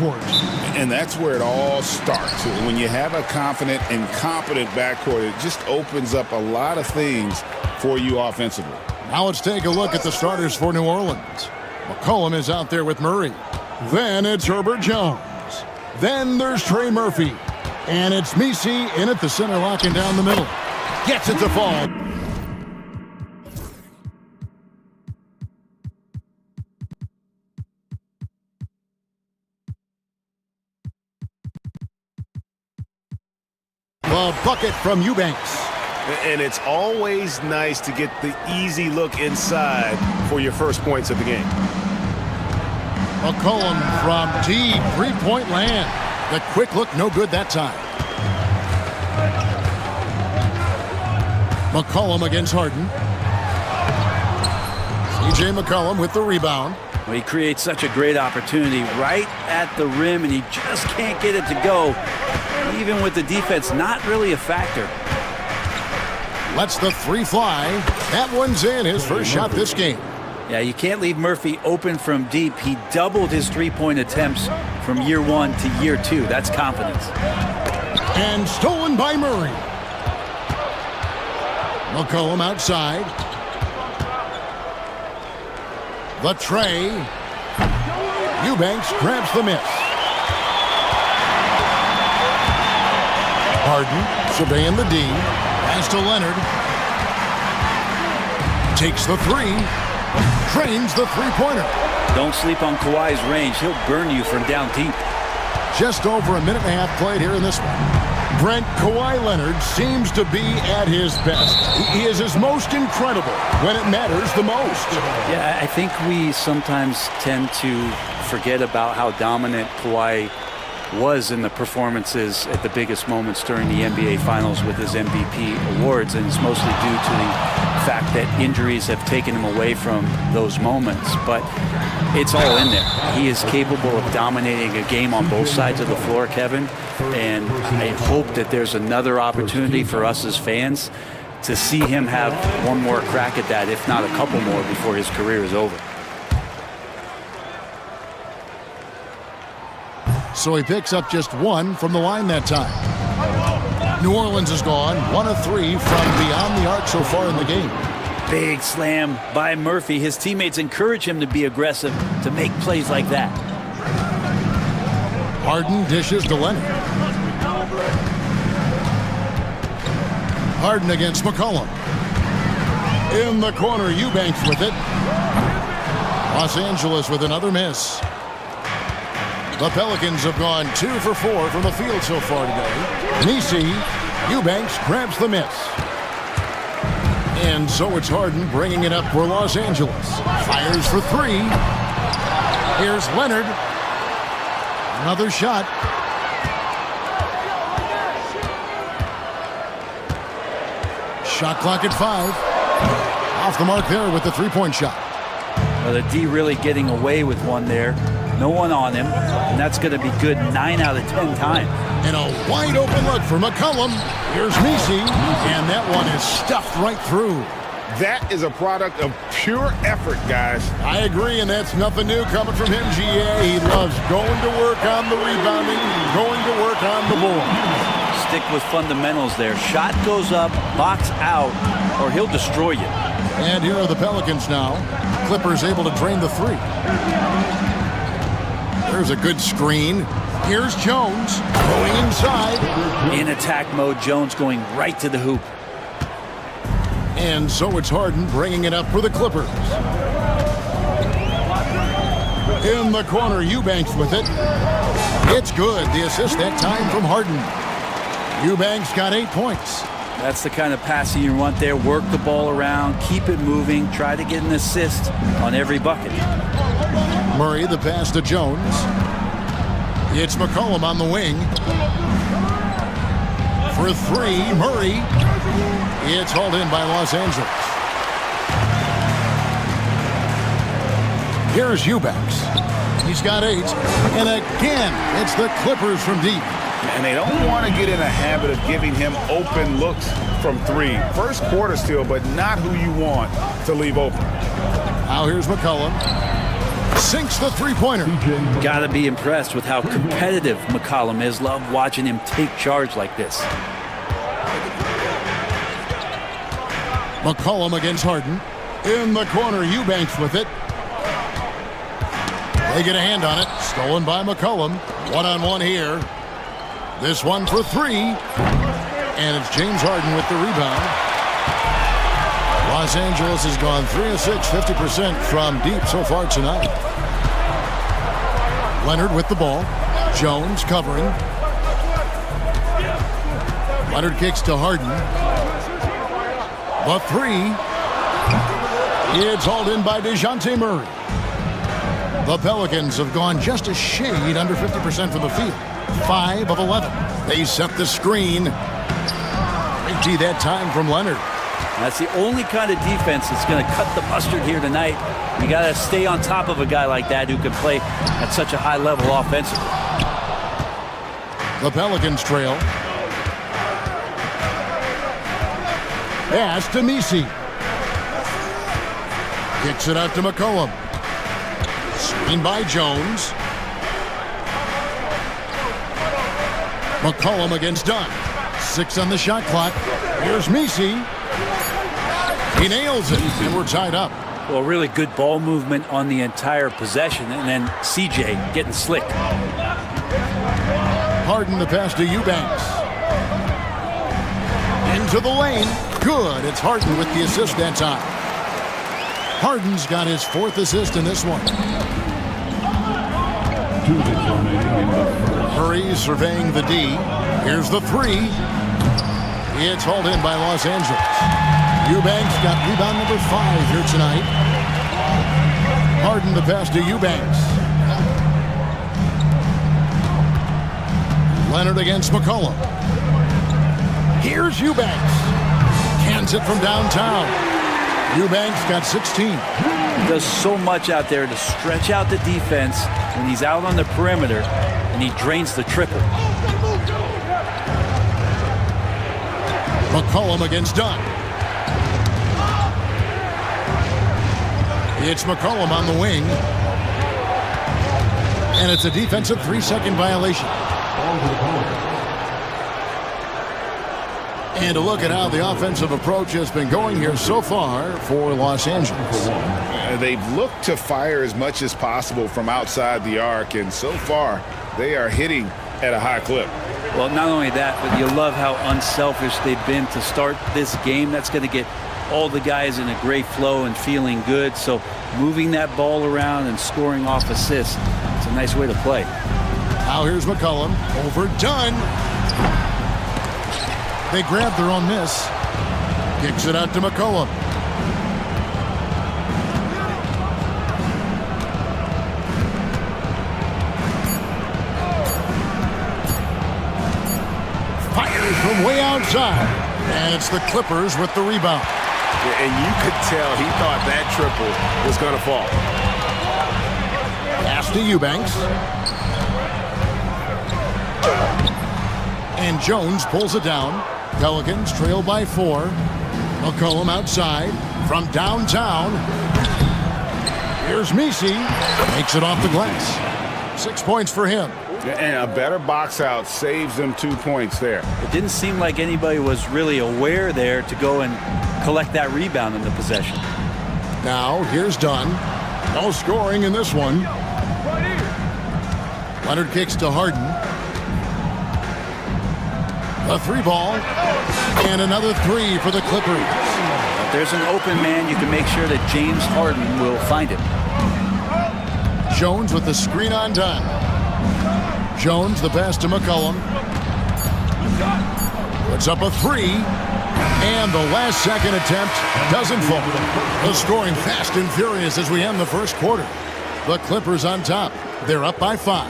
backcourt. And that's where it all starts. When you have a confident and competent backcourt, it just opens up a lot of things for you offensively. Now let's take a look at the starters for New Orleans. McCollum is out there with Murray. Then it's Herbert Jones. Then there's Trey Murphy. And it's Misi in at the center, locking down the middle. Gets it to fall. The bucket from Eubanks. And it's always nice to get the easy look inside for your first points of the game. McCollum from deep three-point land. The quick look, no good that time. McCollum against Harden. C.J. McCollum with the rebound. Well, he creates such a great opportunity right at the rim, and he just can't get it to go. Even with the defense not really a factor. Lets the three fly. That one's in, his first shot this game. Yeah, you can't leave Murphy open from deep. He doubled his three-point attempts from year 1 to year 2. That's confidence. And stolen by Murray. McCollum outside. The tray. Eubanks grabs the miss. Harden surveying the D. Pass to Leonard. Takes the three. Drains the three-pointer. Don't sleep on Kawhi's range. He'll burn you from down deep. Just over a minute and a half played here in this one. Brent, Kawhi Leonard seems to be at his best. He is his most incredible when it matters the most. Yeah, I think we sometimes tend to forget about how dominant Kawhi was in the performances at the biggest moments during the NBA Finals with his MVP awards, and it's mostly due to the fact that injuries have taken him away from those moments. But it's all in there. He is capable of dominating a game on both sides of the floor, Kevin, and I hope that there's another opportunity for us as fans to see him have one more crack at that, if not a couple more, before his career is over. So he picks up just one from the line that time. New Orleans is gone, 1 of 3 from beyond the arc so far in the game. Big slam by Murphy. His teammates encourage him to be aggressive, to make plays like that. Harden dishes to Leonard. Harden against McCollum. In the corner, Eubanks with it. Los Angeles with another miss. The Pelicans have gone 2 for 4 from the field so far today. Nisi, Eubanks grabs the miss. And so it's Harden bringing it up for Los Angeles. Fires for 3. Here's Leonard. Another shot. Shot clock at 5. Off the mark there with the three-point shot. Well, the D really getting away with one there. No one on him, and that's going to be good 9 out of 10 times. And a wide open look for McCollum. Here's Misi, and that one is stuffed right through. That is a product of pure effort, guys. I agree, and that's nothing new coming from him, GA. He loves going to work on the rebounding, going to work on the board. Stick with fundamentals there. Shot goes up, box out, or he'll destroy you. And here are the Pelicans now. Clippers able to drain the 3. There's a good screen. Here's Jones going inside. In attack mode, Jones going right to the hoop. And so it's Harden bringing it up for the Clippers. In the corner, Eubanks with it. It's good. The assist that time from Harden. Eubanks got 8 points. That's the kind of passing you want there. Work the ball around, keep it moving, try to get an assist on every bucket. Murray, the pass to Jones. It's McCollum on the wing. For 3, Murray. It's hauled in by Los Angeles. Here's Eubanks. He's got 8. And again, it's the Clippers from deep. And they don't want to get in a habit of giving him open looks from 3. First quarter still, but not who you want to leave open. Now here's McCollum. Sinks the three-pointer. Gotta be impressed with how competitive McCollum is. Love watching him take charge like this. McCollum against Harden. In the corner, Eubanks with it. They get a hand on it. Stolen by McCollum. One-on-one here. This one for three. And it's James Harden with the rebound. Los Angeles has gone 3 of 6, 50% from deep so far tonight. Leonard with the ball. Jones covering. Leonard kicks to Harden. The three. It's hauled in by DeJounte Murray. The Pelicans have gone just a shade under 50% from the field. 5 of 11. They set the screen. Big G that time from Leonard. That's the only kind of defense that's going to cut the mustard here tonight. You got to stay on top of a guy like that who can play at such a high level offensively. The Pelicans trail. Pass to Messi. Kicks it out to McCollum. Screen by Jones. McCollum against Dunn. 6 on the shot clock. Here's Messi. He nails it, and we're tied up. Well, really good ball movement on the entire possession, and then CJ getting slick. Harden the pass to Eubanks. Into the lane. Good. It's Harden with the assist that time. Harden's got his 4th assist in this one. Murray surveying the D. Here's the three. It's hauled in by Los Angeles. Eubanks got rebound number 5 here tonight. Harden the pass to Eubanks. Leonard against McCollum. Here's Eubanks. Cans it from downtown. Eubanks got 16. He does so much out there to stretch out the defense when he's out on the perimeter, and he drains the triple. McCollum against Dunn. It's McCollum on the wing. And it's a defensive 3-second violation. And a look at how the offensive approach has been going here so far for Los Angeles. They've looked to fire as much as possible from outside the arc, and so far they are hitting at a high clip. Well, not only that, but you love how unselfish they've been to start this game. That's going to get all the guys in a great flow and feeling good. So moving that ball around and scoring off assists, it's a nice way to play. Now here's McCollum. Overdone. They grab their own miss. Kicks it out to McCollum. Fires from way outside. And it's the Clippers with the rebound. Yeah, and you could tell he thought that triple was going to fall. Pass to Eubanks. And Jones pulls it down. Pelicans trail by 4. McCollum outside from downtown. Here's Messi. Makes it off the glass. 6 points for him. And a better box out saves them 2 points there. It didn't seem like anybody was really aware there to go and collect that rebound in the possession. Now here's Dunn. No scoring in this one. Leonard kicks to Harden. A 3-ball. And another 3 for the Clippers. If there's an open man, you can make sure that James Harden will find it. Jones with the screen on Dunn. Jones the pass to McCollum. Puts up a 3. And the last second attempt doesn't fall. The scoring fast and furious as we end the first quarter. The Clippers on top. They're up by 5.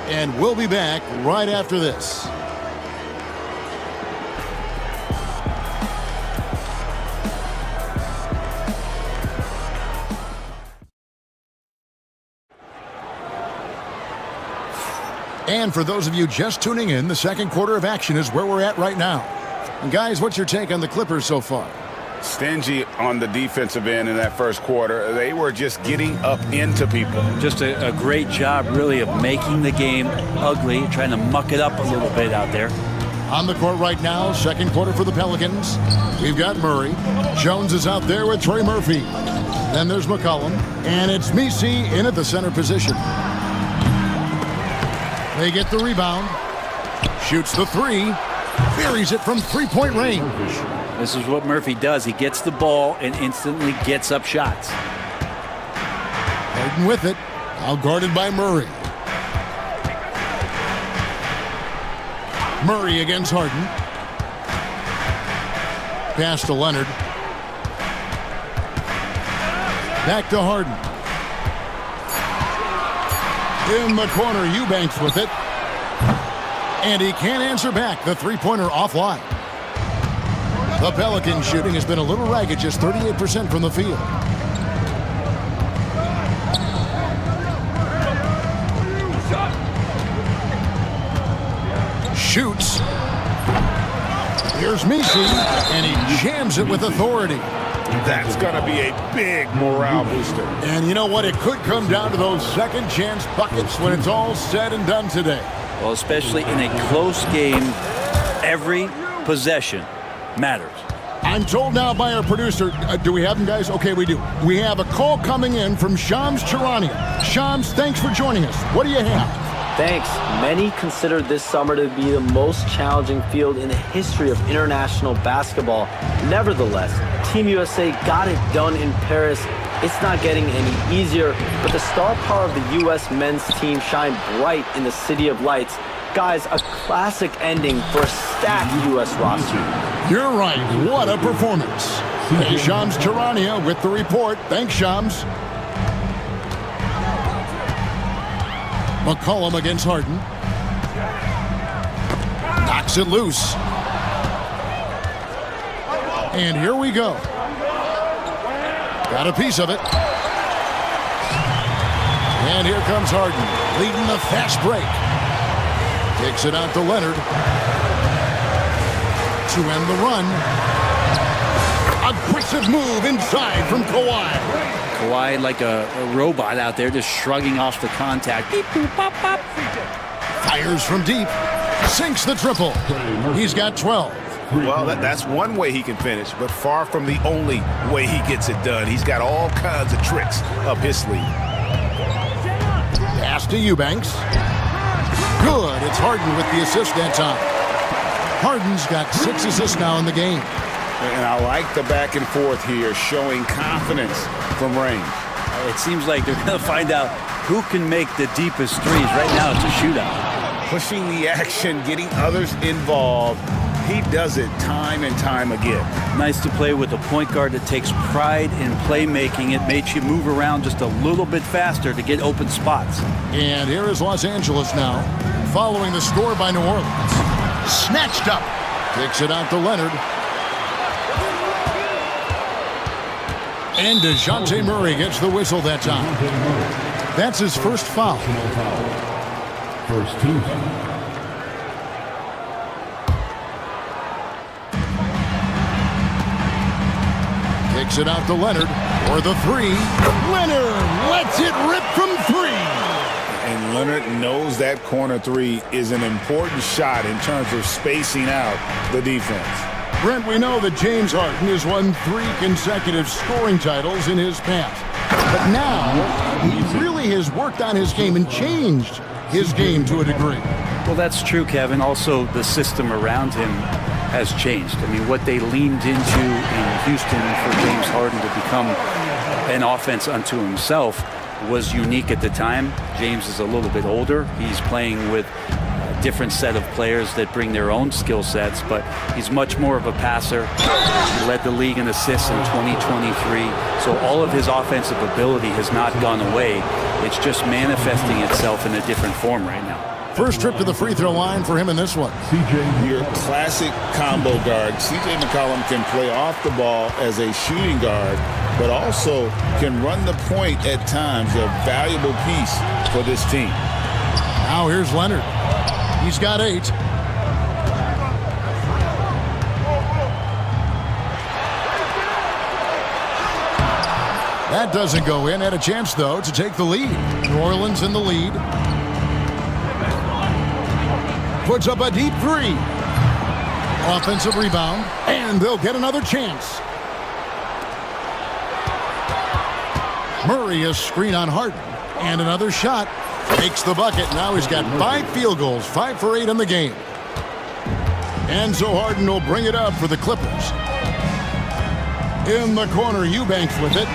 And we'll be back right after this. And for those of you just tuning in, the second quarter of action is where we're at right now. And guys, what's your take on the Clippers so far? Stingy on the defensive end in that first quarter. They were just getting up into people. Just a great job, really, of making the game ugly, trying to muck it up a little bit out there. On the court right now, second quarter for the Pelicans. We've got Murray. Jones is out there with Trey Murphy. Then there's McCollum. And it's Misi in at the center position. They get the rebound. Shoots the three. Buries it from three-point range. This is what Murphy does. He gets the ball and instantly gets up shots. Harden with it. Out guarded by Murray. Murray against Harden. Pass to Leonard. Back to Harden. In the corner, Eubanks with it. And he can't answer back. The three-pointer offline. The Pelicans shooting has been a little ragged, just 38% from the field. Shoots. Here's Misi, and he jams it with authority. That's going to be a big morale booster. And you know what? It could come down to those second chance buckets when it's all said and done today. Well, especially in a close game, every possession matters. I'm told now by our producer, do we have him, guys? Okay, we do. We have a call coming in from Shams Charania. Shams, thanks for joining us. What do you have? Thanks. Many consider this summer to be the most challenging field in the history of international basketball. Nevertheless, Team USA got it done in Paris. It's not getting any easier, but the star power of the U.S. men's team shined bright in the City of Lights. Guys, a classic ending for a stacked U.S. roster. You're right. What a performance. Hey, Shams Charania with the report. Thanks, Shams. McCollum against Harden. Knocks it loose. And here we go. Got a piece of it. And here comes Harden, leading the fast break. Takes it out to Leonard. To end the run. Aggressive move inside from Kawhi. Kawhi like a robot out there, just shrugging off the contact. Beep, boop, pop, pop. Fires from deep. Sinks the triple. He's got 12. Well, that's one way he can finish, but far from the only way he gets it done. He's got all kinds of tricks up his sleeve. Pass to Eubanks. Good. It's Harden with the assist that time. Harden's got 6 assists now in the game. And I like the back and forth here, showing confidence from range. It seems like they're going to find out who can make the deepest threes. Right now, it's a shootout. Pushing the action, getting others involved. He does it time and time again. Nice to play with a point guard that takes pride in playmaking. It makes you move around just a little bit faster to get open spots. And here is Los Angeles now, following the score by New Orleans. Snatched up. Kicks it out to Leonard. And DeJounte Murray gets the whistle that time. That's his first foul. First team. Takes it out to Leonard for the three. Leonard lets it rip from three. And Leonard knows that corner three is an important shot in terms of spacing out the defense. Brent, we know that James Harden has won 3 consecutive scoring titles in his past. But now, he really has worked on his game and changed his game to a degree. Well, that's true, Kevin. Also, the system around him has changed. I mean, what they leaned into in Houston for James Harden to become an offense unto himself was unique at the time. James is a little bit older. He's playing with a different set of players that bring their own skill sets, but he's much more of a passer. He led the league in assists in 2023. So all of his offensive ability has not gone away. It's just manifesting itself in a different form right now. First trip to the free throw line for him in this one. Your classic combo guard. C.J. McCollum can play off the ball as a shooting guard, but also can run the point at times, a valuable piece for this team. Now here's Leonard. He's got 8. That doesn't go in. Had a chance, though, to take the lead. New Orleans in the lead. Puts up a deep three. Offensive rebound, and they'll get another chance. Murray is screen on Harden, and another shot. Makes the bucket. Now he's got 5 field goals, 5 for 8 in the game. And so Harden will bring it up for the Clippers. In the corner, Eubanks with it.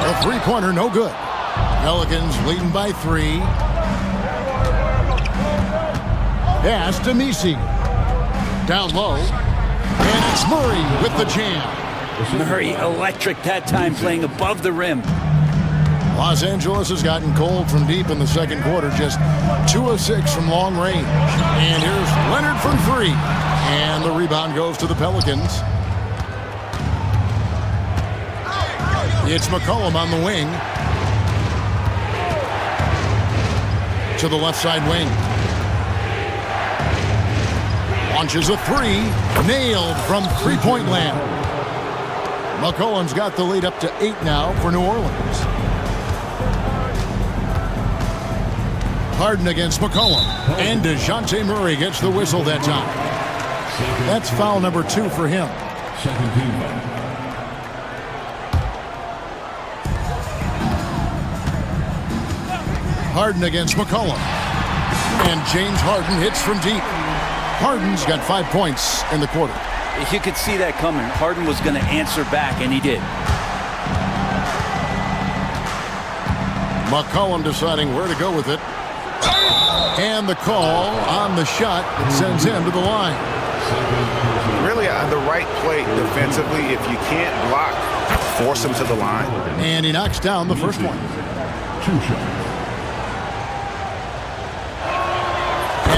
A three-pointer, no good. Pelicans leading by 3. Pass to Misi. Down low. And it's Murray with the jam. Murray electric that time, playing above the rim. Los Angeles has gotten cold from deep in the second quarter, just 2 of 6 from long range. And here's Leonard from 3. And the rebound goes to the Pelicans. It's McCollum on the wing. To the left side wing. Launches a 3. Nailed from three-point land. McCollum's got the lead up to 8 now for New Orleans. Harden against McCollum. And DeJounte Murray gets the whistle that time. That's foul number 2 for him. Second team. Harden against McCollum. And James Harden hits from deep. Harden's got 5 points in the quarter. You could see that coming. Harden was going to answer back, and he did. McCollum deciding where to go with it. And the call on the shot that sends him to the line. Really on the right play defensively. If you can't block, force him to the line. And he knocks down the first one. 2 shots.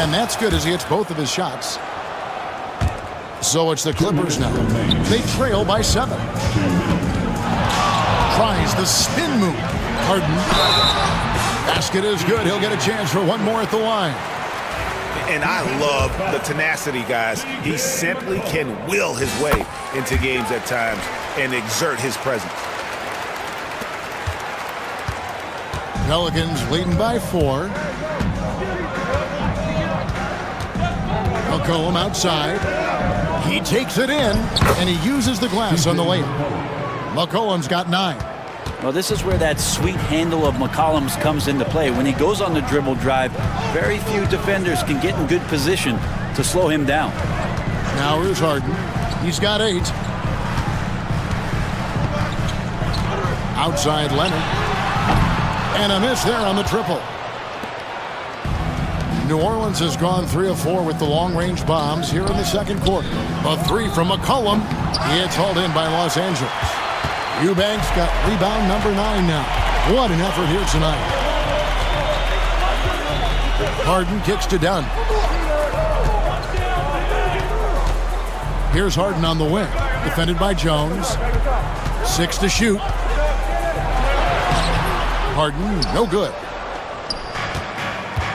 And that's good as he hits both of his shots. So it's the Clippers now. They trail by 7. Tries the spin move. Harden. Basket is good. He'll get a chance for one more at the line. And I love the tenacity, guys. He simply can will his way into games at times and exert his presence. Pelicans leading by 4. McCollum outside. He takes it in, and he uses the glass on the layup. McCollum's got 9. Well, this is where that sweet handle of McCollum's comes into play. When he goes on the dribble drive, very few defenders can get in good position to slow him down. Now here's Harden. He's got 8. Outside Leonard. And a miss there on the triple. New Orleans has gone 3 of 4 with the long-range bombs here in the second quarter. A 3 from McCollum. It's hauled in by Los Angeles. Eubanks got rebound number 9 now. What an effort here tonight. Harden kicks to Dunn. Here's Harden on the wing. Defended by Jones. 6 to shoot. Harden, no good.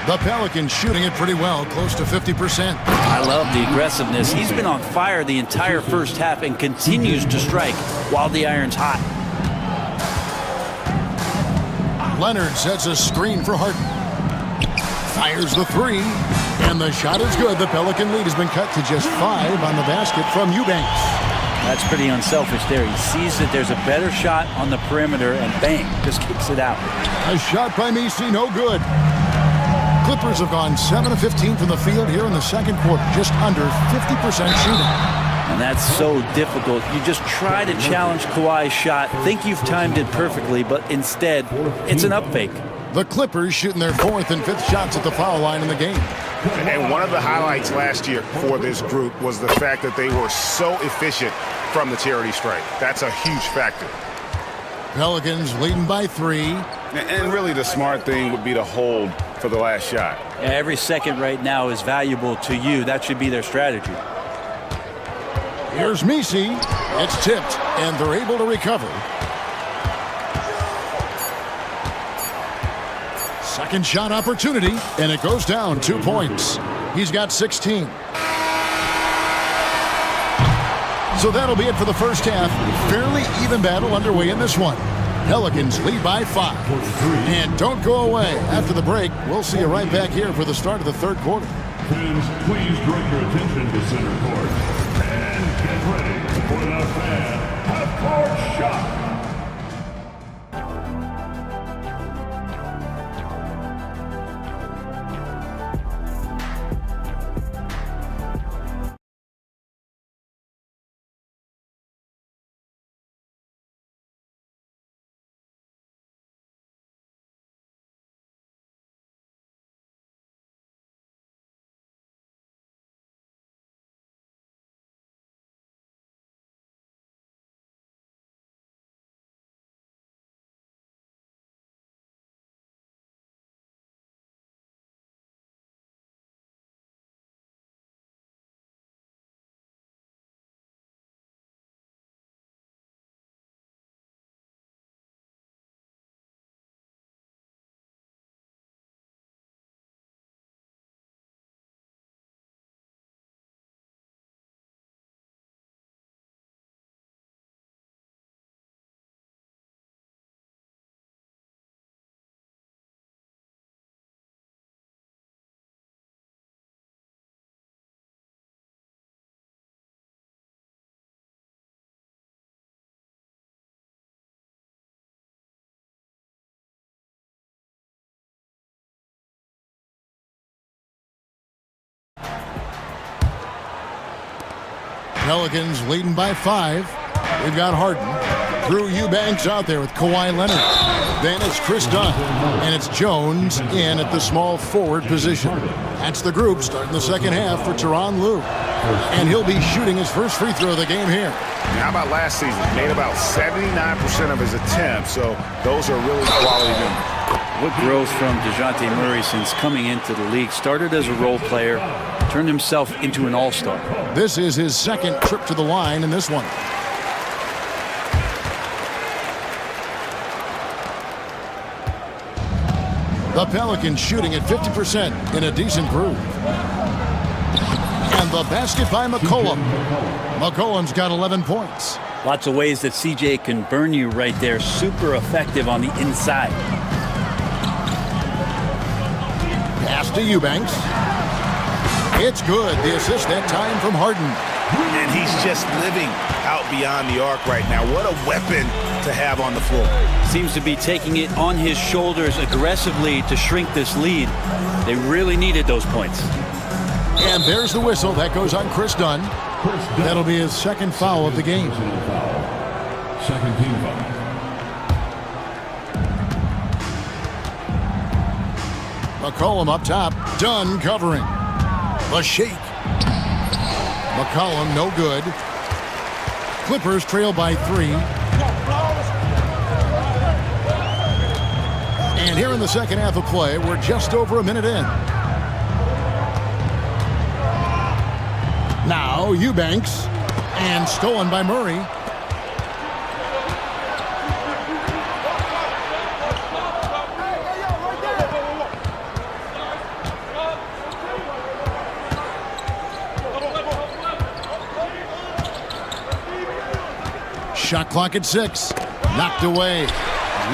The Pelicans shooting it pretty well, close to 50%. I love the aggressiveness. He's been on fire the entire first half and continues to strike while the iron's hot. Leonard sets a screen for Harden. Fires the 3, and the shot is good. The Pelican lead has been cut to just 5 on the basket from Eubanks. That's pretty unselfish there. He sees that there's a better shot on the perimeter, and bang, just kicks it out. A shot by Misi, no good. Clippers have gone 7 of 15 from the field here in the second quarter, just under 50% shooting. And that's so difficult. You just try to challenge Kawhi's shot, think you've timed it perfectly, but instead, it's an up fake. The Clippers shooting their 4th and 5th shots at the foul line in the game. And one of the highlights last year for this group was the fact that they were so efficient from the charity stripe. That's a huge factor. Pelicans leading by 3. And really the smart thing would be to hold for the last shot. Every second right now is valuable to you. That should be their strategy. Here's Misi. It's tipped, and they're able to recover. Second shot opportunity, and it goes down 2 points. He's got 16. So that'll be it for the first half. Fairly even battle underway in this one. Pelicans lead by 5. And don't go away. After the break, we'll see you right back here for the start of the third quarter. Fans, please direct your attention to center court. And get ready for the fan half-court shot. Pelicans leading by 5. We've got Harden. Drew Eubanks out there with Kawhi Leonard. Then it's Chris Dunn. And it's Jones in at the small forward position. That's the group starting the second half for Tyronn Lue. And he'll be shooting his first free throw of the game here. How about last season? Made about 79% of his attempts, so those are really quality numbers. What growth from DeJounte Murray since coming into the league. Started as a role player, turned himself into an all-star. This is his second trip to the line in this one. The Pelicans shooting at 50% in a decent groove. And the basket by McCollum. McCollum's got 11 points. Lots of ways that CJ can burn you right there. Super effective on the inside. Pass to Eubanks. It's good. The assist that time from Harden. And he's just living out beyond the arc right now. What a weapon to have on the floor. Seems to be taking it on his shoulders aggressively to shrink this lead. They really needed those points. And there's the whistle. That goes on Chris Dunn. That'll be his second foul of the game. Second team foul. McCollum up top. Dunn covering. The shake. McCollum no good. Clippers trail by 3. And here in the second half of play, we're just over a minute in. Now Eubanks. And stolen by Murray. Shot clock at 6. Knocked away.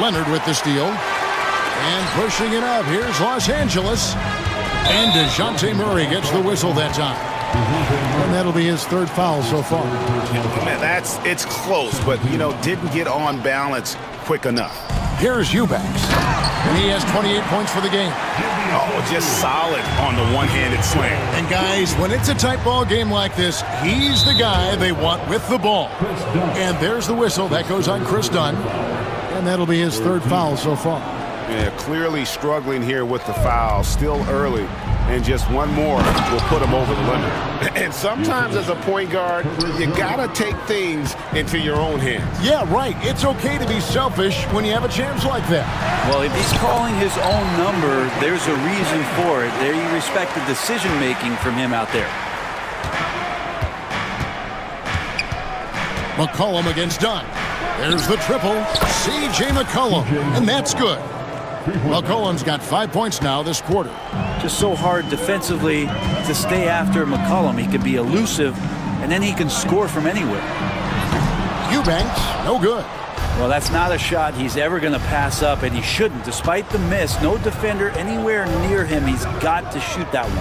Leonard with the steal. And pushing it up. Here's Los Angeles. And DeJounte Murray gets the whistle that time. And that'll be his third foul so far. Man, it's close, but, didn't get on balance quick enough. Here's Eubanks. And he has 28 points for the game. Oh, just solid on the one-handed slam. And guys, when it's a tight ball game like this, he's the guy they want with the ball. And there's the whistle. That goes on Chris Dunn. And that'll be his third foul so far. Yeah, clearly struggling here with the foul. Still early. And just one more will put him over the limit. And sometimes as a point guard, you gotta take things into your own hands. Yeah, right. It's okay to be selfish when you have a chance like that. Well, if he's calling his own number, there's a reason for it. There you respect the decision-making from him out there. McCollum against Dunn. There's the triple. C.J. McCollum. And that's good. McCollum's got 5 points now this quarter. Just so hard defensively to stay after McCollum. He can be elusive and then he can score from anywhere. Eubanks, no good. Well, that's not a shot he's ever going to pass up, and he shouldn't. Despite the miss, no defender anywhere near him. He's got to shoot that one.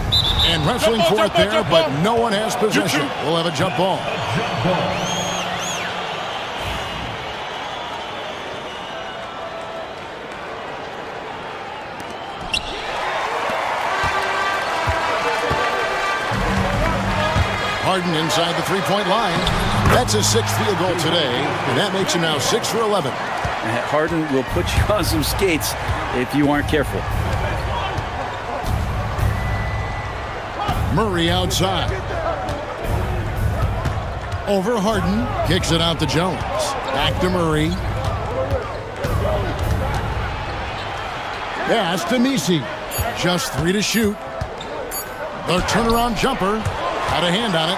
And wrestling for it there, but no one has possession. We'll have a jump ball. Harden inside the three-point line. That's his 6th field goal today, and that makes him now 6 for 11. Harden will put you on some skates if you aren't careful. Murray outside. Over Harden. Kicks it out to Jones. Back to Murray. Pass to Misi. Just 3 to shoot. The turnaround jumper. Got a hand on it.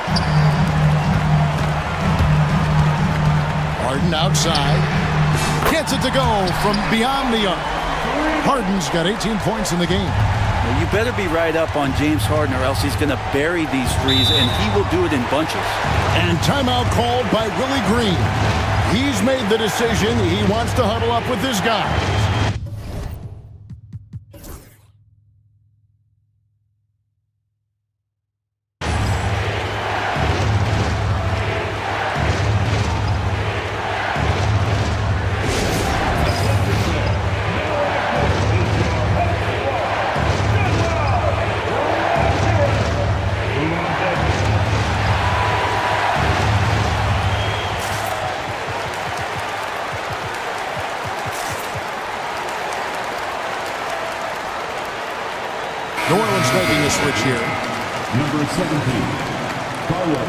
Harden outside. Gets it to go from beyond the arc. Harden's got 18 points in the game. Well, you better be right up on James Harden, or else he's going to bury these threes, and he will do it in bunches. And timeout called by Willie Green. He's made the decision. He wants to huddle up with his guys. New Orleans making a switch here. Number 17. Follow.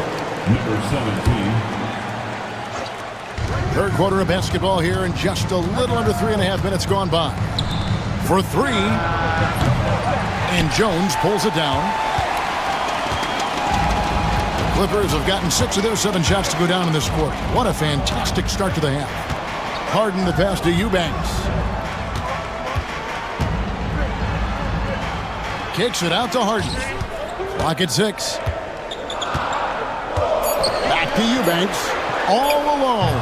Number 17. Third quarter of basketball here, and just a little under 3.5 minutes gone by. For 3. And Jones pulls it down. Clippers have gotten 6 of their 7 shots to go down in this quarter. What a fantastic start to the half. Harden the pass to Eubanks. Kicks it out to Harden. Clock at 6. Back to Eubanks. All alone.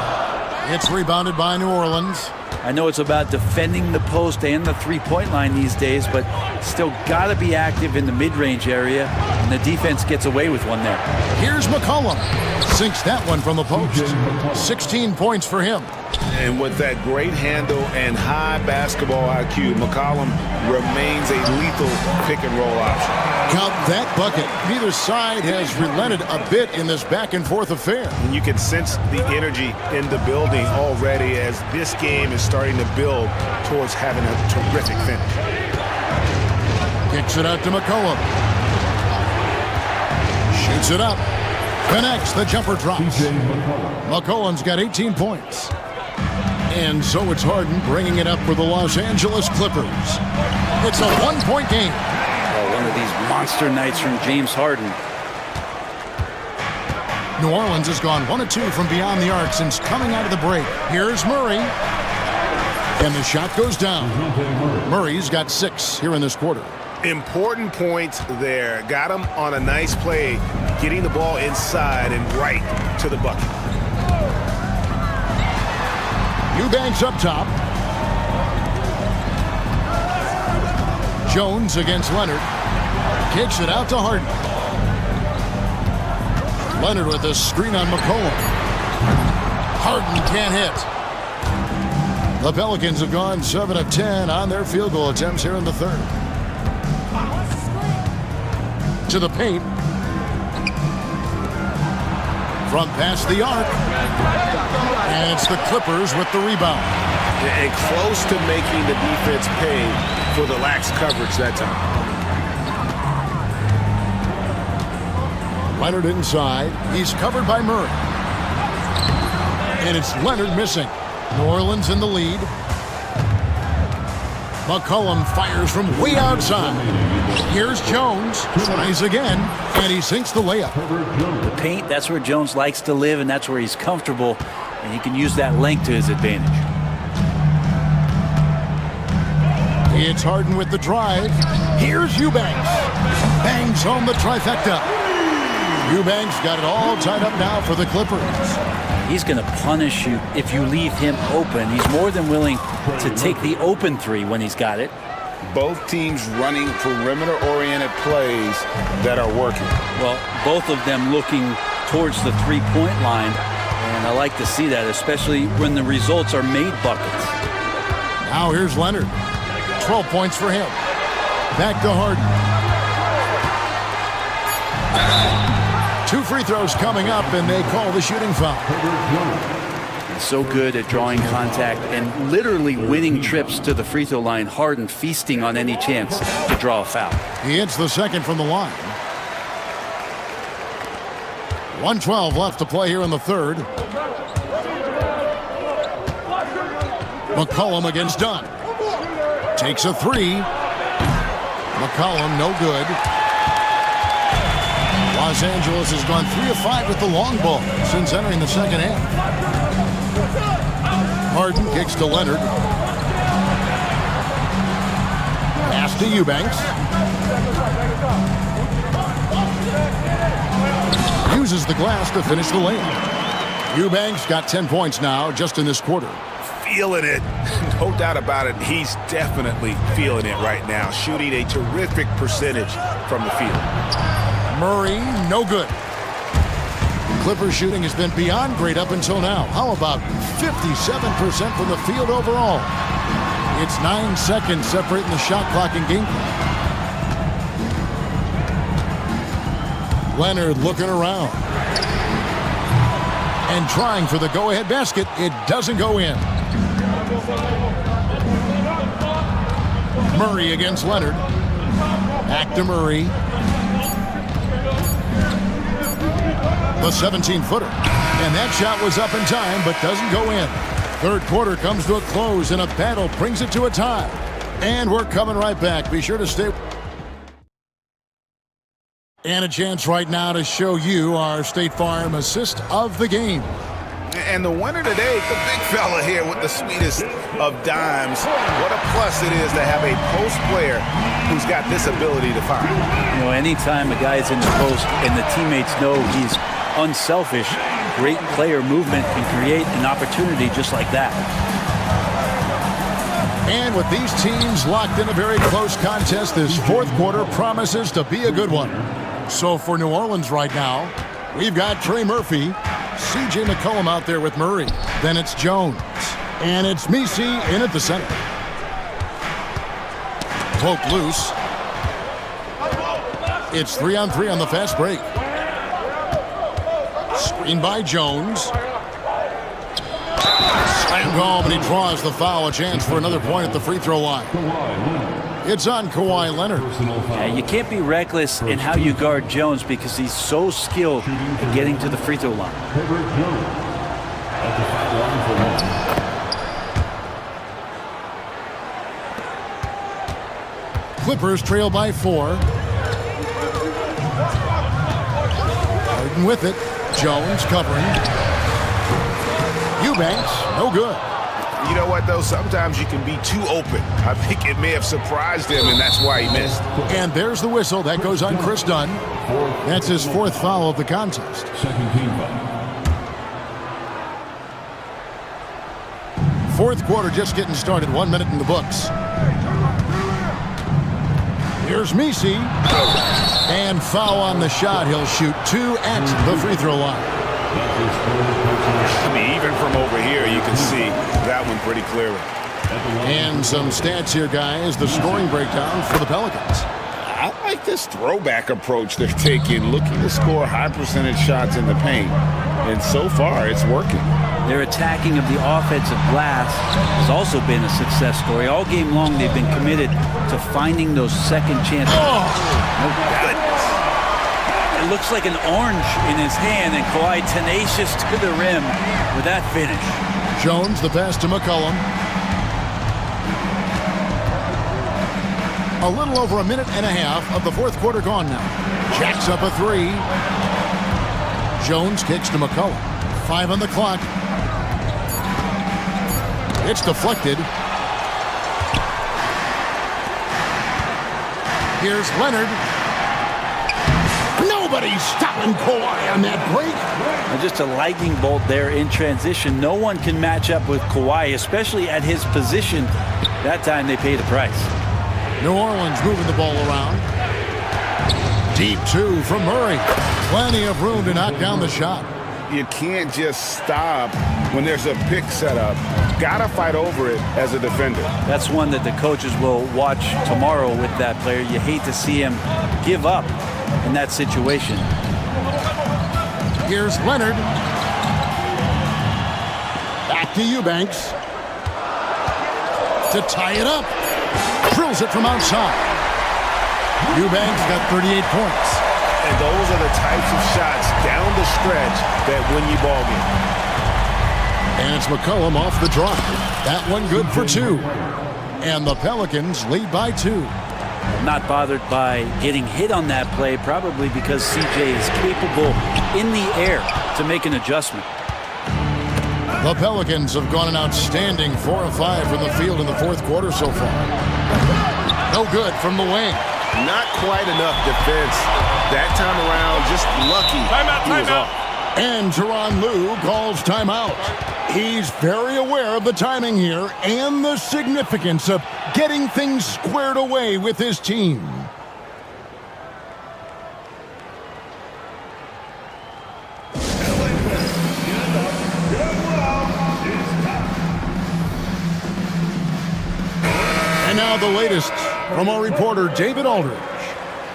It's rebounded by New Orleans. I know it's about defending the post and the three-point line these days, but still got to be active in the mid-range area, and the defense gets away with one there. Here's McCollum. Sinks that one from the post. 16 points for him. And with that great handle and high basketball IQ, McCollum remains a lethal pick-and-roll option. Count that bucket. Neither side has relented a bit in this back-and-forth affair. And you can sense the energy in the building already as this game is starting to build towards having a terrific finish. Kicks it out to McCollum. Shoots it up. Connects. The jumper drops. McCollum's got 18 points. And so it's Harden bringing it up for the Los Angeles Clippers. It's a one-point game. Oh, one of these monster nights from James Harden. New Orleans has gone 1 of 2 from beyond the arc since coming out of the break. Here's Murray. And the shot goes down. Murray's got 6 here in this quarter. Important points there. Got him on a nice play, getting the ball inside and right to the bucket. Eubanks up top. Jones against Leonard. Kicks it out to Harden. Leonard with a screen on McCollum. Harden can't hit. The Pelicans have gone 7 of 10 on their field goal attempts here in the third. To the paint. From past the arc. And it's the Clippers with the rebound. And close to making the defense pay for the lax coverage that time. Leonard inside. He's covered by Murray. And it's Leonard missing. New Orleans in the lead. McCollum fires from way outside. Here's Jones. Tries again. And he sinks the layup. The paint, that's where Jones likes to live, and that's where he's comfortable. And he can use that length to his advantage. It's Harden with the drive. Here's Eubanks. Bangs home the trifecta. Eubanks got it all tied up now for the Clippers. He's going to punish you if you leave him open. He's more than willing to take the open three when he's got it. Both teams running perimeter-oriented plays that are working. Well, both of them looking towards the three-point line, and I like to see that, especially when the results are made buckets. Now here's Leonard. 12 points for him. Back to Harden. 2 free throws coming up, and they call the shooting foul. So good at drawing contact and literally winning trips to the free throw line. Harden feasting on any chance to draw a foul. He hits the second from the line. 1:12 left to play here in the third. McCollum against Dunn. Takes a three. McCollum, no good. Los Angeles has gone 3 of 5 with the long ball since entering the second half. Harden kicks to Leonard. Pass to Eubanks. Uses the glass to finish the lane. Eubanks got 10 points now just in this quarter. Feeling it. No doubt about it. He's definitely feeling it right now. Shooting a terrific percentage from the field. Murray, no good. Clippers shooting has been beyond great up until now. How about 57% from the field overall? It's 9 seconds separating the shot clock and game clock. Leonard looking around. And trying for the go-ahead basket. It doesn't go in. Murray against Leonard. Back to Murray. The 17-footer. And that shot was up in time, but doesn't go in. Third quarter comes to a close, and a battle brings it to a tie. And we're coming right back. Be sure to stay. And a chance right now to show you our State Farm assist of the game. And the winner today, the big fella here with the sweetest of dimes. What a plus it is to have a post player who's got this ability to find. You know, anytime a guy's in the post and the teammates know he's unselfish, great player movement can create an opportunity just like that. And with these teams locked in a very close contest, this fourth quarter promises to be a good one. So for New Orleans right now, we've got Trey Murphy, C.J. McCollum out there with Murray. Then it's Jones. And it's Misi in at the center. Poke loose. It's 3-on-3 on the fast break. Screen by Jones. Slam home, and he draws the foul. A chance for another point at the free throw line. It's on Kawhi Leonard. Yeah, you can't be reckless in how you guard Jones because he's so skilled in getting to the free throw line. Clippers trail by 4. Harden with it. Jones covering. Eubanks, no good. You know what, though? Sometimes you can be too open. I think it may have surprised him, and that's why he missed. And there's the whistle. That goes on Chris Dunn. That's his 4th foul of the contest. Second team foul. Fourth quarter just getting started. 1 minute in the books. Here's Misi. And foul on the shot. He'll shoot 2 at the free throw line. I mean, even from over here, you can see that one pretty clearly. And some stats here, guys. The scoring breakdown for the Pelicans. I like this throwback approach they're taking, looking to score high percentage shots in the paint. And so far, it's working. Their attacking of the offensive glass has also been a success story. All game long, they've been committed to finding those second chances. Oh, no goodness. It looks like an orange in his hand, and Kawhi tenacious to the rim with that finish. Jones, the pass to McCollum. A little over a minute and a half of the fourth quarter gone now. Jacks up a 3. Jones kicks to McCollum. 5 on the clock. It's deflected. Here's Leonard. Nobody stopping Kawhi on that break. And just a lightning bolt there in transition. No one can match up with Kawhi, especially at his position. That time they paid a price. New Orleans moving the ball around. Deep two from Murray. Plenty of room to knock down the shot. You can't just stop when there's a pick set up. Gotta fight over it as a defender. That's one that the coaches will watch tomorrow with that player. You hate to see him give up in that situation. Here's Leonard. Back to Eubanks. To tie it up. Drills it from outside. Eubanks got 38 points. And those are the types of shots down the stretch that win you ball game. And it's McCollum off the drive. That one good for two. And the Pelicans lead by 2. Not bothered by getting hit on that play, probably because CJ is capable in the air to make an adjustment. The Pelicans have gone an outstanding 4 of 5 from the field in the fourth quarter so far. No good from the wing. Not quite enough defense. That time around, just lucky he was off. And Tyronn Lue calls timeout. He's very aware of the timing here and the significance of getting things squared away with his team. And now the latest from our reporter, David Aldridge.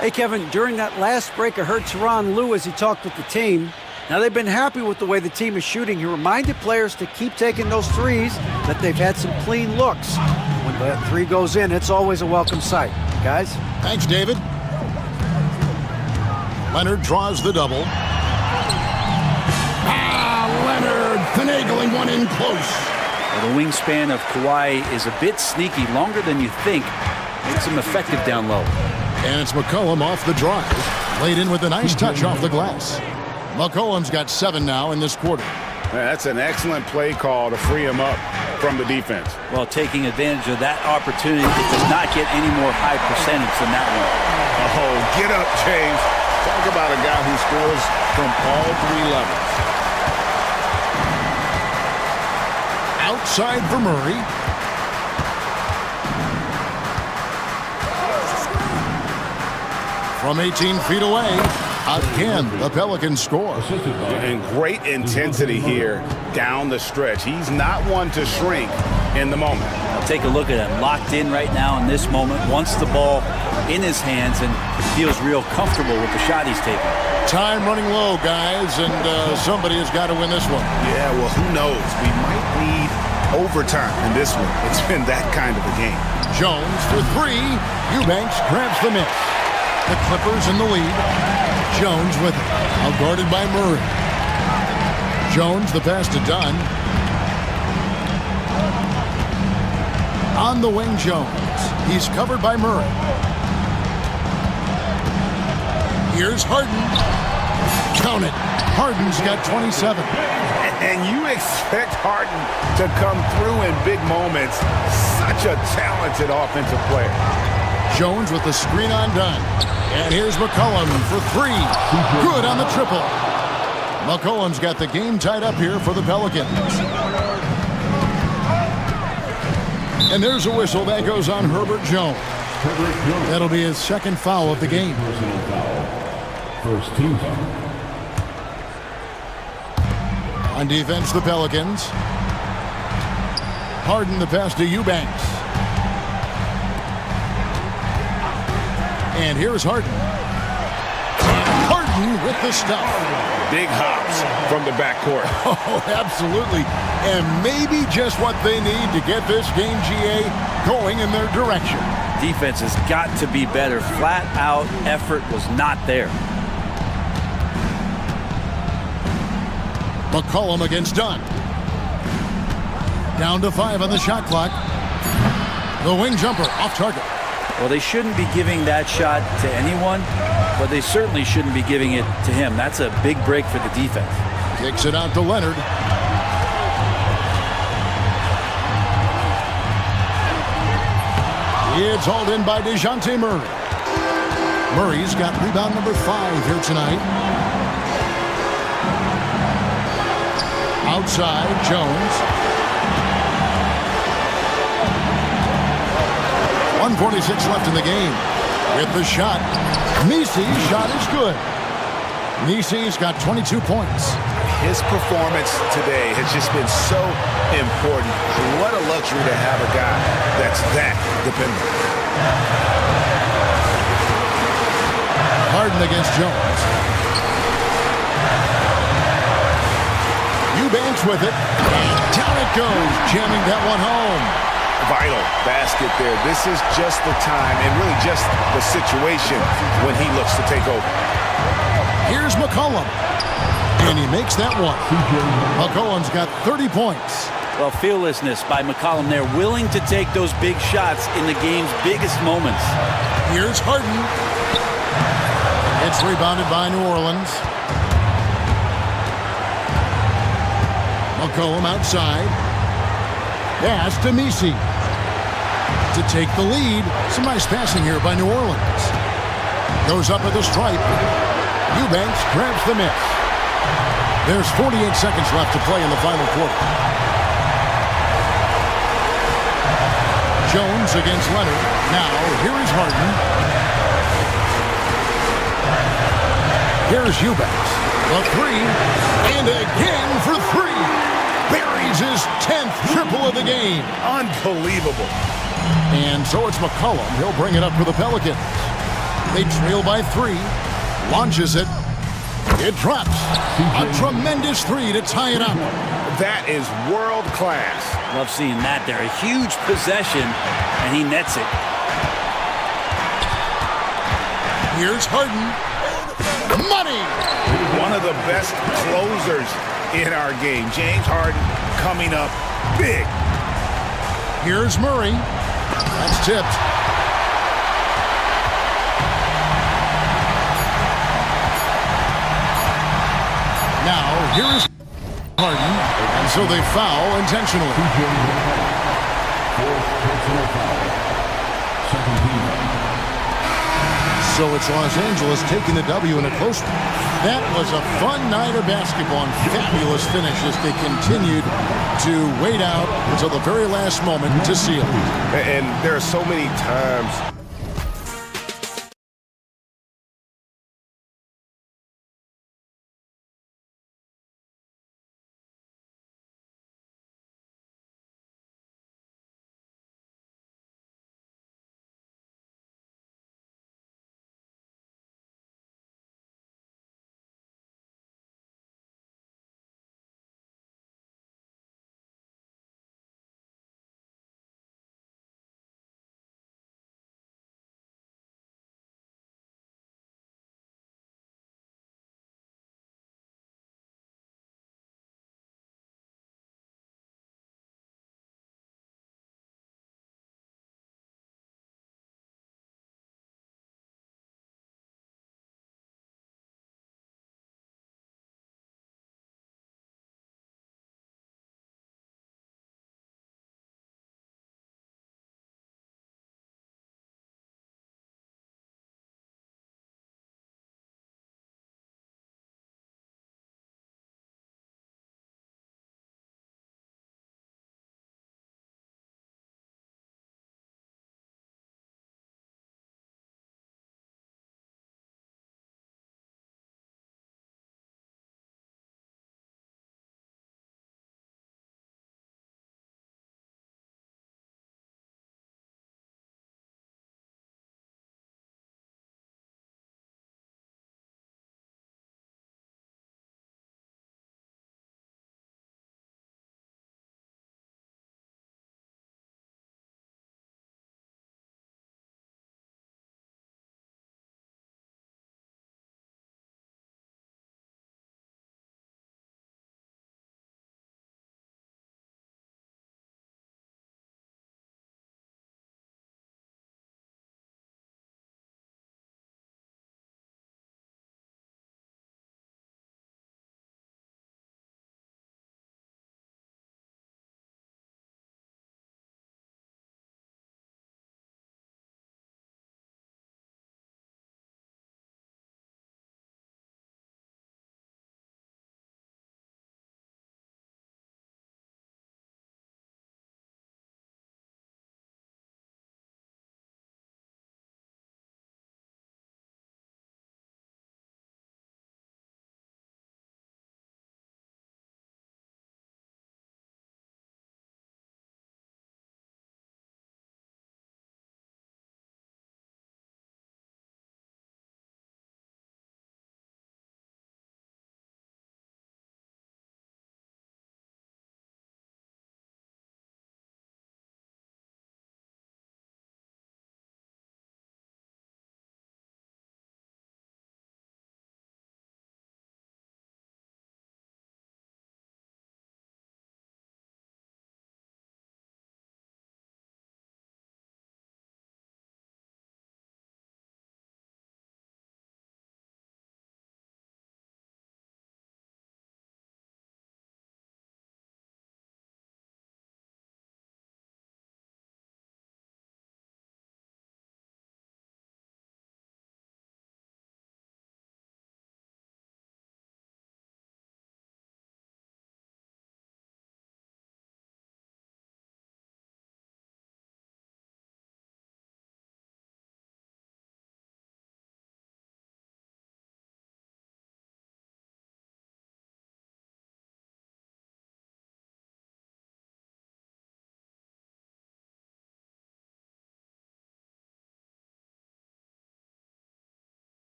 Hey, Kevin, during that last break, I heard Tyronn Lue as he talked with the team. Now, they've been happy with the way the team is shooting. He reminded players to keep taking those threes, that they've had some clean looks. When that three goes in, it's always a welcome sight. Guys? Thanks, David. Leonard draws the double. Leonard finagling one in close. Well, the wingspan of Kawhi is a bit sneaky, longer than you think. Makes him effective down low. And it's McCollum off the drive. Laid in with a nice touch off the glass. McCollum's got 7 now in this quarter. That's an excellent play call to free him up from the defense. Well, taking advantage of that opportunity, it does not get any more high percentage than that one. Oh, get up, James. Talk about a guy who scores from all 3 levels. Outside for Murray. From 18 feet away, again, the Pelicans score. And great intensity here down the stretch. He's not one to shrink in the moment. Take a look at him, locked in right now in this moment, wants the ball in his hands and feels real comfortable with the shot he's taking. Time running low, guys, and somebody has got to win this one. Yeah, well, who knows? We might need overtime in this one. It's been that kind of a game. Jones for 3. Eubanks grabs the miss. The Clippers in the lead. Jones with it. Out guarded by Murray. Jones, the pass to Dunn. On the wing, Jones. He's covered by Murray. Here's Harden. Count it. Harden's got 27. And you expect Harden to come through in big moments. Such a talented offensive player. Jones with the screen on Dunn. And here's McCollum for 3. Good on the triple. McCollum's got the game tied up here for the Pelicans. And there's a whistle that goes on Herbert Jones. That'll be his second foul of the game. First team foul. On defense, the Pelicans. Harden the pass to Eubanks. And here's Harden. And Harden with the stuff. Big hops from the backcourt. Oh, absolutely. And maybe just what they need to get this game, GA, going in their direction. Defense has got to be better. Flat out effort was not there. McCollum against Dunn. Down to 5 on the shot clock. The wing jumper off target. Well, they shouldn't be giving that shot to anyone, but they certainly shouldn't be giving it to him. That's a big break for the defense. Kicks it out to Leonard. It's hauled in by DeJounte Murray. Murray's got rebound number 5 here tonight. Outside, Jones. 1:46 left in the game. With the shot. Misi's shot is good. Misi's got 22 points. His performance today has just been so important. What a luxury to have a guy that's that dependable. Harden against Jones. Eubanks with it. And down it goes, jamming that one home. Vital basket there. This is just the time and really just the situation when he looks to take over. Here's McCollum. And he makes that one. McCollum's got 30 points. Well, fearlessness by McCollum there, willing to take those big shots in the game's biggest moments. Here's Harden. It's rebounded by New Orleans. McCollum outside. Pass to Misi. To take the lead. Some nice passing here by New Orleans. Goes up at the stripe. Eubanks grabs the miss. There's 48 seconds left to play in the final quarter. Jones against Leonard. Now, here is Harden. Here's Eubanks. The three. And again for three. Buries his 10th triple of the game. Unbelievable. And so it's McCollum. He'll bring it up for the Pelicans. They trail by 3. Launches it. It drops. A tremendous 3 to tie it up. That is world class. Love seeing that there. A huge possession, and he nets it. Here's Harden. Money! One of the best closers in our game. James Harden coming up big. Here's Murray. That's tipped. Now, here's Harden, and so they foul intentionally. So it's Los Angeles taking the W in a close one. That was a fun night of basketball and fabulous finish as they continued to wait out until the very last moment to seal it. And there are so many times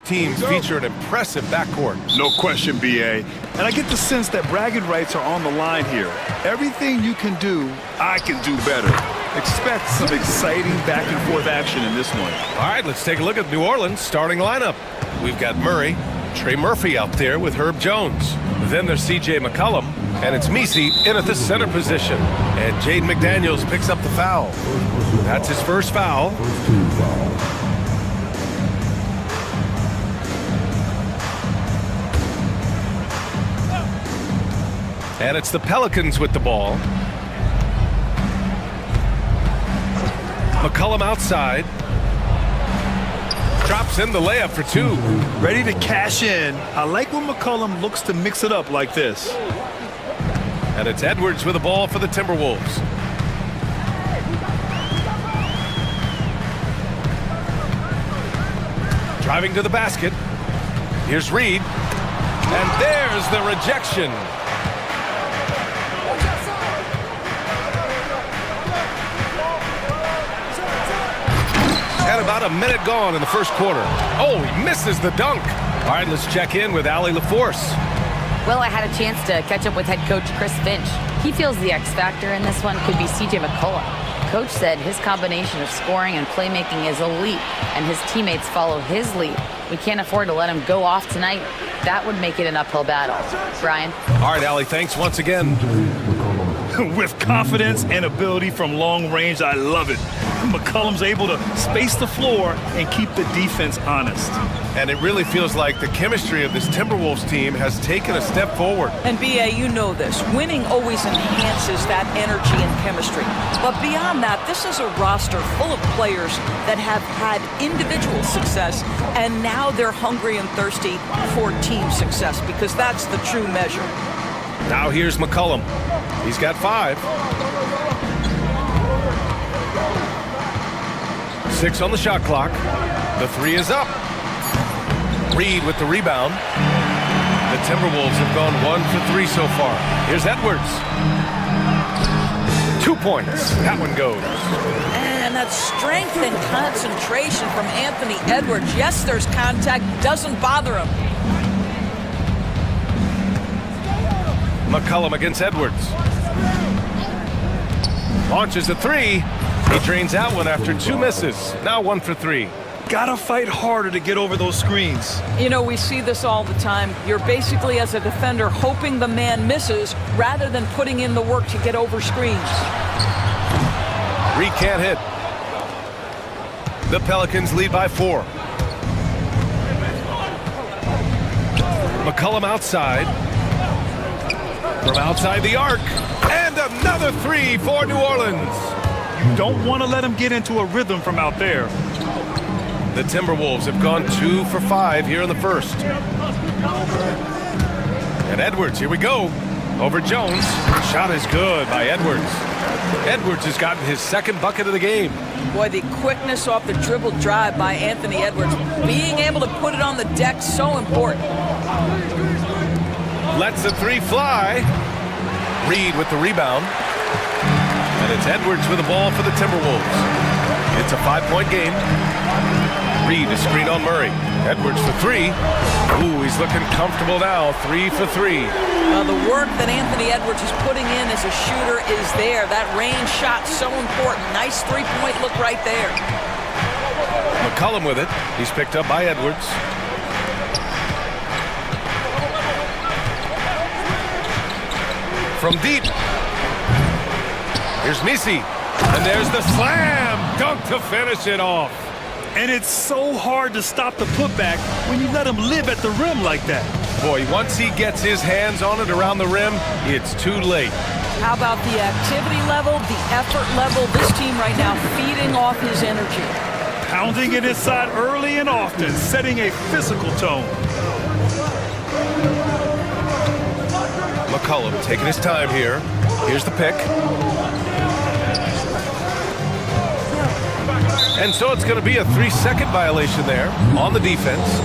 teams feature an impressive backcourt. No question, BA. And I get the sense that bragging rights are on the line here. Everything you can do, I can do better. Expect some exciting back-and-forth action in this one. All right, let's take a look at New Orleans' starting lineup. We've got Murray, Trey Murphy out there with Herb Jones. Then there's C.J. McCollum, and it's Misi in at the center position. And Jaden McDaniels picks up the foul. That's his first foul. And it's the Pelicans with the ball. McCollum outside. Drops in the layup for two. Ready to cash in. I like when McCollum looks to mix it up like this. And it's Edwards with the ball for the Timberwolves. Driving to the basket. Here's Reed. And there's the rejection. And about a minute gone in the first quarter. Oh, he misses the dunk. All right, let's check in with Allie LaForce. Well, I had a chance to catch up with head coach Chris Finch. He feels the X factor in this one could be C.J. McCollum. Coach said his combination of scoring and playmaking is elite, and his teammates follow his lead. We can't afford to let him go off tonight. That would make it an uphill battle. Brian? All right, Allie, thanks once again. With confidence and ability from long range, I love it. McCollum's able to space the floor and keep the defense honest. And it really feels like the chemistry of this Timberwolves team has taken a step forward. And BA, you know this. Winning always enhances that energy and chemistry. But beyond that, this is a roster full of players that have had individual success, and now they're hungry and thirsty for team success, because that's the true measure. Now here's McCollum. He's got 5. 6 on the shot clock. The 3 is up. Reed with the rebound. The Timberwolves have gone 1 for 3 so far. Here's Edwards. 2 points. That one goes. And that strength and concentration from Anthony Edwards. Yes, there's contact. Doesn't bother him. McCollum against Edwards. Launches a 3. He drains that one after 2 misses. Now 1 for 3. Gotta fight harder to get over those screens. You know, we see this all the time. You're basically, as a defender, hoping the man misses rather than putting in the work to get over screens. Reed can't hit. The Pelicans lead by 4. McCollum outside. From outside the arc. And another 3 for New Orleans. You don't want to let him get into a rhythm from out there. The Timberwolves have gone 2 for 5 here in the first. And Edwards, here we go. Over Jones. Shot is good by Edwards. Edwards has gotten his 2nd bucket of the game. Boy, the quickness off the dribble drive by Anthony Edwards. Being able to put it on the deck, so important. Lets the 3 fly. Reed with the rebound. And it's Edwards with the ball for the Timberwolves. It's a 5-point game. Reed to screen on Murray. Edwards for 3. Ooh, he's looking comfortable now. 3 for 3. The work that Anthony Edwards is putting in as a shooter is there. That range shot so important. Nice 3-point look right there. McCollum with it. He's picked up by Edwards. From deep. Here's Misi. And there's the slam dunk to finish it off. And it's so hard to stop the putback when you let him live at the rim like that. Boy, once he gets his hands on it around the rim, it's too late. How about the activity level, the effort level? This team right now feeding off his energy. Pounding it inside early and often, setting a physical tone. McCollum taking his time here. Here's the pick. And so it's going to be a 3-second violation there on the defense.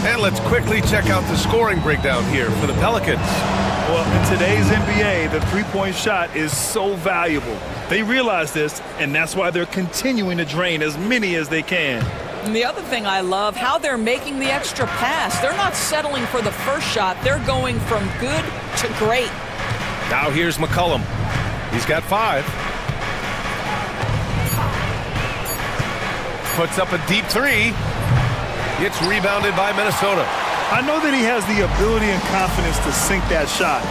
And let's quickly check out the scoring breakdown here for the Pelicans. Well, in today's NBA, the 3-point shot is so valuable. They realize this, and that's why they're continuing to drain as many as they can. And the other thing I love, how they're making the extra pass. They're not settling for the first shot. They're going from good to great. Now here's McCollum. He's got 5. Puts up a deep 3. It's rebounded by Minnesota. I know that he has the ability and confidence to sink that shot,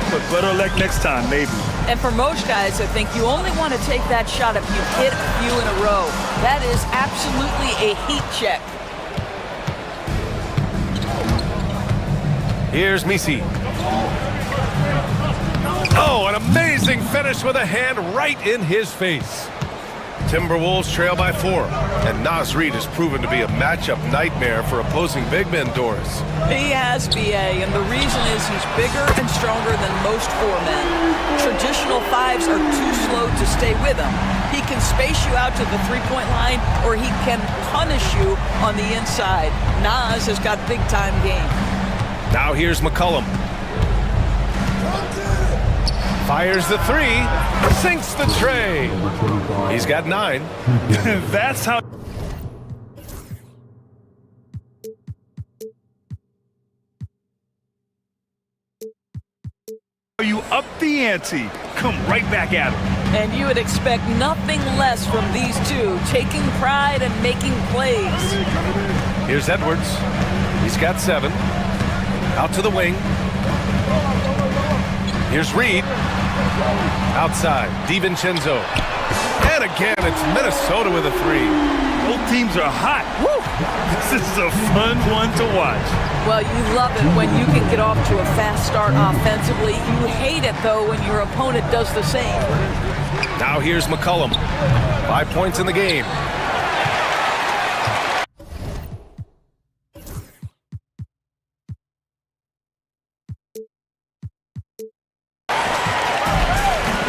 but better luck next time, maybe. And for most guys, I think you only want to take that shot if you hit a few in a row. That is absolutely a heat check. Here's Misi. Oh, an amazing finish with a hand right in his face. Timberwolves trail by 4, and Naz Reid has proven to be a matchup nightmare for opposing big men, Doris. He has, BA, and the reason is he's bigger and stronger than most 4 men. Traditional 5s are too slow to stay with him. He can space you out to the three-point line, or he can punish you on the inside. Naz has got big-time game. Now here's McCollum. Fires the 3, sinks the tray. He's got 9. That's how... You up the ante, come right back at him. And you would expect nothing less from these two, taking pride and making plays. Here's Edwards. He's got 7. Out to the wing. Here's Reid. Outside, DiVincenzo. And again, it's Minnesota with a 3. Both teams are hot. Woo! This is a fun one to watch. Well, you love it when you can get off to a fast start offensively. You hate it, though, when your opponent does the same. Now here's McCollum. 5 points in the game.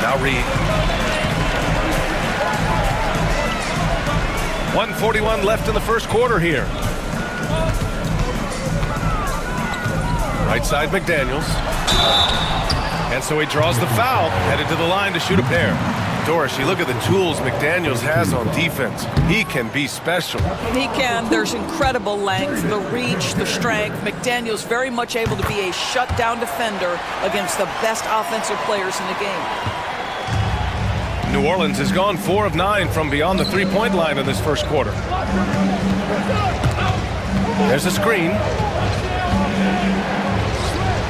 Now Reid. 1:41 left in the first quarter here. Right side McDaniels. And so he draws the foul, headed to the line to shoot a pair. Doris, you look at the tools McDaniels has on defense. He can be special. He can. There's incredible length, the reach, the strength. McDaniels very much able to be a shutdown defender against the best offensive players in the game. New Orleans has gone 4 of 9 from beyond the three-point line in this first quarter. There's a screen.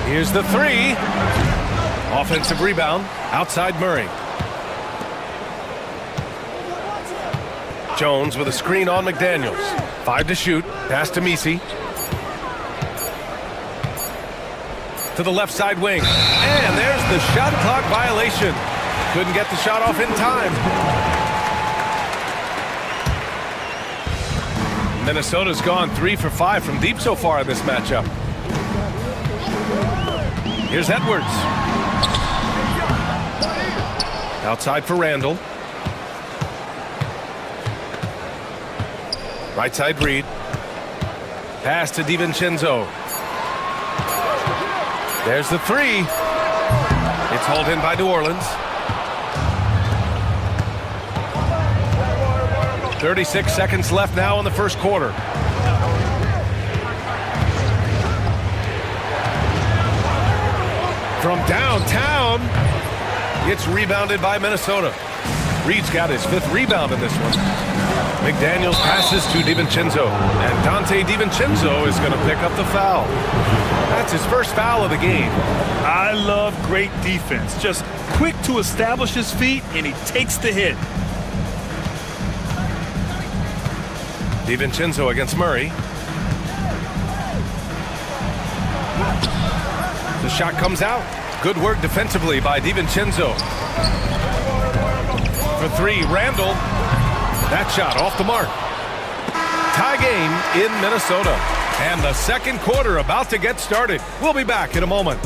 Here's the 3. Offensive rebound. Outside Murray. Jones with a screen on McDaniels. 5 to shoot. Pass to Misi. To the left side wing. And there's the shot clock violation. Couldn't get the shot off in time. Minnesota's gone 3 for 5 from deep so far in this matchup. Here's Edwards. Outside for Randall. Right side Reid. Pass to DiVincenzo. There's the 3. It's hauled in by New Orleans. 36 seconds left now in the first quarter. From downtown, it's rebounded by Minnesota. Reid's got his 5th rebound in this one. McDaniels passes to DiVincenzo, and Dante DiVincenzo is going to pick up the foul. That's his first foul of the game. I love great defense. Just quick to establish his feet, and he takes the hit. DiVincenzo against Murray. The shot comes out. Good work defensively by DiVincenzo. For 3, Randall. That shot off the mark. Tie game in Minnesota. And the second quarter about to get started. We'll be back in a moment.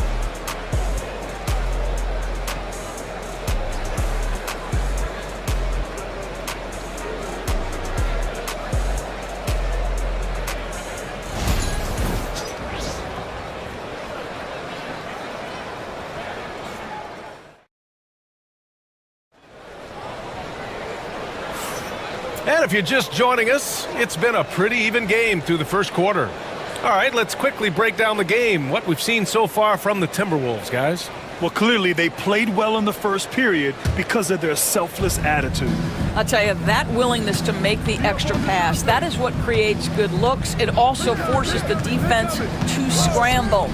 And if you're just joining us, it's been a pretty even game through the first quarter. All right, let's quickly break down the game, what we've seen so far from the Timberwolves, guys. Well, clearly they played well in the first period because of their selfless attitude. I'll tell you, that willingness to make the extra pass, that is what creates good looks. It also forces the defense to scramble.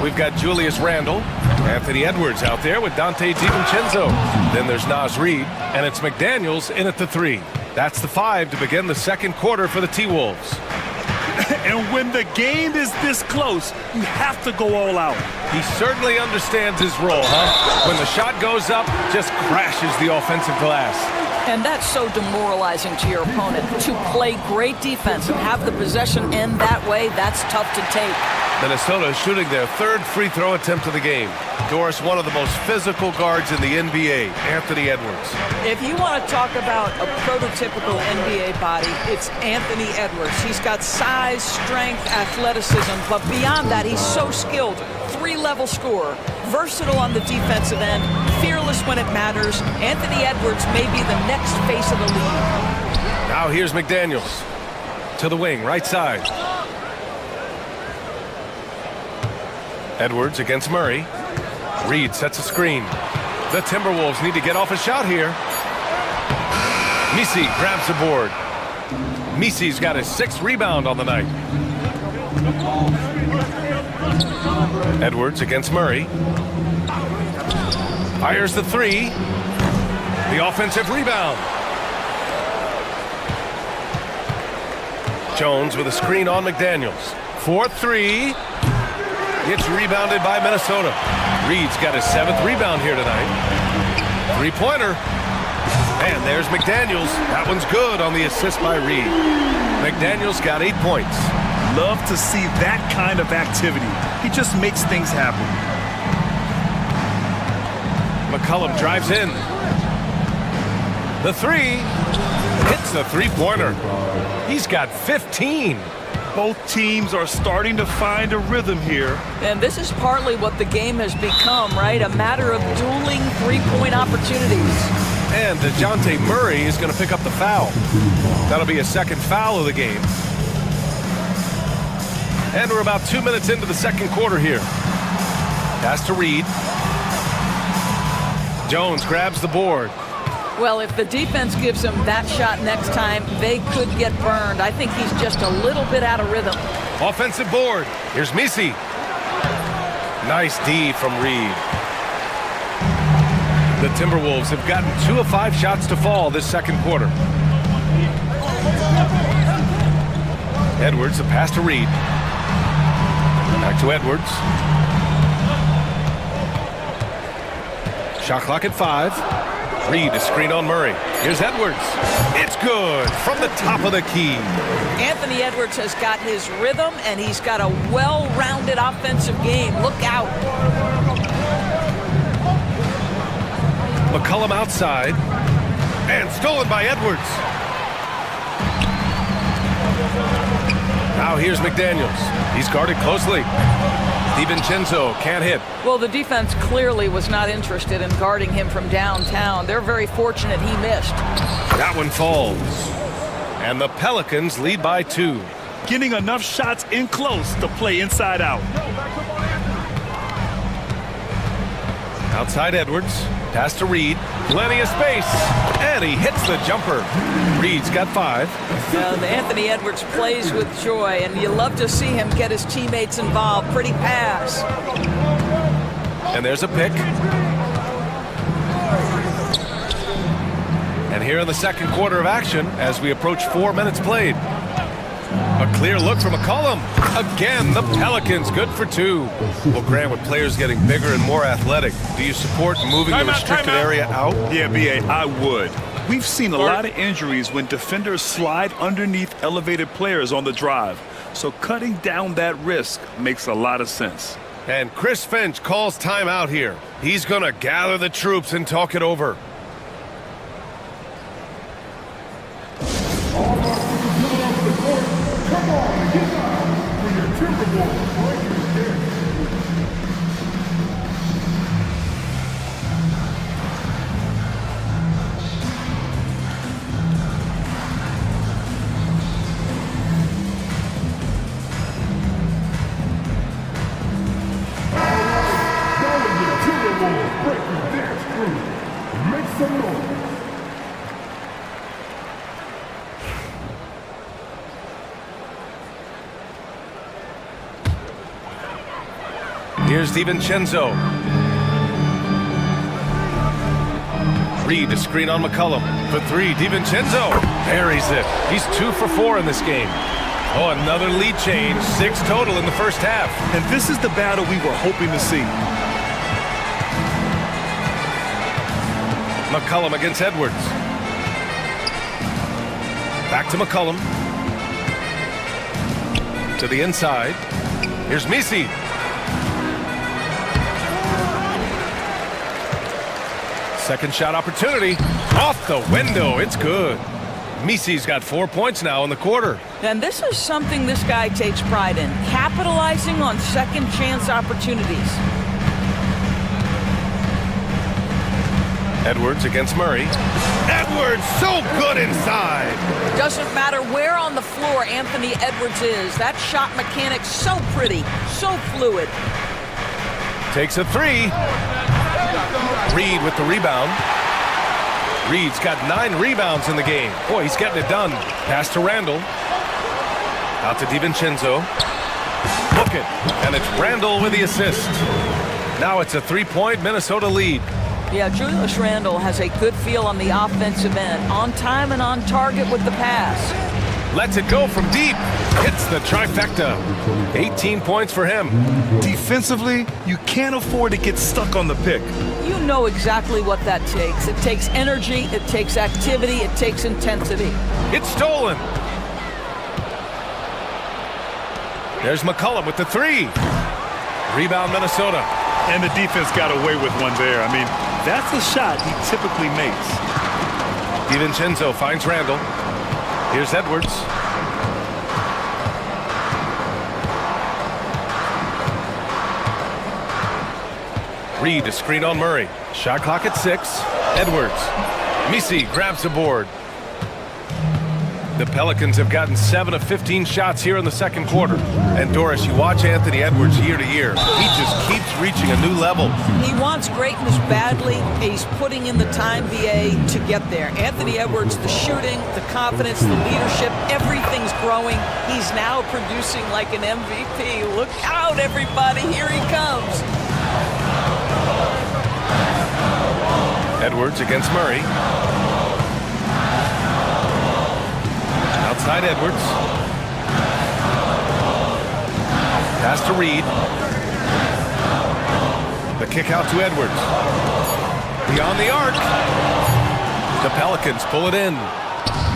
We've got Julius Randle, Anthony Edwards out there with Dante DiVincenzo. Then there's Naz Reid, and it's McDaniels in at the 3. That's the 5 to begin the second quarter for the T-Wolves. And when the game is this close, you have to go all out. He certainly understands his role, huh? When the shot goes up, just crashes the offensive glass. And that's so demoralizing to your opponent. To play great defense and have the possession end that way, that's tough to take. Minnesota shooting their third free throw attempt of the game. Doris, one of the most physical guards in the NBA, Anthony Edwards. If you want to talk about a prototypical NBA body, it's Anthony Edwards. He's got size, strength, athleticism, but beyond that, he's so skilled. 3-level scorer, versatile on the defensive end, fearless when it matters. Anthony Edwards may be the next face of the league. Now here's McDaniels to the wing, right side. Edwards against Murray. Reid sets a screen. The Timberwolves need to get off a shot here. Misi grabs the board. Misi's got his 6th rebound on the night. Edwards against Murray. Fires the 3. The offensive rebound. Jones with a screen on McDaniels. 4-3. It's rebounded by Minnesota. Reid's got his 7th rebound here tonight. 3-pointer. And there's McDaniels. That one's good on the assist by Reid. McDaniels got 8 points. Love to see that kind of activity. He just makes things happen. McCollum drives in. The 3 hits the 3-pointer. He's got 15. Both teams are starting to find a rhythm here. And this is partly what the game has become, right? A matter of dueling 3-point opportunities. And DeJounte Murray is going to pick up the foul. That'll be a 2nd foul of the game. And we're about 2 minutes into the second quarter here. Pass to Reid. Jones grabs the board. Well, if the defense gives him that shot next time, they could get burned. I think he's just a little bit out of rhythm. Offensive board. Here's Misi. Nice D from Reid. The Timberwolves have gotten 2 of 5 shots to fall this second quarter. Edwards, the pass to Reid. Back to Edwards. Shot clock at 5. Reid, a screen on Murray. Here's Edwards. It's good from the top of the key. Anthony Edwards has got his rhythm, and he's got a well-rounded offensive game. Look out. McCollum outside. And stolen by Edwards. Now here's McDaniels. He's guarded closely. DiVincenzo can't hit. Well, the defense clearly was not interested in guarding him from downtown. They're very fortunate he missed. That one falls. And the Pelicans lead by 2. Getting enough shots in close to play inside out. Outside Edwards. Pass to Reid. Plenty of space. And he hits the jumper. Reid's got 5. Anthony Edwards plays with joy, and you love to see him get his teammates involved. Pretty pass. And there's a pick. And here in the second quarter of action, as we approach 4 minutes played. A clear look from McCollum. Again, the Pelicans good for 2. Well, Grant, with players getting bigger and more athletic, do you support moving the restricted area out? Yeah, B.A., I would. We've seen a lot of injuries when defenders slide underneath elevated players on the drive. So cutting down that risk makes a lot of sense. And Chris Finch calls timeout here. He's going to gather the troops and talk it over. Here's DiVincenzo. Reed to screen on McCollum. For three, DiVincenzo buries it. He's 2 for 4 in this game. Oh, another lead change. 6 total in the first half. And this is the battle we were hoping to see. McCollum against Edwards. Back to McCollum. To the inside. Here's Misi. Second shot opportunity. Off the window. It's good. Misi's got 4 points now in the quarter. And this is something this guy takes pride in, capitalizing on second chance opportunities. Edwards against Murray. Edwards so good inside. Doesn't matter where on the floor Anthony Edwards is. That shot mechanic so pretty, so fluid. Takes a three. Reed with the rebound. Reed's got 9 rebounds in the game. Boy, he's getting it done. Pass to Randall. Out to DiVincenzo. Book it. And it's Randall with the assist. Now it's a 3-point Minnesota lead. Yeah, Julius Randle has a good feel on the offensive end. On time and on target with the pass. Lets it go from deep. Hits the trifecta. 18 points for him. Defensively, you can't afford to get stuck on the pick. You know exactly what that takes. It takes energy, it takes activity, it takes intensity. It's stolen. There's McCollum with the three. Rebound Minnesota. And the defense got away with one there. I mean, that's a shot he typically makes. DiVincenzo finds Randall. Here's Edwards. Reed to screen on Murray. Shot clock at 6. Edwards. Misi grabs the board. The Pelicans have gotten 7 of 15 shots here in the second quarter. And Doris, you watch Anthony Edwards year to year. He just keeps reaching a new level. He wants greatness badly. He's putting in the time, BA, to get there. Anthony Edwards, the shooting, the confidence, the leadership, everything's growing. He's now producing like an MVP. Look out, everybody. Here he comes. Edwards against Murray. Outside Edwards. Pass to Reed. The kick out to Edwards. Beyond the arc. The Pelicans pull it in.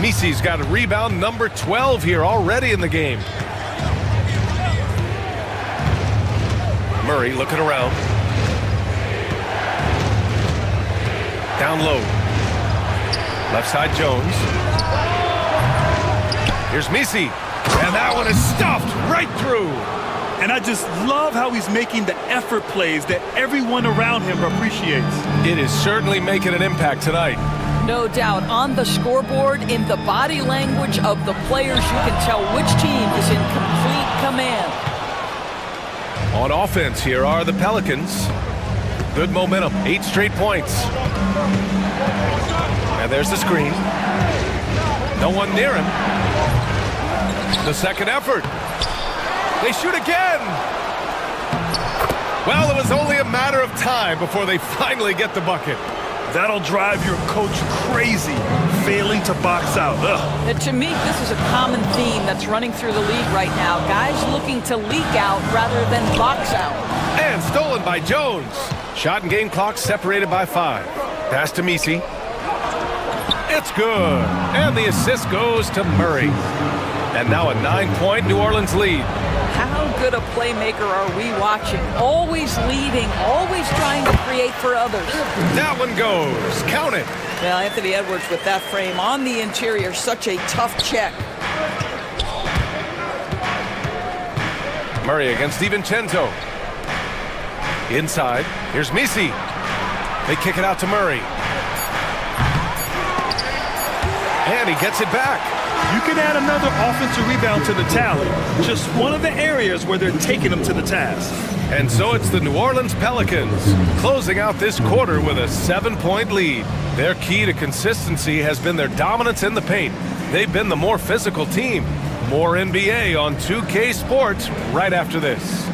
Misi's got a rebound number 12 here already in the game. Murray looking around. Down low. Left side Jones. Here's Misi. And that one is stuffed right through. And I just love how he's making the effort plays that everyone around him appreciates. It is certainly making an impact tonight. No doubt. On the scoreboard, in the body language of the players, you can tell which team is in complete command. On offense, here are the Pelicans. Good momentum. 8 straight points. And there's the screen. No one near him. The second effort. They shoot again. Well, it was only a matter of time before they finally get the bucket. That'll drive your coach crazy, failing to box out. And to me, this is a common theme that's running through the league right now. Guys looking to leak out rather than box out. And stolen by Jones. Shot and game clock separated by 5. Pass to Misi. It's good. And the assist goes to Murray. And now a 9-point New Orleans lead. How good a playmaker are we watching? Always leading, always trying to create for others. That one goes. Count it. Well, Anthony Edwards with that frame on the interior, such a tough check. Murray against DiVincenzo. Inside. Here's Misi. They kick it out to Murray. And he gets it back. You can add another offensive rebound to the tally. Just one of the areas where they're taking them to the task. And so it's the New Orleans Pelicans closing out this quarter with a 7-point lead. Their key to consistency has been their dominance in the paint. They've been the more physical team. More NBA on 2K Sports right after this.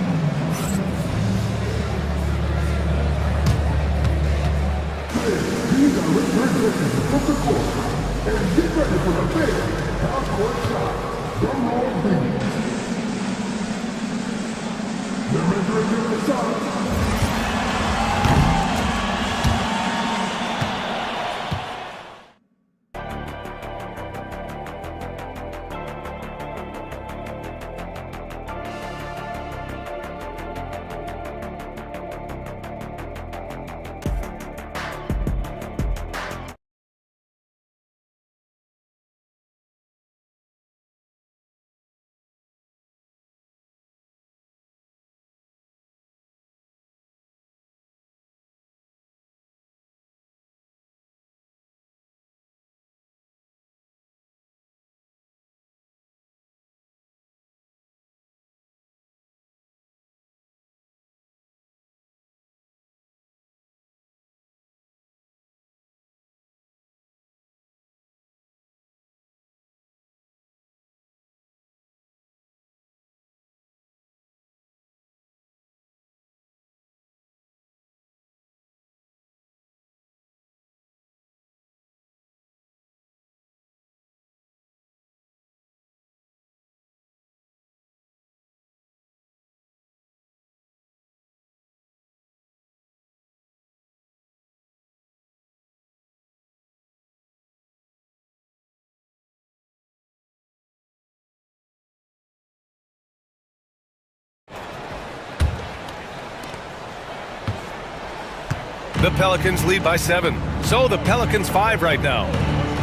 The Pelicans lead by 7. So the Pelicans 5 right now.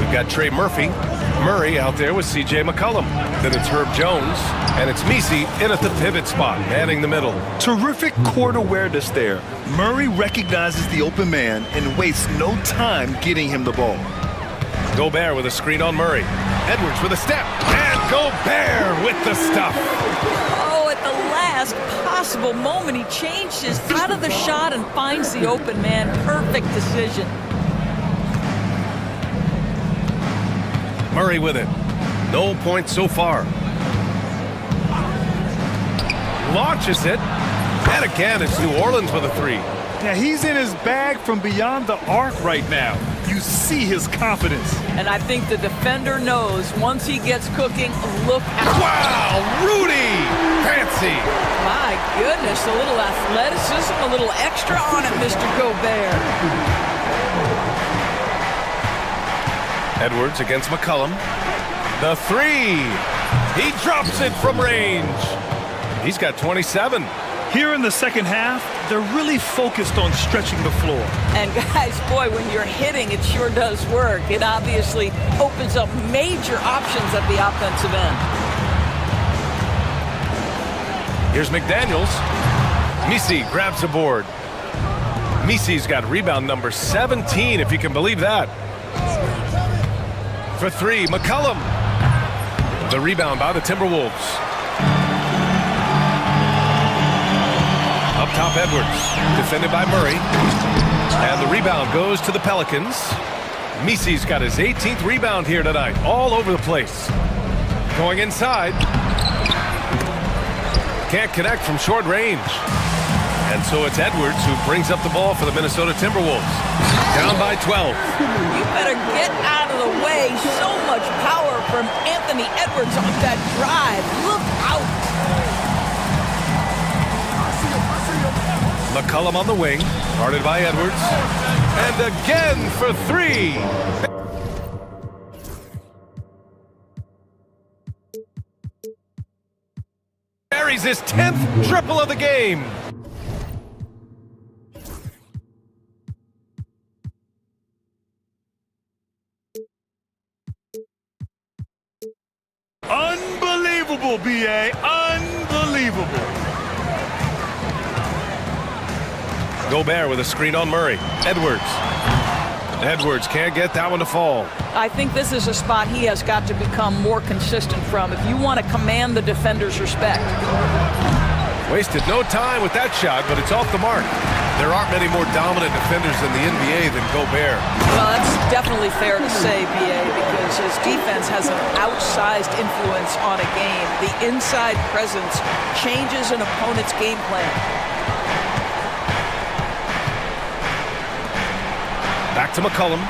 We've got Trey Murray out there with C.J. McCollum. Then it's Herb Jones, and it's Misi in at the pivot spot, manning the middle. Terrific court awareness there. Murray recognizes the open man and wastes no time getting him the ball. Gobert with a screen on Murray. Edwards with a step, and Gobert with the stuff. Oh, at the last possible moment, he changes out of the shot and finds the open man. Perfect decision. Murray with it. No points so far. Launches it. And again, it's New Orleans with a 3. Now, he's in his bag from beyond the arc right now. You see his confidence. And I think the defender knows once he gets cooking, look out. Wow, Rudy! Fancy. My goodness, a little athleticism, a little extra on it, Mr. Gobert. Edwards against McCollum. The 3. He drops it from range. He's got 27. Here in the second half, they're really focused on stretching the floor. And guys, boy, when you're hitting, it sure does work. It obviously opens up major options at the offensive end. Here's McDaniels. Misi grabs the board. Misi's got rebound number 17, if you can believe that. For 3, McCollum. The rebound by the Timberwolves. Up top, Edwards, defended by Murray. And the rebound goes to the Pelicans. Misi's got his 18th rebound here tonight, all over the place. Going inside. Can't connect from short range. And so it's Edwards who brings up the ball for the Minnesota Timberwolves. Down by 12. You better get out of the way. So much power from Anthony Edwards on that drive. Look out. McCollum on the wing, guarded by Edwards. And again for 3. Carries his 10th triple of the game. Unbelievable, B.A. Unbelievable. Gobert with a screen on Murray. Edwards. Edwards can't get that one to fall. I think this is a spot he has got to become more consistent from if you want to command the defender's respect. Wasted no time with that shot, but it's off the mark. There aren't many more dominant defenders in the NBA than Gobert. Well, that's definitely fair to say, BA, because his defense has an outsized influence on a game. The inside presence changes an opponent's game plan. Back to McCollum.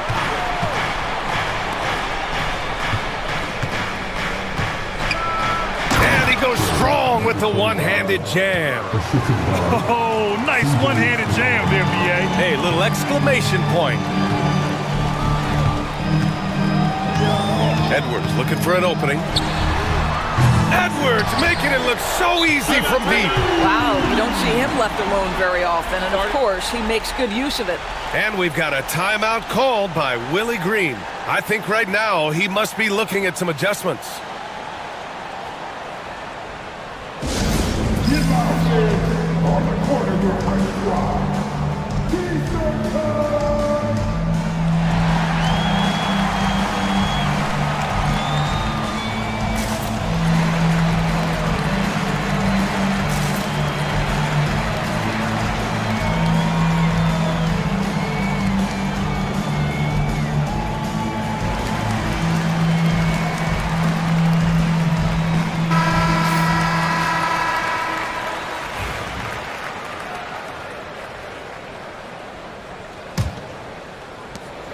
And he goes strong with the one-handed jam. Oh, nice one-handed jam there, BA. Hey, little exclamation point. Edwards looking for an opening. Edwards making it look so easy from deep. Wow, you don't see him left alone very often, and of course, he makes good use of it. And we've got a timeout called by Willie Green. I think right now he must be looking at some adjustments. On the corner, your first drive.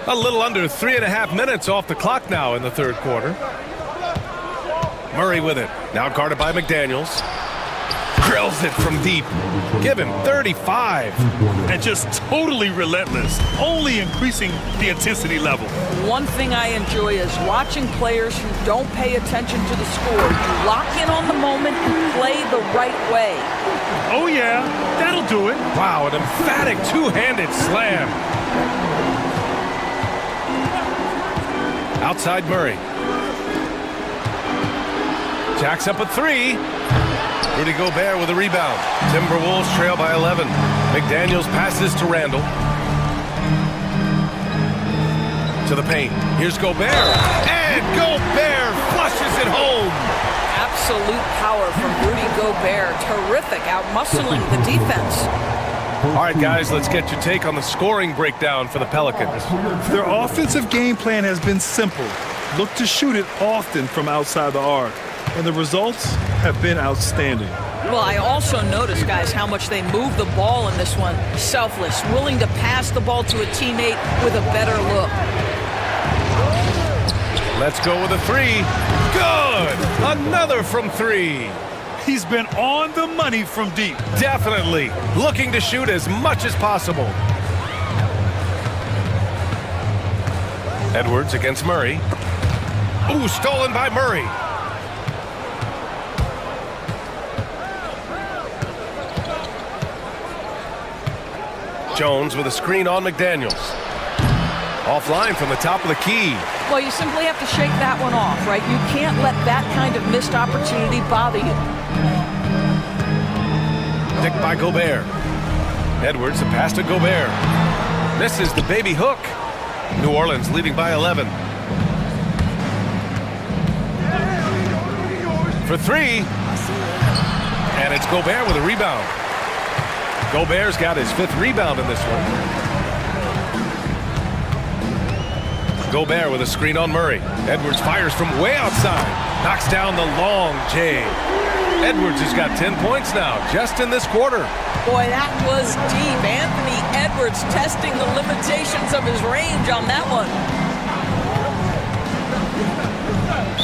A little under 3.5 minutes off the clock now in the third quarter. Murray with it. Now guarded by McDaniels. Drills it from deep. Give him 35. And just totally relentless, only increasing the intensity level. One thing I enjoy is watching players who don't pay attention to the score. You lock in on the moment and play the right way. Oh yeah, that'll do it. Wow, an emphatic two-handed slam. Outside Murray. Jacks up a three. Rudy Gobert with a rebound. Timberwolves trail by 11. McDaniels passes to Randall. To the paint. Here's Gobert. And Gobert flushes it home. Absolute power from Rudy Gobert. Terrific, outmuscling the defense. All right, guys, let's get your take on the scoring breakdown for the Pelicans. Their offensive game plan has been simple. Look to shoot it often from outside the arc. And the results have been outstanding. Well, I also noticed, guys, how much they move the ball in this one. Selfless, willing to pass the ball to a teammate with a better look. Let's go with a three. Good! Another from three. He's been on the money from deep. Definitely. Looking to shoot as much as possible. Edwards against Murray. Ooh, stolen by Murray. Jones with a screen on McDaniels. Offline from the top of the key. Well, you simply have to shake that one off, right? You can't let that kind of missed opportunity bother you. Dick by Gobert. Edwards, a pass to Gobert. Misses the baby hook. New Orleans leading by 11. For three. And it's Gobert with a rebound. Gobert's got his 5th rebound in this one. Gobert with a screen on Murray. Edwards fires from way outside. Knocks down the long J. Edwards has got 10 points now, just in this quarter. Boy, that was deep. Anthony Edwards testing the limitations of his range on that one.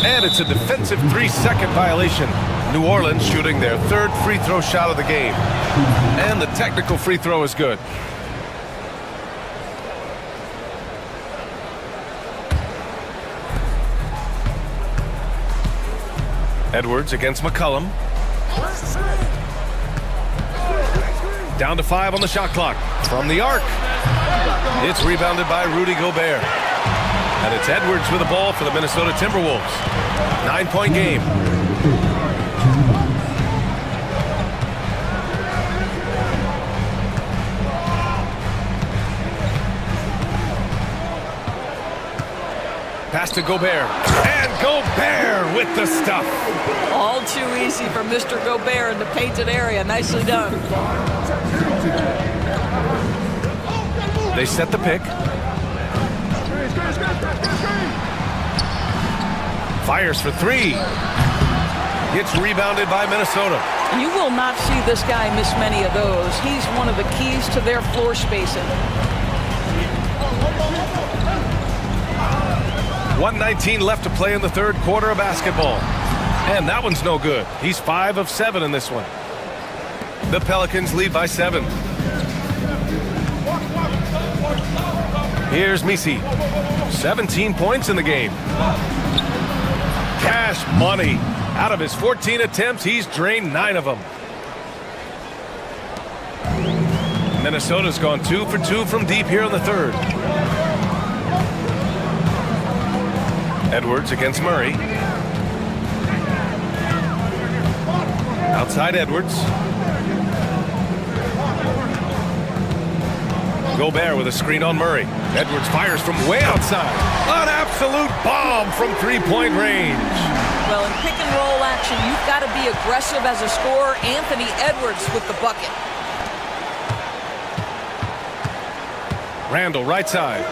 And it's a defensive 3-second violation. New Orleans shooting their 3rd free throw shot of the game. And the technical free throw is good. Edwards against McCollum. Down to 5 on the shot clock. From the arc. It's rebounded by Rudy Gobert. And it's Edwards with the ball for the Minnesota Timberwolves. 9-point game. Pass to Gobert. And Gobert with the stuff. All too easy for Mr. Gobert in the painted area. Nicely done. They set the pick. Fires for three. Gets rebounded by Minnesota. You will not see this guy miss many of those. He's one of the keys to their floor spacing. 1:19 left to play in the third quarter of basketball. And that one's no good. He's 5 of 7 in this one. The Pelicans lead by 7. Here's Misi. 17 points in the game. Cash money. Out of his 14 attempts, he's drained 9 of them. Minnesota's gone 2 for 2 from deep here in the third. Edwards against Murray. Outside Edwards. Gobert with a screen on Murray. Edwards fires from way outside. An absolute bomb from three-point range. Well, in pick and roll action, you've got to be aggressive as a scorer. Anthony Edwards with the bucket. Randall right side.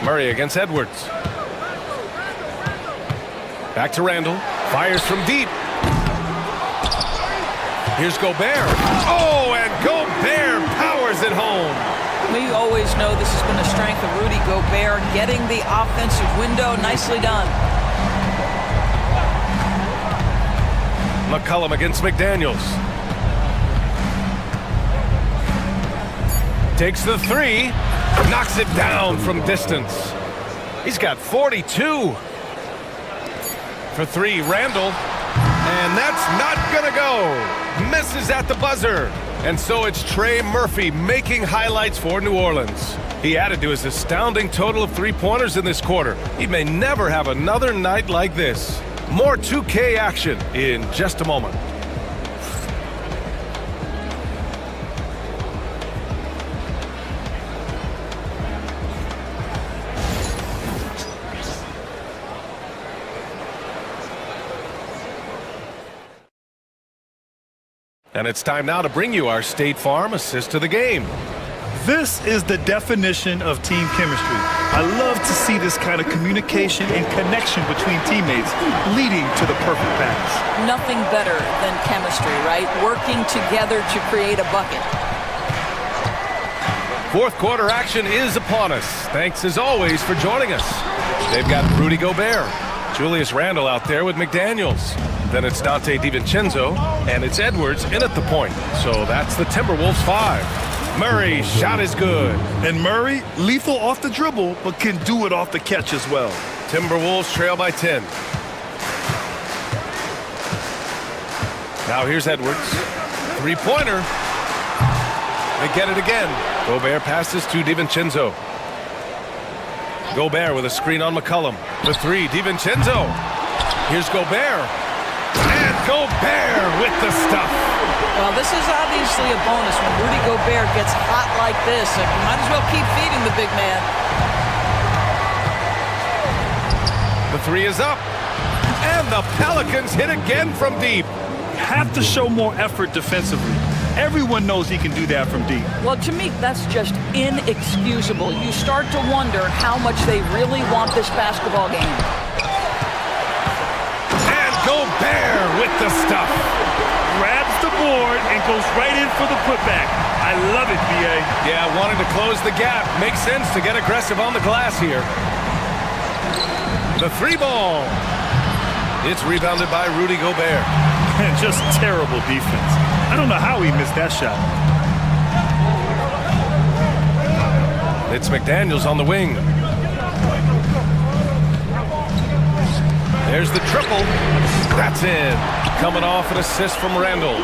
Murray against Edwards. Back to Randall. Fires from deep. Here's Gobert. Oh, and Gobert powers it home. We always know this has been a strength of Rudy Gobert, getting the offensive window. Nicely done. McCollum against McDaniels. Takes the three. Knocks it down from distance. He's got 42. For three, Randall. And that's not gonna go. Misses at the buzzer. And so it's Trey Murphy making highlights for New Orleans. He added to his astounding total of three-pointers in this quarter. He may never have another night like this. More 2K action in just a moment. And it's time now to bring you our State Farm assist to the game. This is the definition of team chemistry. I love to see this kind of communication and connection between teammates leading to the perfect pass. Nothing better than chemistry, right? Working together to create a bucket. Fourth quarter action is upon us. Thanks as always for joining us. They've got Rudy Gobert, Julius Randle out there with McDaniels. Then it's Dante DiVincenzo, and it's Edwards in at the point. So that's the Timberwolves 5. Murray's shot is good. And Murray, lethal off the dribble, but can do it off the catch as well. Timberwolves trail by 10. Now here's Edwards. Three-pointer. They get it again. Gobert passes to DiVincenzo. Gobert with a screen on McCollum. The three, DiVincenzo. Here's Gobert. And Gobert with the stuff. Well, this is obviously a bonus when Rudy Gobert gets hot like this. And you might as well keep feeding the big man. The three is up. And the Pelicans hit again from deep. Have to show more effort defensively. Everyone knows he can do that from deep. Well, to me, that's just inexcusable. You start to wonder how much they really want this basketball game. Gobert with the stuff. Grabs the board and goes right in for the putback. I love it, B.A. Yeah, wanting to close the gap. Makes sense to get aggressive on the glass here. The three ball. It's rebounded by Rudy Gobert. And just terrible defense. I don't know how he missed that shot. It's McDaniels on the wing. There's the triple. That's in. Coming off an assist from Randall.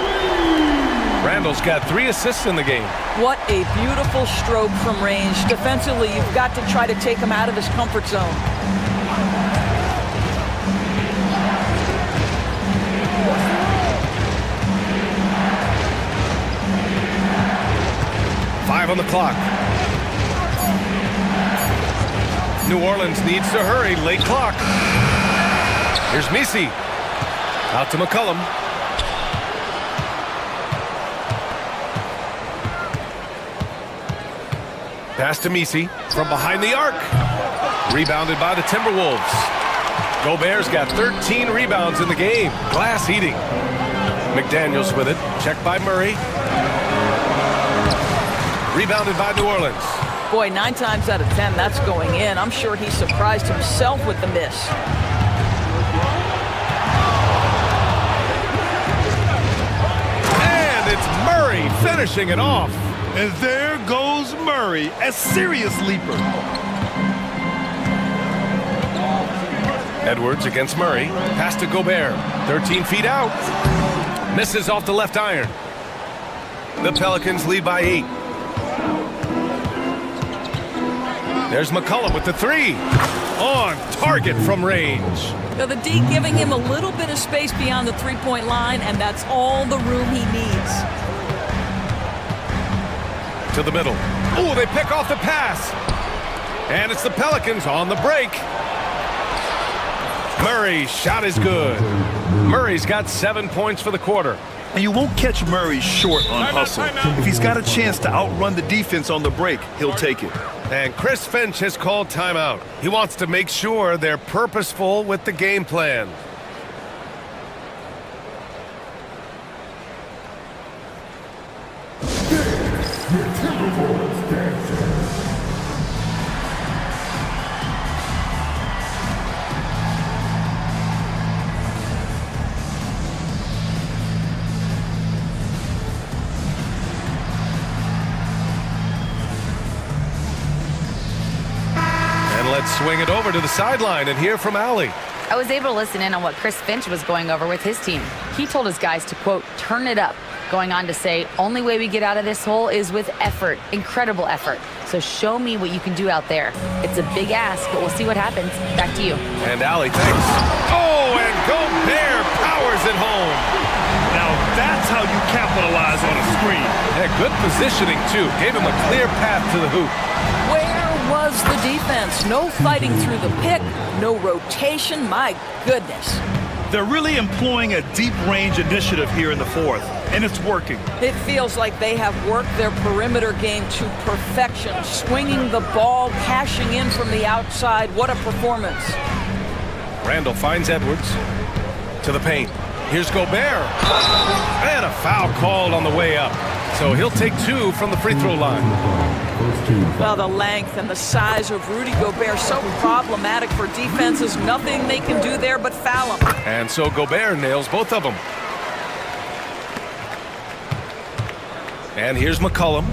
Randall's got 3 assists in the game. What a beautiful stroke from range. Defensively, you've got to try to take him out of his comfort zone. Five on the clock. New Orleans needs to hurry. Late clock. Here's Misi. Out to McCollum. Pass to Misi from behind the arc. Rebounded by the Timberwolves. Gobert's got 13 rebounds in the game. Glass eating. McDaniels with it. Checked by Murray. Rebounded by New Orleans. Boy, 9 times out of 10, that's going in. I'm sure he surprised himself with the miss. And it's Murray finishing it off. And there goes Murray, a serious leaper. Edwards against Murray. Pass to Gobert. 13 feet out. Misses off the left iron. The Pelicans lead by 8. There's McCollum with the 3. On target from range. Now the D giving him a little bit of space beyond the three-point line, and that's all the room he needs. To the middle. Oh, they pick off the pass. And it's the Pelicans on the break. Murray's shot is good. Murray's got 7 points for the quarter. And you won't catch Murray short on hustle. If he's got a chance to outrun the defense on the break, he'll take it. And Chris Finch has called timeout. He wants to make sure they're purposeful with the game plan. Let's swing it over to the sideline and hear from Allie. I was able to listen in on what Chris Finch was going over with his team. He told his guys to, quote, turn it up, going on to say, only way we get out of this hole is with effort, incredible effort. So show me what you can do out there. It's a big ask, but we'll see what happens. Back to you. And Allie, thanks. Oh, and Gobert powers it home. Now that's how you capitalize on a screen. And good positioning, too. Gave him a clear path to the hoop. Where was the defense? No fighting through the pick, no rotation. My goodness. They're really employing a deep range initiative here in the fourth, and it's working. It feels like they have worked their perimeter game to perfection, swinging the ball, cashing in from the outside. What a performance. Randall finds Edwards to the paint. Here's Gobert. And a foul called on the way up. So he'll take 2 from the free throw line. Well, the length and the size of Rudy Gobert so problematic for defenses. Nothing they can do there but foul him. And so Gobert nails both of them. And here's McCollum.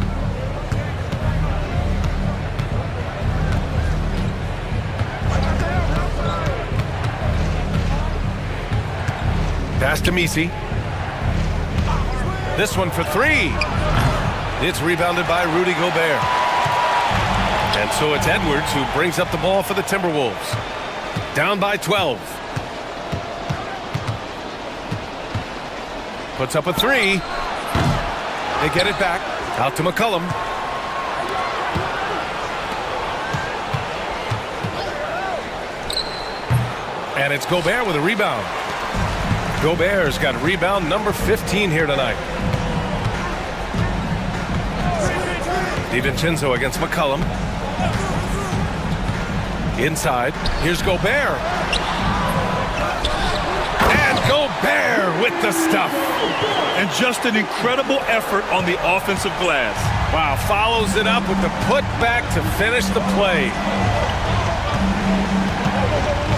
Pass to Misi. This one for 3. It's rebounded by Rudy Gobert. And so it's Edwards who brings up the ball for the Timberwolves. Down by 12. Puts up a 3. They get it back. Out to McCollum. And it's Gobert with a rebound. Gobert's got rebound number 15 here tonight. DiVincenzo against McCollum. Inside. Here's Gobert. And Gobert with the stuff. And just an incredible effort on the offensive glass. Wow, follows it up with the putback to finish the play.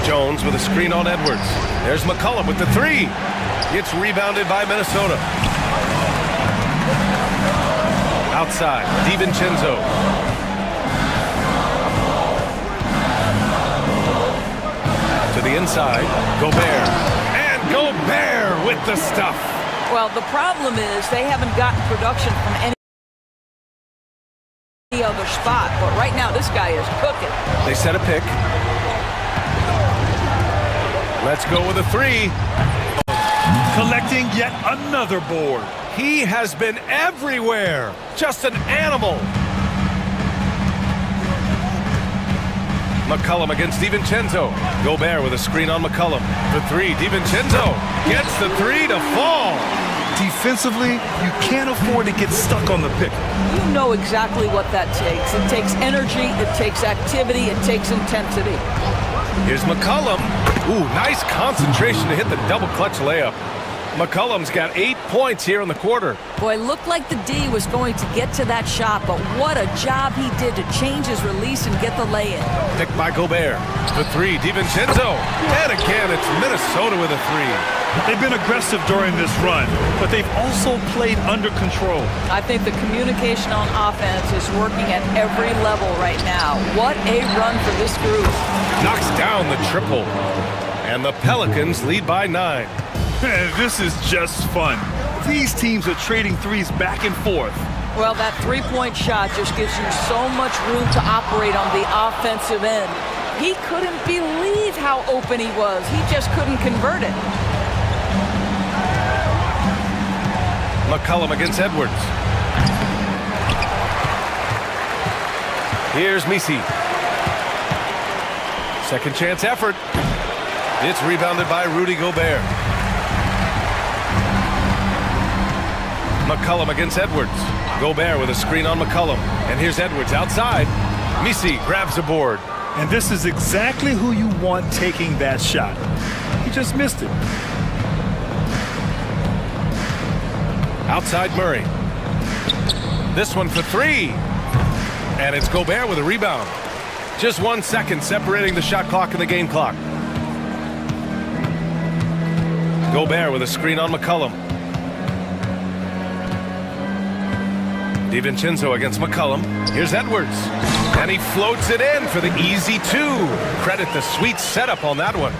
Jones with a screen on Edwards. There's McCollum with the 3. It's rebounded by Minnesota. Outside, DiVincenzo. To the inside, Gobert. And Gobert with the stuff. Well, the problem is they haven't gotten production from any other spot. But right now, this guy is cooking. They set a pick. Let's go with a 3. Collecting yet another board. He has been everywhere. Just an animal. McCollum against DiVincenzo. Gobert with a screen on McCollum. The three, DiVincenzo gets the three to fall. Defensively, you can't afford to get stuck on the pick. You know exactly what that takes. It takes energy, it takes activity, it takes intensity. Here's McCollum. Ooh, nice concentration to hit the double clutch layup. McCollum's got 8 points here in the quarter. Boy, looked like the D was going to get to that shot, but what a job he did to change his release and get the lay-in. Picked by Gobert. The three, DiVincenzo. And again, it's Minnesota with a three. They've been aggressive during this run, but they've also played under control. I think the communication on offense is working at every level right now. What a run for this group. Knocks down the triple. And the Pelicans lead by 9. This is just fun. These teams are trading threes back and forth. Well, that three-point shot just gives you so much room to operate on the offensive end. He couldn't believe how open he was. He just couldn't convert it. McCollum against Edwards. Here's Misi. Second chance effort. It's rebounded by Rudy Gobert. McCollum against Edwards. Gobert with a screen on McCollum. And here's Edwards outside. Misi grabs the board. And this is exactly who you want taking that shot. He just missed it. Outside Murray. This one for three. And it's Gobert with a rebound. Just 1 second separating the shot clock and the game clock. Gobert with a screen on McCollum. DiVincenzo against McCollum. Here's Edwards. And he floats it in for the easy two. Credit the sweet setup on that one.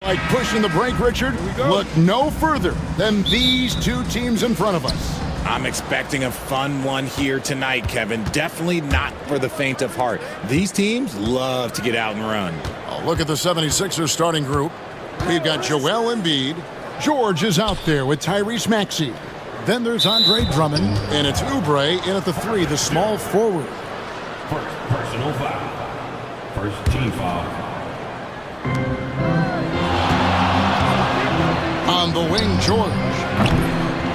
Like pushing the break, Richard, look no further than these two teams in front of us. I'm expecting a fun one here tonight, Kevin. Definitely not for the faint of heart. These teams love to get out and run. Oh, look at the 76ers starting group. We've got Joel Embiid. George is out there with Tyrese Maxey. Then there's Andre Drummond, and it's Oubre in at the 3, the small forward. First personal foul. First team foul. On the wing, George.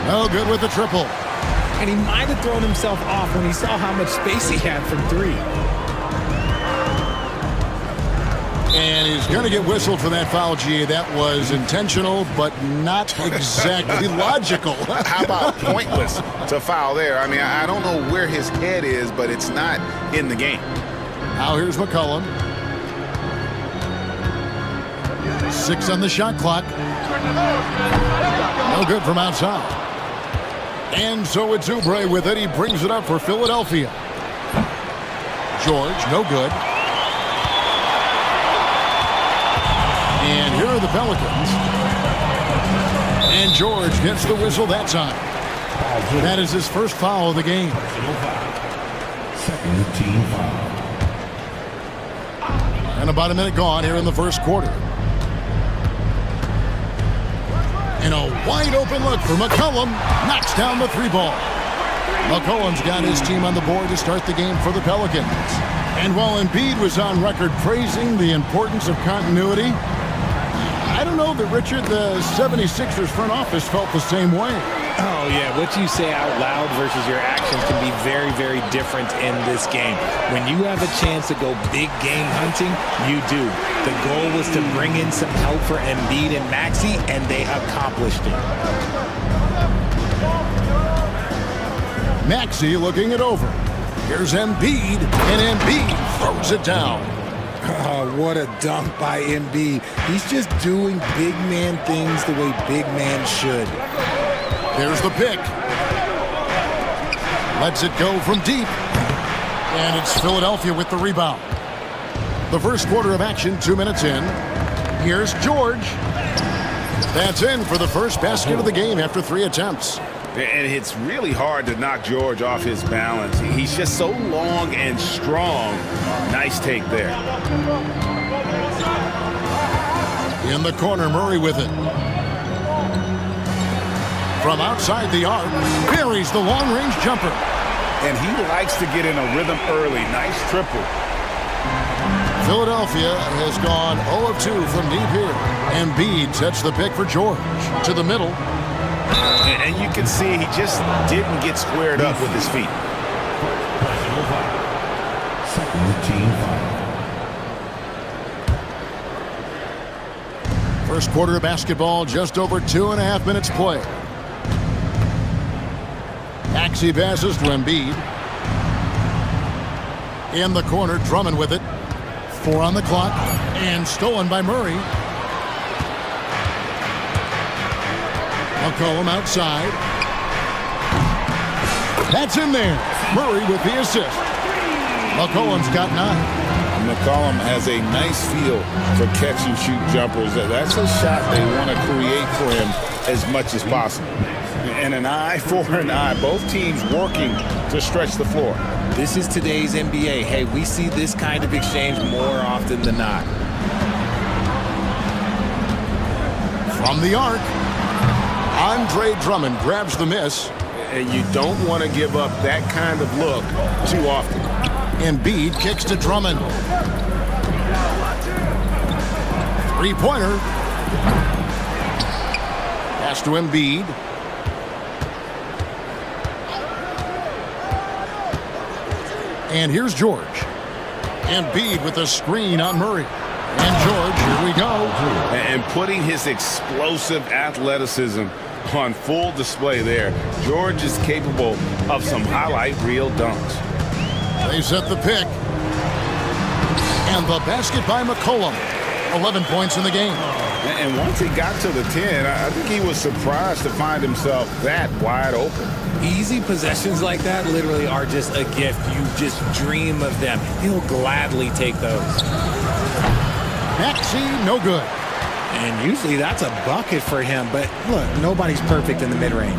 No good with the triple. And he might have thrown himself off when he saw how much space he had from 3. And he's going to get whistled for that foul, G. That was intentional, but not exactly logical. How about pointless to foul there? I mean, I don't know where his head is, but it's not in the game. Now here's McCollum. 6 on the shot clock. No good from outside. And so it's Oubre with it. He brings it up for Philadelphia. George, no good. And here are the Pelicans. And George gets the whistle that time. That is his first foul of the game. Second team foul. And about a minute gone here in the first quarter. And a wide open look for McCollum. Knocks down the 3 ball. McCollum's got his team on the board to start the game for the Pelicans. And while Embiid was on record praising the importance of continuity, I don't know that, Richard, the 76ers front office felt the same way. Oh, yeah. What you say out loud versus your actions can be very, very different in this game. When you have a chance to go big game hunting, you do. The goal was to bring in some help for Embiid and Maxey, and they accomplished it. Maxey looking it over. Here's Embiid, and Embiid throws it down. Oh, what a dunk by Embiid. He's just doing big man things the way big man should. There's the pick. Lets it go from deep. And it's Philadelphia with the rebound. The first quarter of action, 2 minutes in. Here's George. That's in for the first basket of the game after 3 attempts. And it's really hard to knock George off his balance. He's just so long and strong. Nice take there. In the corner, Murray with it. From outside the arc, buries the long-range jumper. And he likes to get in a rhythm early. Nice triple. Philadelphia has gone 0 of 2 from deep here. Embiid sets the pick for George. To the middle. And you can see he just didn't get squared up with his feet. Personal foul. Second team foul. First quarter of basketball, just over 2.5 minutes play. Maxey passes to Embiid. In the corner, Drummond with it. 4 on the clock, and stolen by Murray. McCollum outside. That's in there. Murray with the assist. McCollum's got 9. McCollum has a nice feel for catch-and-shoot jumpers. That's a shot they want to create for him as much as possible. And an eye for an eye. Both teams working to stretch the floor. This is today's NBA. Hey, we see this kind of exchange more often than not. From the arc, Andre Drummond grabs the miss. And you don't want to give up that kind of look too often. Embiid kicks to Drummond. 3-pointer. Pass to Embiid. And here's George. Embiid with a screen on Murray. And George, here we go. And putting his explosive athleticism on full display there. George is capable of some highlight reel dunks. They set the pick. And the basket by McCollum. 11 points in the game. And once he got to the 10, I think he was surprised to find himself that wide open. Easy possessions like that literally are just a gift. You just dream of them. He'll gladly take those. Maxey, no good. And usually that's a bucket for him, but look, nobody's perfect in the mid-range.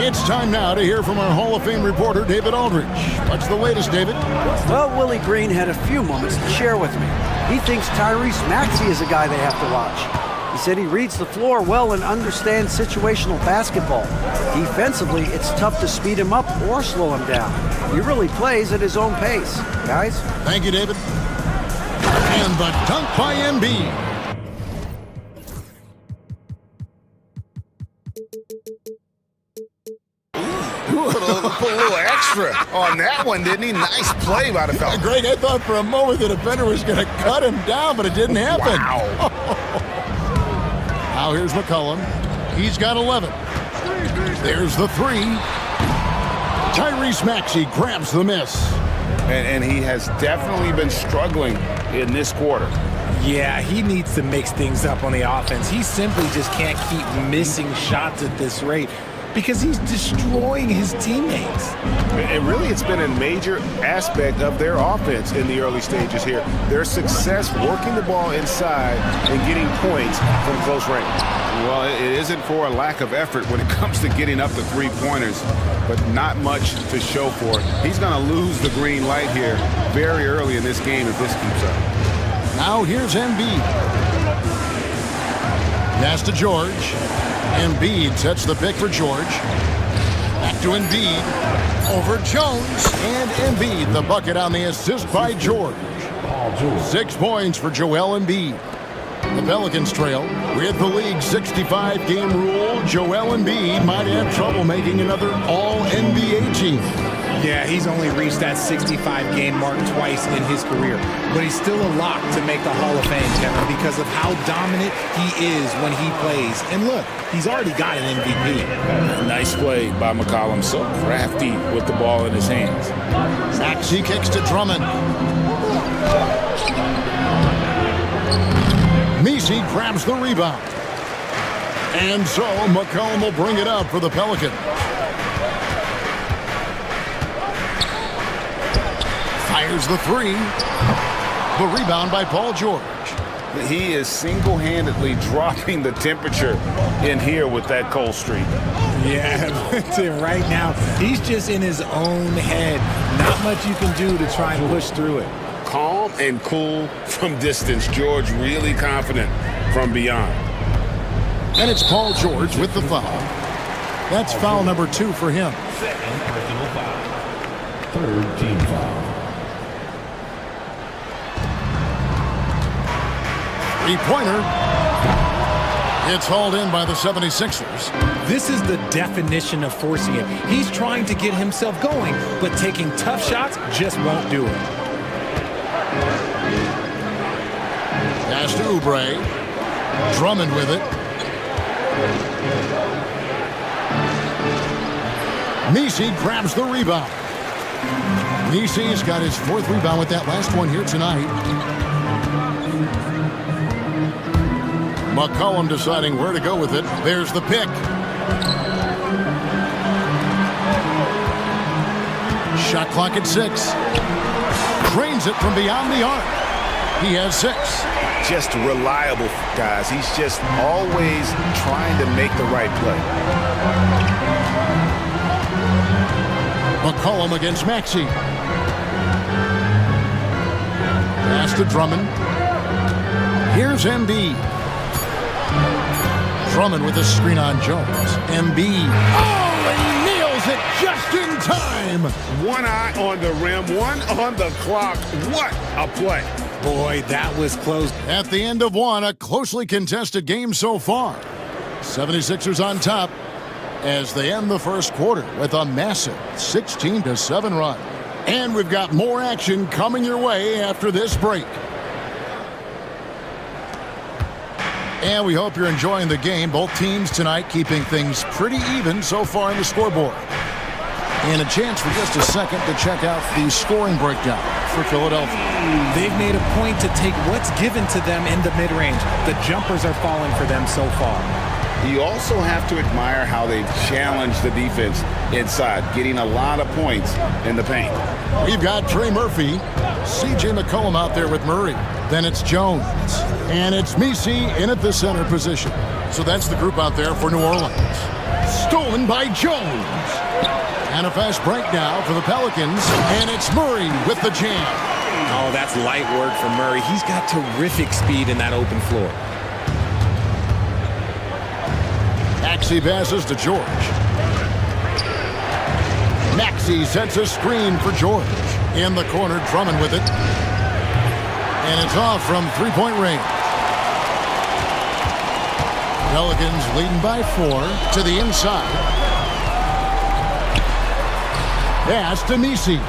It's time now to hear from our Hall of Fame reporter, David Aldridge. What's the latest, David? Well, Willie Green had a few moments to share with me. He thinks Tyrese Maxey is a guy they have to watch. He said he reads the floor well and understands situational basketball. Defensively, it's tough to speed him up or slow him down. He really plays at his own pace. Guys? Thank you, David. And the dunk by Embiid. Put a little extra on that one, didn't he? Nice play by the fella. Greg, I thought for a moment the defender was going to cut him down, but it didn't happen. Wow. Now here's McCollum. He's got 11. There's the three. Tyrese Maxey grabs the miss. And he has definitely been struggling in this quarter. Yeah, he needs to mix things up on the offense. He simply just can't keep missing shots at this rate because he's destroying his teammates. And really, it's been a major aspect of their offense in the early stages here. Their success working the ball inside and getting points from close range. Well, it isn't for a lack of effort when it comes to getting up the three-pointers, but not much to show for it. He's going to lose the green light here very early in this game if this keeps up. Now here's Embiid. Pass to George. Embiid sets the pick for George. Back to Embiid. Over Jones. And Embiid, the bucket on the assist by George. 6 points for Joel Embiid. The Pelicans trail with the league's 65-game rule. Joel Embiid might have trouble making another All-NBA team. Yeah, he's only reached that 65-game mark twice in his career, but he's still a lock to make the Hall of Fame, Kevin, because of how dominant he is when he plays. And look, he's already got an MVP. Nice play by McCollum. So crafty with the ball in his hands. Maxey kicks to Drummond. Messi grabs the rebound. And so McCollum will bring it up for the Pelicans. Fires the three. The rebound by Paul George. He is single-handedly dropping the temperature in here with that cold streak. Yeah, right now, he's just in his own head. Not much you can do to try and push through it. Calm and cool from distance. George really confident from beyond. And it's Paul George with the foul. That's foul number 2 for him. Second personal foul. Third team foul. Three-pointer. It's hauled in by the 76ers. This is the definition of forcing it. He's trying to get himself going, but taking tough shots just won't do it. Pass to Oubre. Drummond with it. Messi grabs the rebound. Messi's got his 4th rebound with that last one here tonight. McCollum deciding where to go with it. There's the pick. Shot clock at 6. Drains it from beyond the arc. He has 6. Just reliable, guys. He's just always trying to make the right play. McCollum against Maxey. Pass to Drummond. Here's Embiid. Drummond with a screen on Jones. Embiid. Oh, he nails it just in time. One eye on the rim, one on the clock. What a play. Boy, that was close. At the end of one, a closely contested game so far. 76ers on top as they end the first quarter with a massive 16-7 run. And we've got more action coming your way after this break. And we hope you're enjoying the game. Both teams tonight keeping things pretty even so far in the scoreboard. And a chance for just a second to check out the scoring breakdown for Philadelphia. They've made a point to take what's given to them in the mid-range. The jumpers are falling for them so far. You also have to admire how they've challenged the defense inside, getting a lot of points in the paint. We've got Trey Murphy, C.J. McCollum out there with Murray. Then it's Jones. And it's Messi in at the center position. So that's the group out there for New Orleans. Stolen by Jones. And a fast break now for the Pelicans. And it's Murray with the jam. Oh, that's light work for Murray. He's got terrific speed in that open floor. Maxey passes to George. Maxey sets a screen for George. In the corner, Drummond with it. And it's off from three-point range. Pelicans leading by 4 to the inside. Pass to Messi.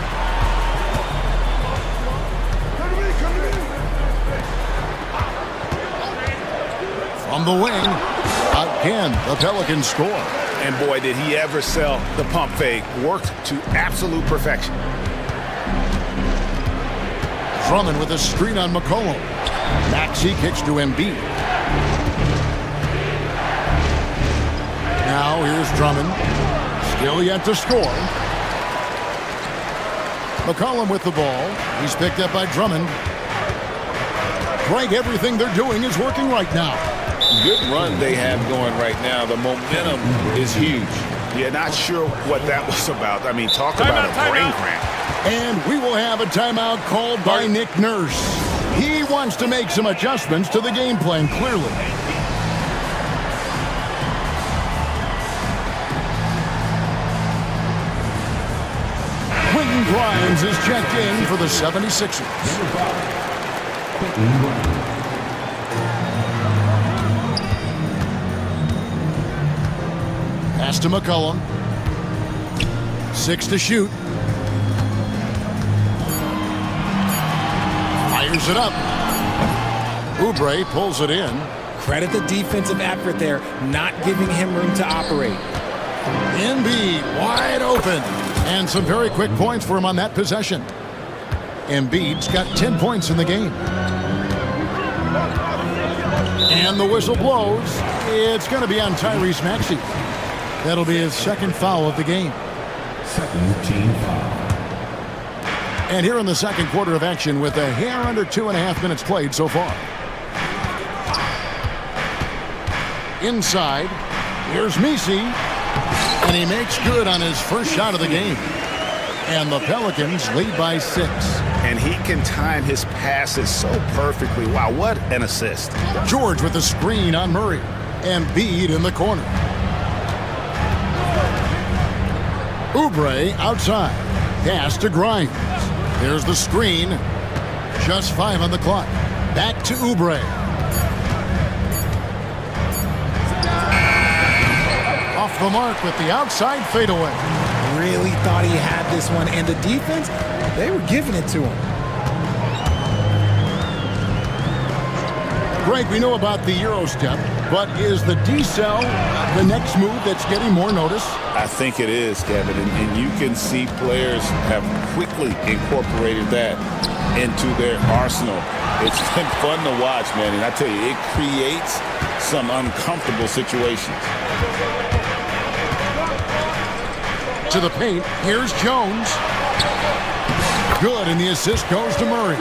From the wing, again, the Pelicans score. And boy, did he ever sell the pump fake. Worked to absolute perfection. Drummond with a screen on McCollum. Maxey kicks to Embiid. Now here's Drummond. Still yet to score. McCollum with the ball. He's picked up by Drummond. Greg, everything they're doing is working right now. Good run they have going right now. The momentum is huge. Yeah, not sure what that was about. I mean, talk about a brain cramp. And we will have a timeout called by Nick Nurse. He wants to make some adjustments to the game plan, clearly. Quentin Grimes is checked in for the 76ers. Pass to McCollum. 6 to shoot. Fires it up. Oubre pulls it in. Credit the defensive effort there, not giving him room to operate. Embiid wide open. And some very quick points for him on that possession. Embiid's got 10 points in the game. And the whistle blows. It's going to be on Tyrese Maxey. That'll be his second foul of the game. Second team foul. And here in the second quarter of action with a hair under 2.5 minutes played so far. Inside, here's Messi. And he makes good on his first shot of the game. And the Pelicans lead by 6. And he can time his passes so perfectly. Wow, what an assist. George with the screen on Murray. And Embiid in the corner. Oubre outside. Pass to Grimes. There's the screen. Just 5 on the clock. Back to Oubre. Off the mark with the outside fadeaway. Really thought he had this one, and the defense, they were giving it to him. Greg, we know about the Euro step, but is the decel the next move that's getting more notice? I think it is, Kevin, and you can see players have quickly incorporated that into their arsenal. It's been fun to watch, man, and I tell you, it creates some uncomfortable situations. To the paint, here's Jones. Good, and the assist goes to Murray.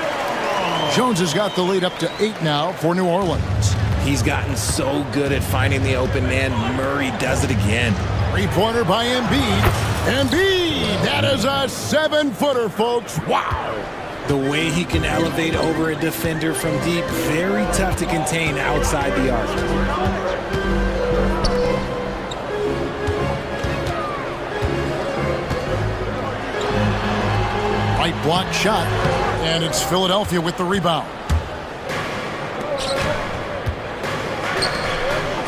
Jones has got the lead up to 8 now for New Orleans. He's gotten so good at finding the open man. Murray does it again. Three-pointer by Embiid. Embiid! That is a 7-footer, folks. Wow! The way he can elevate over a defender from deep, very tough to contain outside the arc. Right block shot, and it's Philadelphia with the rebound.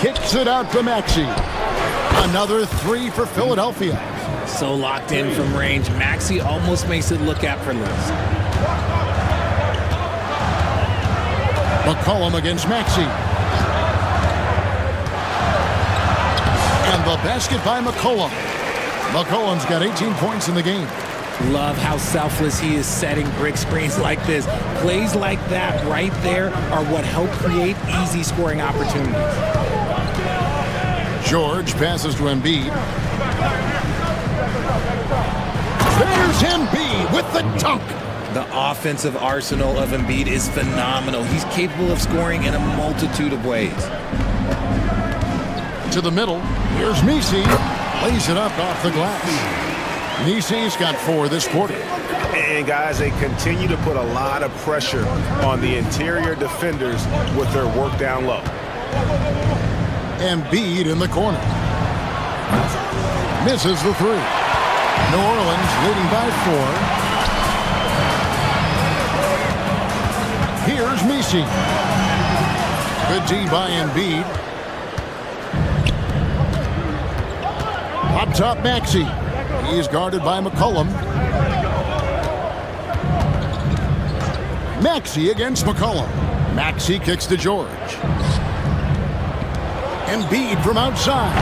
Kicks it out to Maxey. Another 3 for Philadelphia. So locked in from range, Maxey almost makes it look effortless. McCollum against Maxey. And the basket by McCollum. McCollum's got 18 points in the game. Love how selfless he is setting brick screens like this. Plays like that right there are what help create easy scoring opportunities. George passes to Embiid. There's Embiid with the dunk. The offensive arsenal of Embiid is phenomenal. He's capable of scoring in a multitude of ways. To the middle, here's Messi. Lays it up off the glass. Messi's got 4 this quarter. And guys, they continue to put a lot of pressure on the interior defenders with their work down low. Embiid in the corner. Misses the 3. New Orleans leading by 4. Here's Messi. Good D by Embiid. Up top, Maxey. He's guarded by McCollum. Maxey against McCollum. Maxey kicks to George. Embiid from outside.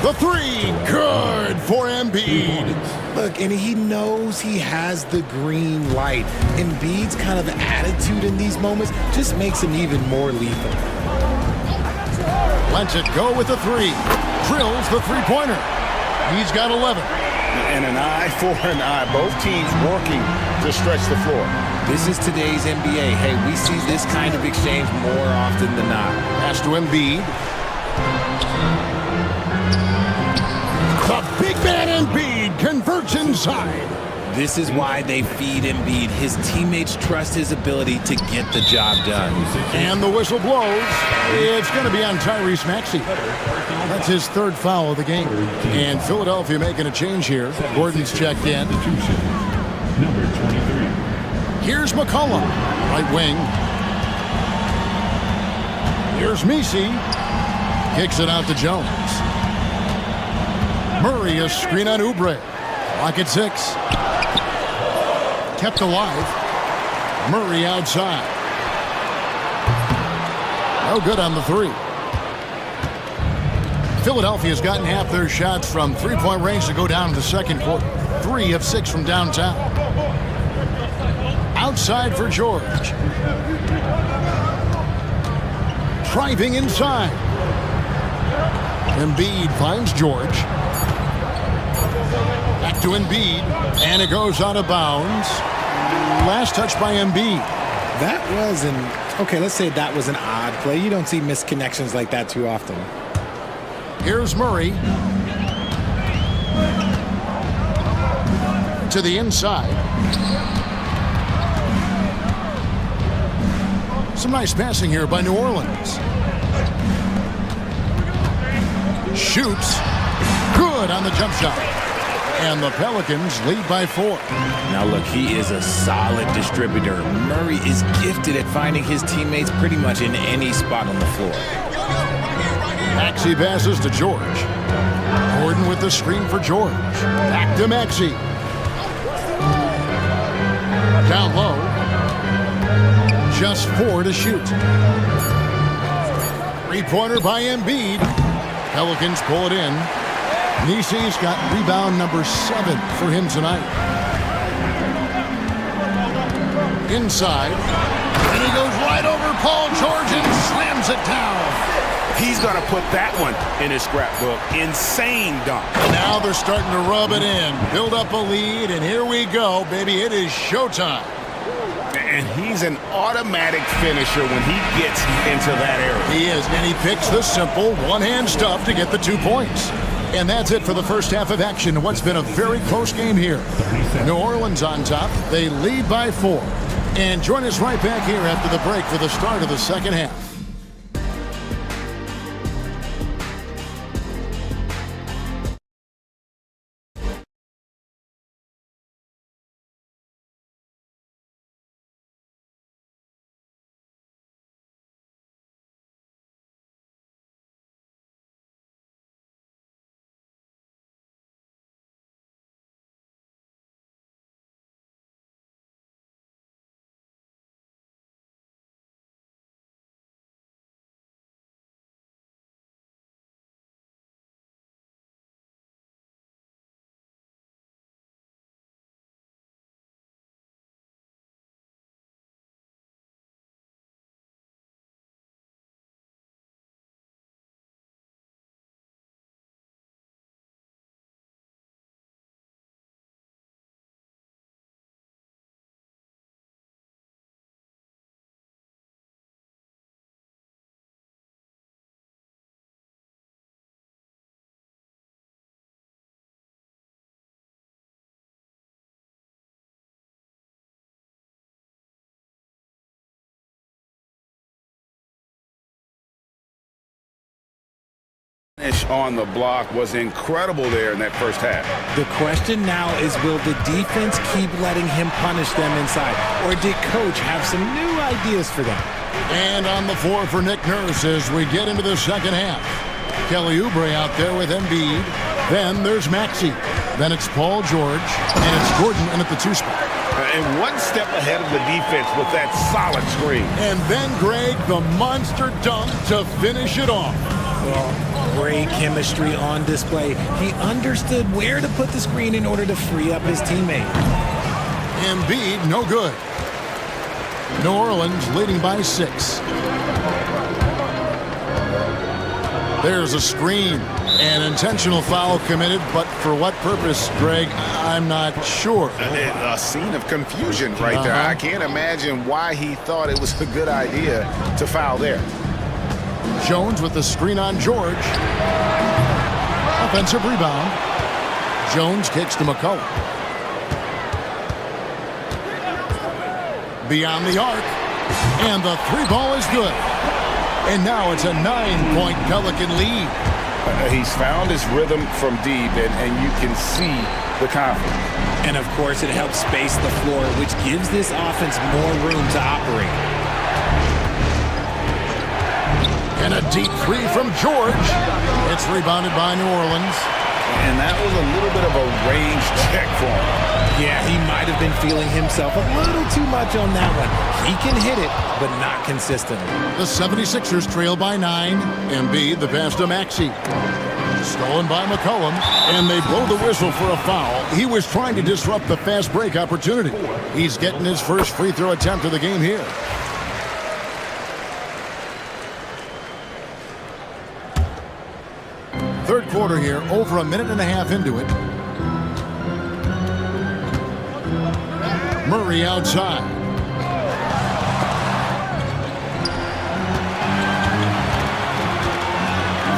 The 3, good for Embiid. Look, and he knows he has the green light. Embiid's kind of attitude in these moments just makes him even more lethal. Lets it go with the 3. Drills the three-pointer. He's got 11. And an eye for an eye. Both teams working to stretch the floor. This is today's NBA. Hey, we see this kind of exchange more often than not. Pass to Embiid. The big man Embiid converts inside. This is why they feed Embiid. His teammates trust his ability to get the job done. And the whistle blows. It's going to be on Tyrese Maxey. That's his 3rd foul of the game. And Philadelphia making a change here. Gordon's checked in. Number 23. Here's McCollum, right wing. Here's Messi. Kicks it out to Jones. Murray, a screen on Oubre. Lock at 6. Kept alive. Murray outside. No good on the 3. Philadelphia's gotten half their shots from three-point range to go down in the second quarter. 3 of 6 from downtown. Outside for George. Driving inside. Embiid finds George. Back to Embiid. And it goes out of bounds. Last touch by Embiid. That was okay, let's say that was an odd play. You don't see missed connections like that too often. Here's Murray. To the inside. Some nice passing here by New Orleans. Shoots. Good on the jump shot. And the Pelicans lead by 4. Now look, he is a solid distributor. Murray is gifted at finding his teammates pretty much in any spot on the floor. Maxey passes to George. Gordon with the screen for George. Back to Maxey. Down low. Just 4 to shoot. 3-pointer by Embiid. Pelicans pull it in. Messi's got rebound number 7 for him tonight. Inside. And he goes right over Paul George and slams it down. He's going to put that one in his scrapbook. Insane dunk. And now they're starting to rub it in. Build up a lead, and here we go, baby. It is showtime. And he's an automatic finisher when he gets into that area. He is, and he picks the simple one-hand stuff to get the 2 points. And that's it for the first half of action in what's been a very close game here. New Orleans on top. They lead by 4. And join us right back here after the break for the start of the second half. Finish on the block was incredible there in that first half. The question now is, will the defense keep letting him punish them inside? Or did coach have some new ideas for them? And on the floor for Nick Nurse as we get into the second half. Kelly Oubre out there with Embiid. Then there's Maxey. Then it's Paul George. And it's Gordon in at the 2 spot. And one step ahead of the defense with that solid screen. And then Greg, the monster dunk to finish it off. Well, great chemistry on display. He understood where to put the screen in order to free up his teammate. Embiid, no good. New Orleans leading by 6. There's a screen. An intentional foul committed, but for what purpose, Greg, I'm not sure. A scene of confusion right there. I can't imagine why he thought it was a good idea to foul there. Jones with the screen on George. Offensive rebound. Jones kicks to McCullough. Beyond the arc. And the 3 ball is good. And now it's a 9-point Pelican lead. He's found his rhythm from deep, and you can see the confidence. And, of course, it helps space the floor, which gives this offense more room to operate. And a deep 3 from George. It's rebounded by New Orleans. And that was a little bit of a range check for him. Yeah, he might have been feeling himself a little too much on that one. He can hit it, but not consistently. The 76ers trail by 9. Embiid, the pass to Maxey. Stolen by McCollum, and they blow the whistle for a foul. He was trying to disrupt the fast break opportunity. He's getting his first free throw attempt of the game here. Third quarter here, over a minute and a half into it. Murray outside.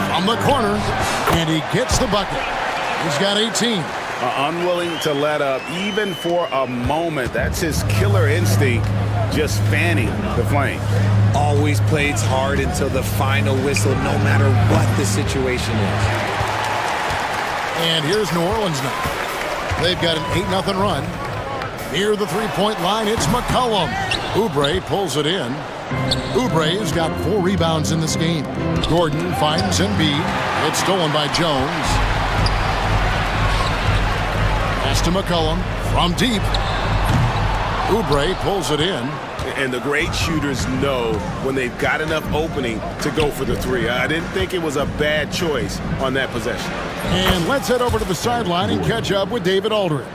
From the corner, and he gets the bucket. He's got 18. Unwilling to let up, even for a moment. That's his killer instinct, just fanning the flame. Always plays hard until the final whistle, no matter what the situation is. And here's New Orleans now. They've got an 8-0 run. Near the 3-point line, it's McCollum. Oubre pulls it in. Oubre's got 4 rebounds in this game. Gordon finds Embiid. It's stolen by Jones. Pass to McCollum from deep. Oubre pulls it in. And the great shooters know when they've got enough opening to go for the 3. I didn't think it was a bad choice on that possession. And let's head over to the sideline and catch up with David Aldridge.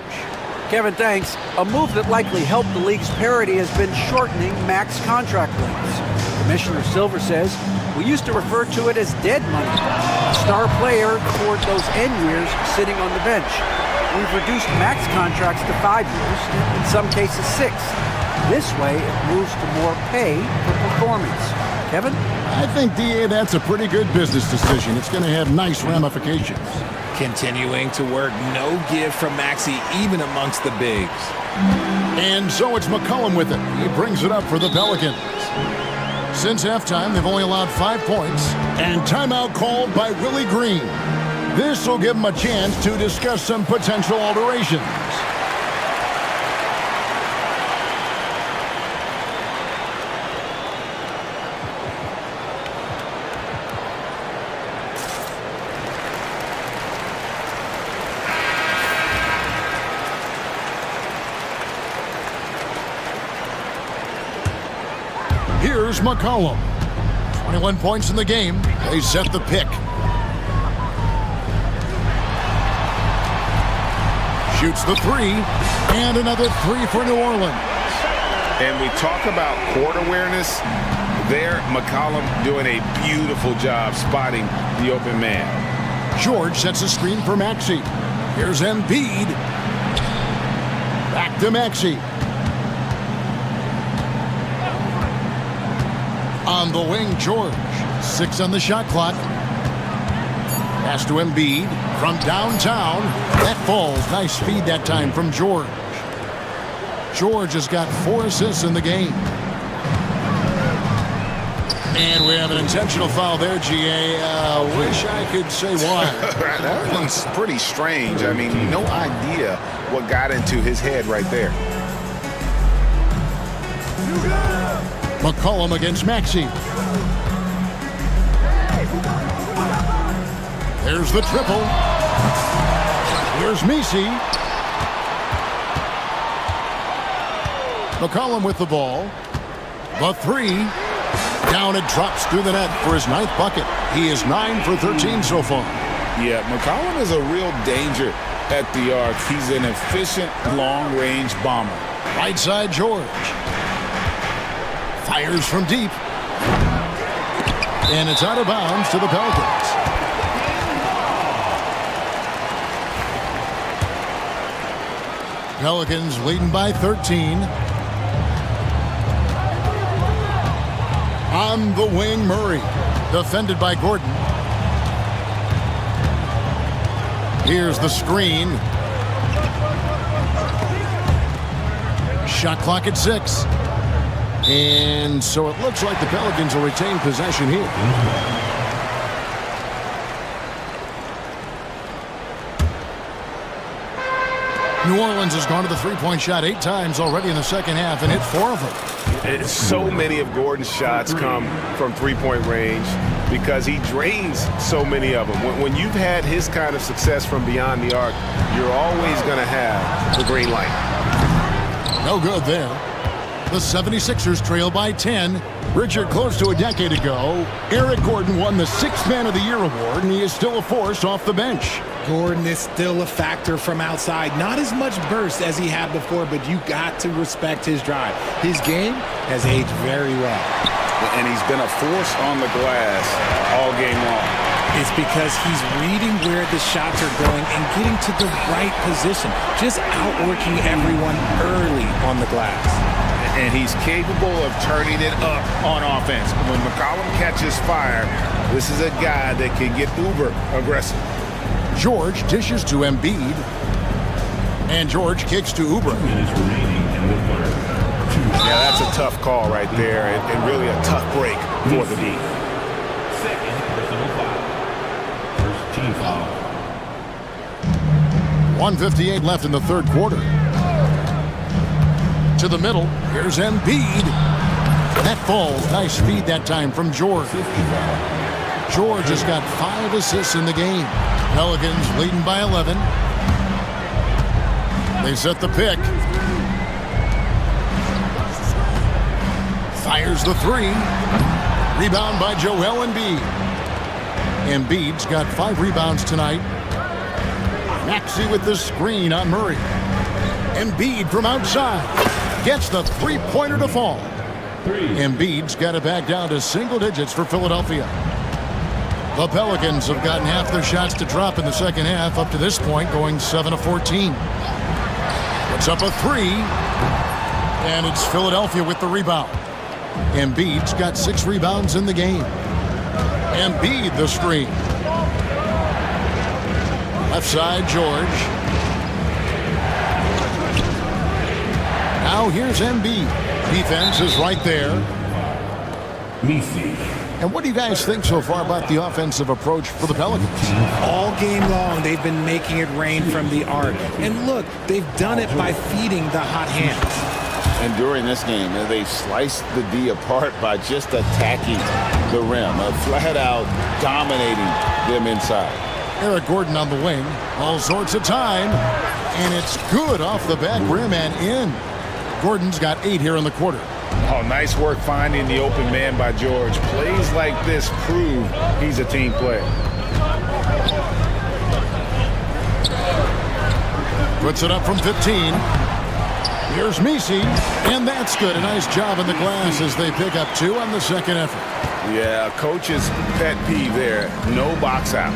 Kevin, thanks. A move that likely helped the league's parity has been shortening max contract lengths. Commissioner Silver says, we used to refer to it as dead money. A star player toward those end years sitting on the bench. We've reduced max contracts to 5 years, in some cases 6. This way, it moves to more pay for performance. Kevin? I think, DA, that's a pretty good business decision. It's going to have nice ramifications. Continuing to work, no give from Maxey, even amongst the bigs. And so it's McCollum with it. He brings it up for the Pelicans. Since halftime, they've only allowed 5 points. And timeout called by Willie Green. This will give him a chance to discuss some potential alterations. Here's McCollum. 21 points in the game. They set the pick. Shoots the 3. And another 3 for New Orleans. And we talk about court awareness. There, McCollum doing a beautiful job spotting the open man. George sets a screen for Maxey. Here's Embiid. Back to Maxey. On the wing, George. 6 on the shot clock. Pass to Embiid from downtown. That falls. Nice speed that time from George. George has got 4 assists in the game. And we have an intentional foul there, GA. Wish I could say why. That one's pretty strange. I mean, no idea what got into his head right there. McCollum against Maxey. There's the triple. Here's Messi. McCollum with the ball. The three. Down it drops through the net for his 9th bucket. He is 9 for 13 so far. Yeah, McCollum is a real danger at the arc. He's an efficient long-range bomber. Right side, George. Fires from deep. And it's out of bounds to the Pelicans. Pelicans leading by 13. On the wing, Murray. Defended by Gordon. Here's the screen. Shot clock at 6. And so it looks like the Pelicans will retain possession here. New Orleans has gone to the three-point shot 8 times already in the second half and hit 4 of them. So many of Gordon's shots come from three-point range because he drains so many of them. When you've had his kind of success from beyond the arc, you're always going to have the green light. No good there. The 76ers trail by 10. Richard, close to a decade ago, Eric Gordon won the 6th Man of the Year award, and he is still a force off the bench. Gordon is still a factor from outside. Not as much burst as he had before, but you got to respect his drive. His game has aged very well. And he's been a force on the glass all game long. It's because he's reading where the shots are going and getting to the right position, just outworking everyone early on the glass. And he's capable of turning it up on offense. When McCollum catches fire, this is a guy that can get uber aggressive. George dishes to Embiid. And George kicks to Oubre. Yeah, that's a tough call right there, and really a tough break for the D. Second personal foul. First team foul. 1:58 left in the third quarter. To the middle. Here's Embiid. That falls. Nice feed that time from George. George has got 5 assists in the game. Pelicans leading by 11. They set the pick. Fires the 3. Rebound by Joel Embiid. Embiid's got 5 rebounds tonight. Maxey with the screen on Murray. Embiid from outside. Gets the three-pointer to fall. Embiid's got it back down to single digits for Philadelphia. The Pelicans have gotten half their shots to drop in the second half up to this point, going 7 of 14. Puts up a 3. And it's Philadelphia with the rebound. Embiid's got 6 rebounds in the game. Embiid the screen. Left side, George. Now here's Embiid. Defense is right there. And what do you guys think so far about the offensive approach for the Pelicans? All game long, they've been making it rain from the arc. And look, they've done it by feeding the hot hands. And during this game, they've sliced the D apart by just attacking the rim, flat out dominating them inside. Eric Gordon on the wing. All sorts of time. And it's good off the back rim and in. Gordon's got 8 here in the quarter. Oh, nice work finding the open man by George. Plays like this prove he's a team player. Puts it up from 15. Here's Messi, and that's good. A nice job in the glass as they pick up 2 on the second effort. Yeah, coach's pet peeve there. No box out.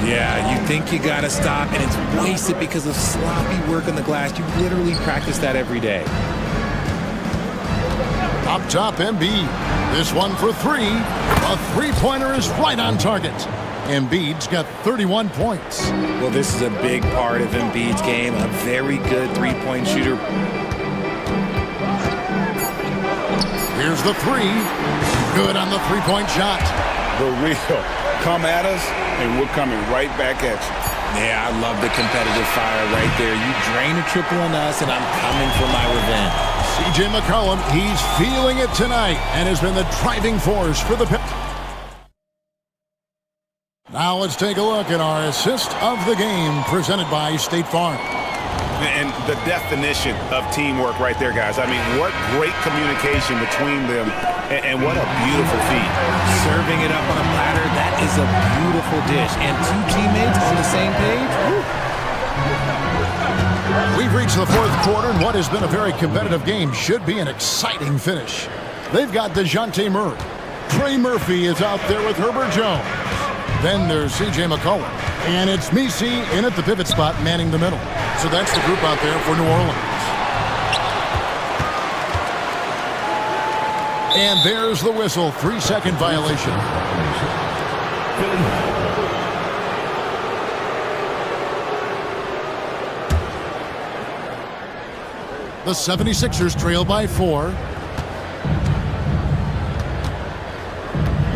Yeah, you think you got to stop, and it's wasted because of sloppy work on the glass. You literally practice that every day. Up top, Embiid. This one for 3. A three-pointer is right on target. Embiid's got 31 points. Well, this is a big part of Embiid's game. A very good three-point shooter. Here's Here's the three. Good on the three-point shot. The real. Come at us, and we're coming right back at you. Yeah, I love the competitive fire right there. You drain a triple on us, and I'm coming for my revenge. C.J. McCollum, he's feeling it tonight and has been the driving force for the Now let's take a look at our assist of the game presented by State Farm. And the definition of teamwork right there, guys. I mean, what great communication between them, and what a beautiful feat. Serving it up on a platter, that is a beautiful dish. And two teammates on the same page. Woo. We've reached the fourth quarter, and what has been a very competitive game should be an exciting finish. They've got DeJounte Murray. Trey Murphy is out there with Herbert Jones. Then there's C.J. McCollum. And it's Misi in at the pivot spot, manning the middle. So that's the group out there for New Orleans. And there's the whistle. 3-second violation. The 76ers trail by 4.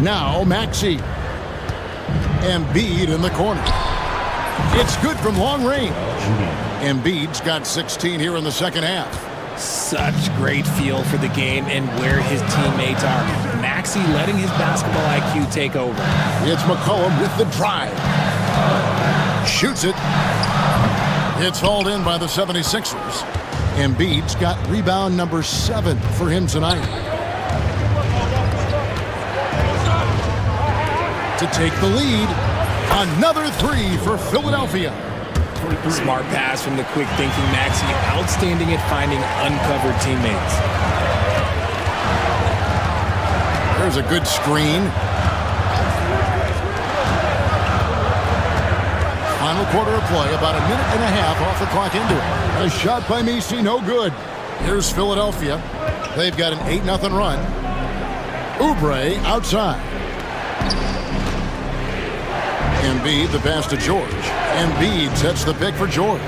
Now Maxey. Embiid in the corner. It's good from long range. Embiid's got 16 here in the second half. Such great feel for the game and where his teammates are. Maxey letting his basketball IQ take over. It's McCollum with the drive. Shoots it. It's hauled in by the 76ers. Embiid's got rebound number 7 for him tonight. To take the lead. Another 3 for Philadelphia. Smart pass from the quick-thinking Maxey. Outstanding at finding uncovered teammates. There's a good screen. Final quarter of play, about a minute and a half off the clock into it. A shot by Misi, no good. Here's Philadelphia. They've got an 8-0 run. Oubre outside. Embiid, the pass to George. Embiid sets the pick for George.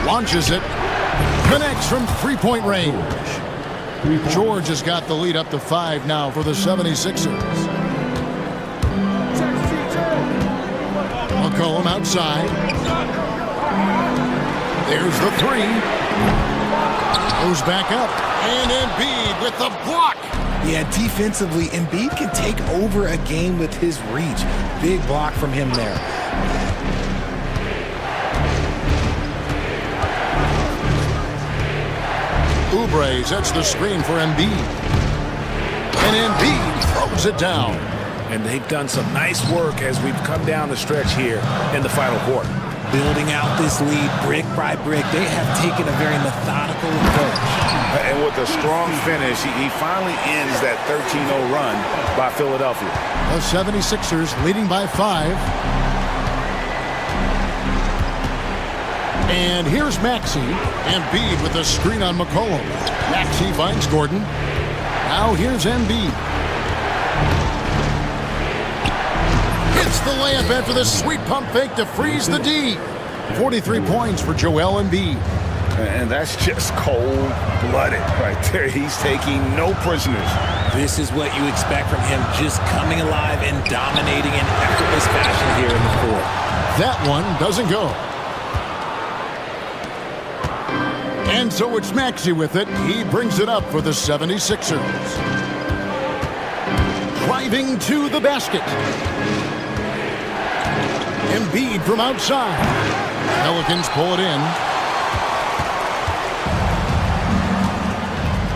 Launches it. Connects from three-point range. George has got the lead up to 5 now for the 76ers. McCollum outside. There's the 3. Goes back up. And Embiid with the block. Yeah, defensively, Embiid can take over a game with his reach. Big block from him there. Oubre sets the screen for Embiid. And Embiid throws it down. And they've done some nice work as we've come down the stretch here in the final quarter. Building out this lead brick by brick. They have taken a very methodical approach. And with a strong finish, he finally ends that 13-0 run by Philadelphia. The 76ers leading by 5. And here's Maxey. Embiid with a screen on McCollum. Maxey finds Gordon. Now here's Embiid. Hits the layup after the sweet pump fake to freeze the D. 43 points for Joel Embiid. And that's just cold-blooded right there. He's taking no prisoners. This is what you expect from him, just coming alive and dominating in effortless fashion here in the fourth. That one doesn't go. And so it's Maxey with it. He brings it up for the 76ers. Driving to the basket. Embiid from outside. Pelicans pull it in.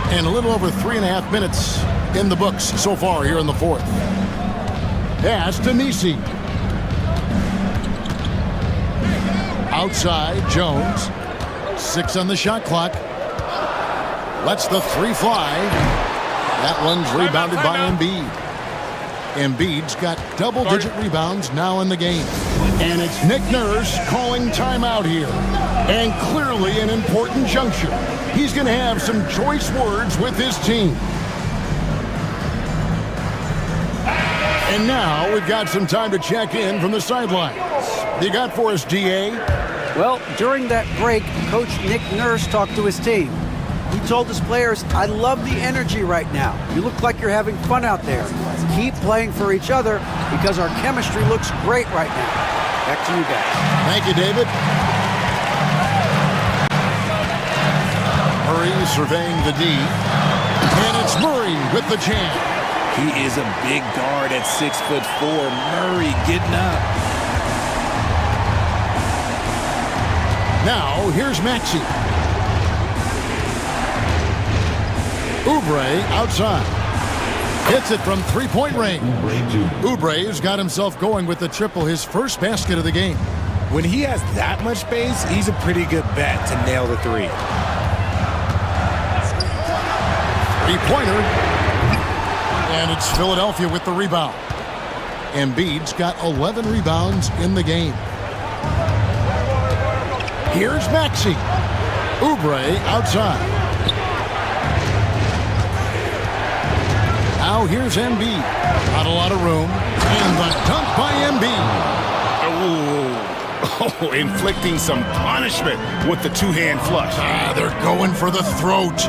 And a little over 3.5 minutes in the books so far here in the fourth. Pass to Misi. Outside, Jones. 6 on the shot clock. Lets the 3 fly. That one's rebounded by Embiid. Embiid's got double-digit rebounds now in the game. And it's Nick Nurse calling timeout here. And clearly an important juncture. He's going to have some choice words with his team. And now we've got some time to check in from the sidelines. You got for us, DA? Well, during that break, Coach Nick Nurse talked to his team. He told his players, "I love the energy right now. You look like you're having fun out there. Keep playing for each other because our chemistry looks great right now." Back to you guys. Thank you, David. Murray surveying the D. And it's Murray with the jam. He is a big guard at 6'4". Murray getting up. Now, here's Maxey. Oubre outside. Hits it from three-point range. Oubre's got himself going with the triple, his first basket of the game. When he has that much space, he's a pretty good bet to nail the three. Three-pointer. And it's Philadelphia with the rebound. Embiid's got 11 rebounds in the game. Here's Maxey. Oubre outside. Now here's Embiid. Not a lot of room. And the dunk by Embiid. Oh, inflicting some punishment with the two-hand flush. They're going for the throat.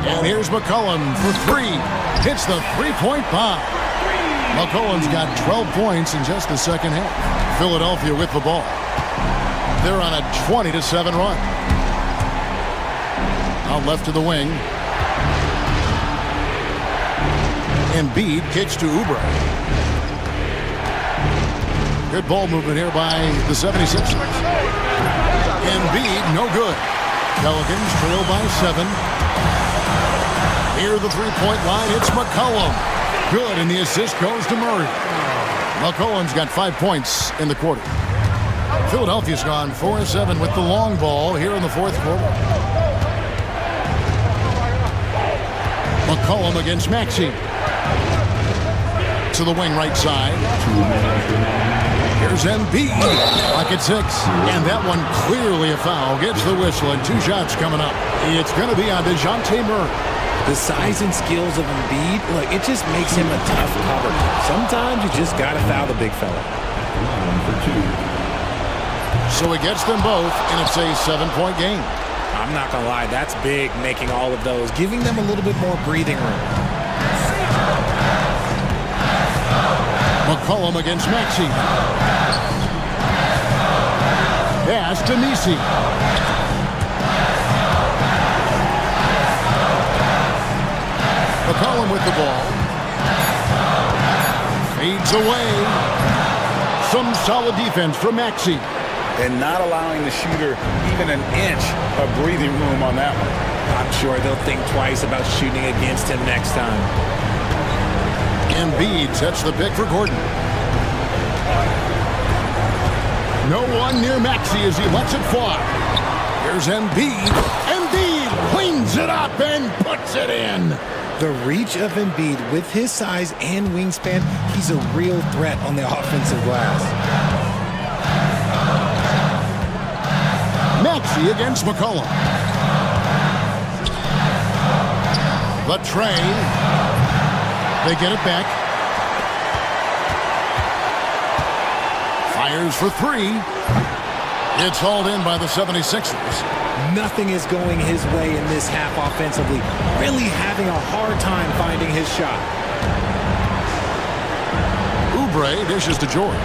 And here's McCollum for three. Hits the three-point bomb. McCollum's got 12 points in just the second half. Philadelphia with the ball. They're on a 20-7 run. Out left to the wing. Embiid kicks to Oubre. Good ball movement here by the 76ers. Embiid, no good. Pelicans trail by 7. Near the three-point line, it's McCollum. Good, and the assist goes to Murray. McCollum's got 5 points in the quarter. Philadelphia's gone 4-7 with the long ball here in the fourth quarter. McCollum against Maxey. To the wing right side. Here's Embiid. Pocket 6. And that one clearly a foul. Gets the whistle and 2 shots coming up. It's going to be on DeJounte Murray. The size and skills of Embiid, look, it just makes him a tough cover. Sometimes you just got to foul the big fella. So he gets them both, and it's a 7-point game. I'm not going to lie, that's big, making all of those, giving them a little bit more breathing room. McCollum against Maxey. Pass to Nisi. McCollum with the ball. Fades away. Some solid defense from Maxey. And not allowing the shooter even an inch of breathing room on that one. I'm sure they'll think twice about shooting against him next time. Embiid sets the pick for Gordon. No one near Maxey as he lets it fly. Here's Embiid. Embiid cleans it up and puts it in. The reach of Embiid with his size and wingspan, he's a real threat on the offensive glass. Maxey against McCollum. The tray. They get it back. Fires for 3. It's hauled in by the 76ers. Nothing is going his way in this half offensively. Really having a hard time finding his shot. Oubre dishes to George.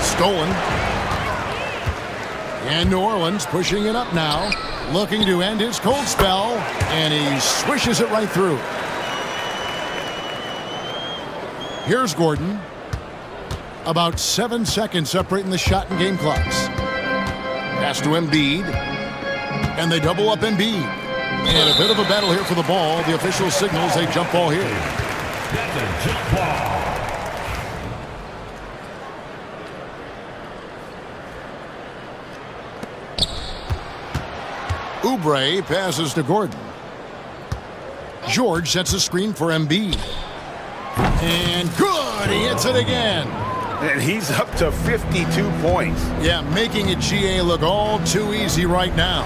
Stolen. And New Orleans pushing it up now. Looking to end his cold spell. And he swishes it right through. Here's Gordon. About 7 seconds separating the shot and game clocks. Pass to Embiid. And they double up Embiid. And a bit of a battle here for the ball. The official signals a jump ball here. That's a jump ball. Oubre passes to Gordon. George sets a screen for Embiid. And good! He hits it again. And he's up to 52 points. Yeah, making it GA look all too easy right now.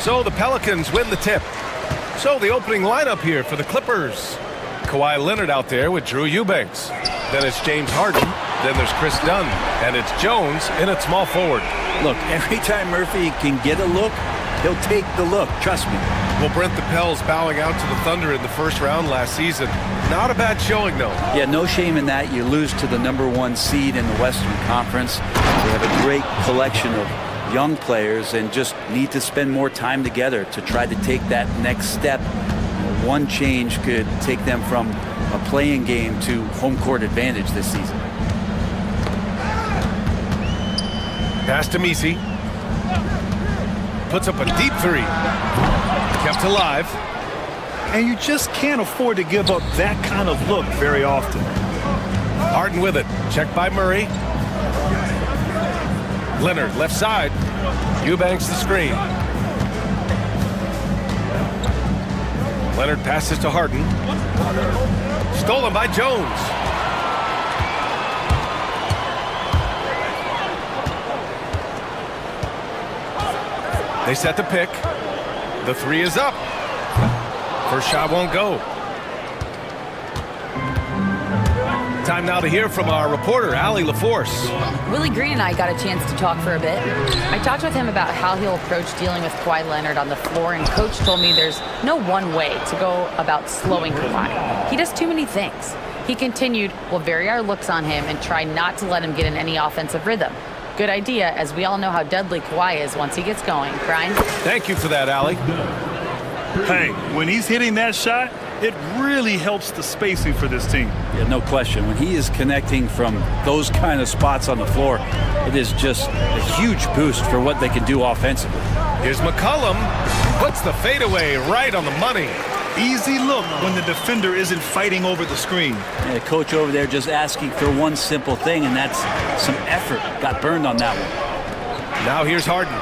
So the Pelicans win the tip. So the opening lineup here for the Clippers. Kawhi Leonard out there with Drew Eubanks. Then it's James Harden. Then there's Chris Dunn. And it's Jones in at small forward. Look, every time Murphy can get a look, he'll take the look. Trust me. Well, Brent, the Pels bowing out to the Thunder in the first round last season. Not a bad showing, though. Yeah, no shame in that. You lose to the #1 seed in the Western Conference. They have a great collection of young players and just need to spend more time together to try to take that next step. One change could take them from a playing game to home court advantage this season. Pass to Messi. Puts up a deep three. Kept alive. And you just can't afford to give up that kind of look very often. Harden with it. Checked by Murray. Leonard left side. Eubanks the screen. Leonard passes to Harden. Stolen by Jones. They set the pick. The three is up. First shot won't go. Time now to hear from our reporter, Allie LaForce. Willie Green and I got a chance to talk for a bit. I talked with him about how he'll approach dealing with Kawhi Leonard on the floor, and Coach told me there's no one way to go about slowing Kawhi. He does too many things. He continued, we'll vary our looks on him and try not to let him get in any offensive rhythm. Good idea, as we all know how deadly Kawhi is once he gets going. Brian? Thank you for that, Allie. Hey, when he's hitting that shot, it really helps the spacing for this team. Yeah, no question. When he is connecting from those kind of spots on the floor, it is just a huge boost for what they can do offensively. Here's McCollum. Puts the fadeaway right on the money. Easy look when the defender isn't fighting over the screen. Yeah, the coach over there just asking for one simple thing, and that's some effort. Got burned on that one. Now here's Harden.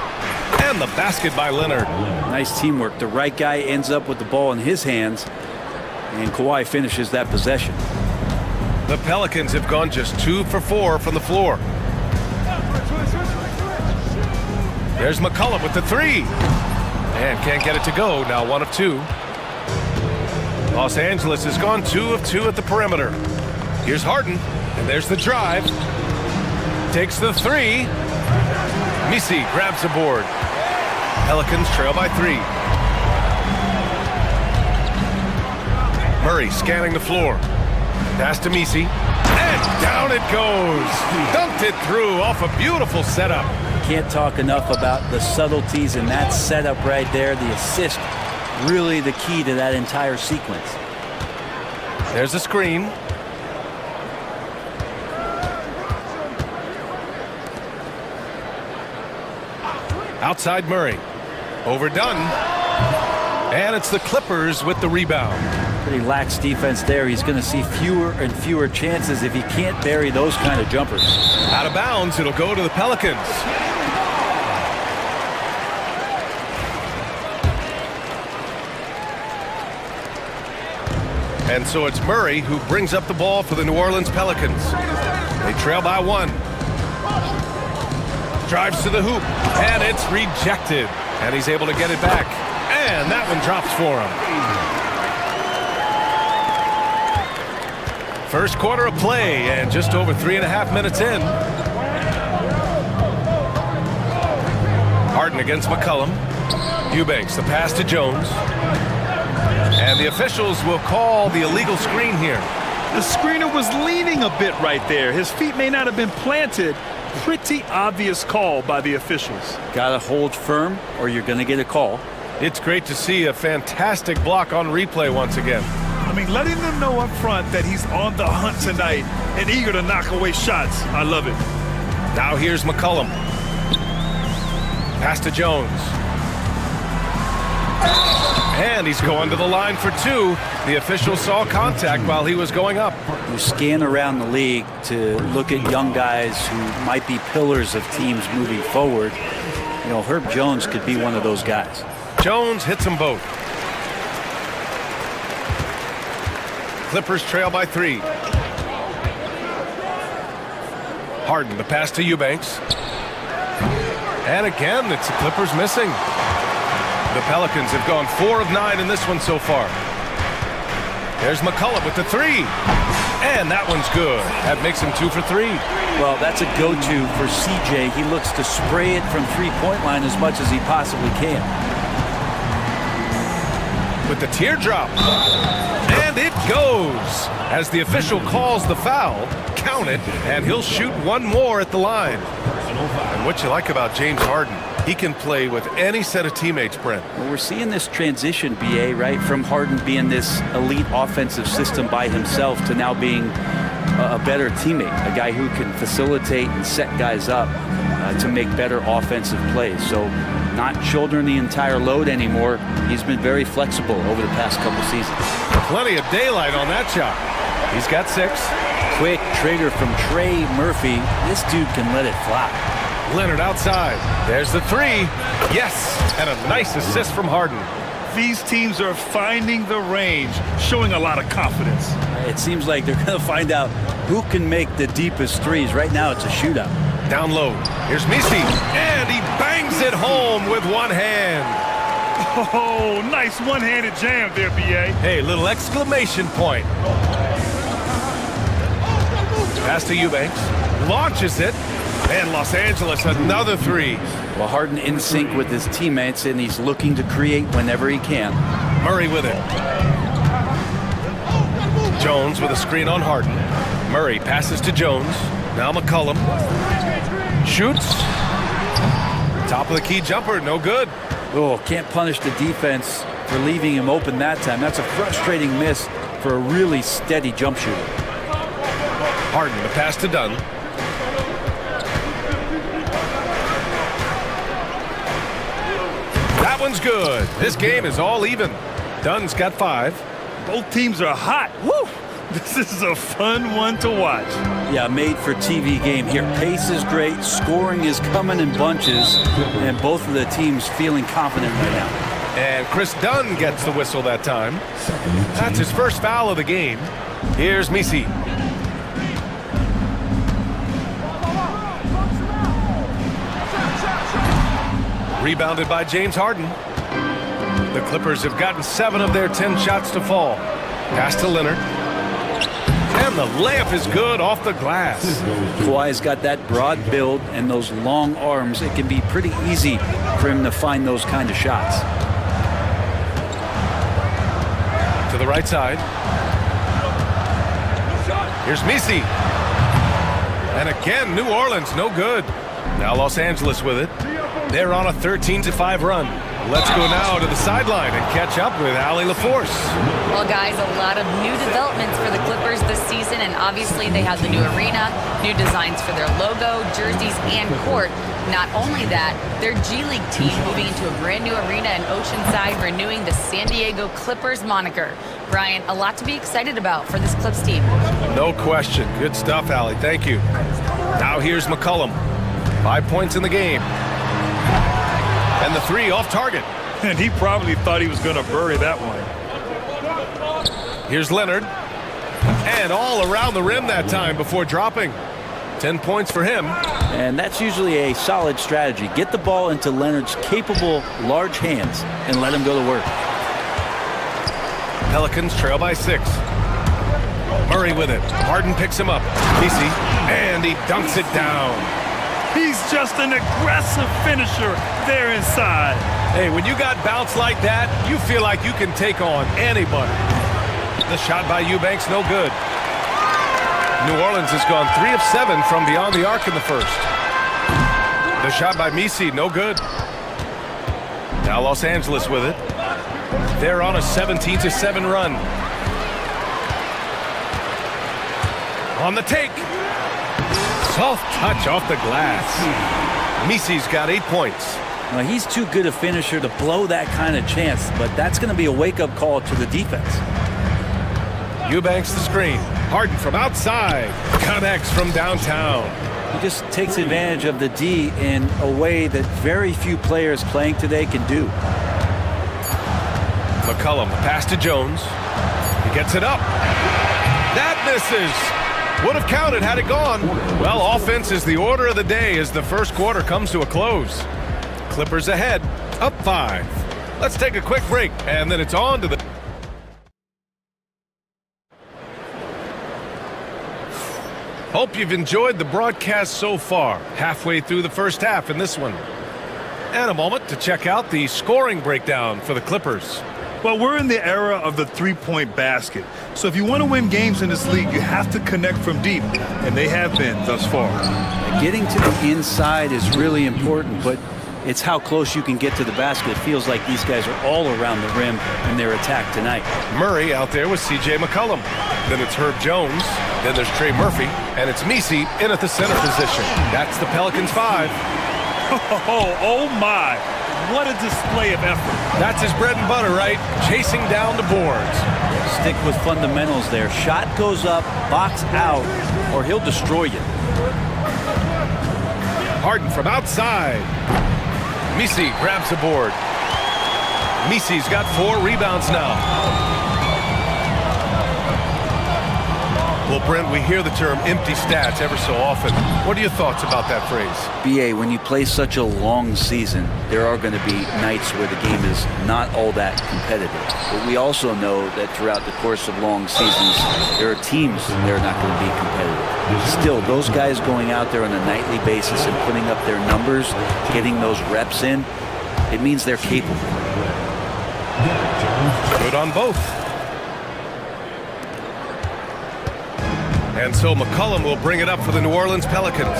And the basket by Leonard. Nice teamwork. The right guy ends up with the ball in his hands, and Kawhi finishes that possession. The Pelicans have gone just 2 for 4 from the floor. There's McCollum with the three. And can't get it to go. Now 1 of 2. Los Angeles has gone 2 of 2 at the perimeter. Here's Harden. And there's the drive. Takes the three. Messi grabs the board. Pelicans trail by 3. Murray scanning the floor. Pass to Messi. And down it goes. Dunked it through off a beautiful setup. Can't talk enough about the subtleties in that setup right there. The assist, really the key to that entire sequence. There's a screen. Outside Murray. Overdone. And it's the Clippers with the rebound. Pretty lax defense there. He's going to see fewer and fewer chances if he can't bury those kind of jumpers. Out of bounds, it'll go to the Pelicans. And so it's Murray who brings up the ball for the New Orleans Pelicans. They trail by 1. Drives to the hoop, and it's rejected. And he's able to get it back. And that one drops for him. First quarter of play, and just over 3.5 minutes in. Harden against McCollum. Eubanks, the pass to Jones. And the officials will call the illegal screen here. The screener was leaning a bit right there. His feet may not have been planted. Pretty obvious call by the officials. Gotta hold firm or you're gonna get a call. It's great to see a fantastic block on replay once again. I mean, letting them know up front that he's on the hunt tonight and eager to knock away shots. I love it. Now here's McCollum. Pass to Jones. And he's going to the line for 2. The official saw contact while he was going up. You scan around the league to look at young guys who might be pillars of teams moving forward. You know, Herb Jones could be one of those guys. Jones hits them both. Clippers trail by 3. Harden, the pass to Eubanks. And again, it's the Clippers missing. The Pelicans have gone 4 of 9 in this one so far. There's McCullough with the three. And that one's good. That makes him 2 for 3. Well, that's a go-to for CJ. He looks to spray it from three-point line as much as he possibly can. With the teardrop. And it goes. As the official calls the foul, count it, and he'll shoot one more at the line. And what you like about James Harden, he can play with any set of teammates, Brent. Well, we're seeing this transition, BA, right? From Harden being this elite offensive system by himself to now being a better teammate, a guy who can facilitate and set guys up to make better offensive plays. So not shouldering the entire load anymore. He's been very flexible over the past couple seasons. Plenty of daylight on that shot. He's got 6. Quick trigger from Trey Murphy. This dude can let it fly. Leonard outside. There's the 3. Yes, and a nice assist from Harden. These teams are finding the range, showing a lot of confidence. It seems like they're going to find out who can make the deepest threes. Right now, it's a shootout. Down low. Here's Misi, and he bangs it home with one hand. Oh, nice one-handed jam there, B.A. Hey, little exclamation point. Pass to Eubanks. Launches it. And Los Angeles, another 3. Well, Harden in sync with his teammates, and he's looking to create whenever he can. Murray with it. Jones with a screen on Harden. Murray passes to Jones. Now McCollum. Shoots. Top of the key jumper, no good. Oh, can't punish the defense for leaving him open that time. That's a frustrating miss for a really steady jump shooter. Harden, the pass to Dunn. That one's good. This game is all even. Dunn's got 5. Both teams are hot. Woo! This is a fun one to watch. Yeah, made for TV game here. Pace is great, scoring is coming in bunches, and both of the teams feeling confident right now. And Chris Dunn gets the whistle that time. That's his first foul of the game. Here's Misi. Rebounded by James Harden. The Clippers have gotten 7 of their 10 shots to fall. Pass to Leonard. And the layup is good off the glass. Kawhi's got that broad build and those long arms. It can be pretty easy for him to find those kind of shots. To the right side. Here's Misi. And again, New Orleans, no good. Now Los Angeles with it. They're on a 13-5 run. Let's go now to the sideline and catch up with Allie LaForce. Well, guys, a lot of new developments for the Clippers this season, and obviously they have the new arena, new designs for their logo, jerseys, and court. Not only that, their G League team moving into a brand new arena in Oceanside, renewing the San Diego Clippers moniker. Brian, a lot to be excited about for this Clips team. No question. Good stuff, Allie. Thank you. Now here's McCollum. 5 points in the game. And the 3 off target. And he probably thought he was going to bury that one. Here's Leonard. And all around the rim that time before dropping. 10 points for him. And that's usually a solid strategy. Get the ball into Leonard's capable, large hands and let him go to work. Pelicans trail by 6. Murray with it. Harden picks him up. Misi. And he dunks it down. He's just an aggressive finisher there inside. Hey, when you got bounce like that, you feel like you can take on anybody. The shot by Eubanks, no good. New Orleans has gone 3 of 7 from beyond the arc in the first. The shot by Misi, no good. Now Los Angeles with it. They're on a 17-7 run. On the take. Soft touch off the glass. Misi's got 8 points. Well, he's too good a finisher to blow that kind of chance, but that's going to be a wake-up call to the defense. Eubanks the screen. Harden from outside. Connects from downtown. He just takes advantage of the D in a way that very few players playing today can do. McCollum, pass to Jones. He gets it up. That misses. Would have counted had it gone. Well, offense is the order of the day as the first quarter comes to a close. Clippers ahead, up 5. Let's take a quick break, and then it's on to the... Hope you've enjoyed the broadcast so far. Halfway through the first half in this one. And a moment to check out the scoring breakdown for the Clippers. Well, we're in the era of the three-point basket. So if you want to win games in this league, you have to connect from deep, and they have been thus far. Getting to the inside is really important, but it's how close you can get to the basket. It feels like these guys are all around the rim in their attack tonight. Murray out there with C.J. McCollum. Then it's Herb Jones. Then there's Trey Murphy. And it's Misi in at the center position. That's the Pelicans 5. Oh my. What a display of effort. That's his bread and butter, right? Chasing down the boards. Stick with fundamentals there. Shot goes up, box out, or he'll destroy you. Harden from outside. Misi grabs the board. Misi's got 4 rebounds now. Well, Brent, we hear the term empty stats ever so often. What are your thoughts about that phrase? BA, when you play such a long season, there are going to be nights where the game is not all that competitive. But we also know that throughout the course of long seasons, there are teams that are not going to be competitive. Still, those guys going out there on a nightly basis and putting up their numbers, getting those reps in, it means they're capable. Good on both. And so McCollum will bring it up for the New Orleans Pelicans.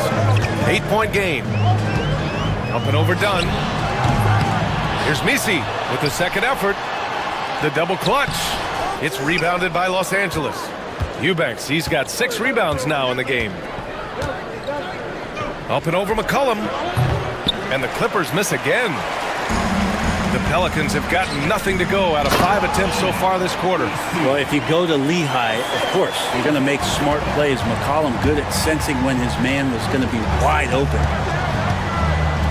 8-point game. Up and overdone. Here's Misi with the second effort. The double clutch. It's rebounded by Los Angeles. Eubanks, he's got 6 rebounds now in the game. Up and over McCollum. And the Clippers miss again. The Pelicans have gotten nothing to go out of 5 attempts so far this quarter. Well, if you go to Lehigh, of course, you're going to make smart plays. McCollum good at sensing when his man was going to be wide open.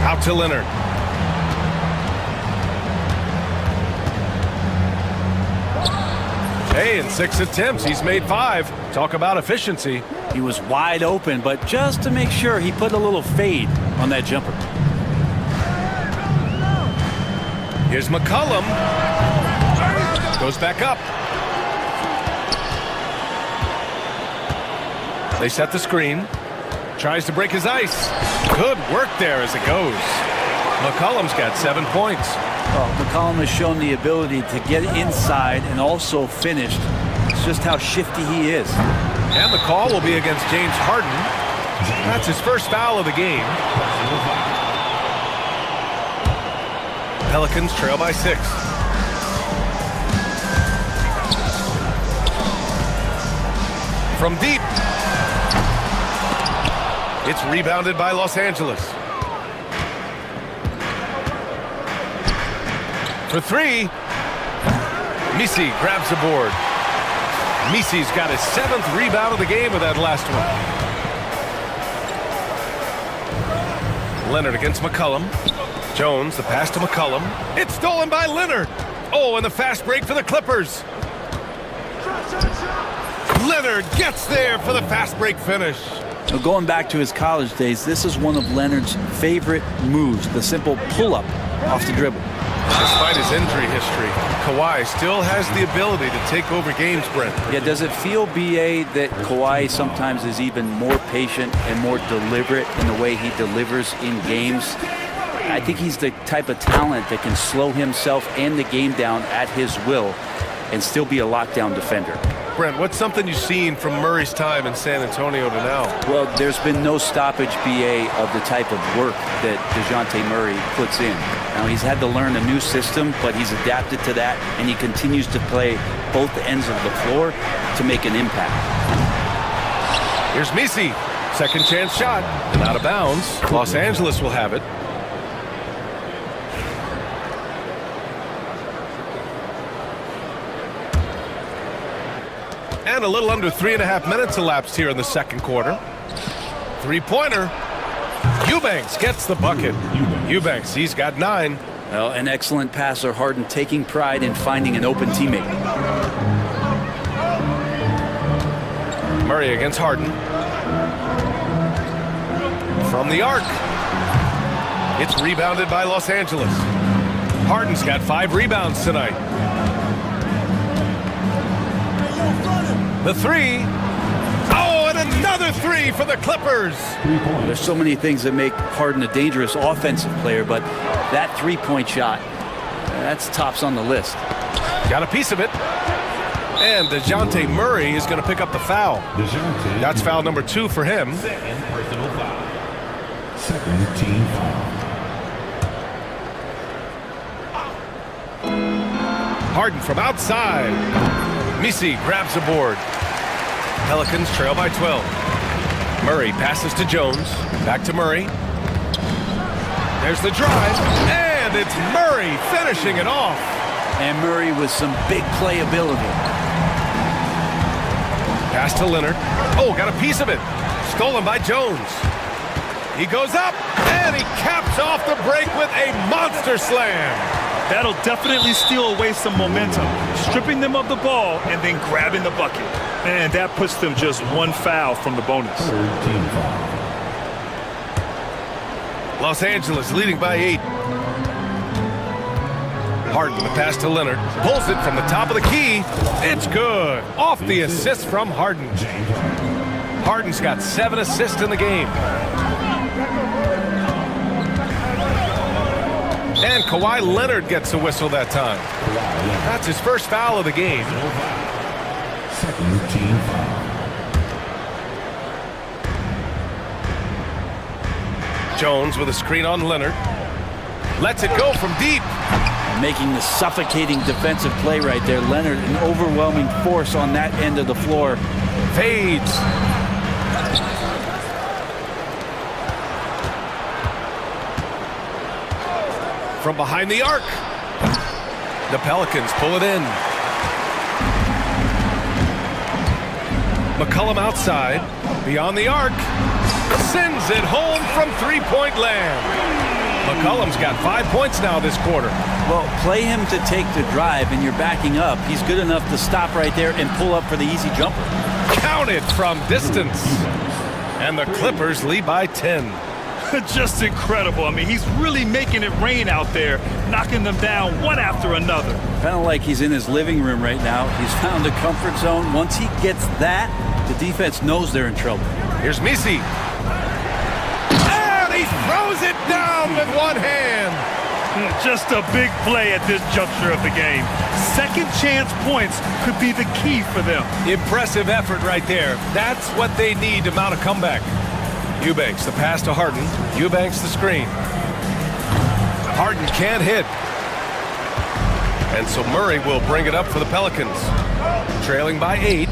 Out to Leonard. Hey, in 6 attempts, he's made 5. Talk about efficiency. He was wide open, but just to make sure, he put a little fade on that jumper. Here's McCollum. Goes back up. They set the screen. Tries to break his ice. Good work there as it goes. McCollum's got 7 points. Well, McCollum has shown the ability to get inside and also finish. It's just how shifty he is. And the call will be against James Harden. That's his first foul of the game. Pelicans trail by 6. From deep. It's rebounded by Los Angeles. For 3. Misi grabs the board. Misi's got his 7th rebound of the game with that last one. Leonard against McCollum. Jones, the pass to McCollum. It's stolen by Leonard. Oh, and the fast break for the Clippers. Leonard gets there for the fast break finish. Now, going back to his college days, this is one of Leonard's favorite moves, the simple pull-up off the dribble. Despite his injury history, Kawhi still has the ability to take over games, Brent. Yeah, does it feel, BA, that Kawhi sometimes is even more patient and more deliberate in the way he delivers in games? I think he's the type of talent that can slow himself and the game down at his will and still be a lockdown defender. Brent, what's something you've seen from Murray's time in San Antonio to now? Well, there's been no stoppage, BA, of the type of work that DeJounte Murray puts in. Now, he's had to learn a new system, but he's adapted to that, and he continues to play both ends of the floor to make an impact. Here's Misi. Second chance shot, and out of bounds. Los Angeles will have it. And a little under 3.5 minutes elapsed here in the second quarter. 3-pointer. Eubanks gets the bucket. Eubanks, he's got 9. Well, an excellent passer, Harden taking pride in finding an open teammate. Murray against Harden. From the arc. It's rebounded by Los Angeles. Harden's got 5 rebounds tonight. The three. Oh, and another three for the Clippers. There's so many things that make Harden a dangerous offensive player, but that three-point shot, that's tops on the list. Got a piece of it. And DeJounte Murray is going to pick up the foul. That's foul number 2 for him. Second personal foul. Second team foul. Harden from outside. Misi grabs the board. Pelicans trail by 12. Murray passes to Jones. Back to Murray. There's the drive. And it's Murray finishing it off. And Murray with some big playability. Pass to Leonard. Oh, got a piece of it. Stolen by Jones. He goes up, and he caps off the break with a monster slam. That'll definitely steal away some momentum, stripping them of the ball and then grabbing the bucket. And that puts them just one foul from the bonus. Third team foul. Los Angeles leading by 8. Harden, the pass to Leonard. Pulls it from the top of the key. It's good. Off the assist from Harden. Harden's got 7 assists in the game. And Kawhi Leonard gets a whistle that time. That's his first foul of the game. Second team foul. Jones with a screen on Leonard. Lets it go from deep. Making the suffocating defensive play right there. Leonard, an overwhelming force on that end of the floor. Fades. From behind the arc. The Pelicans pull it in. McCollum outside. Beyond the arc. Sends it home from three-point land. McCollum's got 5 points now this quarter. Well, play him to take the drive and you're backing up. He's good enough to stop right there and pull up for the easy jumper. Counted from distance. And the Clippers lead by 10. Just incredible. I mean, he's really making it rain out there, knocking them down one after another. Kind of like he's in his living room right now. He's found a comfort zone. Once he gets that, the defense knows they're in trouble. Here's Misi. And he throws it down with one hand. Just a big play at this juncture of the game. Second chance points could be the key for them. Impressive effort right there. That's what they need to mount a comeback. Eubanks, the pass to Harden. Eubanks, the screen. Harden can't hit. And so Murray will bring it up for the Pelicans. Trailing by 8.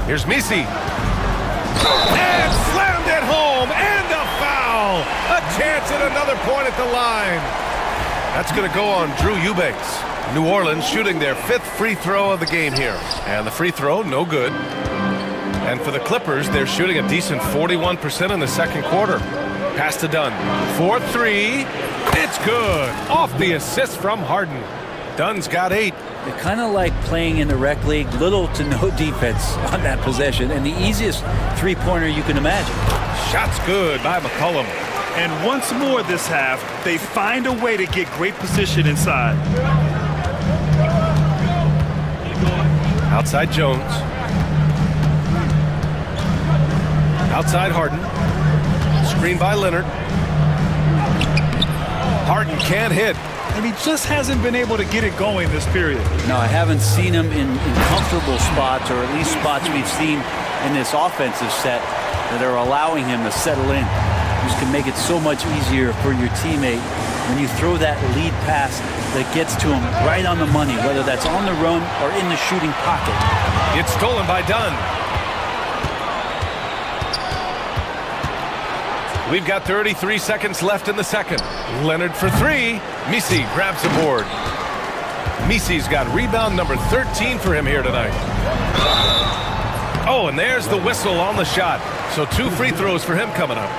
Here's Misi. And slammed it home. And a foul. A chance at another point at the line. That's going to go on Drew Eubanks. New Orleans shooting their 5th free throw of the game here. And the free throw, no good. And for the Clippers, they're shooting a decent 41% in the second quarter. Pass to Dunn. 4-3. It's good. Off the assist from Harden. Dunn's got 8. They're kind of like playing in the rec league, little to no defense on that possession, and the easiest three-pointer you can imagine. Shot's good by McCollum. And once more this half, they find a way to get great position inside. Outside Jones. Outside Harden. Screen by Leonard. Harden can't hit. And he just hasn't been able to get it going this period. No, I haven't seen him in comfortable spots, or at least spots we've seen in this offensive set that are allowing him to settle in. Just can make it so much easier for your teammate when you throw that lead pass that gets to him right on the money, whether that's on the run or in the shooting pocket. It's stolen by Dunn. We've got 33 seconds left in the second. Leonard for 3. Misi grabs the board. Misi's got rebound number 13 for him here tonight. Oh, and there's the whistle on the shot. So 2 free throws for him coming up.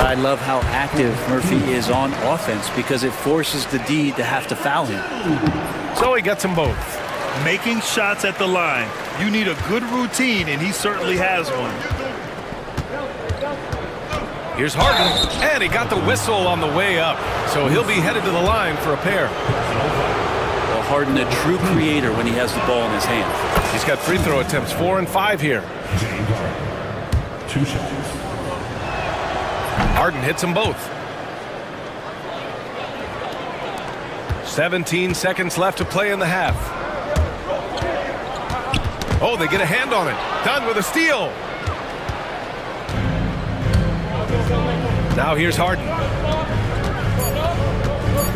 I love how active Murphy is on offense because it forces the D to have to foul him. So he gets them both. Making shots at the line. You need a good routine, and he certainly has one. Here's Harden, and he got the whistle on the way up. So he'll be headed to the line for a pair. Well, Harden, a true creator when he has the ball in his hand. He's got free throw attempts 4 and 5 here. James Harden. 2 shots. Harden hits them both. 17 seconds left to play in the half. Oh, they get a hand on it. Done with a steal. Now here's Harden.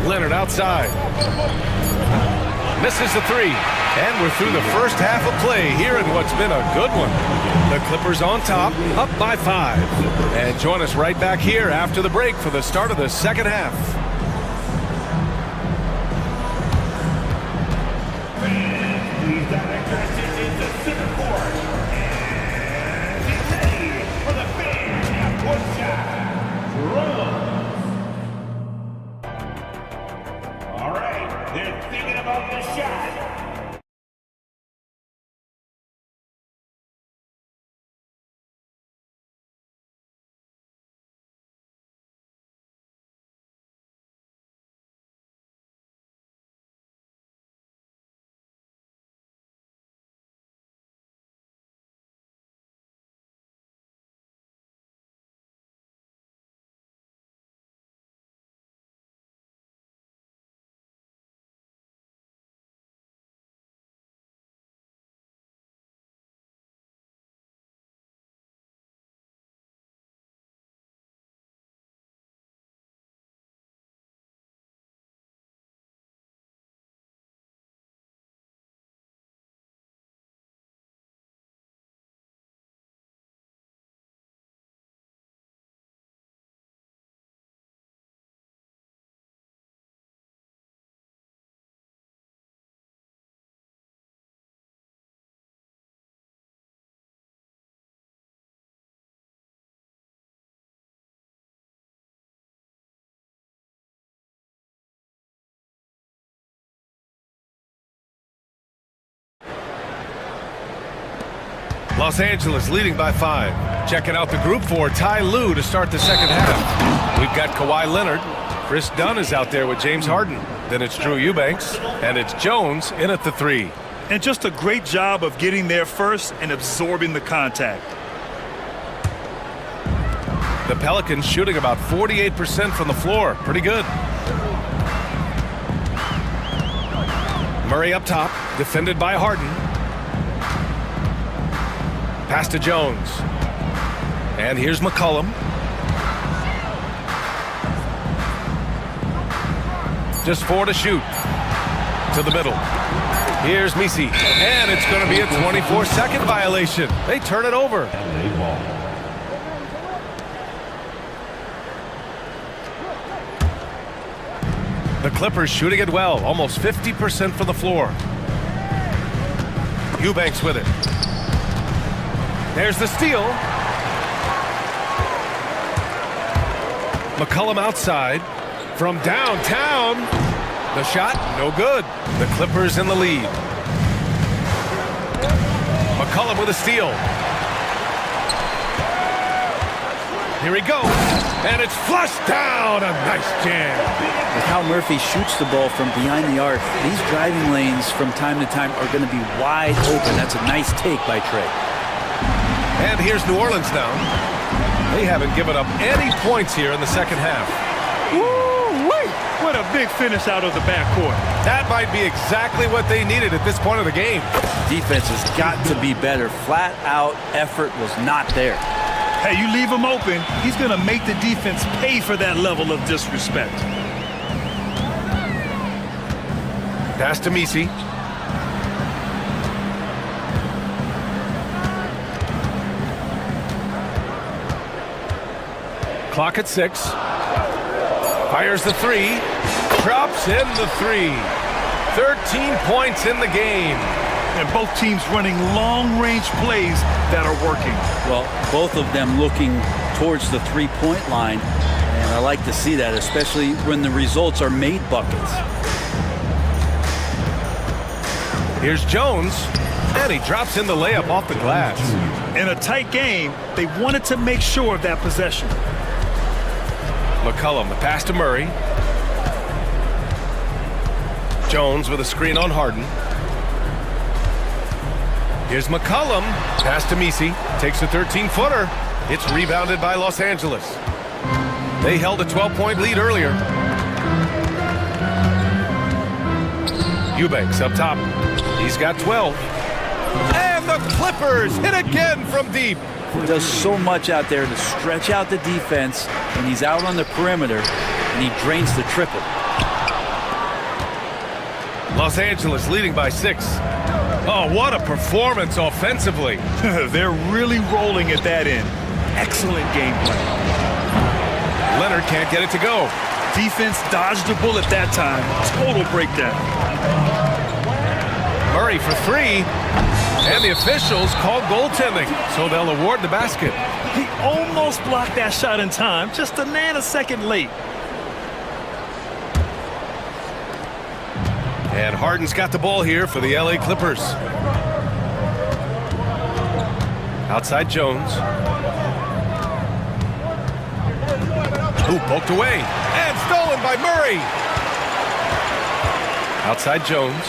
Leonard outside. Misses the 3. And we're through the first half of play here in what's been a good one. The Clippers on top, up by 5. And join us right back here after the break for the start of the second half. All right, they're thinking about the shot. Los Angeles leading by 5. Checking out the group for Ty Lue to start the second half. We've got Kawhi Leonard. Chris Dunn is out there with James Harden. Then it's Drew Eubanks, and it's Jones in at the 3. And just a great job of getting there first and absorbing the contact. The Pelicans shooting about 48% from the floor. Pretty good. Murray up top, defended by Harden. Pass to Jones. And here's McCollum. Just 4 to shoot. To the middle. Here's Misi. And it's going to be a 24-second violation. They turn it over. The Clippers shooting it well. Almost 50% from the floor. Eubanks with it. There's the steal. McCollum outside. From downtown. The shot, no good. The Clippers in the lead. McCollum with a steal. Here he goes. And it's flushed down. A nice jam. With how Murphy shoots the ball from behind the arc, these driving lanes from time to time are going to be wide open. That's a nice take by Trey. And here's New Orleans now. They haven't given up any points here in the second half. Woo-wee! What a big finish out of the backcourt. That might be exactly what they needed at this point of the game. Defense has got to be better. Flat out effort was not there. Hey, you leave him open, he's going to make the defense pay for that level of disrespect. Pass to Misi. Clock at 6. Fires the 3. Drops in the 3. 13 points in the game. And both teams running long-range plays that are working. Well, both of them looking towards the three-point line. And I like to see that, especially when the results are made buckets. Here's Jones. And he drops in the layup off the glass. In a tight game, they wanted to make sure of that possession. McCollum, the pass to Murray. Jones with a screen on Harden. Here's McCollum. Pass to Misi. Takes a 13-footer. It's rebounded by Los Angeles. They held a 12-point lead earlier. Eubanks up top. He's got 12. And the Clippers hit again from deep. He does so much out there to stretch out the defense when he's out on the perimeter, and he drains the triple. Los Angeles leading by 6. Oh, what a performance offensively. They're really rolling at that end. Excellent game plan. Leonard can't get it to go. Defense dodged a bullet that time. Total breakdown. Murray for 3. And the officials call goaltending, so they'll award the basket. He almost blocked that shot in time, just a nanosecond late. And Harden's got the ball here for the LA Clippers. Outside Jones. Ooh, poked away. And stolen by Murray. Outside Jones.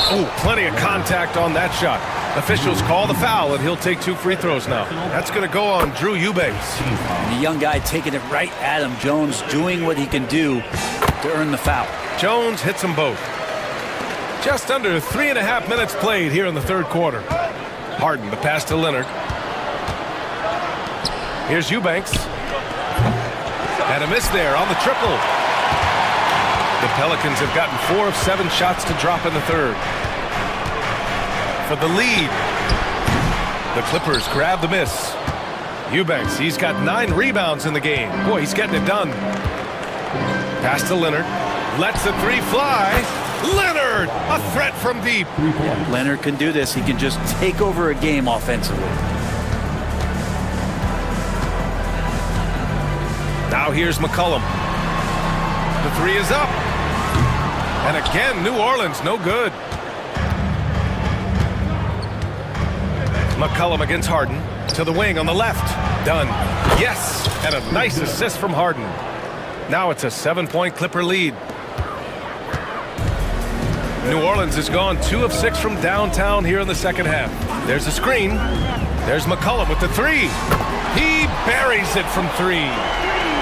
Oh, plenty of contact on that shot. Officials call the foul, and he'll take 2 free throws now. That's going to go on Drew Eubanks. And the young guy taking it right at him. Jones doing what he can do to earn the foul. Jones hits them both. Just under 3.5 minutes played here in the third quarter. Harden, the pass to Leonard. Here's Eubanks. And a miss there on the triple. The Pelicans have gotten 4 of 7 shots to drop in the third. For the lead, the Clippers grab the miss. Eubanks, he's got 9 rebounds in the game. Boy, he's getting it done. Pass to Leonard. Lets the 3 fly. Leonard, a threat from deep. Yeah, Leonard can do this. He can just take over a game offensively. Now here's McCollum. The 3 is up. And again, New Orleans, no good. McCollum against Harden. To the wing on the left. Done. Yes, and a nice assist from Harden. Now it's a 7-point Clipper lead. New Orleans has gone 2 of 6 from downtown here in the second half. There's a screen. There's McCollum with the 3. He buries it from 3.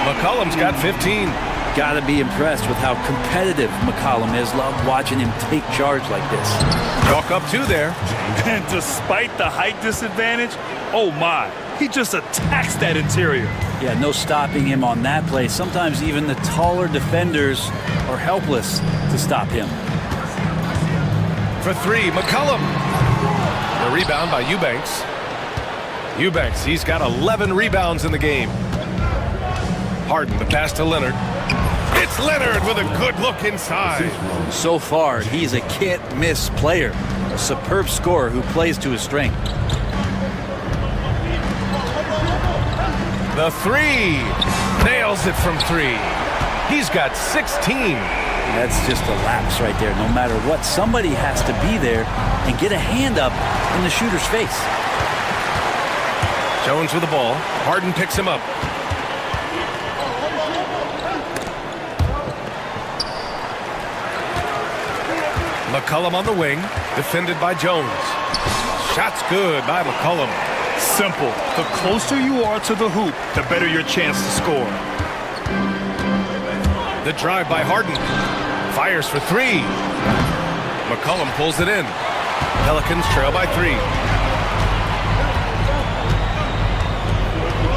McCollum's got 15. Got to be impressed with how competitive McCollum is. Love watching him take charge like this. Chalk up 2 there. And despite the height disadvantage, oh my, he just attacks that interior. Yeah, no stopping him on that play. Sometimes even the taller defenders are helpless to stop him. For 3, McCollum. The rebound by Eubanks. Eubanks, he's got 11 rebounds in the game. Harden, the pass to Leonard. It's Leonard with a good look inside. So far, he's a can't-miss player. A superb scorer who plays to his strength. The 3. Nails it from 3. He's got 16. That's just a lapse right there. No matter what, somebody has to be there and get a hand up in the shooter's face. Jones with the ball. Harden picks him up. McCollum on the wing, defended by Jones. Shot's good by McCollum. Simple. The closer you are to the hoop, the better your chance to score. The drive by Harden. Fires for 3. McCollum pulls it in. Pelicans trail by 3.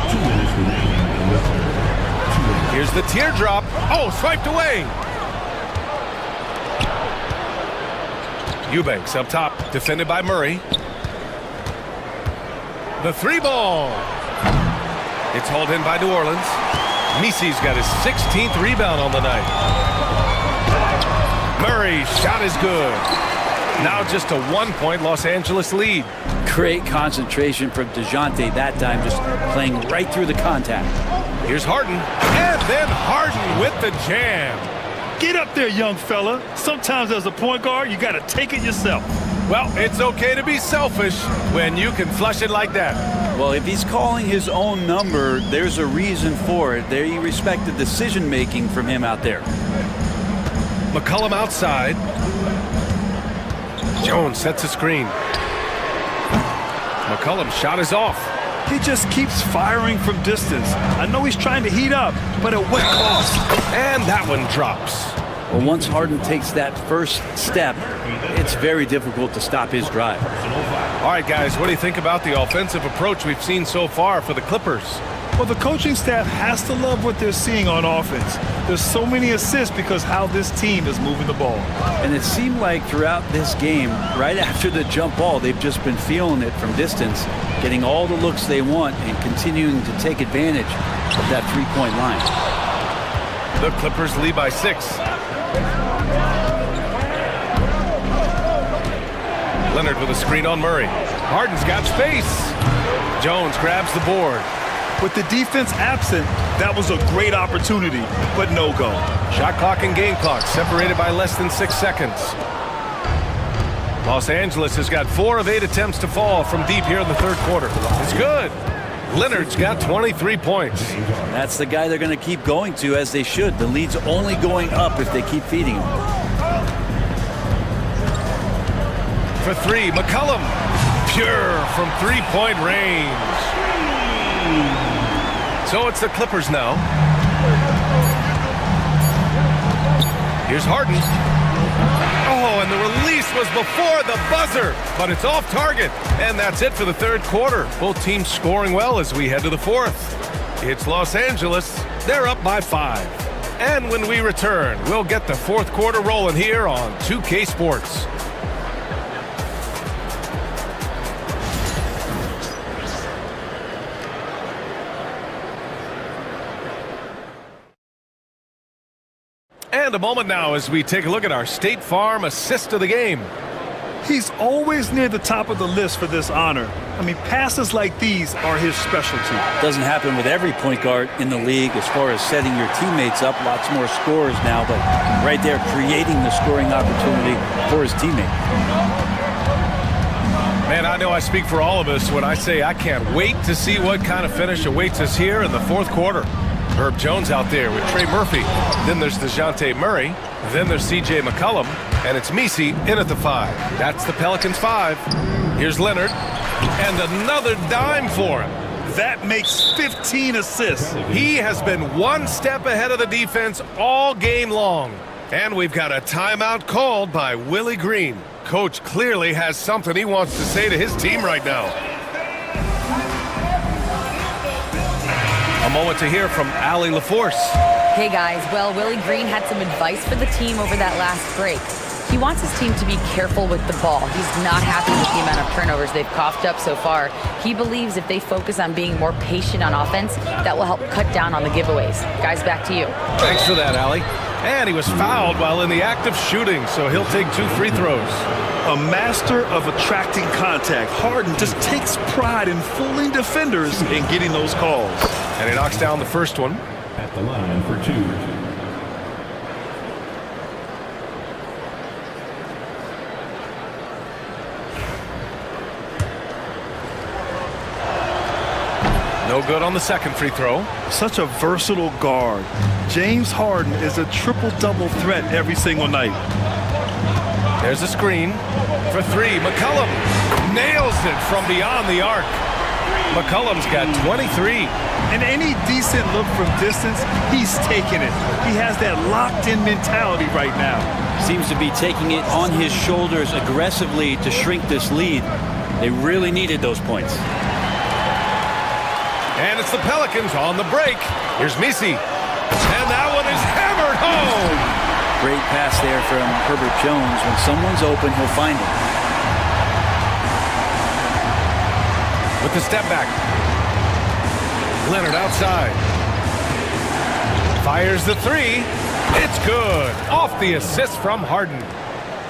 2 minutes remaining in the third. Here's the teardrop. Oh, swiped away. Eubanks up top, defended by Murray. The 3 ball. It's hauled in by New Orleans. Misi's got his 16th rebound on the night. Murray's shot is good. Now just a 1-point Los Angeles lead. Great concentration from DeJounte that time, just playing right through the contact. Here's Harden. And then Harden with the jam. Get up there, young fella. Sometimes as a point guard, you got to take it yourself. Well, it's okay to be selfish when you can flush it like that. Well, if he's calling his own number, there's a reason for it. They respect the decision-making from him out there. McCollum outside. Jones sets a screen. McCollum's shot is off. He just keeps firing from distance. I know he's trying to heat up, but at what cost? And that one drops. Well, once Harden takes that first step, it's very difficult to stop his drive. All right, guys, what do you think about the offensive approach we've seen so far for the Clippers? Well, the coaching staff has to love what they're seeing on offense. There's so many assists because how this team is moving the ball. And it seemed like throughout this game, right after the jump ball, they've just been feeling it from distance, getting all the looks they want and continuing to take advantage of that three-point line. The Clippers lead by 6. Leonard with a screen on Murray. Harden's got space. Jones grabs the board. With the defense absent, that was a great opportunity, but no go. Shot clock and game clock separated by less than 6 seconds. Los Angeles has got 4 of 8 attempts to fall from deep here in the third quarter. It's good. Leonard's got 23 points. That's the guy they're going to keep going to, as they should. The lead's only going up if they keep feeding him. For 3, McCollum. Pure from three-point range. So it's the Clippers now. Here's Harden. Oh, and the release was before the buzzer, but it's off target. And that's it for the third quarter. Both teams scoring well as we head to the fourth. It's Los Angeles. They're up by 5. And when we return, we'll get the fourth quarter rolling here on 2K Sports. And a moment now as we take a look at our State Farm assist of the game. He's always near the top of the list for this honor. I mean, passes like these are his specialty. Doesn't happen with every point guard in the league as far as setting your teammates up. Lots more scorers now, but right there creating the scoring opportunity for his teammate. Man, I know I speak for all of us when I say I can't wait to see what kind of finish awaits us here in the fourth quarter. Herb Jones out there with Trey Murphy. Then there's DeJounte Murray. Then there's C.J. McCollum. And it's Misi in at the 5. That's the Pelicans 5. Here's Leonard. And another dime for him. That makes 15 assists. He has been one step ahead of the defense all game long. And we've got a timeout called by Willie Green. Coach clearly has something he wants to say to his team right now. A moment to hear from Allie LaForce. Hey guys, well, Willie Green had some advice for the team over that last break. He wants his team to be careful with the ball. He's not happy with the amount of turnovers they've coughed up so far. He believes if they focus on being more patient on offense, that will help cut down on the giveaways. Guys, back to you. Thanks for that, Allie. And he was fouled while in the act of shooting, so he'll take 2 free throws. A master of attracting contact. Harden just takes pride in fooling defenders and getting those calls. And he knocks down the first one. At the line for 2. No good on the second free throw. Such a versatile guard. James Harden is a triple-double threat every single night. There's a screen for 3. McCollum nails it from beyond the arc. McCollum's got 23. And any decent look from distance, he's taking it. He has that locked-in mentality right now. Seems to be taking it on his shoulders aggressively to shrink this lead. They really needed those points. And it's the Pelicans on the break. Here's Misi. And that one is hammered home. Great pass there from Herbert Jones. When someone's open, he'll find it. With the step back. Leonard outside. Fires the 3. It's good. Off the assist from Harden.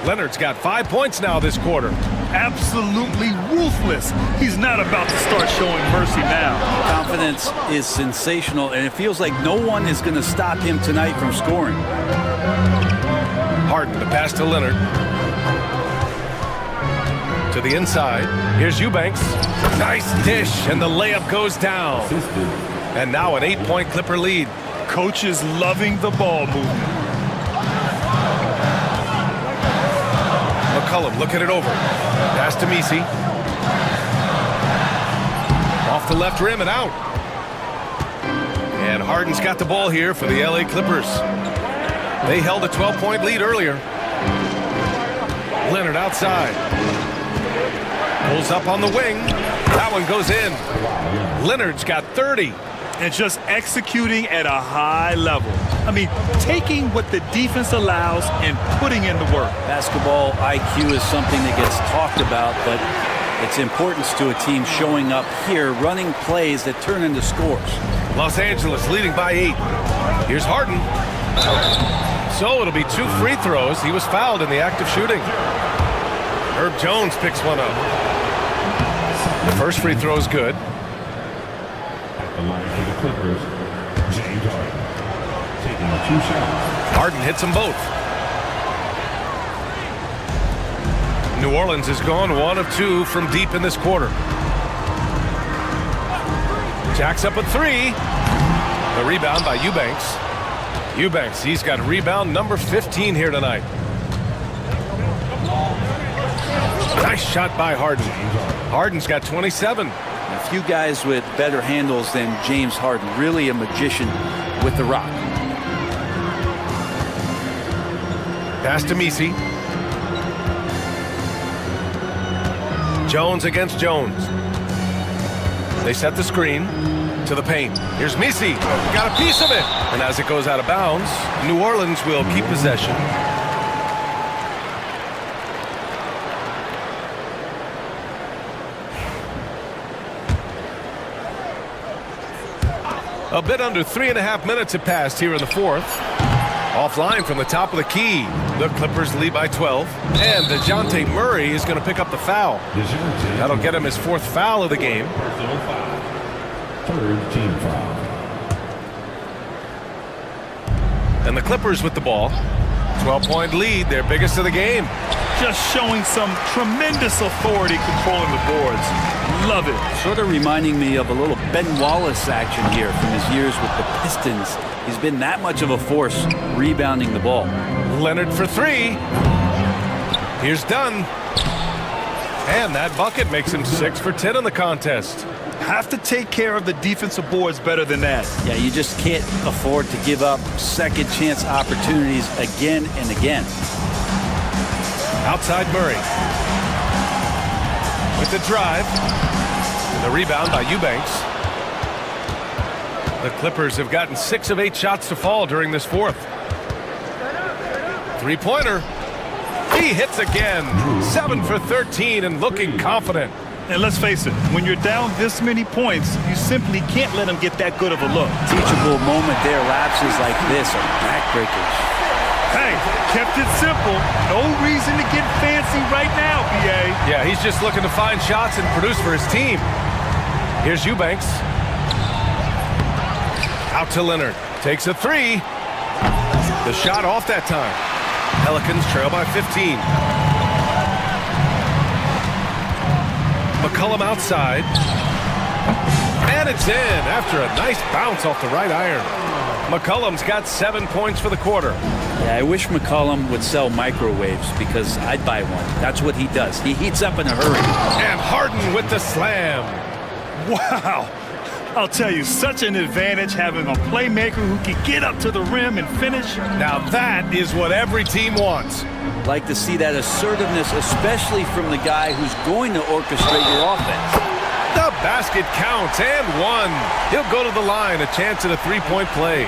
Leonard's got 5 points now this quarter. Absolutely ruthless. He's not about to start showing mercy now. Confidence is sensational, and it feels like no one is going to stop him tonight from scoring. Harden, the pass to Leonard. To the inside. Here's Eubanks. Nice dish, and the layup goes down. And now an 8-point Clipper lead. Coach is loving the ball movement. McCollum looking it over. Pass to Misi. Off the left rim and out. And Harden's got the ball here for the LA Clippers. They held a 12-point lead earlier. Leonard outside. Pulls up on the wing. That one goes in. Leonard's got 30. And just executing at a high level. I mean, taking what the defense allows and putting in the work. Basketball IQ is something that gets talked about, but its importance to a team showing up here, running plays that turn into scores. Los Angeles leading by 8. Here's Harden. So it'll be 2 free throws. He was fouled in the act of shooting. Herb Jones picks one up. The first free throw is good. The line for the Clippers, James Harden. Taking 2 shots. Harden hits them both. New Orleans has gone 1 of 2 from deep in this quarter. Jacks up at 3. The rebound by Eubanks. Eubanks, he's got rebound number 15 here tonight. Nice shot by Harden. Harden's got 27. A few guys with better handles than James Harden. Really a magician with the rock. Pass to Misi. Jones against Jones. They set the screen to the paint. Here's Misi. Got a piece of it. And as it goes out of bounds, New Orleans will keep possession. A bit under 3.5 minutes have passed here in the fourth. Offline from the top of the key. The Clippers lead by 12. And DeJounte Murray is going to pick up the foul. That'll get him his 4th foul of the game. Third team foul. And the Clippers with the ball. 12-point lead, their biggest of the game. Just showing some tremendous authority controlling the boards. Love it. Sort of reminding me of a little Ben Wallace action here from his years with the Pistons. He's been that much of a force rebounding the ball. Leonard for 3. Here's Dunn. And that bucket makes him 6 for 10 in the contest. Have to take care of the defensive boards better than that. Yeah, you just can't afford to give up second chance opportunities again and again. Outside Murray. With the drive. And the rebound by Eubanks. The Clippers have gotten 6 of 8 shots to fall during this fourth. 3-pointer. He hits again. 7 for 13 and looking confident. And let's face it, when you're down this many points, you simply can't let them get that good of a look. Teachable moment there. Lapses like this are backbreakers. Hey, kept it simple. No reason to get fancy right now, BA. Yeah, he's just looking to find shots and produce for his team. Here's Eubanks. Out to Leonard. Takes a 3. The shot off that time. Pelicans trail by 15. McCollum outside. And it's in after a nice bounce off the right iron. McCollum's got 7 points for the quarter. Yeah, I wish McCollum would sell microwaves because I'd buy one. That's what he does. He heats up in a hurry. And Harden with the slam. Wow. I'll tell you, such an advantage having a playmaker who can get up to the rim and finish. Now that is what every team wants. Like to see that assertiveness, especially from the guy who's going to orchestrate your offense. The basket counts and 1. He'll go to the line, a chance at a 3-point play.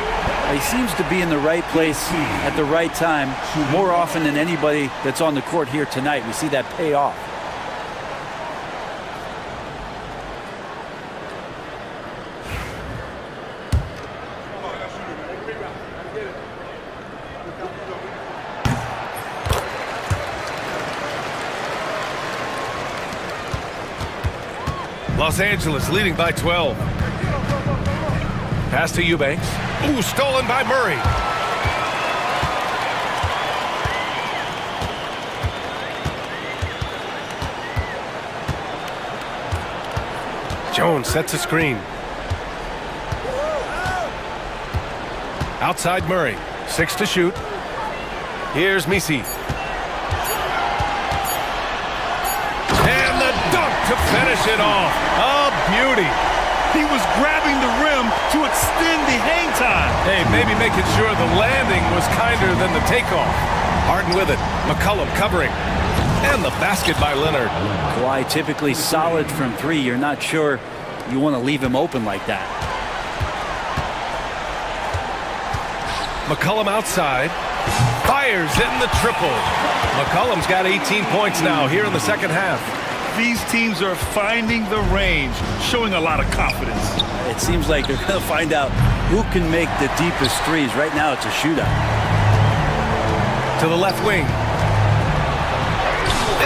He seems to be in the right place at the right time more often than anybody that's on the court here tonight. We see that pay off. Los Angeles leading by 12. Pass to Eubanks. Ooh, stolen by Murray. Jones sets a screen. Outside Murray. 6 to shoot. Here's Misi. And the dunk to finish it off. A beauty. He was grabbing the rim to extend the hang time. Hey, maybe making sure the landing was kinder than the takeoff. Harden with it. McCollum covering. And the basket by Leonard. Kawhi typically solid from 3. You're not sure you want to leave him open like that. McCollum outside. Fires in the triple. McCollum's got 18 points now here in the second half. These teams are finding the range, showing a lot of confidence. It seems like they're going to find out who can make the deepest threes. Right now it's a shootout. To the left wing.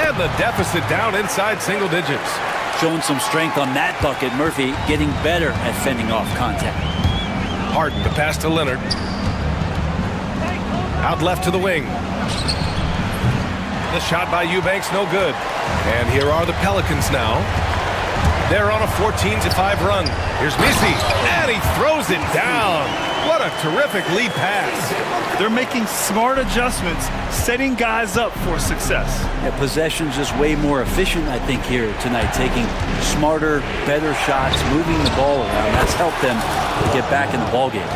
And the deficit down inside single digits. Showing some strength on that bucket. Murphy getting better at fending off contact. Harden to pass to Leonard. Out left to the wing. The shot by Eubanks, no good. And here are the Pelicans now. They're on a 14-5 run. Here's Misi, and he throws it down. What a terrific lead pass. They're making smart adjustments, setting guys up for success. Yeah, possession's just way more efficient, I think, here tonight. Taking smarter, better shots, moving the ball around. That's helped them get back in the ballgame.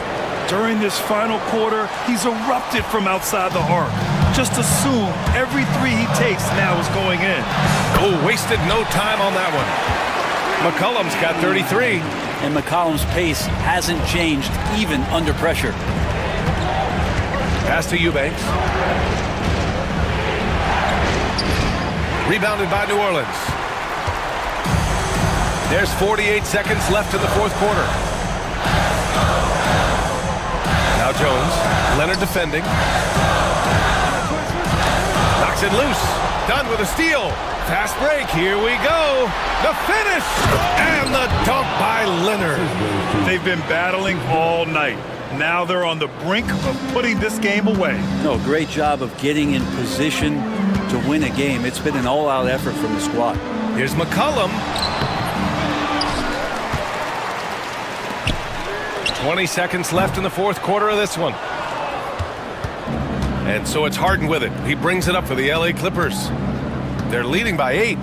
During this final quarter, he's erupted from outside the arc. Just assume every three he takes now is going in. Oh, wasted no time on that one. McCollum's got 33. And McCollum's pace hasn't changed even under pressure. Pass to Eubanks. Rebounded by New Orleans. There's 48 seconds left in the fourth quarter. Now Jones. Leonard defending. Knocks it loose. Done with a steal. Fast break. Here we go. The finish. And the dunk by Leonard. They've been battling all night. Now they're on the brink of putting this game away. No, great job of getting in position to win a game. It's been an all-out effort from the squad. Here's McCollum. 20 seconds left in the fourth quarter of this one. And so it's Harden with it. He brings it up for the LA Clippers. They're leading by 8.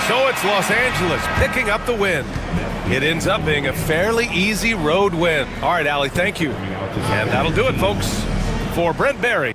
So it's Los Angeles picking up the win. It ends up being a fairly easy road win. All right, Allie, thank you. And that'll do it, folks. For Brent Barry.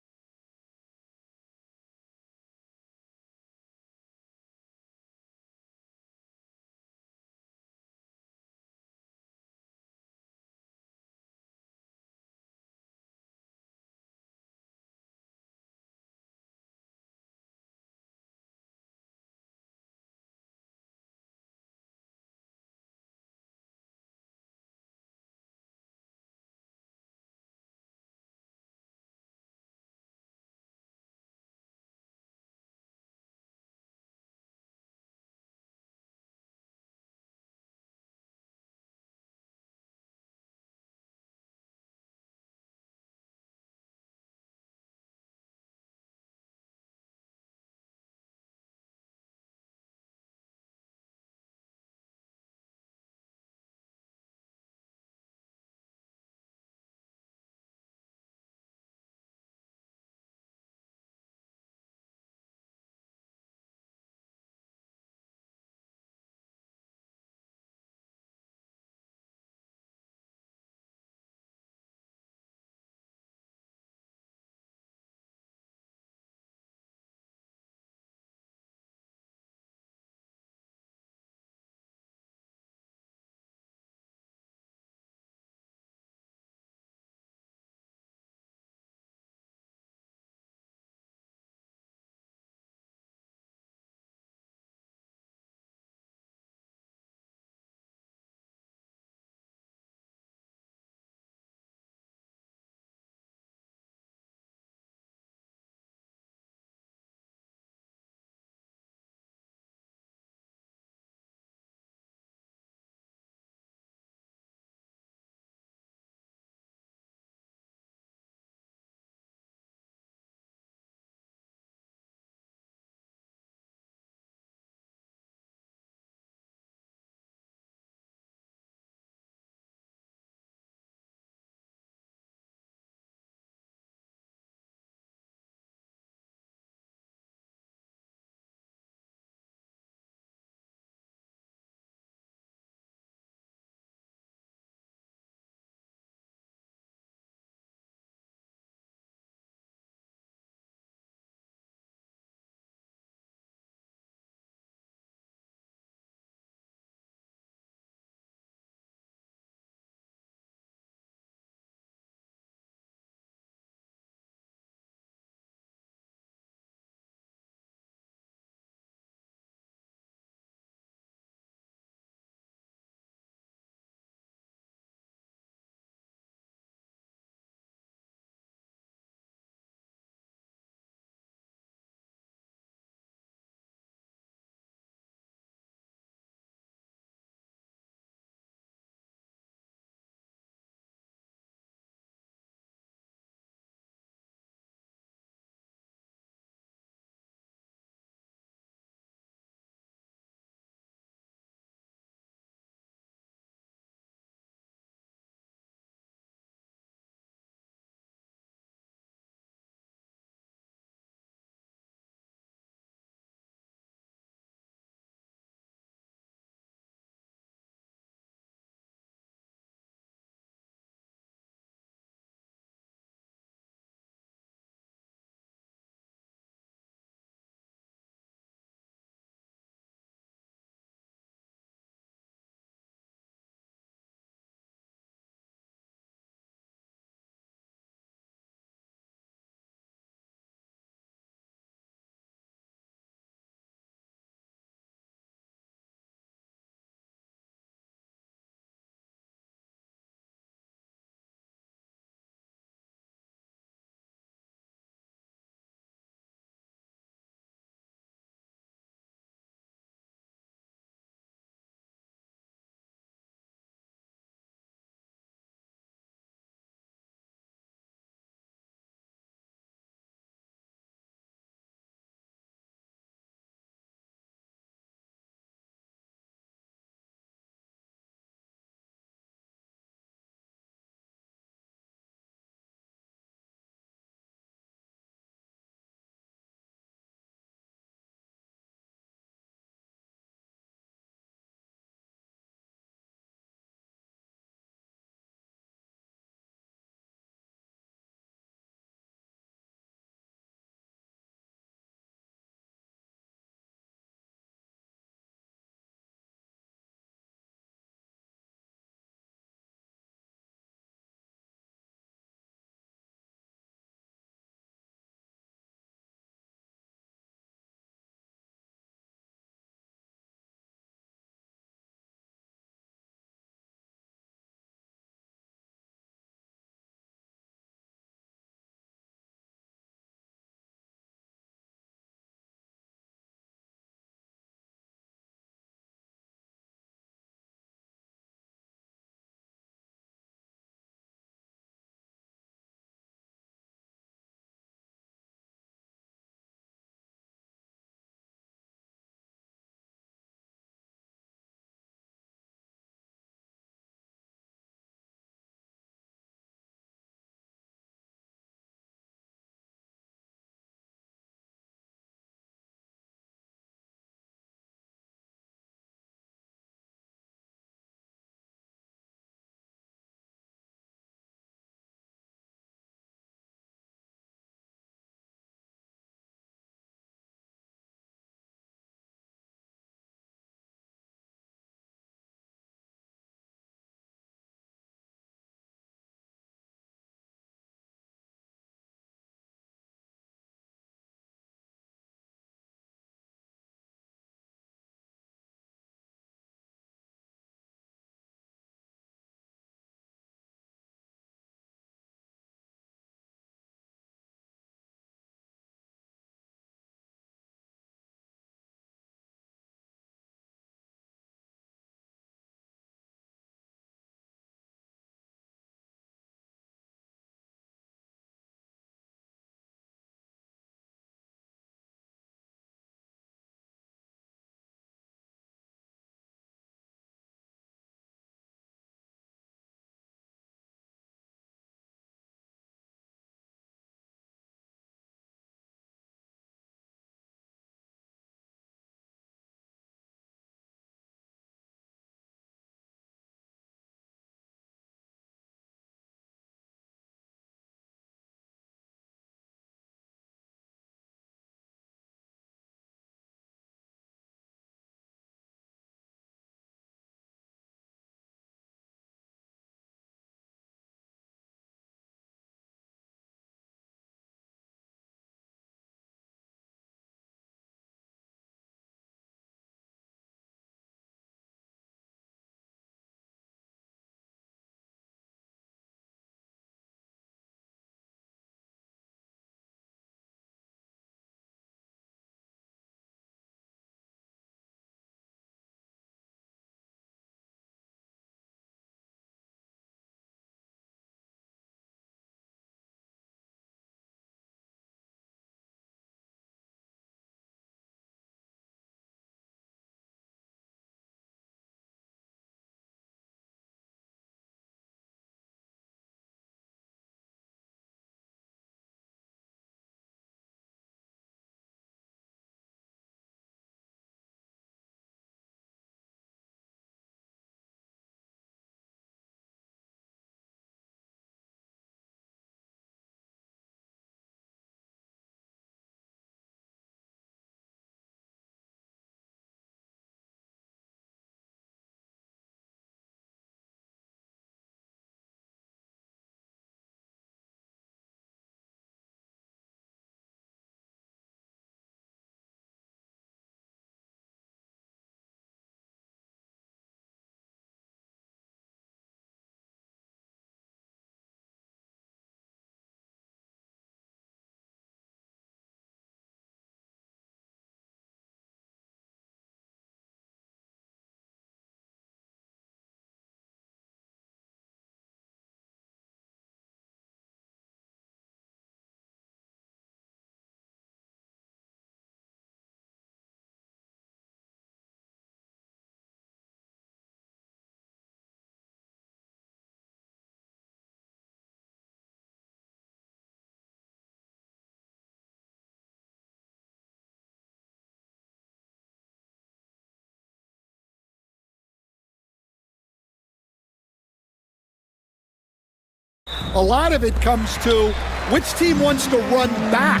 A lot of it comes to which team wants to run back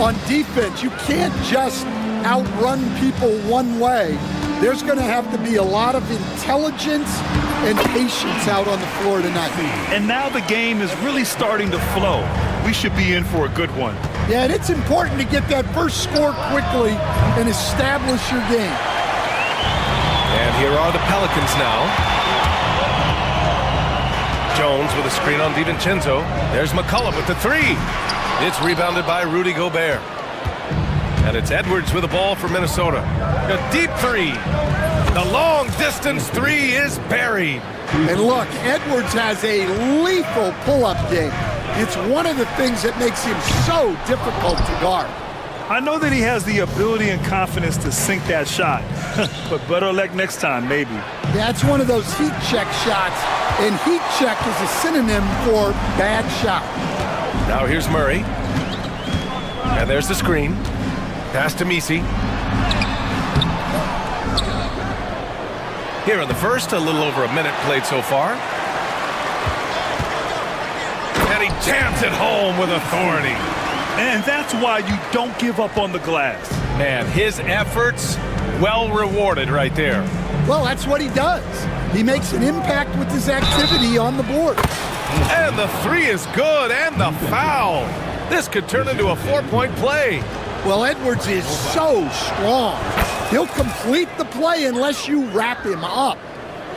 on defense. You can't just outrun people one way. There's going to have to be a lot of intelligence and patience out on the floor tonight. And now the game is really starting to flow. We should be in for a good one. Yeah, and it's important to get that first score quickly and establish your game. And here are the Pelicans now. Jones with a screen on DiVincenzo. There's McCullough with the three. It's rebounded by Rudy Gobert. And it's Edwards with the ball for Minnesota. A deep three. The long distance three is buried. And look, Edwards has a lethal pull-up game. It's one of the things that makes him so difficult to guard. I know that he has the ability and confidence to sink that shot, but better luck next time, maybe. Yeah, it's one of those heat check shots, and heat check is a synonym for bad shot. Now here's Murray. And there's the screen. Pass to Misi. Here in the first, a little over a minute played so far. And he jams it home with authority. And that's why you don't give up on the glass. Man, his efforts well rewarded right there. Well, that's what he does. He makes an impact with his activity on the board. And the three is good, and the foul. This could turn into a 4-point play. Well, Edwards is so strong. He'll complete the play unless you wrap him up.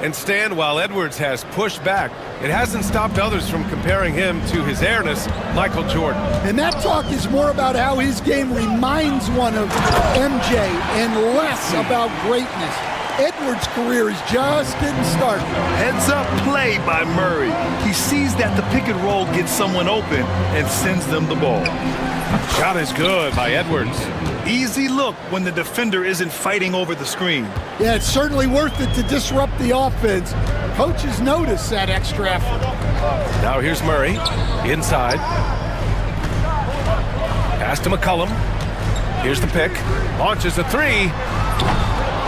And Stan, while Edwards has pushed back, it hasn't stopped others from comparing him to his airness, Michael Jordan. And that talk is more about how his game reminds one of MJ and less about greatness. Edwards' career is just getting started. Heads up play by Murray. He sees that the pick and roll gets someone open and sends them the ball. Shot is good by Edwards. Easy look when the defender isn't fighting over the screen. Yeah, it's certainly worth it to disrupt the offense. Coaches notice that extra effort. Now here's Murray, inside. Pass to McCullum. Here's the pick. Launches a three.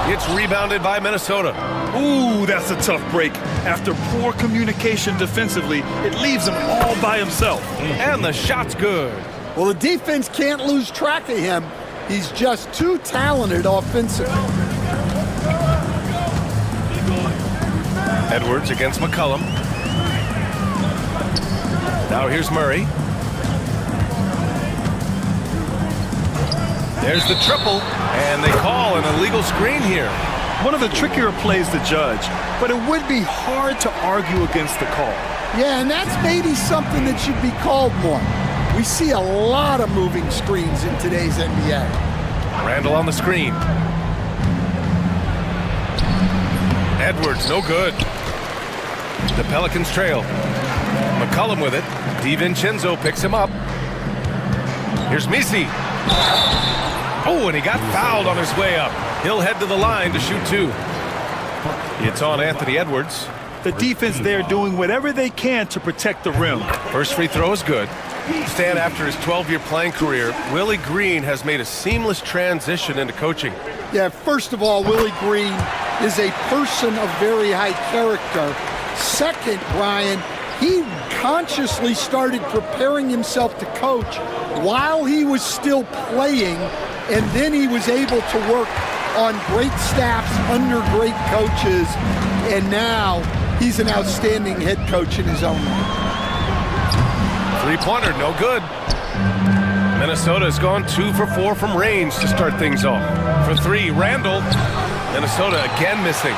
It's rebounded by Minnesota. Ooh, that's a tough break. After poor communication defensively, it leaves him all by himself. And the shot's good. Well, the defense can't lose track of him. He's just too talented offensively. Edwards against McCullum. Now here's Murray. There's the triple, and they call an illegal screen here. One of the trickier plays to judge, but it would be hard to argue against the call. Yeah, and that's maybe something that should be called more. We see a lot of moving screens in today's NBA. Randall on the screen. Edwards, no good. The Pelicans trail. McCullum with it. DiVincenzo picks him up. Here's Misi. Oh, and he got fouled on his way up. He'll head to the line to shoot two. It's on Anthony Edwards. The defense there doing whatever they can to protect the rim. First free throw is good. Stan, after his 12-year playing career, Willie Green has made a seamless transition into coaching. Yeah, first of all, Willie Green is a person of very high character. Second, Brian, he consciously started preparing himself to coach while he was still playing, and then he was able to work on great staffs under great coaches, and now he's an outstanding head coach in his own right. Three-pointer, no good. Minnesota has gone 2 for 4 from range to start things off. For three, Randall. Minnesota again missing.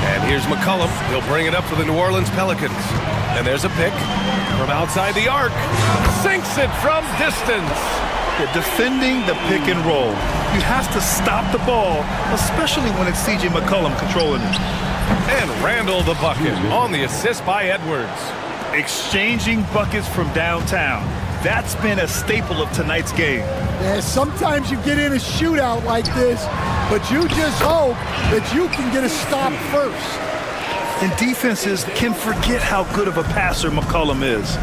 And here's McCullum. He'll bring it up for the New Orleans Pelicans. And there's a pick from outside the arc. Sinks it from distance. Yeah, defending the pick and roll. You have to stop the ball, especially when it's C.J. McCollum controlling it. And Randall the bucket on the assist by Edwards. Exchanging buckets from downtown. That's been a staple of tonight's game. Yeah, sometimes you get in a shootout like this, but you just hope that you can get a stop first. And defenses can forget how good of a passer McCollum is.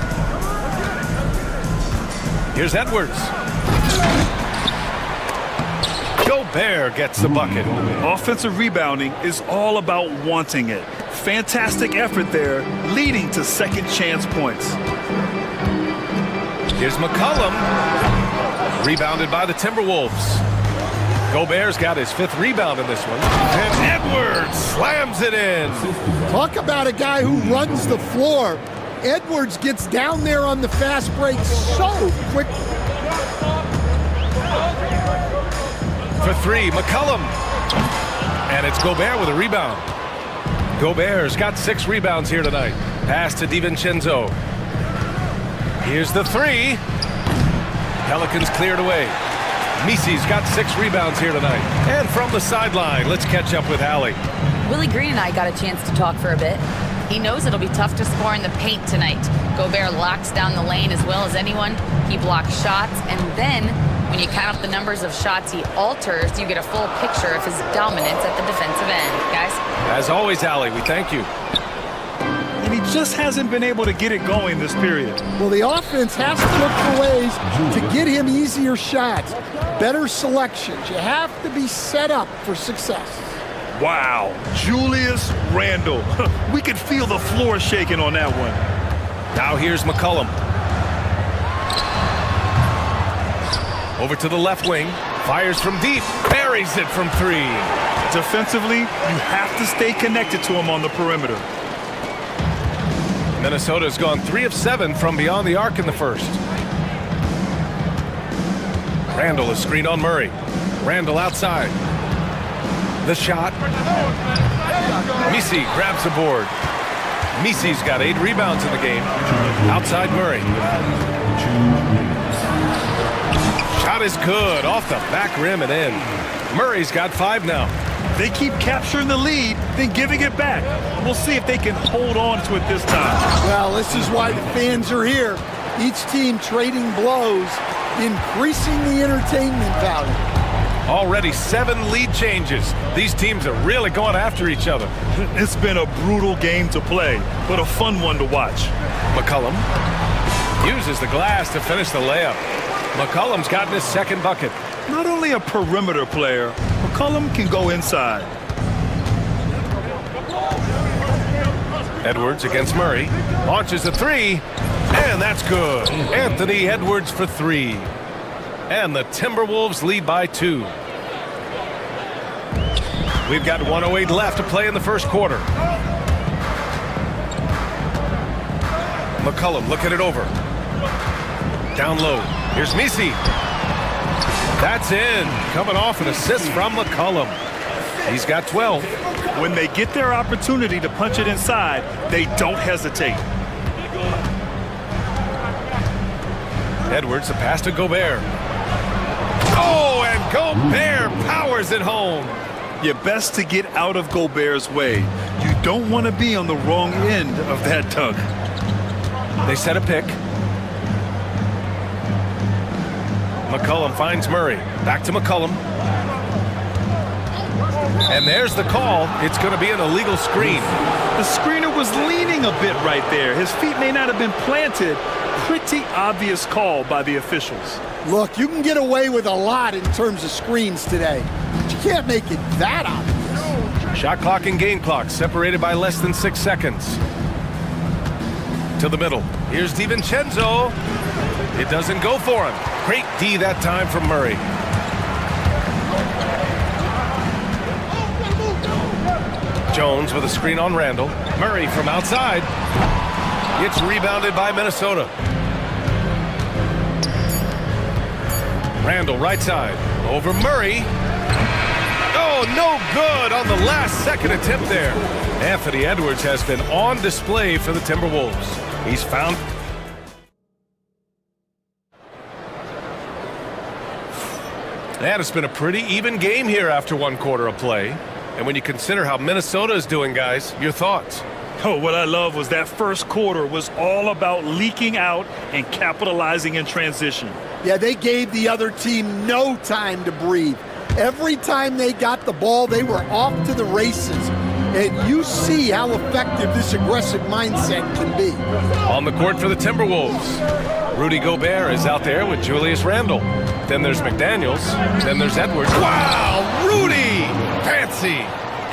Here's Edwards. Gobert gets the bucket. Offensive rebounding is all about wanting it. fantastic effort there, leading to second chance points. Here's McCollum. Rebounded by the Timberwolves. Gobert's got his 5th rebound in this one. And Edwards slams it in. Talk about a guy who runs the floor. Edwards gets down there on the fast break so quick. For 3, McCollum. And it's Gobert with a rebound. Gobert's got 6 rebounds here tonight. Pass to DiVincenzo. Here's the 3. Pelicans cleared away. Misi's got 6 rebounds here tonight. And from the sideline, let's catch up with Allie. Willie Green and I got a chance to talk for a bit. He knows it'll be tough to score in the paint tonight. Gobert locks down the lane as well as anyone. He blocks shots, and then when you count up the numbers of shots he alters, you get a full picture of his dominance at the defensive end. Guys? As always, Allie, we thank you. And he just hasn't been able to get it going this period. Well, the offense has to look for ways to get him easier shots, better selections. You have to be set up for success. Wow, Julius Randle. We could feel the floor shaking on that one. Now here's McCollum. Over to the left wing. Fires from deep. Buries it from 3. Defensively, you have to stay connected to him on the perimeter. Minnesota's gone 3 of 7 from beyond the arc in the first. Randle is screened on Murray. Randle outside. The shot. Misi grabs the board. Misi's got 8 rebounds in the game. Outside Murray. Shot is good. Off the back rim and in. Murray's got 5 now. They keep capturing the lead, then giving it back. We'll see if they can hold on to it this time. Well, this is why the fans are here. Each team trading blows, increasing the entertainment value. Already 7 lead changes. These teams are really going after each other. It's been a brutal game to play, but a fun one to watch. McCollum uses the glass to finish the layup. McCollum's gotten his 2nd bucket. Not only a perimeter player, McCollum can go inside. Edwards against Murray. Launches a 3, and that's good. Anthony Edwards for 3. And the Timberwolves lead by 2. We've got 1:08 left to play in the first quarter. McCollum looking it over. Down low. Here's Misi. That's in. Coming off an assist from McCollum. He's got 12. When they get their opportunity to punch it inside, they don't hesitate. Edwards, the pass to Gobert. Oh, and Gobert powers it home. You're best to get out of Gobert's way. You don't want to be on the wrong end of that dunk. They set a pick. McCollum finds Murray. Back to McCollum. And there's the call. It's going to be an illegal screen. The screener was leaning a bit right there. His feet may not have been planted. Pretty obvious call by the officials. Look, you can get away with a lot in terms of screens today, but you can't make it that obvious. Shot clock and game clock separated by less than 6 seconds. To the middle. Here's DiVincenzo. It doesn't go for him. Great D that time from Murray. Jones with a screen on Randle. Murray from outside. It's rebounded by Minnesota. Randle right side. Over Murray. Oh, no good on the last second attempt there. Anthony Edwards has been on display for the Timberwolves. He's found... And it's been a pretty even game here after 1 quarter of play. And when you consider how Minnesota is doing, guys, your thoughts? Oh, what I love was that first quarter was all about leaking out and capitalizing in transition. Yeah, they gave the other team no time to breathe. Every time they got the ball, they were off to the races. And you see how effective this aggressive mindset can be. On the court for the Timberwolves, Rudy Gobert is out there with Julius Randle. Then there's McDaniels. Then there's Edwards. Wow, Rudy! Fancy!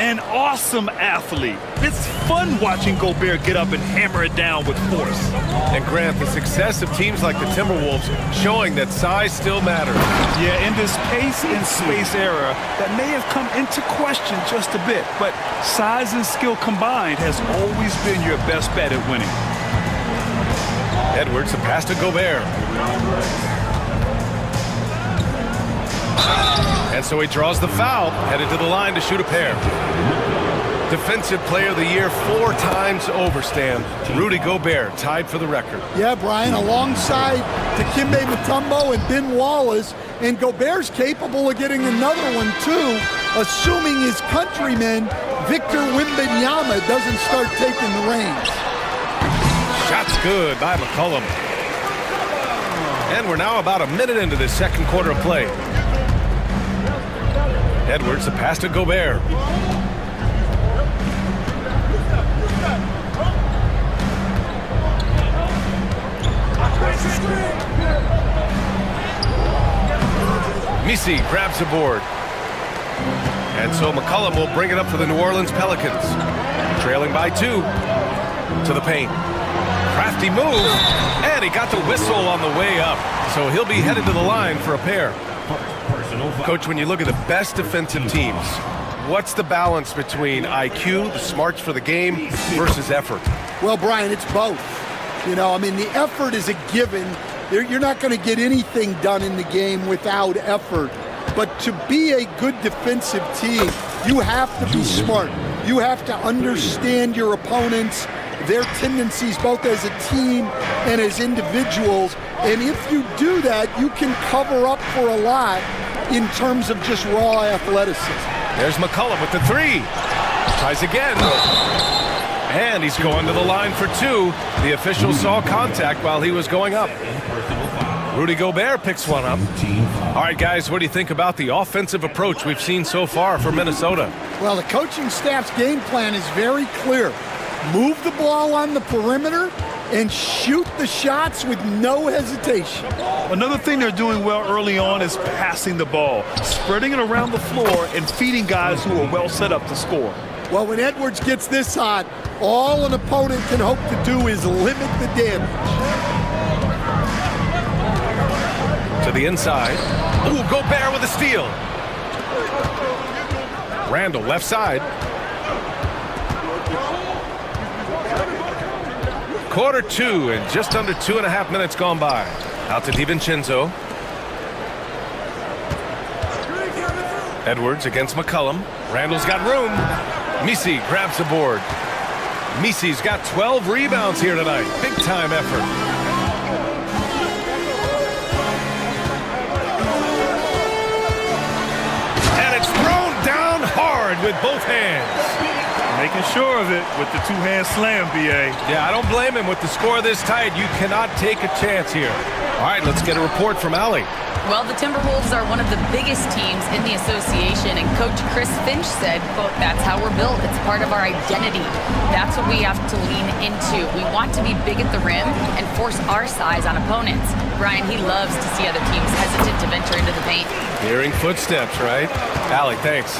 An awesome athlete. It's fun watching Gobert get up and hammer it down with force. And Grant, the success of teams like the Timberwolves showing that size still matters. Yeah, in this pace and space era, that may have come into question just a bit, but size and skill combined has always been your best bet at winning. Edwards, the pass to Gobert. And so he draws the foul, headed to the line to shoot a pair. Defensive Player of the Year 4 times over, Stan. Rudy Gobert tied for the record. Yeah, Brian, alongside Dikembe Mutombo and Ben Wallace, and Gobert's capable of getting another one too, assuming his countryman Victor Wembanyama doesn't start taking the reins. Shot's good by McCollum. And we're now about a minute into this second quarter of play. Edwards, the pass to Gobert. Misi grabs the board. And so McCollum will bring it up for the New Orleans Pelicans. Trailing by 2 to the paint. Crafty move, and he got the whistle on the way up. So he'll be headed to the line for a pair. Coach, when you look at the best defensive teams, what's the balance between IQ, the smarts for the game, versus effort? Well, Brian, it's both. You know, I mean, the effort is a given. You're not going to get anything done in the game without effort. But to be a good defensive team, you have to be smart. You have to understand your opponents, their tendencies, both as a team and as individuals. And if you do that, you can cover up for a lot in terms of just raw athleticism. There's McCollum with the 3. Tries again. And he's going to the line for 2. The official saw contact while he was going up. Rudy Gobert picks one up. All right, guys, what do you think about the offensive approach we've seen so far for Minnesota? Well, the coaching staff's game plan is very clear. Move the ball on the perimeter and shoot the shots with no hesitation. Another thing they're doing well early on is passing the ball, spreading it around the floor and feeding guys who are well set up to score. Well, when Edwards gets this hot, all an opponent can hope to do is limit the damage. To the inside. Ooh, Gobert with a steal. Randall, left side. Quarter 2 and just under 2.5 minutes gone by. Out to DiVincenzo. Edwards against McCollum. Randall's got room. Misi grabs the board. Misi's got 12 rebounds here tonight. Big time effort. With both hands. Making sure of it with the two-hand slam, B.A. Yeah, I don't blame him. With the score this tight, you cannot take a chance here. All right, let's get a report from Allie. Well, the Timberwolves are one of the biggest teams in the association, and Coach Chris Finch said, quote, "That's how we're built. It's part of our identity. That's what we have to lean into. We want to be big at the rim and force our size on opponents." Brian, he loves to see other teams hesitant to venture into the paint. Hearing footsteps, right? Allie, thanks.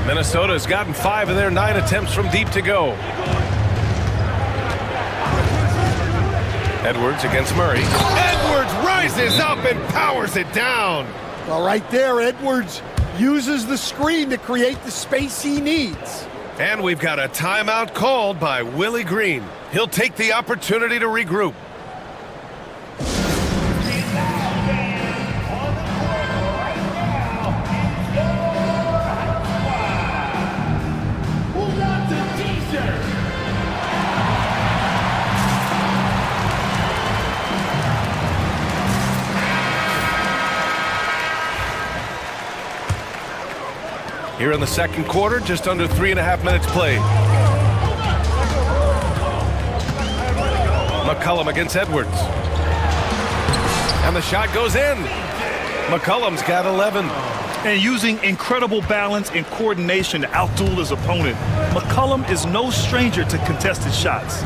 Minnesota has gotten 5 of their 9 attempts from deep to go. Edwards against Murray. Edwards rises up and powers it down. Well, right there, Edwards uses the screen to create the space he needs. And we've got a timeout called by Willie Green. He'll take the opportunity to regroup. Here in the second quarter, just under 3.5 minutes played. McCollum against Edwards. And the shot goes in. McCollum's got 11. And using incredible balance and coordination to outduel his opponent, McCollum is no stranger to contested shots.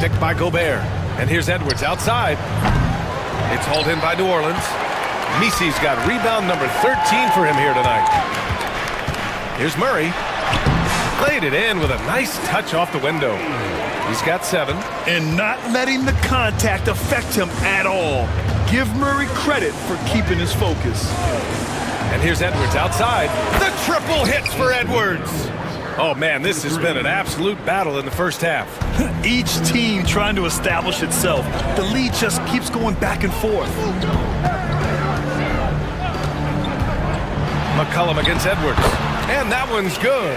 Picked by Gobert. And here's Edwards outside. It's hauled in by New Orleans. Misi's got rebound number 13 for him here tonight. Here's Murray. Played it in with a nice touch off the window. He's got 7. And not letting the contact affect him at all. Give Murray credit for keeping his focus. And here's Edwards outside. The triple hits for Edwards. Oh, man, this has been an absolute battle in the first half. Each team trying to establish itself. The lead just keeps going back and forth. McCollum against Edwards. And that one's good.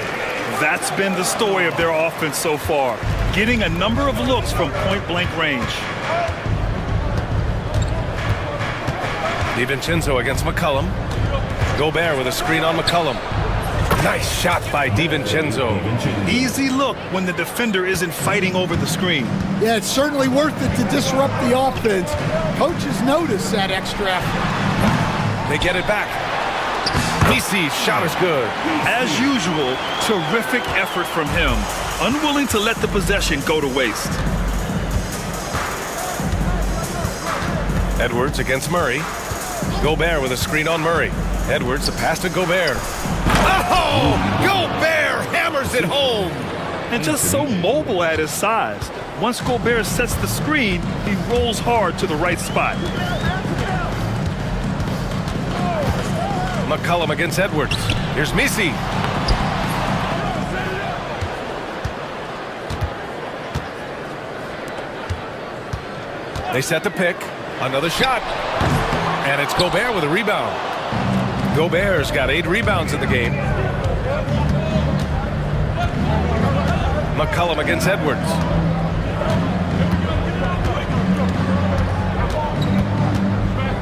That's been the story of their offense so far. Getting a number of looks from point-blank range. DiVincenzo against McCollum. Gobert with a screen on McCollum. Nice shot by DiVincenzo. Easy look when the defender isn't fighting over the screen. Yeah, it's certainly worth it to disrupt the offense. Coaches notice that extra effort. They get it back. Misi's shot is good. As usual, terrific effort from him. Unwilling to let the possession go to waste. Edwards against Murray. Gobert with a screen on Murray. Edwards, the pass to Gobert. Oh! Gobert hammers it home! And just so mobile at his size. Once Gobert sets the screen, he rolls hard to the right spot. McCollum against Edwards. Here's Misi. They set the pick. Another shot. And it's Gobert with a rebound. Gobert's got 8 rebounds in the game. McCollum against Edwards.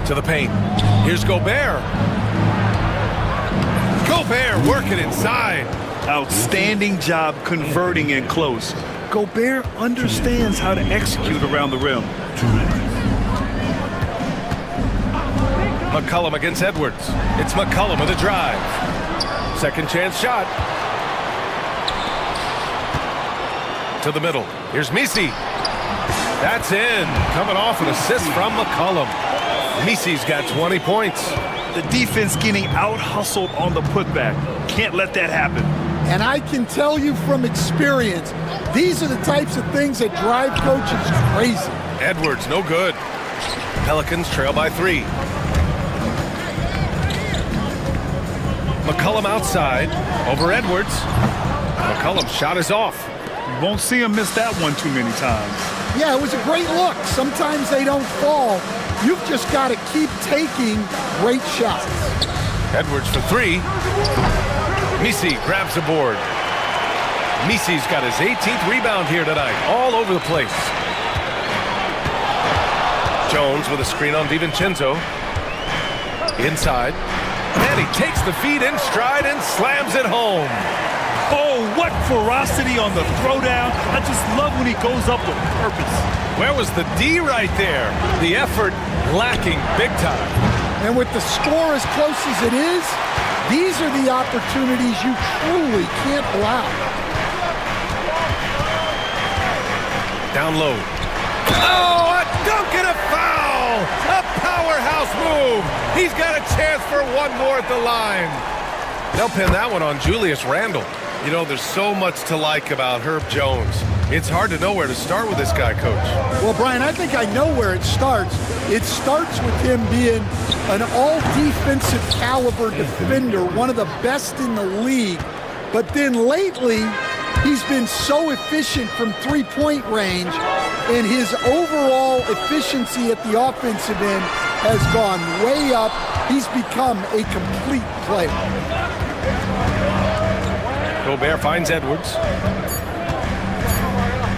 To the paint. Here's Gobert. Gobert working inside. Outstanding job converting in close. Gobert understands how to execute around the rim. McCollum against Edwards. It's McCollum with a drive. Second chance shot. To the middle. Here's Misi. That's in. Coming off an assist from McCollum. Misi's got 20 points. The defense getting out-hustled on the putback. Can't let that happen. And I can tell you from experience, these are the types of things that drive coaches crazy. Edwards, no good. Pelicans trail by 3. McCollum outside. Over Edwards. McCollum's shot is off. You won't see him miss that one too many times. Yeah, it was a great look. Sometimes they don't fall. You've just got to keep taking great shots. Edwards for 3. Misi grabs the board. Misi's got his 18th rebound here tonight. All over the place. Jones with a screen on DiVincenzo. Inside. And he takes the feed in stride and slams it home. Oh, what ferocity on the throwdown. I just love when he goes up with purpose. Where was the D right there? The effort lacking big time. And with the score as close as it is, these are the opportunities you truly can't allow. Down low. Oh, a dunk and a foul! A powerhouse move! He's got a chance for one more at the line. They'll pin that one on Julius Randle. You know, there's so much to like about Herb Jones. It's hard to know where to start with this guy, Coach. Well, Brian, I think I know where it starts. It starts with him being an all-defensive caliber defender, one of the best in the league. But then lately, he's been so efficient from three-point range, and his overall efficiency at the offensive end has gone way up. He's become a complete player. Gobert finds Edwards.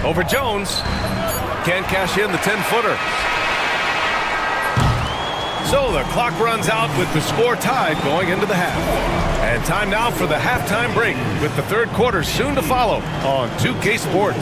Over Jones. Can't cash in the 10-footer. So the clock runs out with the score tied going into the half. And time now for the halftime break with the third quarter soon to follow on 2K Sports.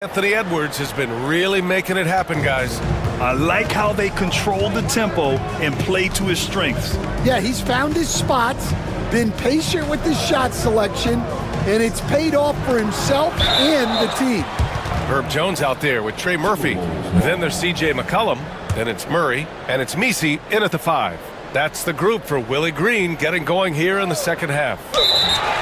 Anthony Edwards has been really making it happen, guys. I like how they control the tempo and play to his strengths. Yeah, he's found his spots, been patient with his shot selection, and it's paid off for himself and the team. Herb Jones out there with Trey Murphy. Then there's C.J. McCollum. Then it's Murray. And it's Misi in at the 5. That's the group for Willie Green getting going here in the second half.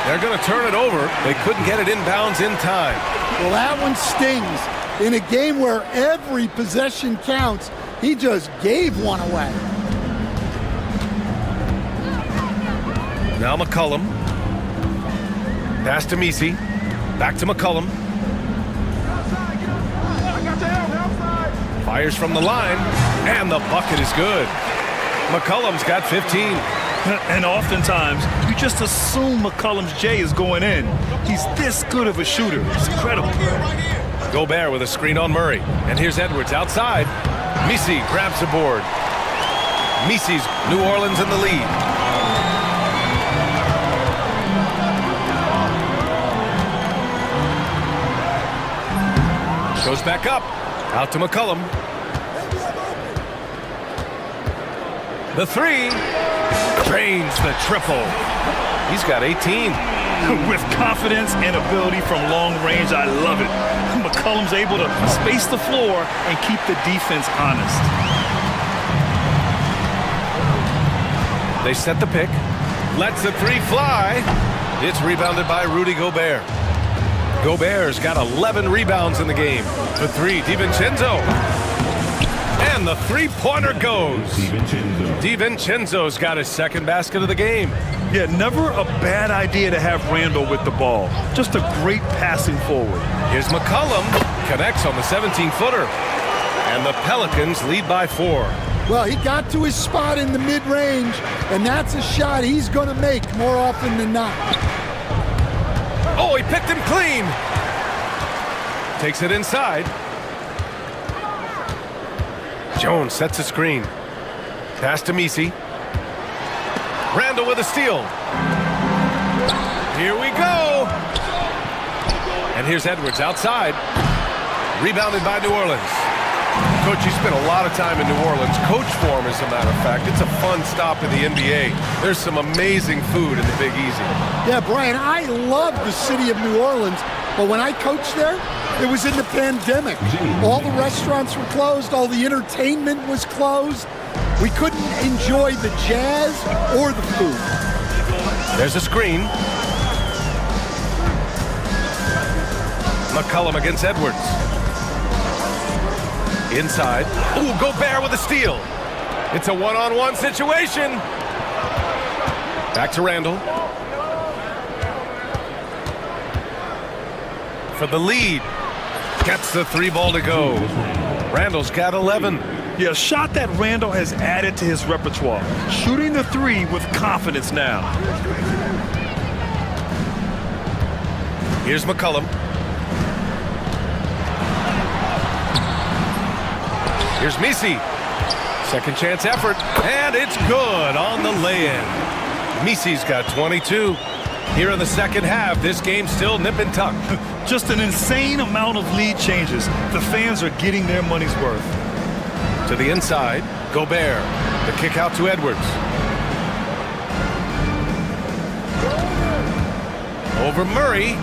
They're going to turn it over. They couldn't get it inbounds in time. Well, that one stings. In a game where every possession counts, he just gave one away. Now McCollum. Pass to Misi. Back to McCollum. Fires from the line, and the bucket is good. McCollum's got 15. And oftentimes, you just assume McCollum's J is going in. He's this good of a shooter. It's incredible. Gobert with a screen on Murray. And here's Edwards outside. Misi grabs the board. Misi's New Orleans in the lead. Goes back up. Out to McCollum. The 3. Drains the triple. He's got 18. With confidence and ability from long range, I love it. McCollum's able to space the floor and keep the defense honest. They set the pick. Lets the 3 fly. It's rebounded by Rudy Gobert. Gobert's got 11 rebounds in the game. The 3, DiVincenzo. And the three-pointer goes. DiVincenzo's got his second basket of the game. Yeah, never a bad idea to have Randall with the ball. Just a great passing forward. Here's McCollum. Connects on the 17-footer. And the Pelicans lead by 4. Well, he got to his spot in the mid-range, and that's a shot he's going to make more often than not. Oh, he picked him clean. Takes it inside. Jones sets a screen. Pass to Misi. Randall with a steal. Here we go. And here's Edwards outside. Rebounded by New Orleans. Coach, you spent a lot of time in New Orleans. Coach form, as a matter of fact. It's a fun stop in the NBA. There's some amazing food in the Big Easy. Yeah, Brian, I love the city of New Orleans, but when I coached there, it was in the pandemic. All the restaurants were closed, all the entertainment was closed. We couldn't enjoy the jazz or the food. There's a screen. McCollum against Edwards. Inside. Ooh, Gobert with a steal. It's a one-on-one situation. Back to Randall. For the lead. Gets the 3 ball to go. Randall's got 11. Yeah, a shot that Randall has added to his repertoire. Shooting the 3 with confidence now. Here's McCollum. Here's Misi. Second chance effort. And it's good on the lay-in. Misi's got 22. Here in the second half, this game's still nip and tuck. Just an insane amount of lead changes. The fans are getting their money's worth. To the inside, Gobert. The kick out to Edwards. Over Murray.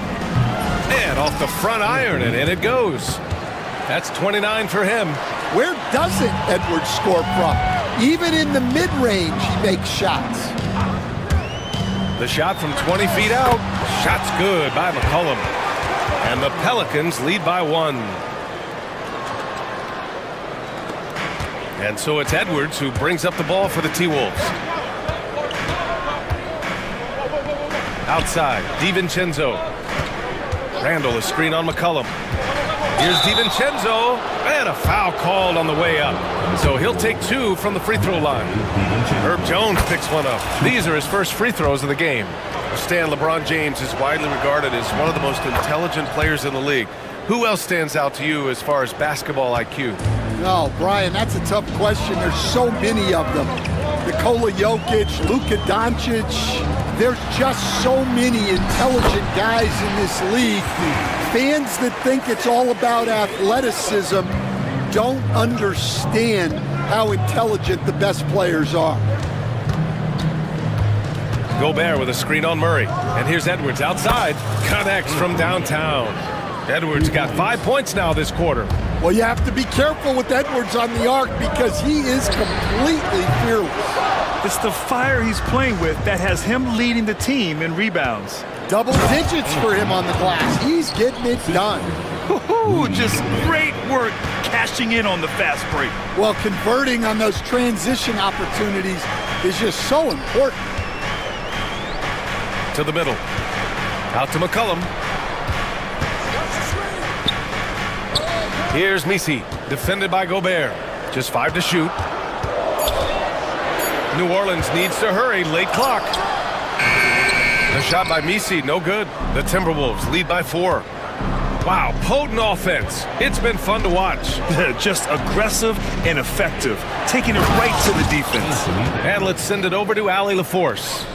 And off the front iron, and in it goes. That's 29 for him. Where doesn't Edwards score from? Even in the mid-range, he makes shots. The shot from 20 feet out. Shot's good by McCollum. And the Pelicans lead by 1. And so it's Edwards who brings up the ball for the T-Wolves. Outside, DiVincenzo. Randall, a screen on McCollum. Here's DiVincenzo, and a foul called on the way up. So he'll take 2 from the free throw line. Herb Jones picks one up. These are his first free throws of the game. Stan, LeBron James is widely regarded as one of the most intelligent players in the league. Who else stands out to you as far as basketball IQ? No, Brian, that's a tough question. There's so many of them. Nikola Jokic, Luka Doncic. There's just so many intelligent guys in this league. Fans that think it's all about athleticism don't understand how intelligent the best players are. Gobert with a screen on Murray. And here's Edwards outside. Connects from downtown. Edwards got 5 points now this quarter. Well, you have to be careful with Edwards on the arc because he is completely fearless. It's the fire he's playing with that has him leading the team in rebounds. Double digits for him on the glass. He's getting it done. Just great work cashing in on the fast break. Well, converting on those transition opportunities is just so important. To the middle. Out to McCollum. Here's Misi, defended by Gobert. Just 5 to shoot. New Orleans needs to hurry, late clock. The shot by Misi, no good. The Timberwolves lead by 4. Wow, potent offense. It's been fun to watch. Just aggressive and effective, taking it right to the defense. And let's send it over to Allie LaForce.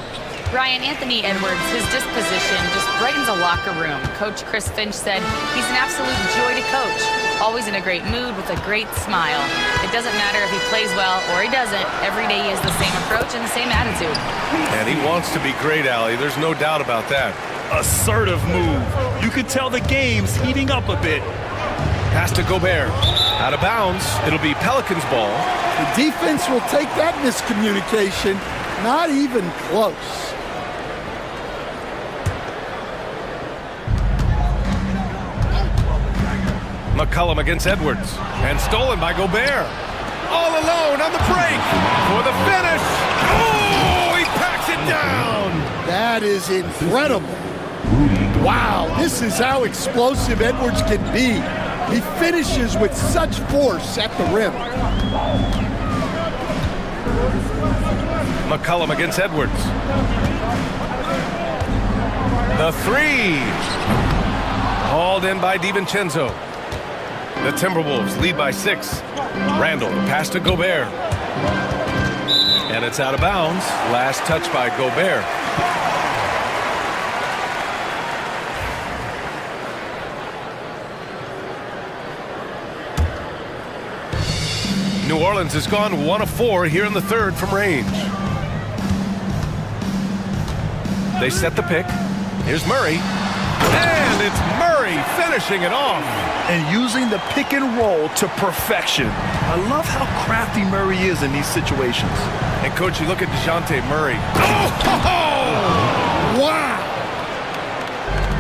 Ryan, Anthony Edwards, his disposition just brightens a locker room. Coach Chris Finch said he's an absolute joy to coach. Always in a great mood with a great smile. It doesn't matter if he plays well or he doesn't. Every day he has the same approach and the same attitude. And he wants to be great, Allie. There's no doubt about that. Assertive move. You could tell the game's heating up a bit. Pass to Gobert. Out of bounds. It'll be Pelicans ball. The defense will take that miscommunication. Not even close. McCollum against Edwards. And stolen by Gobert. All alone on the break for the finish. Oh, he packs it down. That is incredible. Wow, this is how explosive Edwards can be. He finishes with such force at the rim. McCollum against Edwards. The 3. Hauled in by DiVincenzo. The Timberwolves lead by 6. Randall, pass to Gobert. And it's out of bounds. Last touch by Gobert. New Orleans has gone 1 of 4 here in the third from range. They set the pick. Here's Murray. And it's Murray finishing it off. And using the pick and roll to perfection. I love how crafty Murray is in these situations. And coach, you look at DeJounte Murray. Oh! Wow!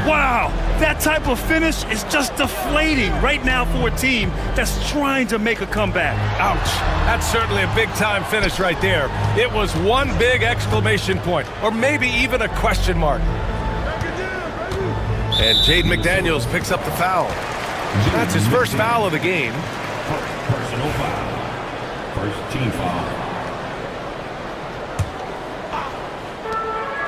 Wow! That type of finish is just deflating right now for a team that's trying to make a comeback. Ouch. That's certainly a big-time finish right there. It was one big exclamation point, or maybe even a question mark. And Jaden McDaniels picks up the foul. That's his first foul of the game. Personal foul. First team foul.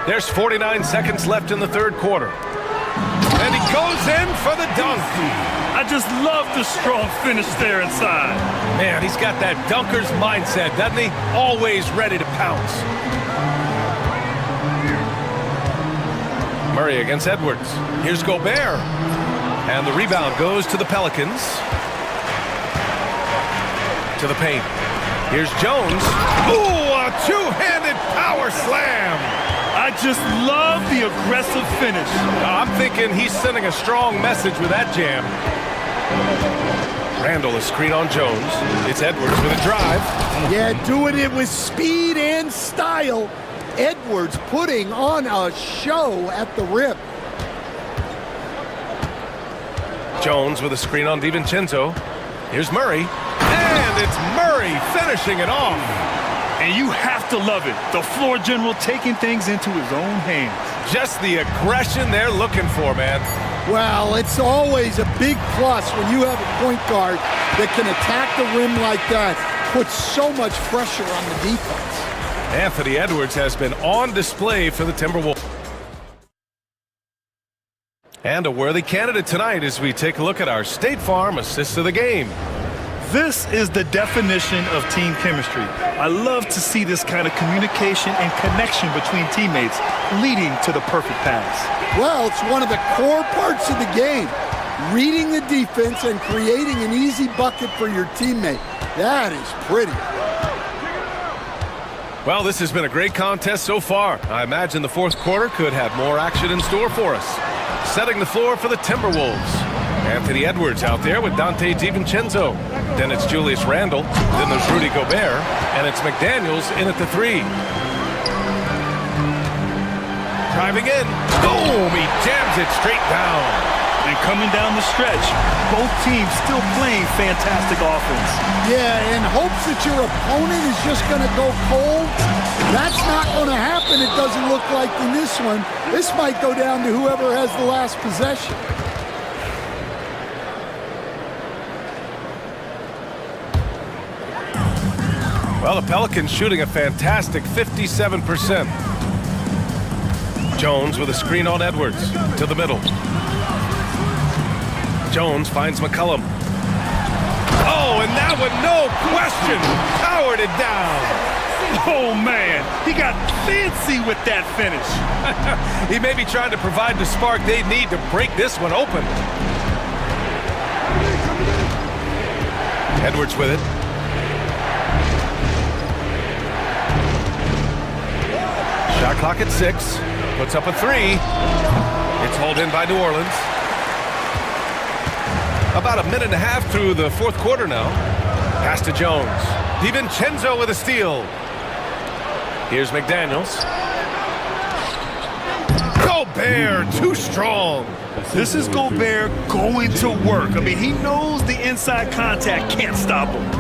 There's 49 seconds left in the third quarter. And he goes in for the dunk. I just love the strong finish there inside. Man, he's got that dunker's mindset, doesn't he? Always ready to pounce. Murray against Edwards. Here's Gobert. And the rebound goes to the Pelicans. To the paint. Here's Jones. Ooh, a two-handed power slam. I just love the aggressive finish. I'm thinking he's sending a strong message with that jam. Randall, a screen on Jones. It's Edwards with a drive. Yeah, doing it with speed and style. Edwards putting on a show at the rim. Jones with a screen on DiVincenzo. Here's Murray. And it's Murray finishing it off. And you have to love it. The floor general taking things into his own hands. Just the aggression they're looking for, man. Well, it's always a big plus when you have a point guard that can attack the rim like that. Puts so much pressure on the defense. Anthony Edwards has been on display for the Timberwolves. And a worthy candidate tonight as we take a look at our State Farm Assist of the Game. This is the definition of team chemistry. I love to see this kind of communication and connection between teammates leading to the perfect pass. Well, it's one of the core parts of the game. reading the defense and creating an easy bucket for your teammate. That is pretty. Well, this has been a great contest so far. I imagine the fourth quarter could have more action in store for us. Setting the floor for the Timberwolves. Anthony Edwards out there with Dante DiVincenzo. Then it's Julius Randle. Then there's Rudy Gobert. And it's McDaniels in at the three. Driving in. Boom! He jams it straight down. And coming down the stretch, both teams still playing fantastic offense. Yeah, in hopes that your opponent is just going to go cold. That's not going to happen, it doesn't look like in this one. This might go down to whoever has the last possession. Well, the Pelicans shooting a fantastic 57%. Jones with a screen on Edwards to the middle. Jones finds McCollum. Oh, and that one, no question, powered it down. Oh, man, he got fancy with that finish. He may be trying to provide the spark they need to break this one open. Edwards with it. Shot clock at 6. Puts up a three. It's hauled in by New Orleans. About a minute and a half through the fourth quarter now. Pass to Jones. DiVincenzo with a steal. Here's McDaniels. Gobert, too strong. This is Gobert going to work. I mean, he knows the inside contact can't stop him.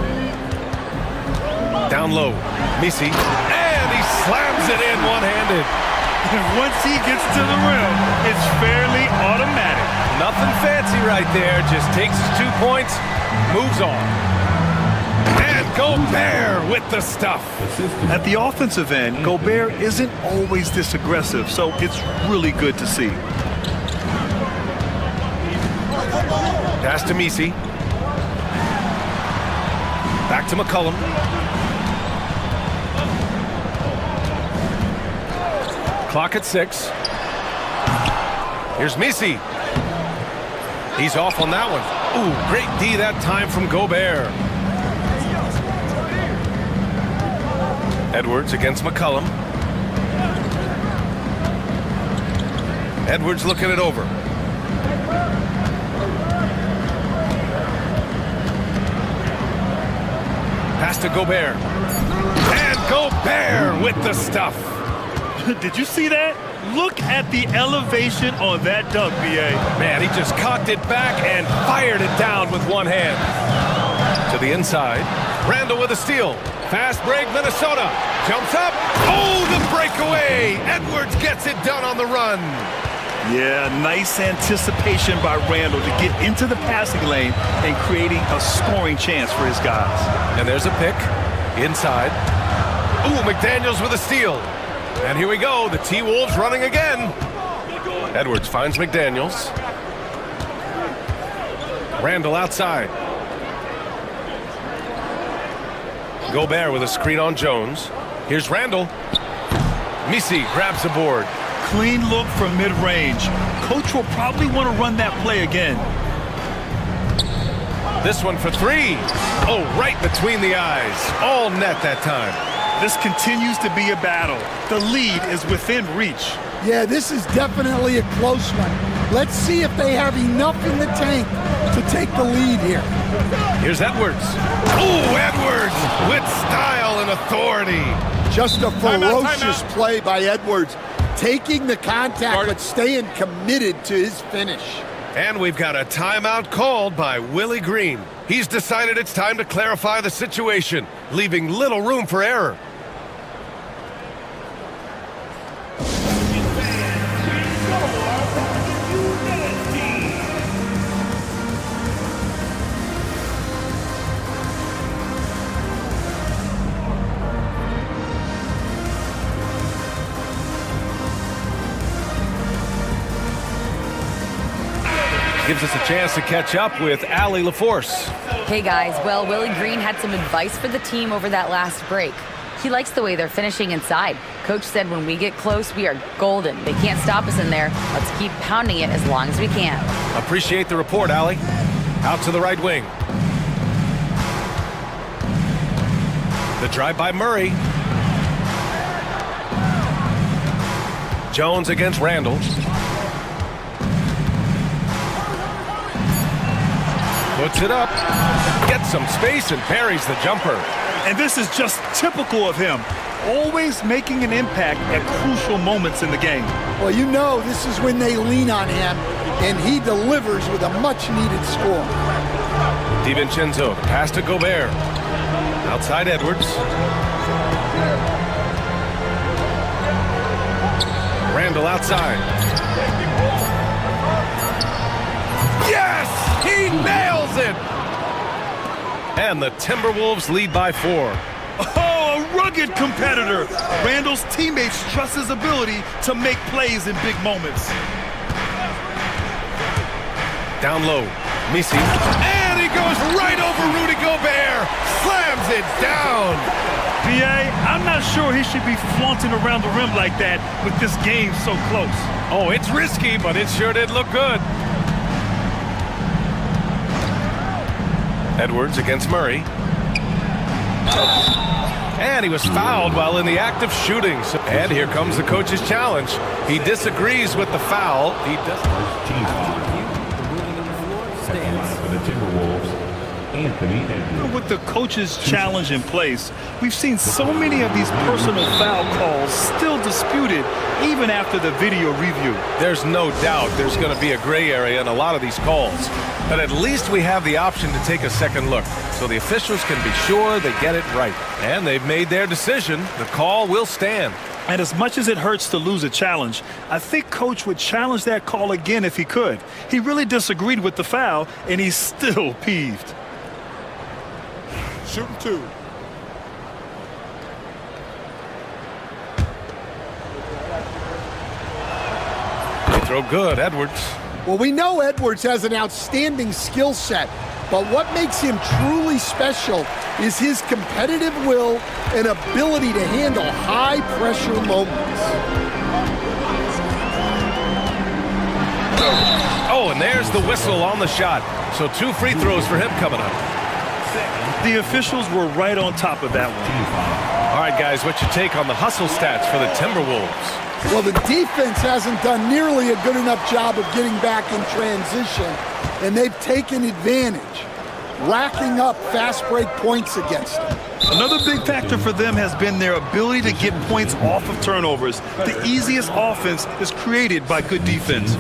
Down low, Misi. And he slams it in one-handed. Once he gets to the rim, it's fairly automatic. Nothing fancy right there. Just takes his 2 points, moves on. And Gobert with the stuff. At the offensive end, Gobert isn't always this aggressive, so it's really good to see. Pass to Misi. Back to McCollum. Clock at 6. Here's Misi. He's off on that one. Ooh, great D that time from Gobert. Edwards against McCollum. Edwards looking it over. Pass to Gobert. And Gobert with the stuff. Did you see that? Look at the elevation on that dunk, B.A. Man, he just cocked it back and fired it down with one hand. To the inside. Randle with a steal. Fast break, Minnesota. Jumps up. Oh, the breakaway. Edwards gets it done on the run. Yeah, nice anticipation by Randle to get into the passing lane and creating a scoring chance for his guys. And there's a pick. Inside. Ooh, McDaniels with a steal. And here we go, the T-Wolves running again. Edwards finds McDaniels. Randle outside. Gobert with a screen on Jones. Here's Randle. Misi grabs the board. Clean look from mid-range. Coach will probably want to run that play again. This one for three. Oh, right between the eyes. All net that time. This continues to be a battle. The lead is within reach. Yeah, this is definitely a close one. Let's see if they have enough in the tank to take the lead here. Here's Edwards. Oh, Edwards with style and authority. Just a ferocious play by Edwards. Taking the contact, but staying committed to his finish. And we've got a timeout called by Willie Green. He's decided it's time to clarify the situation, leaving little room for error. Gives us a chance to catch up with Allie LaForce. Hey guys, well, Willie Green had some advice for the team over that last break. He likes the way they're finishing inside. Coach said when we get close, we are golden. They can't stop us in there. Let's keep pounding it as long as we can. Appreciate the report, Allie. Out to the right wing. The drive by Murray. Jones against Randall. Puts it up. Gets some space and parries the jumper. And this is just typical of him. Always making an impact at crucial moments in the game. Well, you know this is when they lean on him, and he delivers with a much-needed score. DiVincenzo, pass to Gobert. Outside Edwards. Randall outside. Yes! He nails it! And the Timberwolves lead by 4. Oh, a rugged competitor. Randall's teammates trust his ability to make plays in big moments. Down low, Misi. And he goes right over Rudy Gobert. Slams it down. PA, I'm not sure he should be flaunting around the rim like that with this game so close. Oh, it's risky, but it sure did look good. Edwards against Murray. And he was fouled while in the act of shooting. And here comes the coach's challenge. He disagrees with the foul. He doesn't. Team foul. For the Timberwolves, Anthony Edwards. With the coach's challenge in place, we've seen so many of these personal foul calls still disputed even after the video review. There's no doubt there's going to be a gray area in a lot of these calls. But at least we have the option to take a second look, so the officials can be sure they get it right. And they've made their decision. The call will stand. And as much as it hurts to lose a challenge, I think Coach would challenge that call again if he could. He really disagreed with the foul, and he's still peeved. Shooting 2. They throw good, Edwards. Well, we know Edwards has an outstanding skill set, but what makes him truly special is his competitive will and ability to handle high-pressure moments. Oh, and there's the whistle on the shot. So 2 free throws for him coming up. The officials were right on top of that one. All right, guys, what's your take on the hustle stats for the Timberwolves? Well, the defense hasn't done nearly a good enough job of getting back in transition, and they've taken advantage, racking up fast break points against them. Another big factor for them has been their ability to get points off of turnovers. The easiest offense is created by good defense.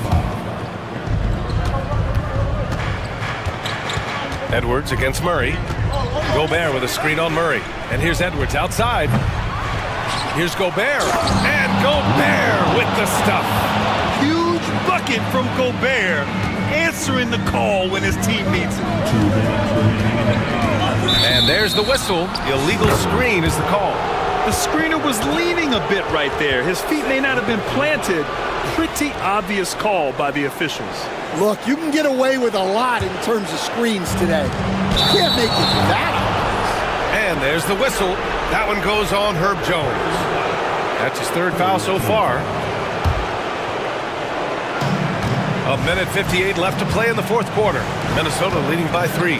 Edwards against Murray. Gobert with a screen on Murray. And here's Edwards outside. Here's Gobert. And Gobert with the stuff. Huge bucket from Gobert, answering the call when his team needs it. And there's the whistle. Illegal screen is the call. The screener was leaning a bit right there. His feet may not have been planted. Pretty obvious call by the officials. Look, you can get away with a lot in terms of screens today. You can't make it that obvious. And there's the whistle. That one goes on Herb Jones. That's his 3rd foul so far. 1:58 left to play in the 4th quarter. Minnesota leading by 3.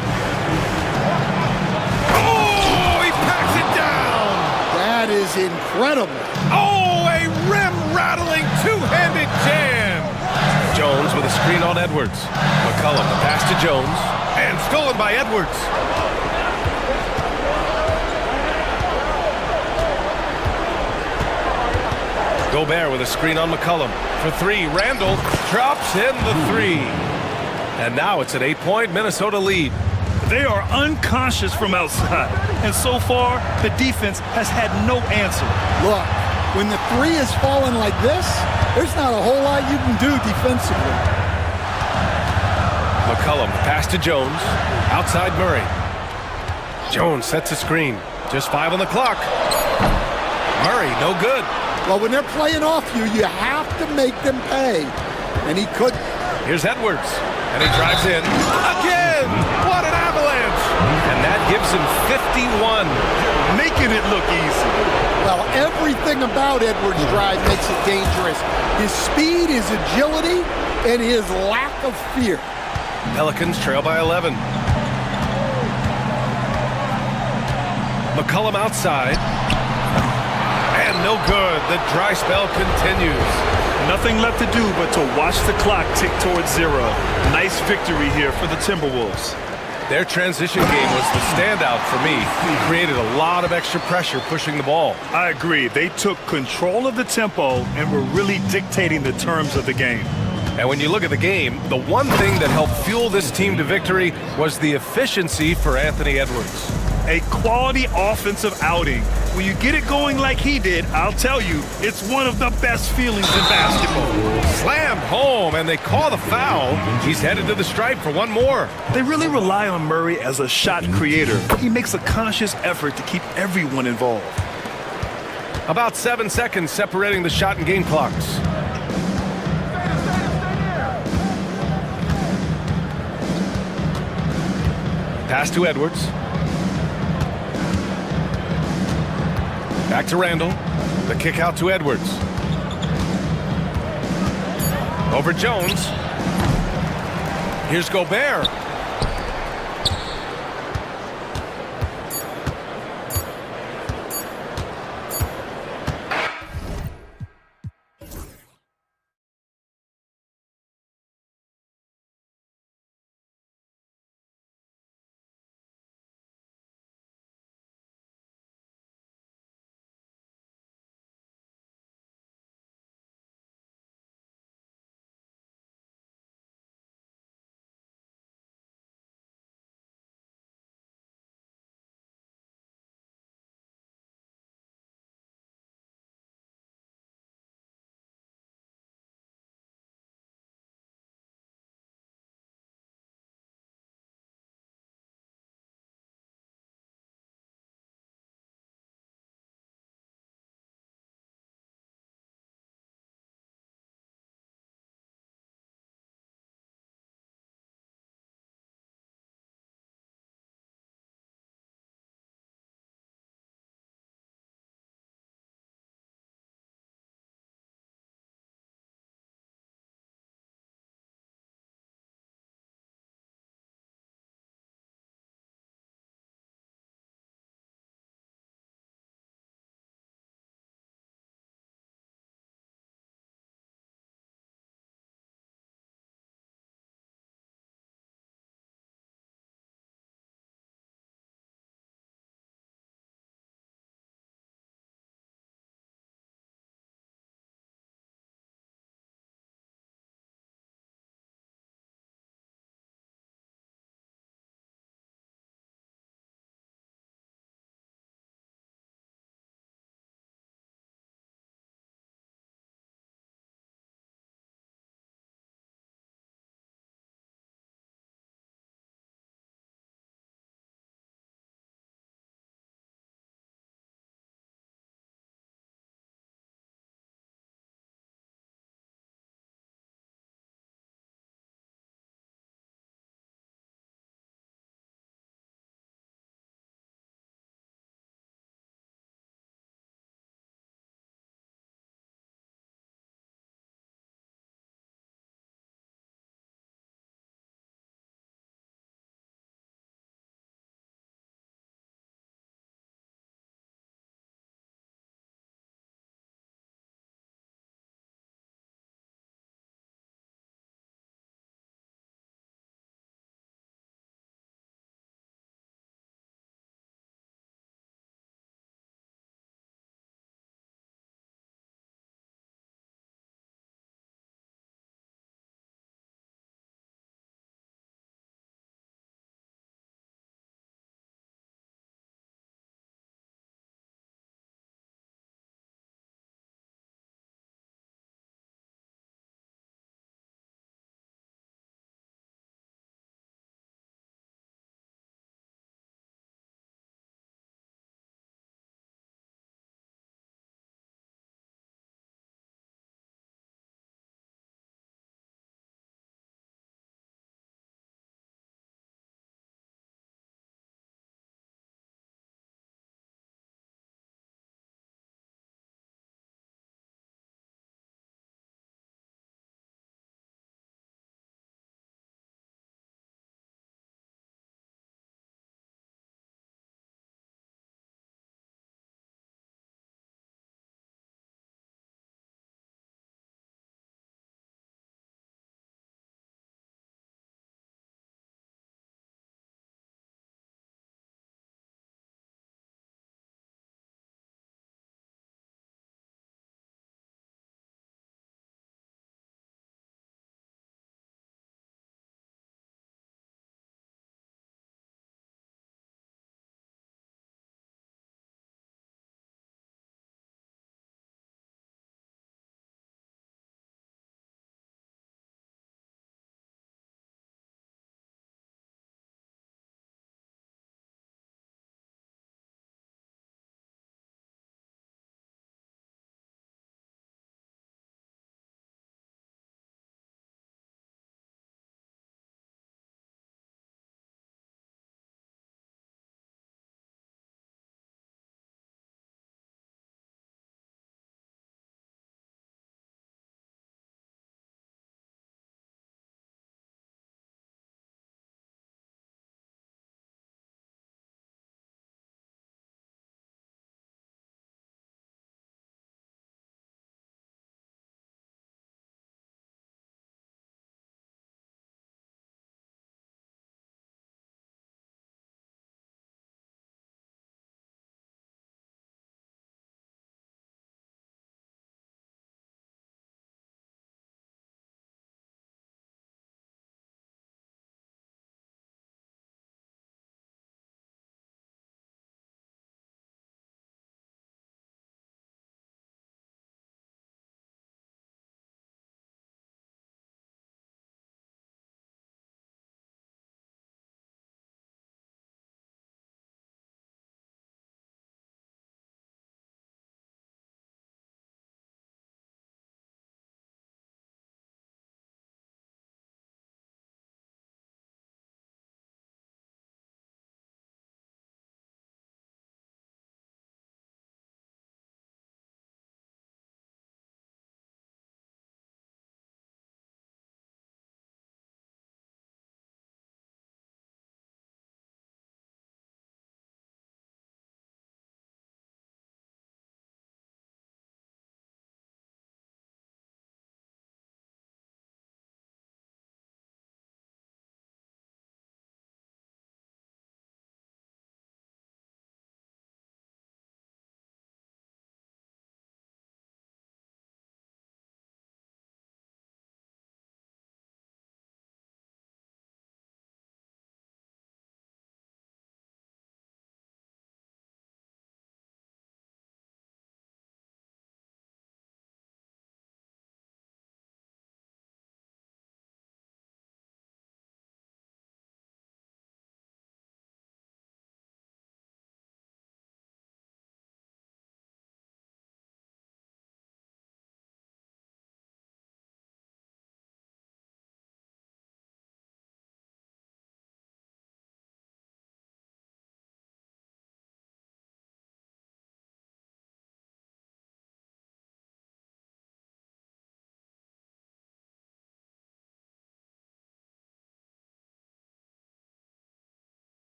Oh, he packs it down. That is incredible. Oh, a rim-rattling 2-handed jam. Jones with a screen on Edwards. McCollum, the pass to Jones. And stolen by Edwards. Gobert with a screen on McCollum. For 3, Randall drops in the 3. And now it's an 8-point Minnesota lead. They are unconscious from outside. And so far, the defense has had no answer. Look, when the 3 is falling like this, there's not a whole lot you can do defensively. McCollum, pass to Jones. Outside Murray. Jones sets a screen. Just 5 on the clock. Murray, no good. Well, when they're playing off you, you have to make them pay. And he couldn't. Here's Edwards. And he drives in. Again! What an avalanche! And that gives him 51. Making it look easy. Well, everything about Edwards' drive makes it dangerous. His speed, his agility, and his lack of fear. Pelicans trail by 11. McCollum outside. And no good. The dry spell continues. Nothing left to do but to watch the clock tick towards 0. Nice victory here for the Timberwolves. Their transition game was the standout for me. He created a lot of extra pressure pushing the ball. I agree. They took control of the tempo and were really dictating the terms of the game. And when you look at the game, the one thing that helped fuel this team to victory was the efficiency for Anthony Edwards. A quality offensive outing. When you get it going like he did, I'll tell you, it's one of the best feelings in basketball. Slammed home, and they call the foul. He's headed to the stripe for one more. They really rely on Murray as a shot creator. He makes a conscious effort to keep everyone involved. About 7 seconds separating the shot and game clocks. Pass to Edwards. Back to Randall. The kick out to Edwards. Over Jones. Here's Gobert.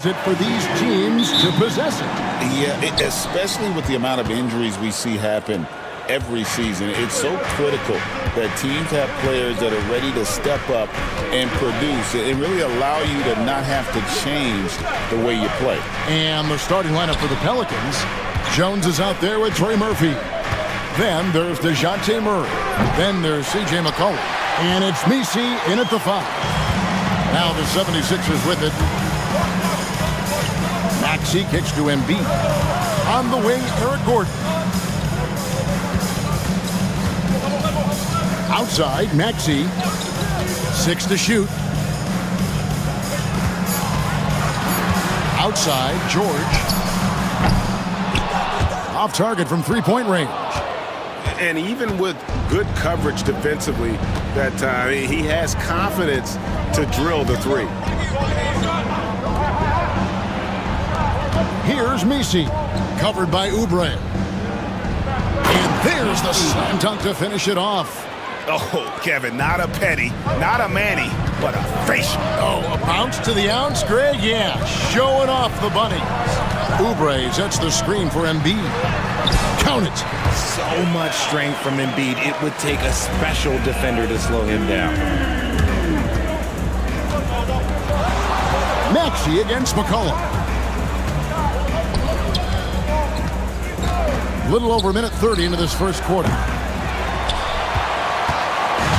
it for these teams to possess it. Yeah, especially with the amount of injuries we see happen every season. It's so critical that teams have players that are ready to step up and produce and really allow you to not have to change the way you play. And the starting lineup for the Pelicans. Jones is out there with Trey Murphy. Then there's DeJounte Murray. Then there's C.J. McCollum. And it's Misi in at the 5. Now the 76ers with it. Maxey kicks to Embiid. On the wing, Eric Gordon. Outside, Maxey. 6 to shoot. Outside, George. Off target from three-point range. And even with good coverage defensively that time, he has confidence to drill the three. Here's Misi, covered by Oubre. And there's the slam dunk to finish it off. Oh, Kevin, not a Petty, not a Manny, but a face. Oh, a bounce to the ounce, Greg? Yeah, showing off the bunnies. Oubre sets the screen for Embiid. Count it. So much strength from Embiid. It would take a special defender to slow him down. Maxey against McCollum. Little over a minute 30 into this first quarter.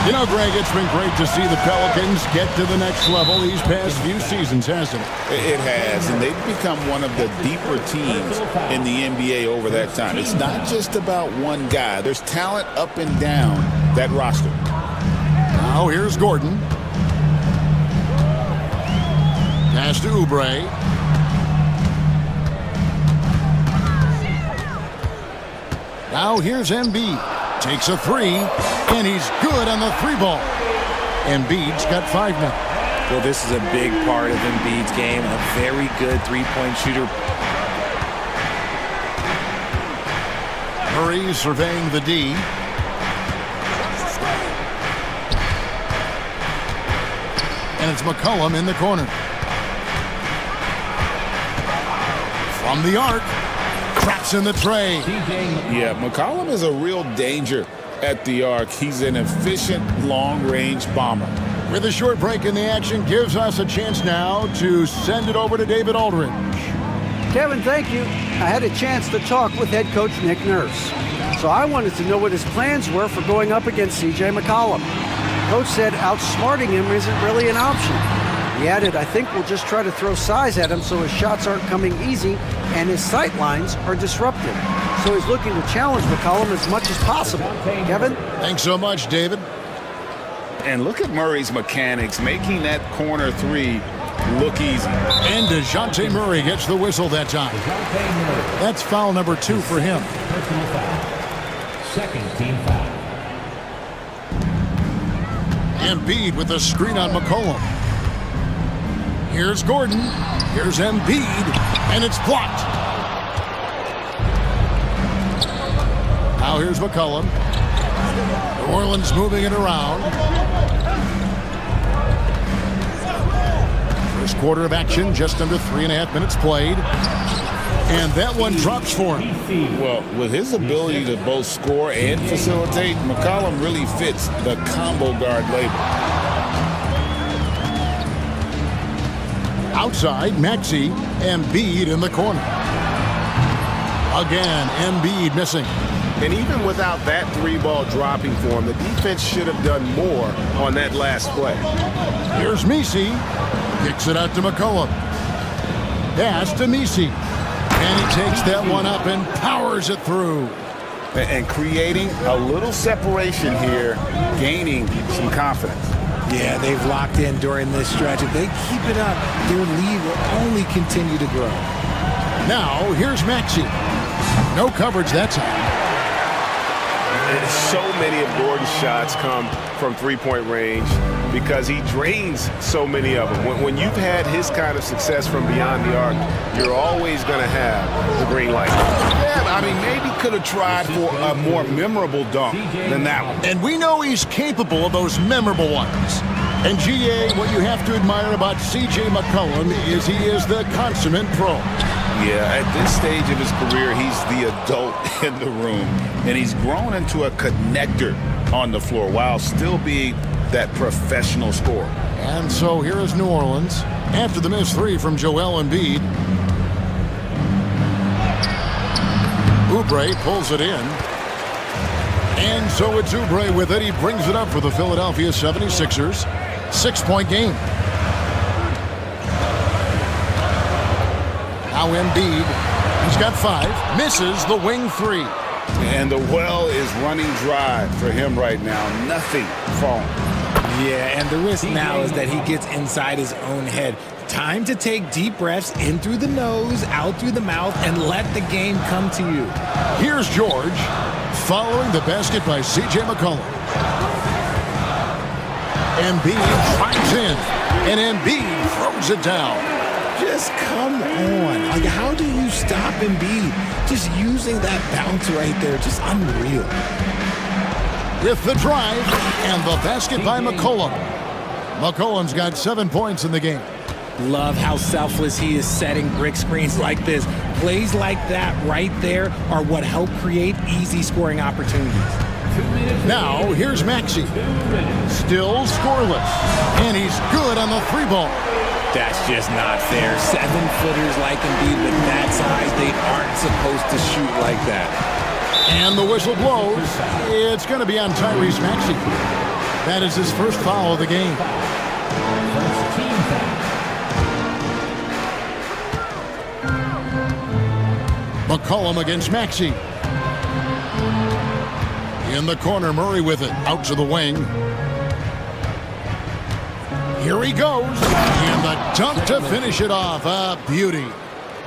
You know, Greg, it's been great to see the Pelicans get to the next level these past few seasons, hasn't it? It has, and they've become one of the deeper teams in the NBA over that time. It's not just about one guy. There's talent up and down that roster. Now here's Gordon. Pass to Oubre. Now here's Embiid. Takes a three, and he's good on the three ball. Embiid's got 5 now. Well, this is a big part of Embiid's game. A very good three-point shooter. Murray surveying the D. And it's McCollum in the corner. From the arc. Cracks in the tray. Yeah, McCollum is a real danger at the arc. He's an efficient long-range bomber. With a short break in the action, gives us a chance now to send it over to David Aldridge. Kevin, thank you. I had a chance to talk with head coach Nick Nurse. So I wanted to know what his plans were for going up against C.J. McCollum. Coach said outsmarting him isn't really an option. He added, I think we'll just try to throw size at him so his shots aren't coming easy and his sight lines are disrupted. So he's looking to challenge McCollum as much as possible. Kevin? Thanks so much, David. And look at Murray's mechanics, making that corner three look easy. And DeJounte Murray gets the whistle that time. That's foul number 2 for him. Second team foul. Embiid with the screen on McCollum. Here's Gordon. Here's Embiid. And it's blocked. Now here's McCollum. New Orleans moving it around. First quarter of action, just under 3.5 minutes played. And that one drops for him. Well, with his ability to both score and facilitate, McCollum really fits the combo guard label. Outside, Maxey, Embiid in the corner. Again, Embiid missing. And even without that three ball dropping for him, the defense should have done more on that last play. Here's Misi. Kicks it out to McCollum. Pass to Misi. And he takes that one up and powers it through. And creating a little separation here, gaining some confidence. Yeah, they've locked in during this stretch. If they keep it up, their lead will only continue to grow. Now, here's Maxey. No coverage that time. So many of Gordon's shots come from three-point range because he drains so many of them. When you've had his kind of success from beyond the arc, you're always going to have the green light. Yeah, I mean, maybe could have tried for a more memorable dunk than that one. And we know he's capable of those memorable ones. And GA, what you have to admire about C.J. McCollum is he is the consummate pro. Yeah, at this stage of his career, he's the adult in the room. And he's grown into a connector on the floor while still being that professional scorer. And so here is New Orleans after the missed three from Joel Embiid. Oubre pulls it in. And so it's Oubre with it. He brings it up for the Philadelphia 76ers. 6-point game. Now Embiid, he's got 5, misses the wing 3. And the well is running dry for him right now. Nothing falling. Yeah, and the risk now is that he gets inside his own head. Time to take deep breaths in through the nose, out through the mouth, and let the game come to you. Here's George, following the basket by C.J. McCollum. Embiid drives in, and Embiid throws it down. Just come on. Like, how do you stop Embiid? Just using that bounce right there, just unreal. With the drive and the basket by McCollum. McCollum's got 7 points in the game. Love how selfless he is setting brick screens like this. Plays like that right there are what help create easy scoring opportunities. Now, here's Maxey. Still scoreless. And he's good on the 3-ball. That's just not fair. 7-footers like Embiid with that size, they aren't supposed to shoot like that. And the whistle blows. It's going to be on Tyrese Maxey. That is his first foul of the game. McCollum against Maxey. In the corner, Murray with it. Out to the wing. Here he goes. And the dunk to finish it off. A beauty.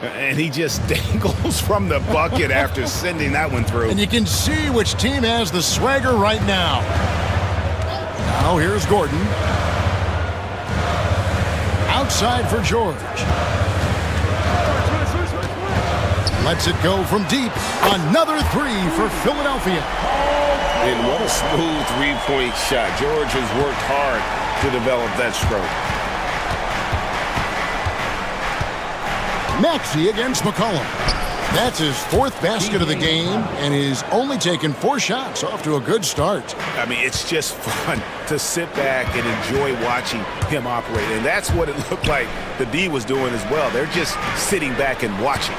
And he just dangles from the bucket after sending that one through. And you can see which team has the swagger right now. Now here's Gordon. Outside for George. Lets it go from deep. Another 3 for Philadelphia. And what a smooth three-point shot. George has worked hard to develop that stroke. Maxey against McCollum. That's his 4th basket of the game, and he's only taken 4 shots. Off to a good start. I mean, it's just fun to sit back and enjoy watching him operate. And that's what it looked like the D was doing as well. They're just sitting back and watching.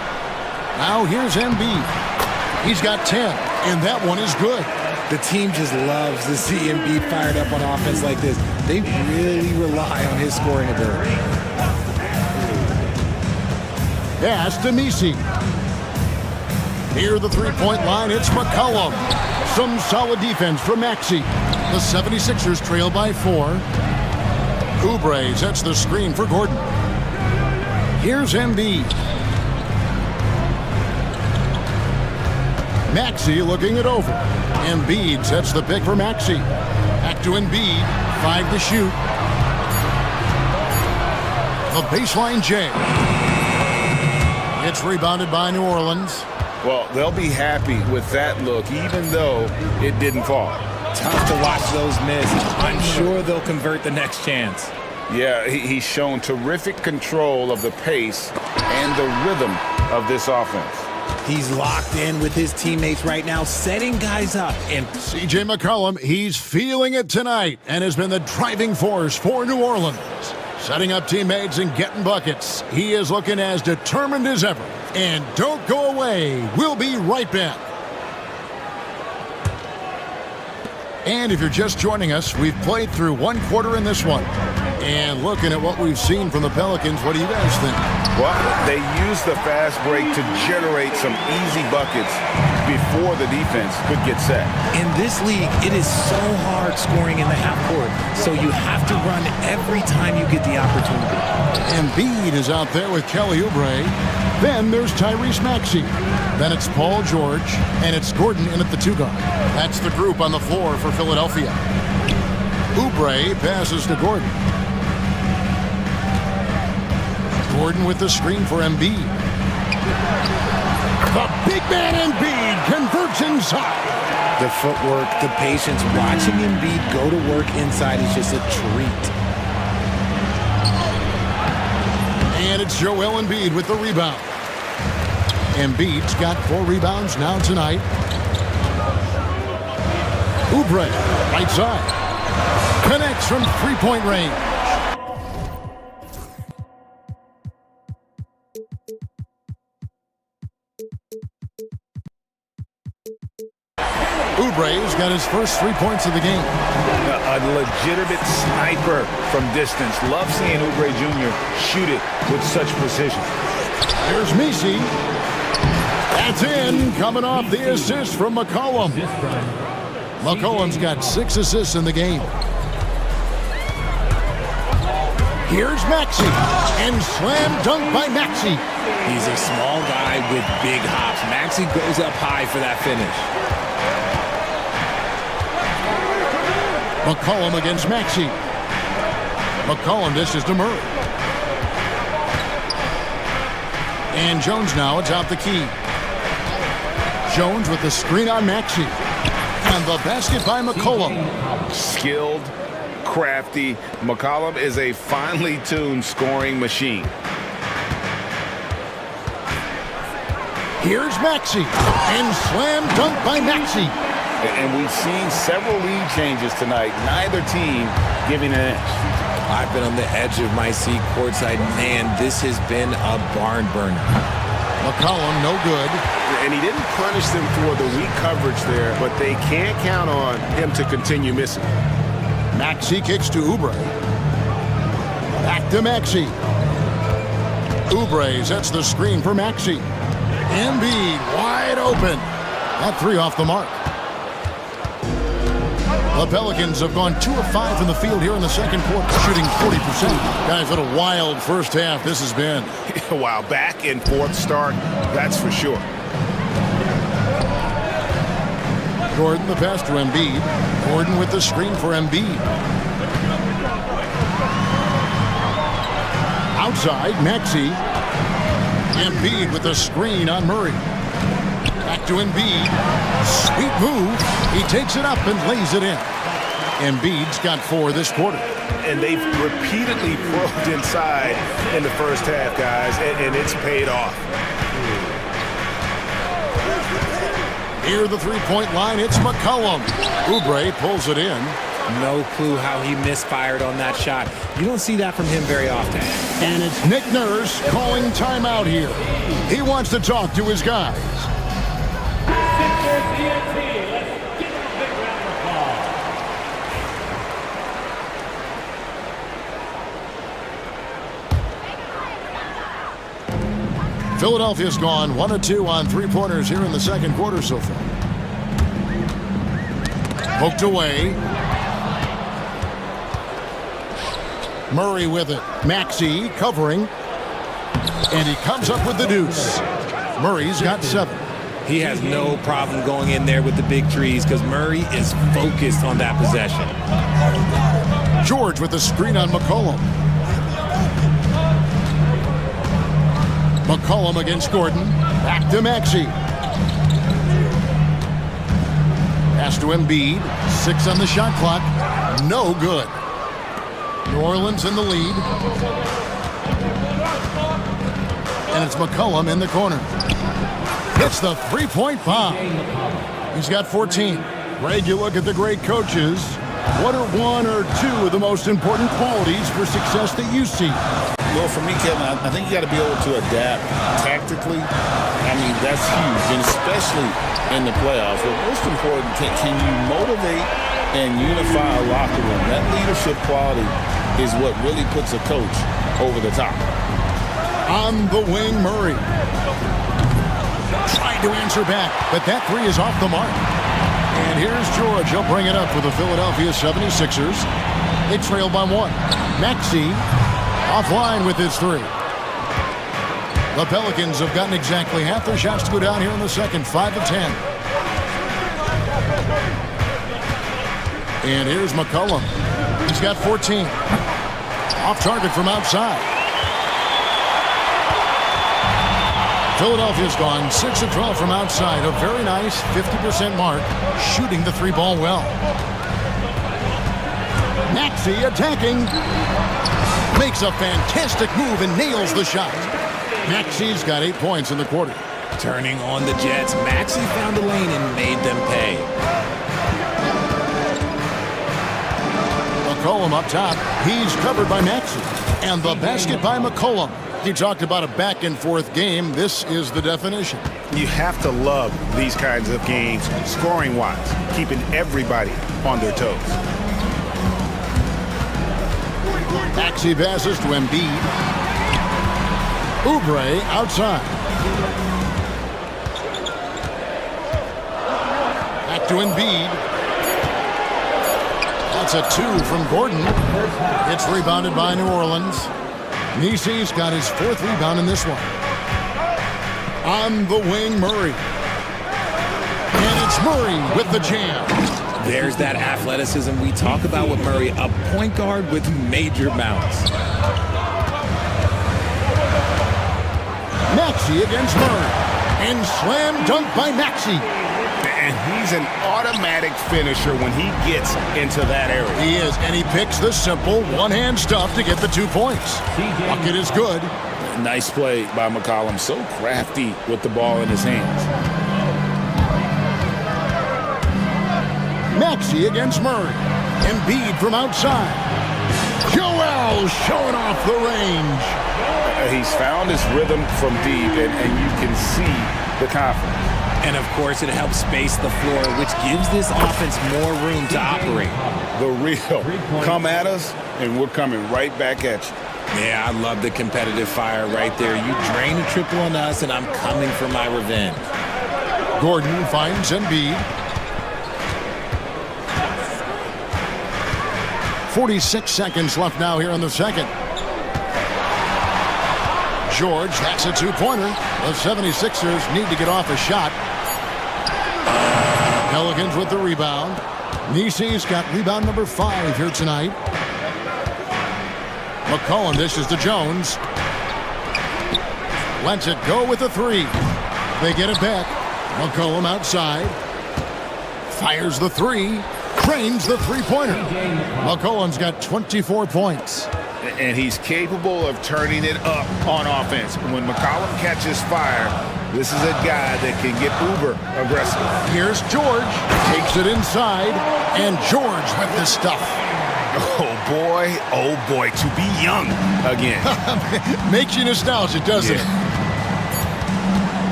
Now here's Embiid. He's got 10, and that one is good. The team just loves to see Embiid fired up on offense like this. They really rely on his scoring ability. Pass to Messi. Near the 3-point line, it's McCollum. Some solid defense from Maxey. The 76ers trail by 4. Oubre sets the screen for Gordon. Here's Embiid. Maxey looking it over. Embiid sets the pick for Maxey. Back to Embiid. 5 to shoot. The baseline J. It's rebounded by New Orleans. Well, they'll be happy with that look, even though it didn't fall. Tough to watch those miss. I'm sure they'll convert the next chance. Yeah, he's shown terrific control of the pace and the rhythm of this offense. He's locked in with his teammates right now, setting guys up. And C.J. McCollum, he's feeling it tonight and has been the driving force for New Orleans. Setting up teammates and getting buckets. He is looking as determined as ever. And don't go away. We'll be right back. And if you're just joining us, we've played through 1 quarter in this one. And looking at what we've seen from the Pelicans, what do you guys think? Well, they used the fast break to generate some easy buckets before the defense could get set. In this league, it is so hard scoring in the half court, so you have to run every time you get the opportunity. Embiid is out there with Kelly Oubre. Then there's Tyrese Maxey. Then it's Paul George, and it's Gordon in at the 2 guard. That's the group on the floor for Philadelphia. Oubre passes to Gordon. Gordon with the screen for Embiid. The big man Embiid converts inside. The footwork, the patience, watching Embiid go to work inside is just a treat. And it's Joel Embiid with the rebound. Embiid's got 4 rebounds now tonight. Oubre, right side. Connects from three-point range. Oubre's got his first 3 points of the game. A legitimate sniper from distance. Love seeing Oubre Jr. shoot it with such precision. Here's Messi. That's in, coming off the assist from McCollum. McCollum's got 6 assists in the game. Here's Maxey, and slam dunk by Maxey. He's a small guy with big hops. Maxey goes up high for that finish. McCollum against Maxey. McCollum dishes to Murray. And Jones now, it's out the key. Jones with the screen on Maxey. And the basket by McCollum. Skilled, crafty. McCollum is a finely tuned scoring machine. Here's Maxey. And slam dunk by Maxey. And we've seen several lead changes tonight. Neither team giving an inch. I've been on the edge of my seat courtside. Man, this has been a barn burner. McCollum, no good. And he didn't punish them for the weak coverage there, but they can't count on him to continue missing. Maxey kicks to Oubre. Back to Maxey. Oubre sets the screen for Maxey. Embiid wide open. That 3 off the mark. The Pelicans have gone 2 of 5 from the field here in the second quarter, shooting 40%. Guys, what a wild first half this has been. Wow, back and forth start, that's for sure. Gordon the pass to Embiid. Gordon with the screen for Embiid. Outside, Maxey. Embiid with the screen on Murray. Back to Embiid. Sweet move. He takes it up and lays it in. Embiid's got 4 this quarter. And they've repeatedly probed inside in the first half, guys, and it's paid off. Near the three-point line, it's McCollum. Oubre pulls it in. No clue how he misfired on that shot. You don't see that from him very often. And it's Nick Nurse calling timeout here. He wants to talk to his guys. Philadelphia's gone 1 of 2 on 3-pointers here in the second quarter so far. Poked away. Murray with it. Maxey covering. And he comes up with the deuce. Murray's got 7. He has no problem going in there with the big trees because Murray is focused on that possession. George with the screen on McCollum. McCollum against Gordon. Back to Maxey. Pass to Embiid. 6 on the shot clock. No good. New Orleans in the lead. And it's McCollum in the corner. Hits the three-point bomb. He's got 14. Greg, you look at the great coaches. What are 1 or 2 of the most important qualities for success that you see? Well, for me, Kevin, I think you got to be able to adapt tactically. I mean, that's huge, and especially in the playoffs. But most important, can you motivate and unify a locker room? That leadership quality is what really puts a coach over the top. On the wing, Murray. Tried to answer back, but that 3 is off the mark. And here's George. He'll bring it up for the Philadelphia 76ers. They trail by 1. Maxey offline with his 3. The Pelicans have gotten exactly half their shots to go down here in the second, 5 of 10. And here's McCollum. He's got 14. Off target from outside. Philadelphia's gone 6 of 12 from outside. A very nice 50% mark, shooting the 3-ball well. Maxey attacking. Makes a fantastic move and nails the shot. Maxi's got 8 points in the quarter. Turning on the Jets, Maxey found a lane and made them pay. McCollum up top. He's covered by Maxey. And the basket by McCollum. You talked about a back-and-forth game. This is the definition. You have to love these kinds of games, scoring-wise, keeping everybody on their toes. Maxey passes to Embiid. Oubre outside. Back to Embiid. That's a 2 from Gordon. It's rebounded by New Orleans. Nisi's got his 4th rebound in this one. On the wing, Murray. And it's Murray with the jam. There's that athleticism we talk about with Murray, a point guard with major bounce. Maxey against Murray. And slam dunk by Maxey. And he's an automatic finisher when he gets into that area. He is, and he picks the simple one-hand stuff to get the 2 points. Bucket is good. Nice play by McCollum. So crafty with the ball in his hands. Maxey against Murray. Embiid from outside. Joel showing off the range. He's found his rhythm from deep, and you can see the confidence. And, of course, it helps space the floor, which gives this offense more room to operate. The real come at us, and we're coming right back at you. Yeah, I love the competitive fire right there. You drain a triple on us, and I'm coming for my revenge. Gordon finds Embiid. 46 seconds left now here in the second. George, that's a 2-pointer. The 76ers need to get off a shot. Pelicans with the rebound. Nisi's got rebound number 5 here tonight. McCollum dishes to Jones. Lets it go with the 3. They get it back. McCollum outside. Fires the 3. Trains the 3-pointer. McCollum's got 24 points. And he's capable of turning it up on offense. When McCollum catches fire, this is a guy that can get uber aggressive. Here's George. Takes it inside. And George with the stuff. Oh boy, to be young again. Makes you nostalgic, doesn't it?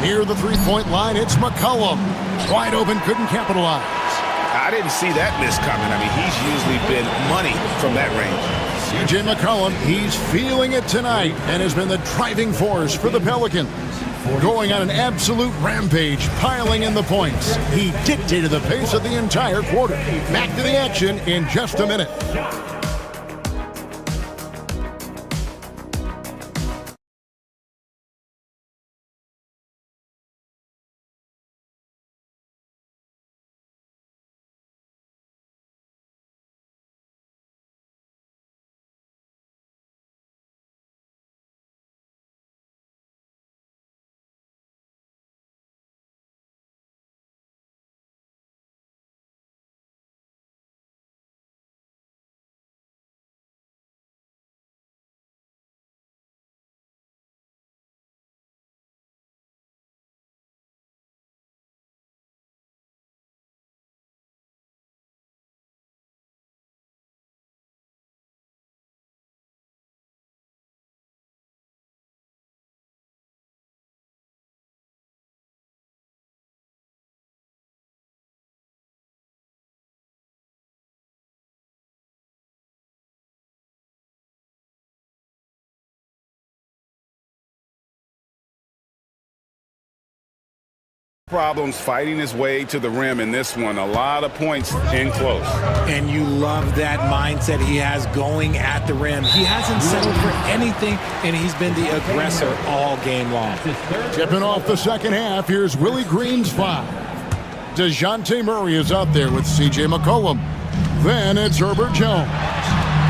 Near the 3-point line, it's McCollum. Wide open, couldn't capitalize. I didn't see that miss coming. I mean, he's usually been money from that range. C.J. McCollum, he's feeling it tonight and has been the driving force for the Pelicans. Going on an absolute rampage, piling in the points. He dictated the pace of the entire quarter. Back to the action in just a minute. Problems fighting his way to the rim in this one. A lot of points in close. And you love that mindset he has going at the rim. He hasn't settled for anything, and he's been the aggressor all game long. Tipping off the second half, here's Willie Green's 5. DeJounte Murray is out there with C.J. McCollum. Then it's Herbert Jones.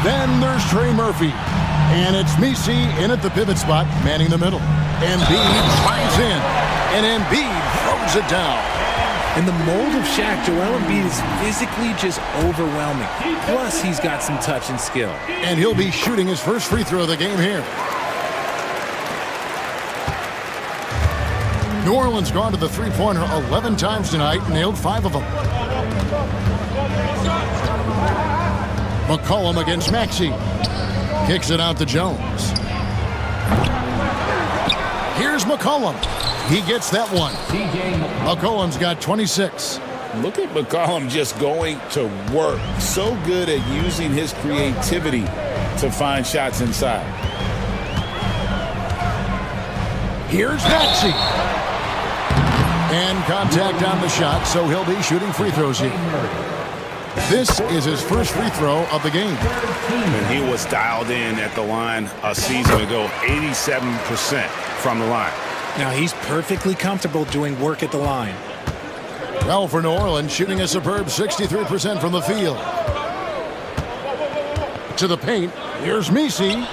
Then there's Trey Murphy. And it's Messi in at the pivot spot, manning the middle. Embiid drives in. And Embiid throws it down. In the mold of Shaq, Joel Embiid is physically just overwhelming. Plus, he's got some touch and skill. And he'll be shooting his first free throw of the game here. New Orleans gone to the three-pointer 11 times tonight, nailed 5 of them. McCollum against Maxey. Kicks it out to Jones. Here's McCollum. He gets that one. McCollum's got 26. Look at McCollum just going to work. So good at using his creativity to find shots inside. Here's Maxey. And contact on the shot, so he'll be shooting free throws here. This is his first free throw of the game. And he was dialed in at the line a season ago, 87% from the line. Now he's perfectly comfortable doing work at the line. Well, for New Orleans, shooting a superb 63% from the field. To the paint, here's Messi.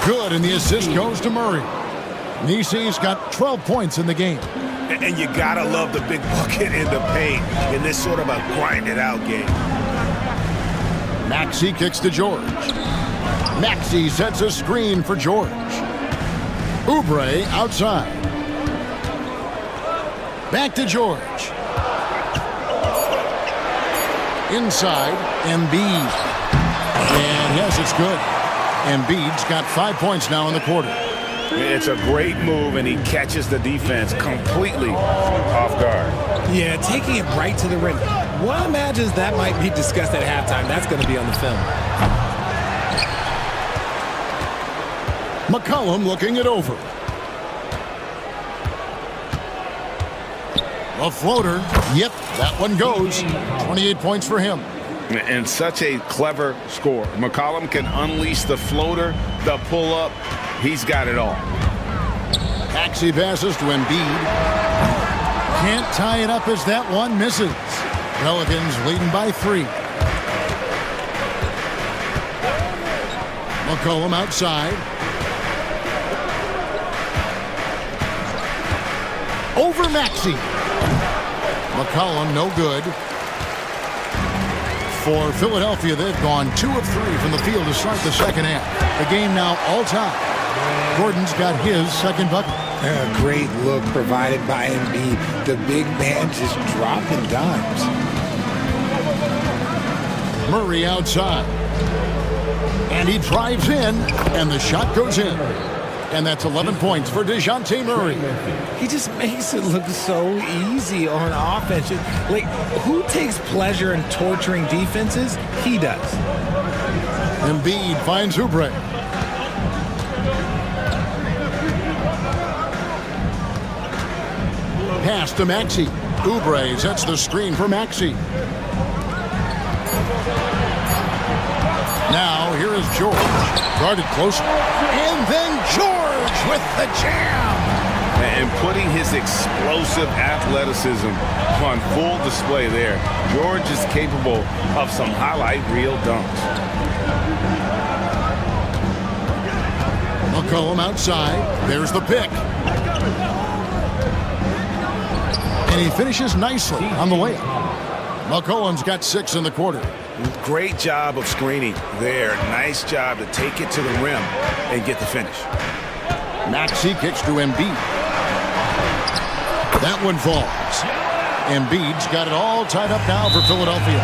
Good, and the assist goes to Murray. Messi's got 12 points in the game. And you gotta love the big bucket in the paint in this sort of a grind-it-out game. Maxey kicks to George. Maxey sets a screen for George. Oubre outside. Back to George. Inside, Embiid. And yes, it's good. Embiid's got 5 points now in the quarter. It's a great move, and he catches the defense completely off guard. Yeah, taking it right to the rim. One imagines that might be discussed at halftime. That's going to be on the film. McCollum looking it over. A floater. Yep, that one goes. 28 points for him. And such a clever score. McCollum can unleash the floater, the pull-up. He's got it all. Maxey passes to Embiid. Can't tie it up as that one misses. Pelicans leading by 3. McCollum outside. Over Maxey. McCollum no good. For Philadelphia, they've gone 2 of 3 from the field to start the second half. The game now all time. Gordon's got his second bucket. A great look provided by Embiid. The big man just dropping dimes. Murray outside. And he drives in, and the shot goes in. And that's 11 points for DeJounte Murray. He just makes it look so easy on offense. Like, who takes pleasure in torturing defenses? He does. Embiid finds Oubre. Pass to Maxey. Oubre sets the screen for Maxey. Now, here is George. Guarded close. And then George with the jam. And putting his explosive athleticism on full display there. George is capable of some highlight reel dunks. McCollum outside. There's the pick. And he finishes nicely on the layup. McCollum's got 6 in the quarter. Great job of screening there. Nice job to take it to the rim and get the finish. Maxey kicks to Embiid. That one falls. Embiid's got it all tied up now for Philadelphia.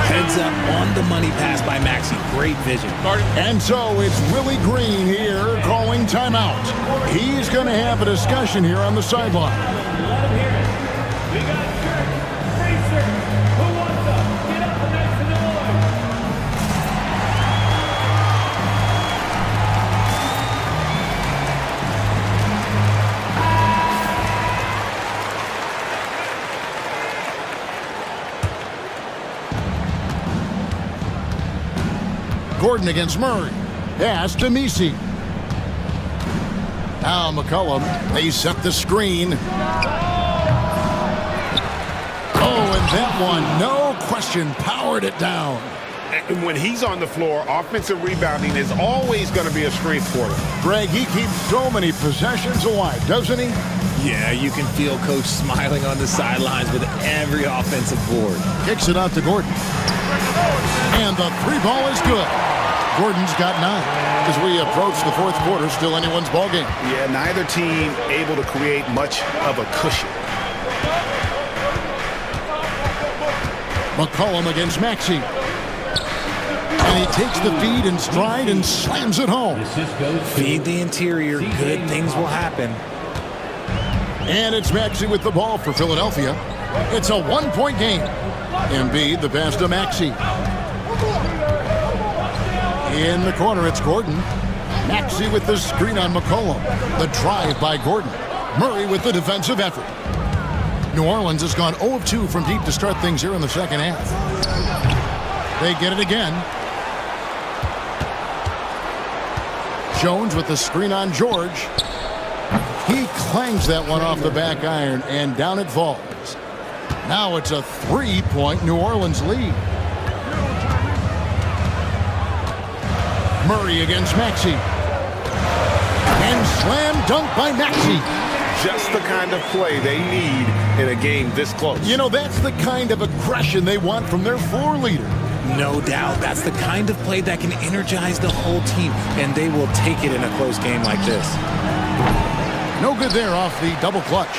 Heads up on the money pass by Maxey. Great vision. And so it's Willie Green here calling timeout. He's going to have a discussion here on the sideline. Gordon against Murray. Pass to Messi. Now McCollum. They set the screen. Oh, and that one, no question, powered it down. And when he's on the floor, offensive rebounding is always going to be a strength for him. Greg, he keeps so many possessions alive, doesn't he? Yeah, you can feel Coach smiling on the sidelines with every offensive board. Kicks it out to Gordon. And the three ball is good. Gordon's got 9. As we approach the fourth quarter, still anyone's ball game. Yeah, neither team able to create much of a cushion. McCollum against Maxey. And he takes the feed in stride and slams it home. Feed the interior, good things will happen. And it's Maxey with the ball for Philadelphia. It's a 1-point game. Embiid, the pass to Maxey. In the corner, it's Gordon. Maxey with the screen on McCollum. The drive by Gordon. Murray with the defensive effort. New Orleans has gone 0 of 2 from deep to start things here in the second half. They get it again. Jones with the screen on George. He clangs that one off the back iron, and down it falls. Now it's a 3-point New Orleans lead. Murray against Maxey. And slam dunk by Maxey. Just the kind of play they need in a game this close. You know, that's the kind of aggression they want from their floor leader. No doubt. That's the kind of play that can energize the whole team, and they will take it in a close game like this. No good there off the double clutch.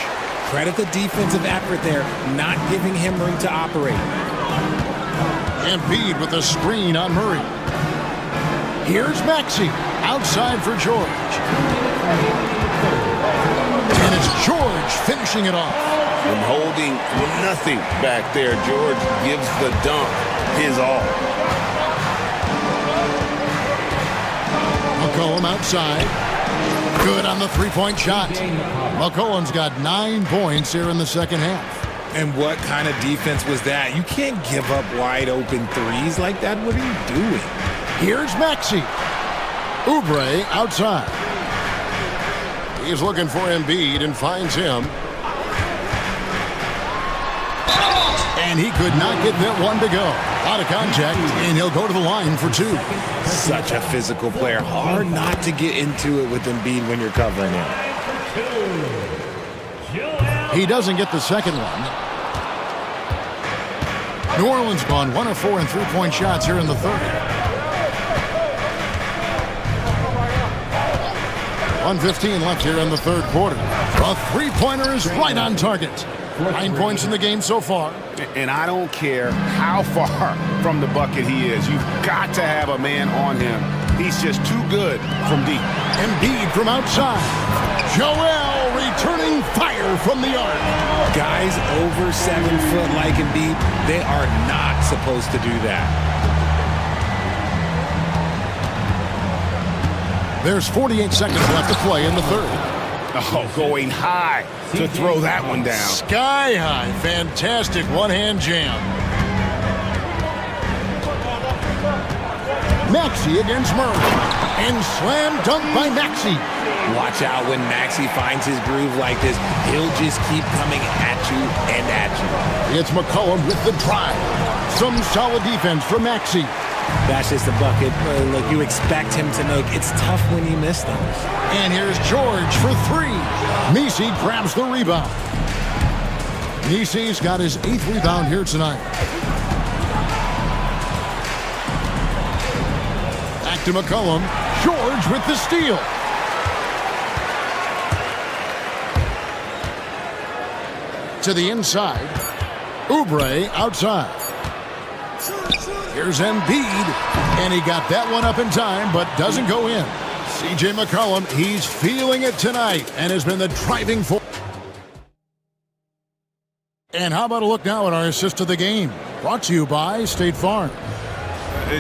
Credit the defensive effort there, not giving him room to operate. Embiid with the screen on Murray. Here's Maxey, outside for George. And it's George finishing it off. When holding nothing back there, George gives the dunk his all. McCollum outside. Good on the three-point shot. McCollum's got 9 points here in the second half. And what kind of defense was that? You can't give up wide open threes like that. What are you doing? Here's Maxey. Oubre outside. He's looking for Embiid and finds him. And he could not get that one to go. Out of contact, and he'll go to the line for 2. Such a physical player. Hard not to get into it with Embiid when you're covering him. He doesn't get the second one. New Orleans gone 1 of 4 in three-point shots here in the third. 1:15 left here in the third quarter. A three-pointer is right on target. 9 points in the game so far. And I don't care how far from the bucket he is. You've got to have a man on him. He's just too good from deep. Embiid from outside. Joel returning fire from the arc. Guys over 7 foot like Embiid, they are not supposed to do that. There's 48 seconds left to play in the third. Oh, going high to throw that one down. Sky high. Fantastic one-hand jam. Maxey against Murray. And slam dunk by Maxey. Watch out when Maxey finds his groove like this. He'll just keep coming at you and at you. It's McCollum with the drive. Some solid defense from Maxey. That's just a bucket like you expect him to make. It's tough when you miss them. And here's George for 3. Messi grabs the rebound. Messi's got his 8th rebound here tonight. Back to McCollum. George with the steal. To the inside. Oubre outside. Here's Embiid, and he got that one up in time, but doesn't go in. C.J. McCollum, he's feeling it tonight and has been the driving force. And how about a look now at our assist of the game? Brought to you by State Farm.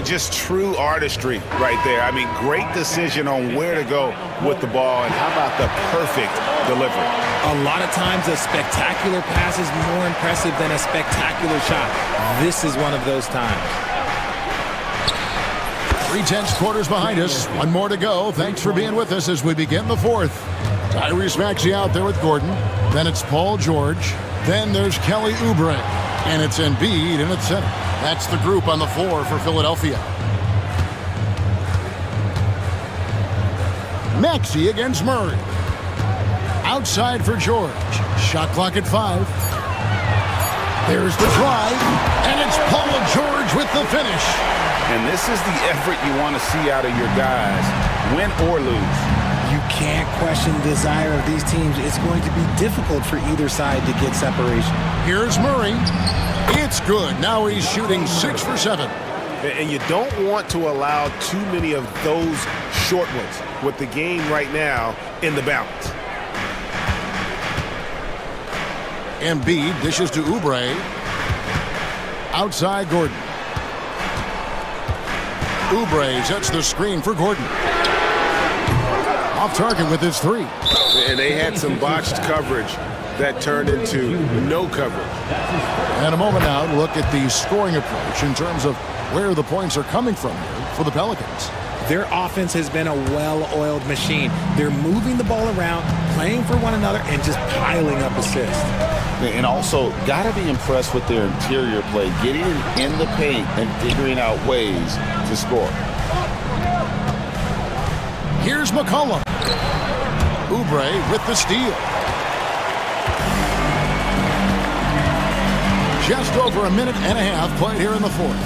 Just true artistry right there. I mean, great decision on where to go with the ball, and how about the perfect delivery? A lot of times a spectacular pass is more impressive than a spectacular shot. This is one of those times. 3/10 quarters behind us. One more to go. Thanks for being with us as we begin the fourth. Tyrese Maxey out there with Gordon. Then it's Paul George. Then there's Kelly Oubre. And it's Embiid in its center. That's the group on the floor for Philadelphia. Maxey against Murray. Outside for George. Shot clock at 5. There's the drive, and it's Paul George with the finish. And this is the effort you want to see out of your guys, win or lose. You can't question the desire of these teams. It's going to be difficult for either side to get separation. Here's Murray. It's good. Now he's shooting 6 for 7. And you don't want to allow too many of those short ones with the game right now in the balance. Embiid dishes to Oubre. Outside Gordon. Oubre sets the screen for Gordon. Off target with his 3. And they had some botched coverage that turned into no coverage. And a moment now to look at the scoring approach in terms of where the points are coming from here for the Pelicans. Their offense has been a well-oiled machine. They're moving the ball around, playing for one another, and just piling up assists. And also, got to be impressed with their interior play, getting in the paint and figuring out ways to score. Here's McCollum. Oubre with the steal. Just over a minute and a half played here in the fourth.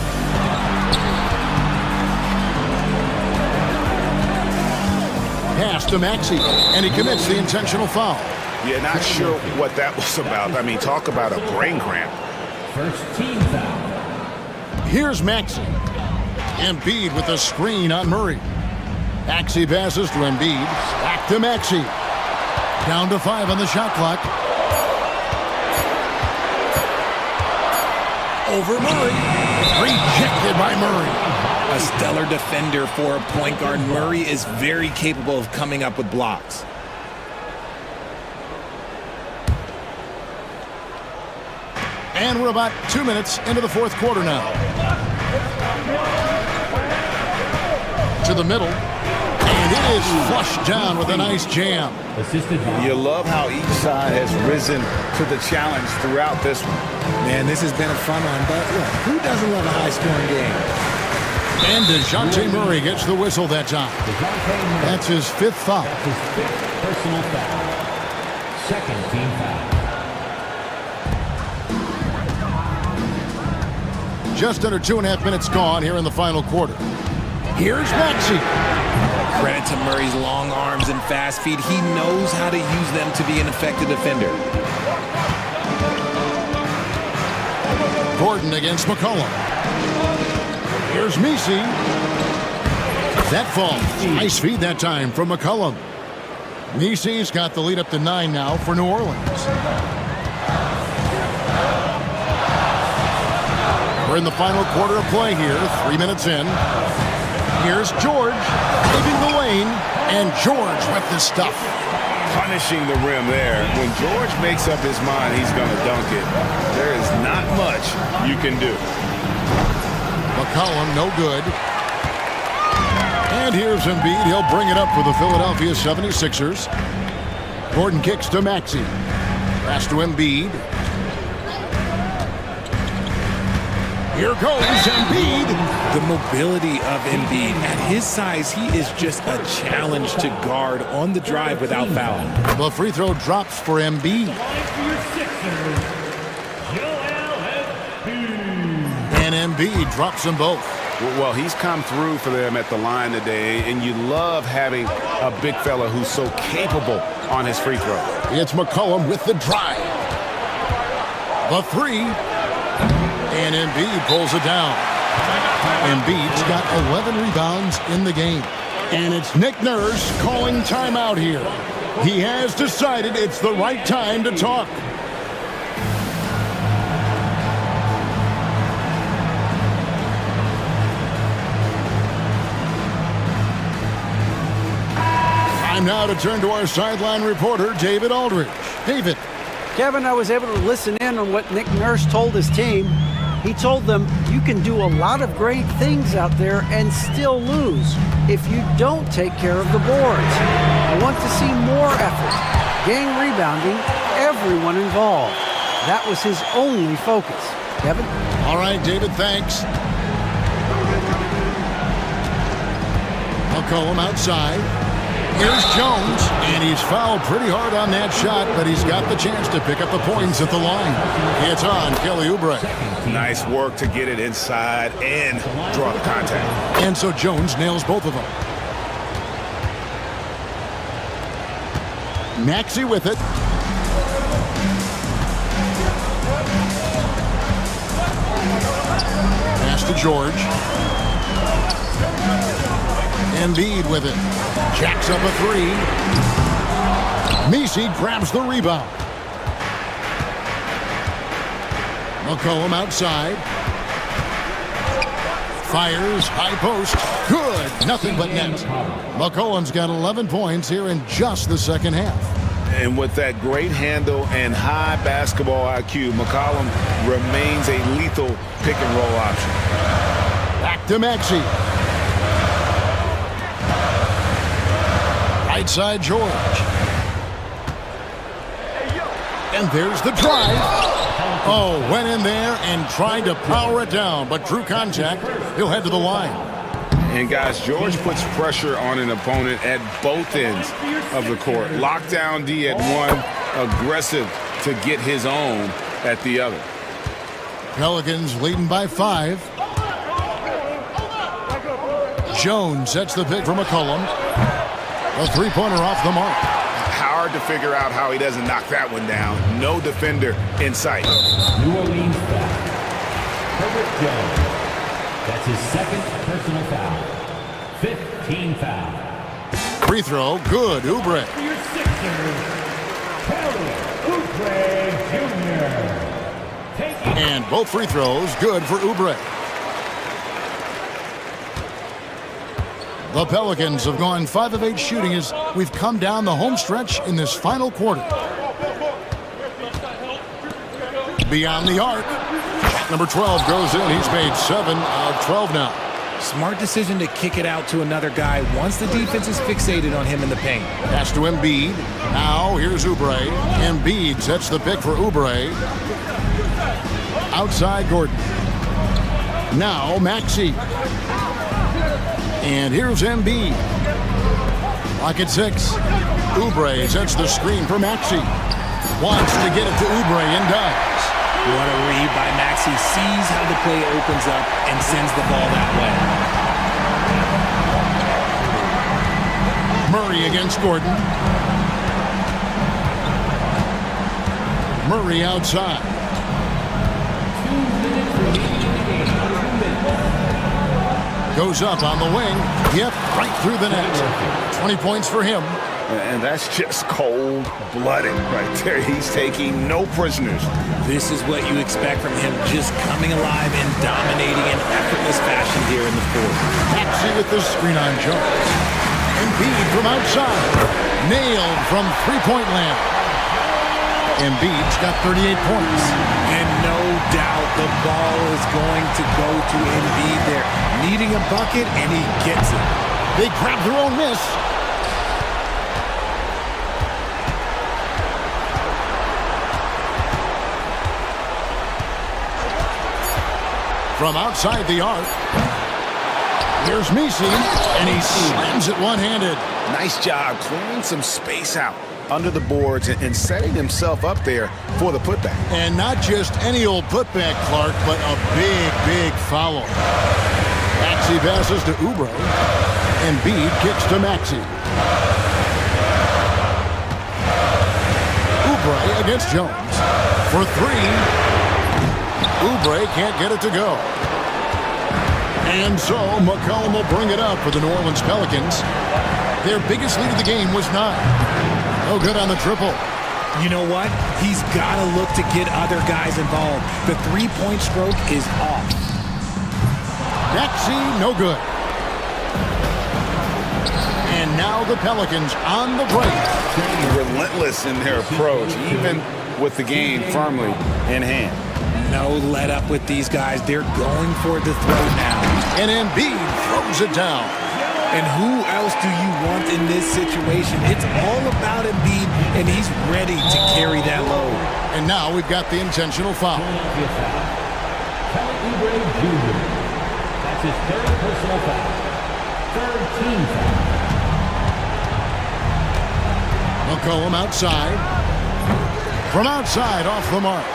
Pass to Maxey, and he commits the intentional foul. Yeah, not sure what that was about. I mean, talk about a brain cramp. First team foul. Here's Maxey. Embiid with a screen on Murray. Maxey passes to Embiid. Back to Maxey. Down to 5 on the shot clock. Over Murray. Rejected by Murray. A stellar defender for a point guard. Murray is very capable of coming up with blocks. And we're about 2 minutes into the fourth quarter now. To the middle. And it is flushed down with a nice jam. You love how each side has risen to the challenge throughout this one. Man, this has been a fun one, but look, who doesn't love a high-scoring game? And DeJounte Murray gets the whistle that time. That's his 5th foul. His 5th personal foul. Second team foul. Just under 2.5 minutes gone here in the final quarter. Here's Maxey. Credit to Murray's long arms and fast feet. He knows how to use them to be an effective defender. Gordon against McCollum. Here's Messi. That falls. Nice feed that time from McCollum. Messi's got the lead up to 9 now for New Orleans. We're in the final quarter of play here, 3 minutes in. Here's George, paving the lane, and George with the stuff. Punishing the rim there. When George makes up his mind he's going to dunk it, there is not much you can do. McCollum, no good. And here's Embiid. He'll bring it up for the Philadelphia 76ers. Gordon kicks to Maxey. Pass to Embiid. Here goes Embiid. The mobility of Embiid. At his size, he is just a challenge to guard on the drive without fouling. The free throw drops for Embiid. And Embiid drops them both. Well, he's come through for them at the line today, and you love having a big fella who's so capable on his free throw. It's McCollum with the drive. The 3. And Embiid pulls it down. Embiid's got 11 rebounds in the game. And it's Nick Nurse calling timeout here. He has decided it's the right time to talk. Time now to turn to our sideline reporter, David Aldridge. David. Kevin, I was able to listen in on what Nick Nurse told his team. He told them you can do a lot of great things out there and still lose if you don't take care of the boards. I want to see more effort, gang rebounding, everyone involved. That was his only focus. Kevin? All right, David, thanks. McCollum outside. Here's Jones, and he's fouled pretty hard on that shot, but he's got the chance to pick up the points at the line. It's on Kelly Oubre. Nice work to get it inside and draw the contact. And so Jones nails both of them. Maxey with it. Pass to George. Embiid with it. Jacks up a three. Messi grabs the rebound. McCollum outside. Fires, high post. Good. Nothing but net. McCollum's got 11 points here in just the second half. And with that great handle and high basketball IQ, McCollum remains a lethal pick-and-roll option. Back to Maxey. Right side George. And there's the drive. Oh, went in there and tried to power it down, but drew contact. He'll head to the line. And guys, George puts pressure on an opponent at both ends of the court. Lockdown D at one, aggressive to get his own at the other. Pelicans leading by 5. Jones sets the pick for McCollum. A three-pointer off the mark. Hard to figure out how he doesn't knock that one down. No defender in sight. New Orleans foul. Herbert Jones. That's his second personal foul. 15 foul. Free throw, good. Oubre. For your Sixers, Kelly Oubre Jr. And both free throws, good for Oubre. The Pelicans have gone 5 of 8 shooting as we've come down the home stretch in this final quarter. Beyond the arc. Number 12 goes in. He's made 7 out of 12 now. Smart decision to kick it out to another guy once the defense is fixated on him in the paint. Pass to Embiid. Now here's Oubre. Embiid sets the pick for Oubre. Outside Gordon. Now Maxey. And here's Embiid. Lock at 6. Oubre sets the screen for Maxey. Wants to get it to Oubre and does. What a read by Maxey. Sees how the play opens up and sends the ball that way. Murray against Gordon. Murray outside. 2 minutes remaining in the game. 2 minutes. Goes up on the wing. Yep, right through the net. 20 points for him. And that's just cold-blooded right there. He's taking no prisoners. This is what you expect from him, just coming alive and dominating in effortless fashion here in the fourth. Maxey with the screen on Jones. Embiid from outside. Nailed from three-point land. Embiid's got 38 points. And no doubt the ball is going to go to Embiid there. Needing a bucket, and he gets it. They grab their own miss. From outside the arc. Here's Messi, and he slams it one-handed. Nice job clearing some space out under the boards and setting himself up there for the putback. And not just any old putback, Clark, but a big, big foul. Maxey passes to Oubre. Embiid kicks to Maxey. Oubre against Jones. For 3. Oubre can't get it to go. And so McCollum will bring it up for the New Orleans Pelicans. Their biggest lead of the game was 9. No good on the triple. You know what? He's got to look to get other guys involved. The three-point stroke is off. Maxey, no good. And now the Pelicans on the break. Relentless in their approach, even with the game firmly in hand. No let up with these guys. They're going for the throw now. And Embiid throws it down. And who else do you want in this situation? It's all about Embiid, and he's ready to carry that load. And now we've got the intentional foul. Kelly Oubre Jr. That's his 3rd personal foul. 3rd team foul. McCollum outside. From outside, off the mark.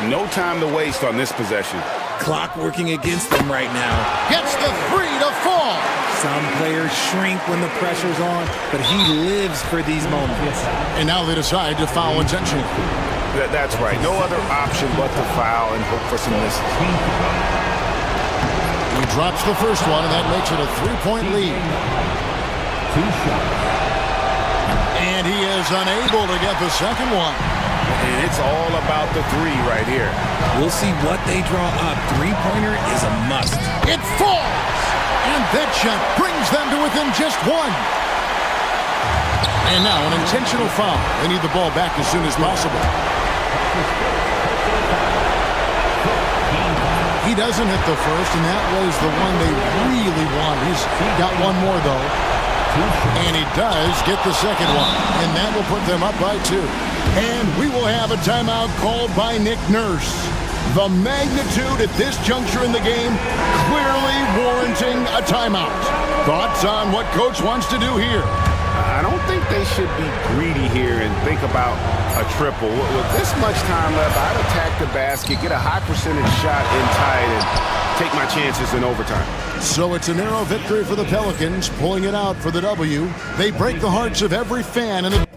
No time to waste on this possession. Clock working against them right now. Gets the three to fall. Some players shrink when the pressure's on, but he lives for these moments. And now they decide to foul intentionally. That's right. No other option but to foul and hope for some misses. He drops the first one, and that makes it a 3-point lead. 2 shots. And he is unable to get the second one. And it's all about the three right here. We'll see what they draw up. Three-pointer is a must. It falls! And that shot brings them to within just one. And now an intentional foul. They need the ball back as soon as possible. He doesn't hit the first, and that was the one they really want. He's got one more, though. And he does get the second one. And that will put them up by 2. And we will have a timeout called by Nick Nurse. The magnitude at this juncture in the game clearly warranting a timeout. Thoughts on what Coach wants to do here? I don't think they should be greedy here and think about a triple. With this much time left, I'd attack the basket, get a high percentage shot in tight, and take my chances in overtime. So it's a narrow victory for the Pelicans, pulling it out for the W. They break the hearts of every fan in the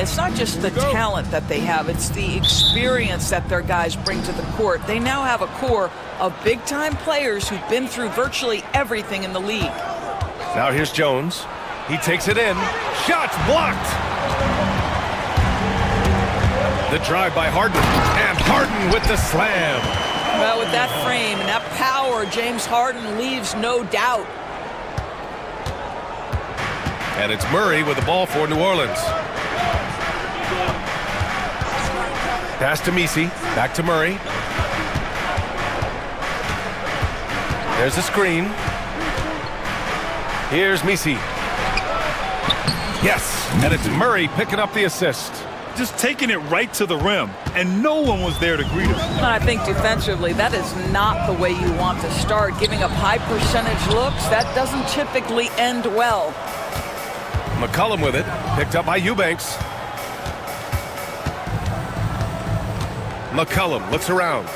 it's not just the talent that they have, it's the experience that their guys bring to the court. They now have a core of big-time players who've been through virtually everything in the league. Now here's Jones. He takes it in. Shots blocked. The drive by Harden. And Harden with the slam. Well, with that frame and that power, James Harden leaves no doubt. And it's Murray with the ball for New Orleans. Pass to Misi. Back to Murray. There's a screen. Here's Misi. Yes, and it's Murray picking up the assist. Just taking it right to the rim, and no one was there to greet him. I think defensively, that is not the way you want to start. Giving up high percentage looks, that doesn't typically end well. McCollum with it, picked up by Eubanks. McCollum looks around.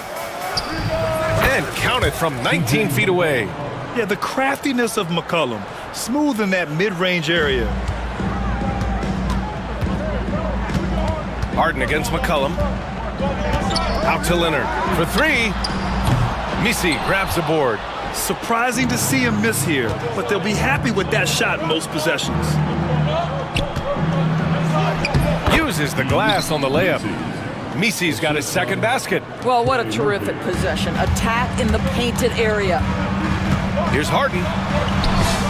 And counted from 19 feet away. Yeah, the craftiness of McCollum, smooth in that mid-range area. Harden against McCollum. Out to Leonard for three. Misi grabs the board. Surprising to see him miss here, but they'll be happy with that shot in most possessions. Uses the glass on the layup. Misi's got his second basket. Well, what a terrific possession. Attack in the painted area. Here's Harden.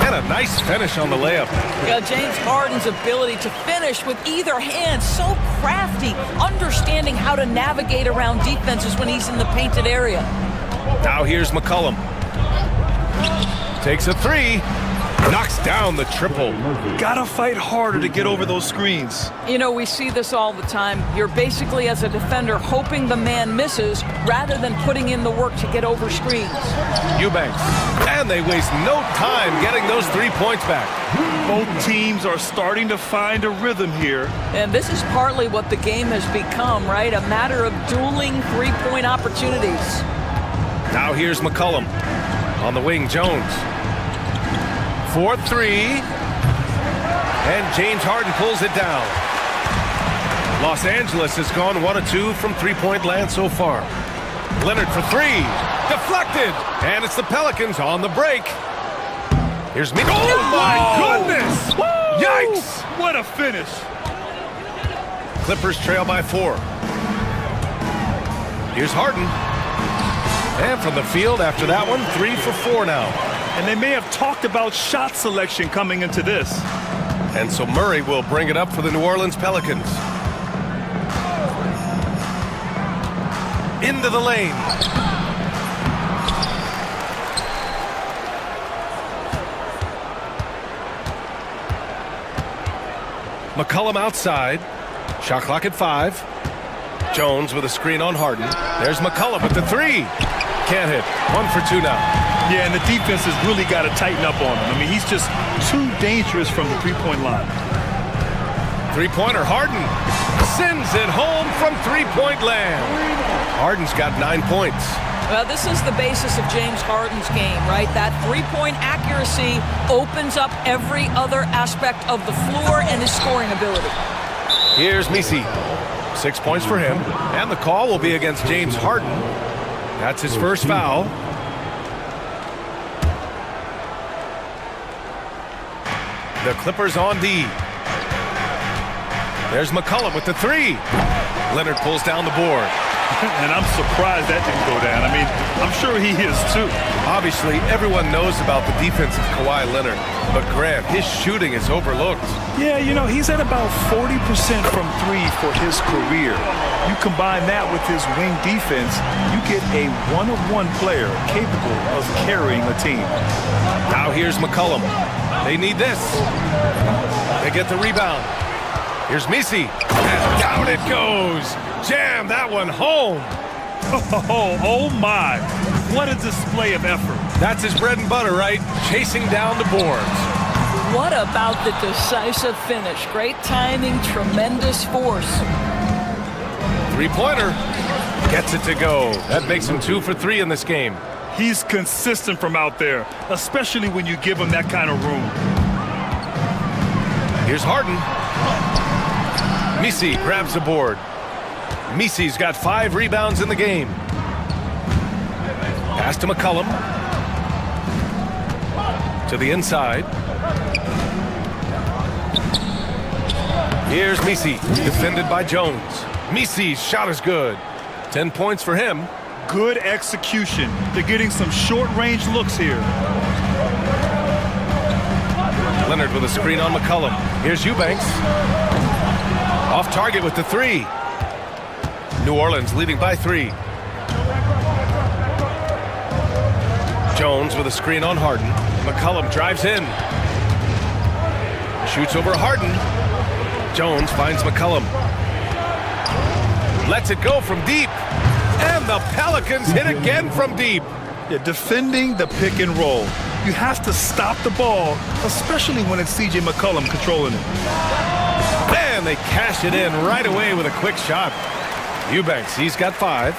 And a nice finish on the layup. Yeah, James Harden's ability to finish with either hand, so crafty, understanding how to navigate around defenses when he's in the painted area. Now here's McCollum. Takes a three. Knocks down the triple. Gotta fight harder to get over those screens. You know, we see this all the time. You're basically, as a defender, hoping the man misses rather than putting in the work to get over screens. Eubanks. And they waste no time getting those 3 points back. Both teams are starting to find a rhythm here. And this is partly what the game has become, right? A matter of dueling three-point opportunities. Now here's McCollum. On the wing, Jones. 4-3. And James Harden pulls it down. Los Angeles has gone 1 of 2 from three-point land so far. Leonard for three. Deflected. And it's the Pelicans on the break. Here's me. Oh, my goodness. Woo! Yikes. What a finish. Clippers trail by 4. Here's Harden. And from the field after that one, 3 for 4 now. And they may have talked about shot selection coming into this. And so Murray will bring it up for the New Orleans Pelicans. Into the lane. McCollum outside. Shot clock at 5. Jones with a screen on Harden. There's McCollum with the three. Can't hit. 1 for 2 now. Yeah, and the defense has really got to tighten up on him. I mean, he's just too dangerous from the three-point line. Three-pointer, Harden sends it home from three-point land. Harden's got 9 points. Well, this is the basis of James Harden's game, right? That three-point accuracy opens up every other aspect of the floor and his scoring ability. Here's Misi. 6 points for him. And the call will be against James Harden. That's his first foul. The Clippers on D. There's McCollum with the three. Leonard pulls down the board. And I'm surprised that didn't go down. I mean, I'm sure he is too. Obviously, everyone knows about the defense of Kawhi Leonard. But Grant, his shooting is overlooked. Yeah, you know, he's at about 40% from three for his career. You combine that with his wing defense, you get a one-of-one player capable of carrying a team. Now here's McCollum. They need this. They get the rebound. Here's Misi. And down it goes. Jam that one home. Oh my. What a display of effort. That's his bread and butter, right? Chasing down the boards. What about the decisive finish? Great timing, tremendous force. Three-pointer. Gets it to go. That makes him 2 for 3 in this game. He's consistent from out there, especially when you give him that kind of room. Here's Harden. Misi grabs the board. Misi's got 5 rebounds in the game. Pass to McCollum. To the inside. Here's Misi, defended by Jones. Misi's shot is good. 10 points for him. Good execution. They're getting some short-range looks here. Leonard with a screen on McCollum. Here's Eubanks. Off target with the 3. New Orleans leading by 3. Jones with a screen on Harden. McCollum drives in. Shoots over Harden. Jones finds McCollum. Lets it go from deep. And the Pelicans hit again from deep. Yeah, defending the pick and roll. You have to stop the ball, especially when it's C.J. McCollum controlling it. And they cash it in right away with a quick shot. Eubanks, he's got 5.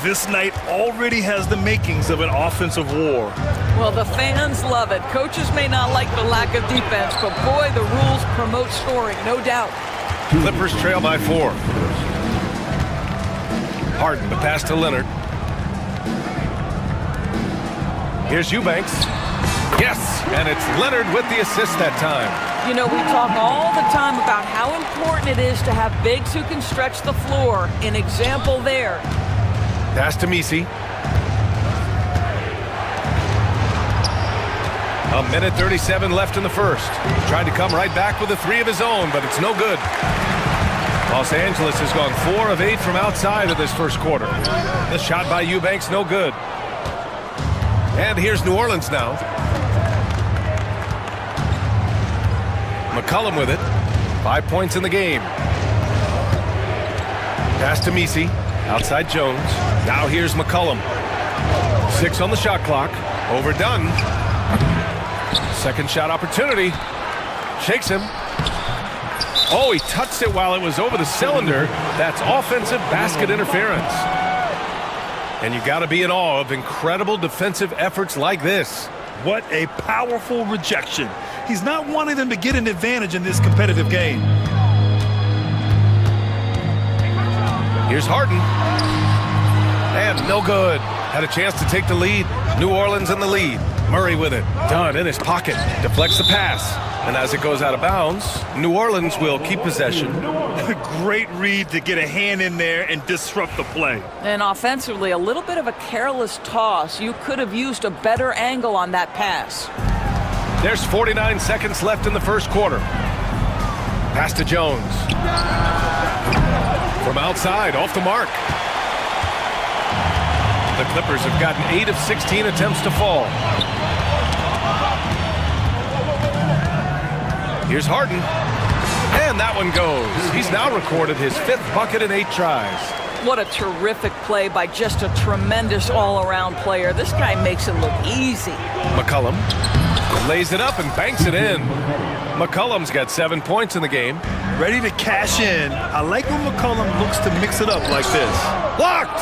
This night already has the makings of an offensive war. Well, the fans love it. Coaches may not like the lack of defense, but boy, the rules promote scoring, no doubt. Clippers trail by 4. Harden, the pass to Leonard. Here's Eubanks. Yes, and it's Leonard with the assist that time. You know, we talk all the time about how important it is to have bigs who can stretch the floor. An example there. Pass to Misi. A minute 37 left in the first. Tried to come right back with a 3 of his own, but it's no good. Los Angeles has gone 4 of 8 from outside of this first quarter. The shot by Eubanks, no good. And here's New Orleans now. McCollum with it. 5 points in the game. Pass to Misi. Outside Jones. Now here's McCollum. 6 on the shot clock. Overdone. Second shot opportunity. Shakes him. Oh, he touched it while it was over the cylinder. That's offensive basket interference. And you got to be in awe of incredible defensive efforts like this. What a powerful rejection. He's not wanting them to get an advantage in this competitive game. Here's Harden. And no good. Had a chance to take the lead. New Orleans in the lead. Murray with it. Dunn in his pocket. Deflects the pass. And as it goes out of bounds, New Orleans will keep possession. Great read to get a hand in there and disrupt the play. And offensively, a little bit of a careless toss. You could have used a better angle on that pass. There's 49 seconds left in the first quarter. Pass to Jones. From outside, off the mark. The Clippers have gotten 8 of 16 attempts to fall. Here's Harden. And that one goes. He's now recorded his 5th bucket in 8 tries. What a terrific play by just a tremendous all-around player. This guy makes it look easy. McCollum lays it up and banks it in. McCollum's got 7 points in the game. Ready to cash in. I like when McCollum looks to mix it up like this. Blocked!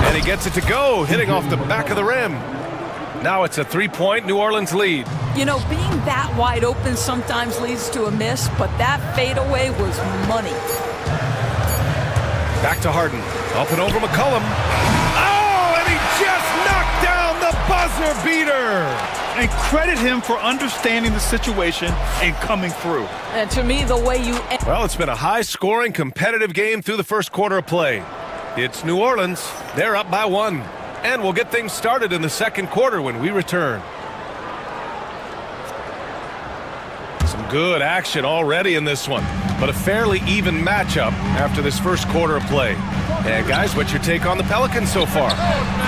And he gets it to go, hitting off the back of the rim. Now it's a 3-point New Orleans lead. You know, being that wide open sometimes leads to a miss, but that fadeaway was money. Back to Harden. Up and over McCollum. Oh, and he just knocked down the buzzer beater. And credit him for understanding the situation and coming through. And to me, the way you... Well, it's been a high-scoring, competitive game through the first quarter of play. It's New Orleans. They're up by 1. And we'll get things started in the second quarter when we return. Some good action already in this one, but a fairly even matchup after this first quarter of play. And guys, what's your take on the Pelicans so far?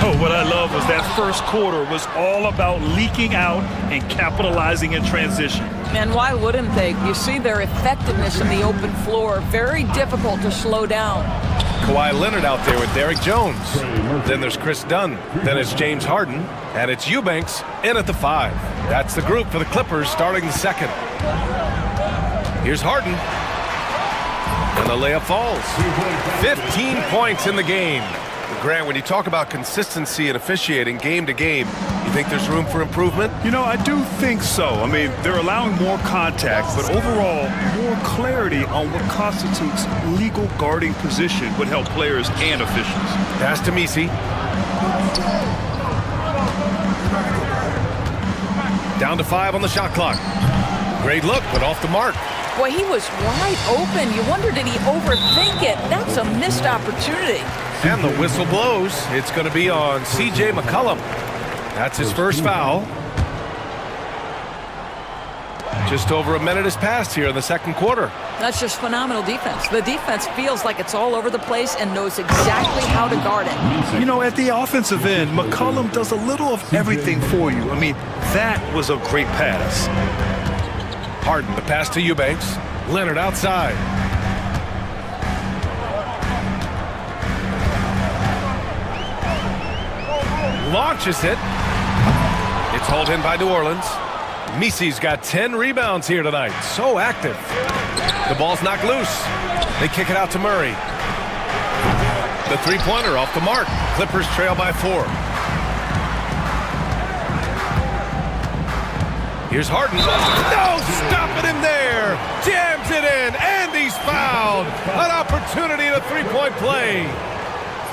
Oh, what I love was that first quarter was all about leaking out and capitalizing in transition. And why wouldn't they? You see their effectiveness in the open floor. Very difficult to slow down. Kawhi Leonard out there with Derrick Jones. Then there's Chris Dunn. Then it's James Harden. And it's Eubanks in at the 5. That's the group for the Clippers starting the second. Here's Harden. And the layup falls. 15 points in the game. Grant, when you talk about consistency and officiating game to game, you think there's room for improvement? You know, I do think so. I mean, they're allowing more contact, but overall, more clarity on what constitutes legal guarding position would help players and officials. Pass to Misi. Down to 5 on the shot clock. Great look, but off the mark. Boy, he was wide open. You wonder, did he overthink it? That's a missed opportunity. And the whistle blows. It's going to be on CJ McCollum. That's his first foul. Just over a minute has passed here in the second quarter. That's just phenomenal defense. The defense feels like it's all over the place and knows exactly how to guard it. You know, at the offensive end, McCollum does a little of everything for you. I mean, that was a great pass. Harden, the pass to Eubanks. Leonard outside. Launches it. It's hauled in by New Orleans. Misi's got 10 rebounds here tonight. So active. The ball's knocked loose. They kick it out to Murray. The three-pointer off the mark. Clippers trail by 4. Here's Harden. No, stopping him there. Jams it in, and he's fouled. An opportunity to three-point play.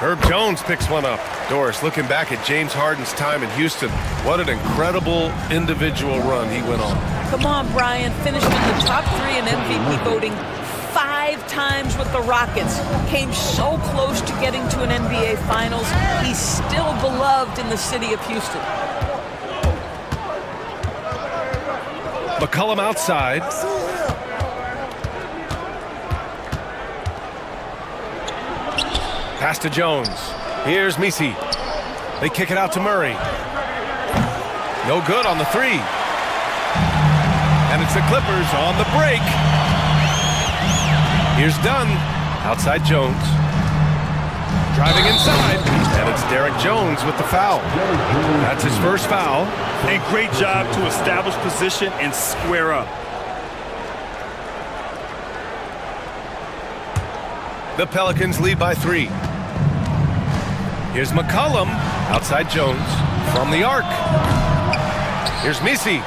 Herb Jones picks one up. Doris, looking back at James Harden's time in Houston, what an incredible individual run he went on. Come on, Brian. Finished in the top 3 in MVP voting 5 times with the Rockets. Came so close to getting to an NBA Finals. He's still beloved in the city of Houston. McCollum outside. Pass to Jones. Here's Misi. They kick it out to Murray. No good on the 3. And it's the Clippers on the break. Here's Dunn. Outside Jones. Driving inside. And it's Derek Jones with the foul. That's his first foul. And great job to establish position and square up. The Pelicans lead by 3. Here's McCollum. Outside Jones. From the arc. Here's Misi.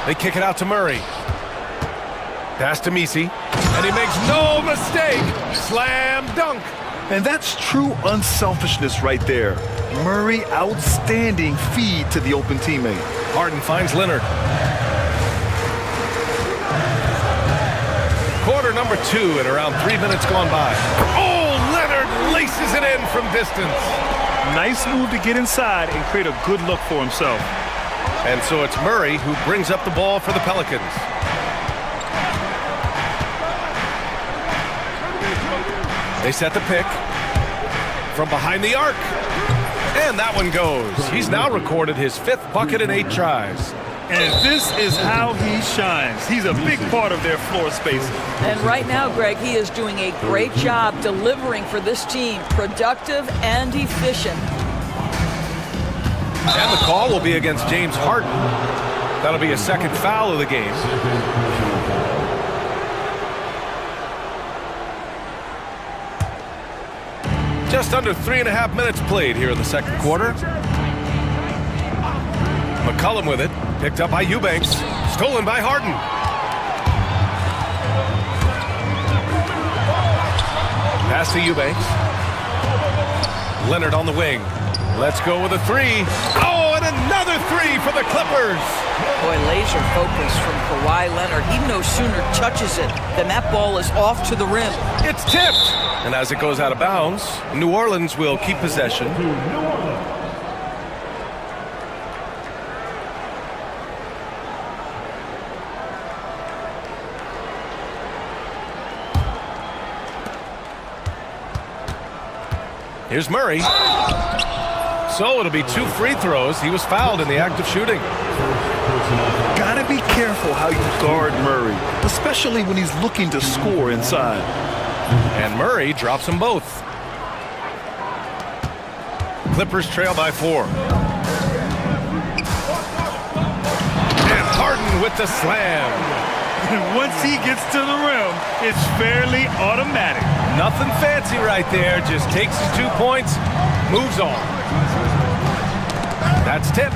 They kick it out to Murray. Pass to Misi. And he makes no mistake. Slam dunk. And that's true unselfishness right there. Murray, outstanding feed to the open teammate. Harden finds Leonard. Quarter number 2 and around 3 minutes gone by. Oh, Leonard laces it in from distance. Nice move to get inside and create a good look for himself. And so it's Murray who brings up the ball for the Pelicans. They set the pick from behind the arc. And that one goes. He's now recorded his 5th bucket in 8 tries. And this is how he shines. He's a big part of their floor space. And right now, Greg, he is doing a great job delivering for this team. Productive and efficient. And the call will be against James Harden. That'll be a second foul of the game. Just under 3.5 minutes played here in the second quarter. McCollum with it. Picked up by Eubanks. Stolen by Harden. Pass to Eubanks. Leonard on the wing. Let's go with a 3. Oh, and another 3 for the Clippers. Boy, laser focus from Kawhi Leonard. He no sooner touches it than that ball is off to the rim. It's tipped. And as it goes out of bounds, New Orleans will keep possession. Here's Murray. So it'll be 2 free throws. He was fouled in the act of shooting. Gotta be careful how you guard Murray, especially when he's looking to score inside. And Murray drops them both. Clippers trail by 4. And Harden with the slam. And once he gets to the rim, it's fairly automatic. Nothing fancy right there. Just takes his 2 points, moves on. That's tipped.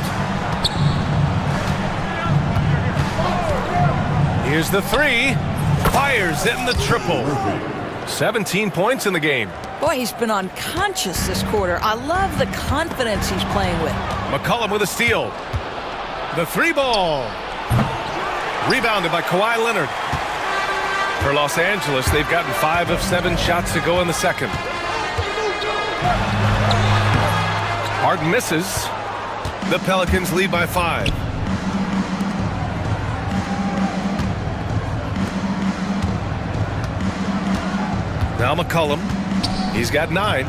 Here's the three. Fires in the triple. 17 points in the game. Boy, he's been unconscious this quarter. I love the confidence he's playing with. McCollum with a steal. The three ball. Rebounded by Kawhi Leonard. For Los Angeles, they've gotten 5 of 7 shots to go in the second. Harden misses. The Pelicans lead by 5. Now McCollum. He's got 9.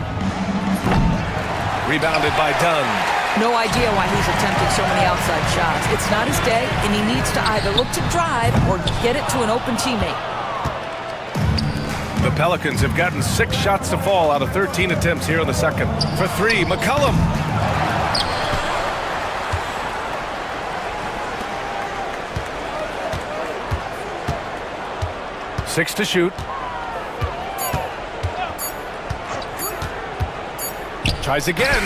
Rebounded by Dunn. No idea why he's attempting so many outside shots. It's not his day, and he needs to either look to drive or get it to an open teammate. The Pelicans have gotten 6 shots to fall out of 13 attempts here in the second. For 3, McCollum. Six to shoot. Tries again.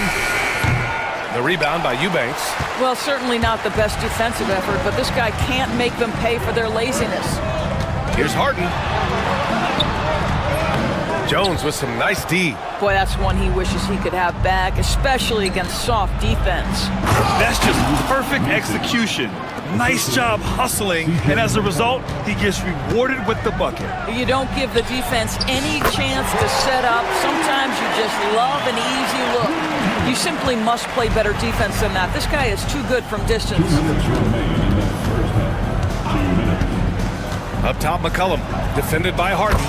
The rebound by Eubanks. Well, certainly not the best defensive effort, but this guy can't make them pay for their laziness. Here's Harden. Jones with some nice D. Boy, that's one he wishes he could have back, especially against soft defense. That's just perfect execution. Nice job hustling, and as a result, he gets rewarded with the bucket. You don't give the defense any chance to set up. Sometimes you just love an easy look. You simply must play better defense than that. This guy is too good from distance. Up top, McCollum. Defended by Harden.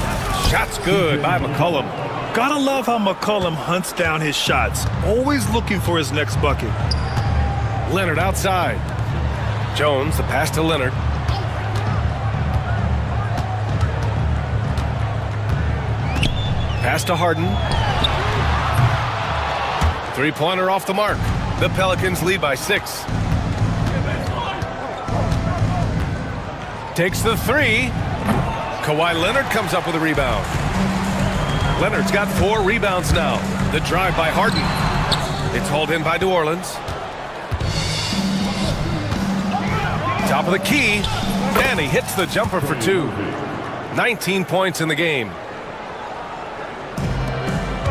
Shots good by McCollum. Gotta love how McCollum hunts down his shots, always looking for his next bucket. Leonard outside. Jones, the pass to Leonard. Pass to Harden. Three-pointer off the mark. The Pelicans lead by 6. Takes the 3. Kawhi Leonard comes up with a rebound. Leonard's got 4 rebounds now. The drive by Harden. It's hauled in by New Orleans. Top of the key, and he hits the jumper for 2. 19 points in the game.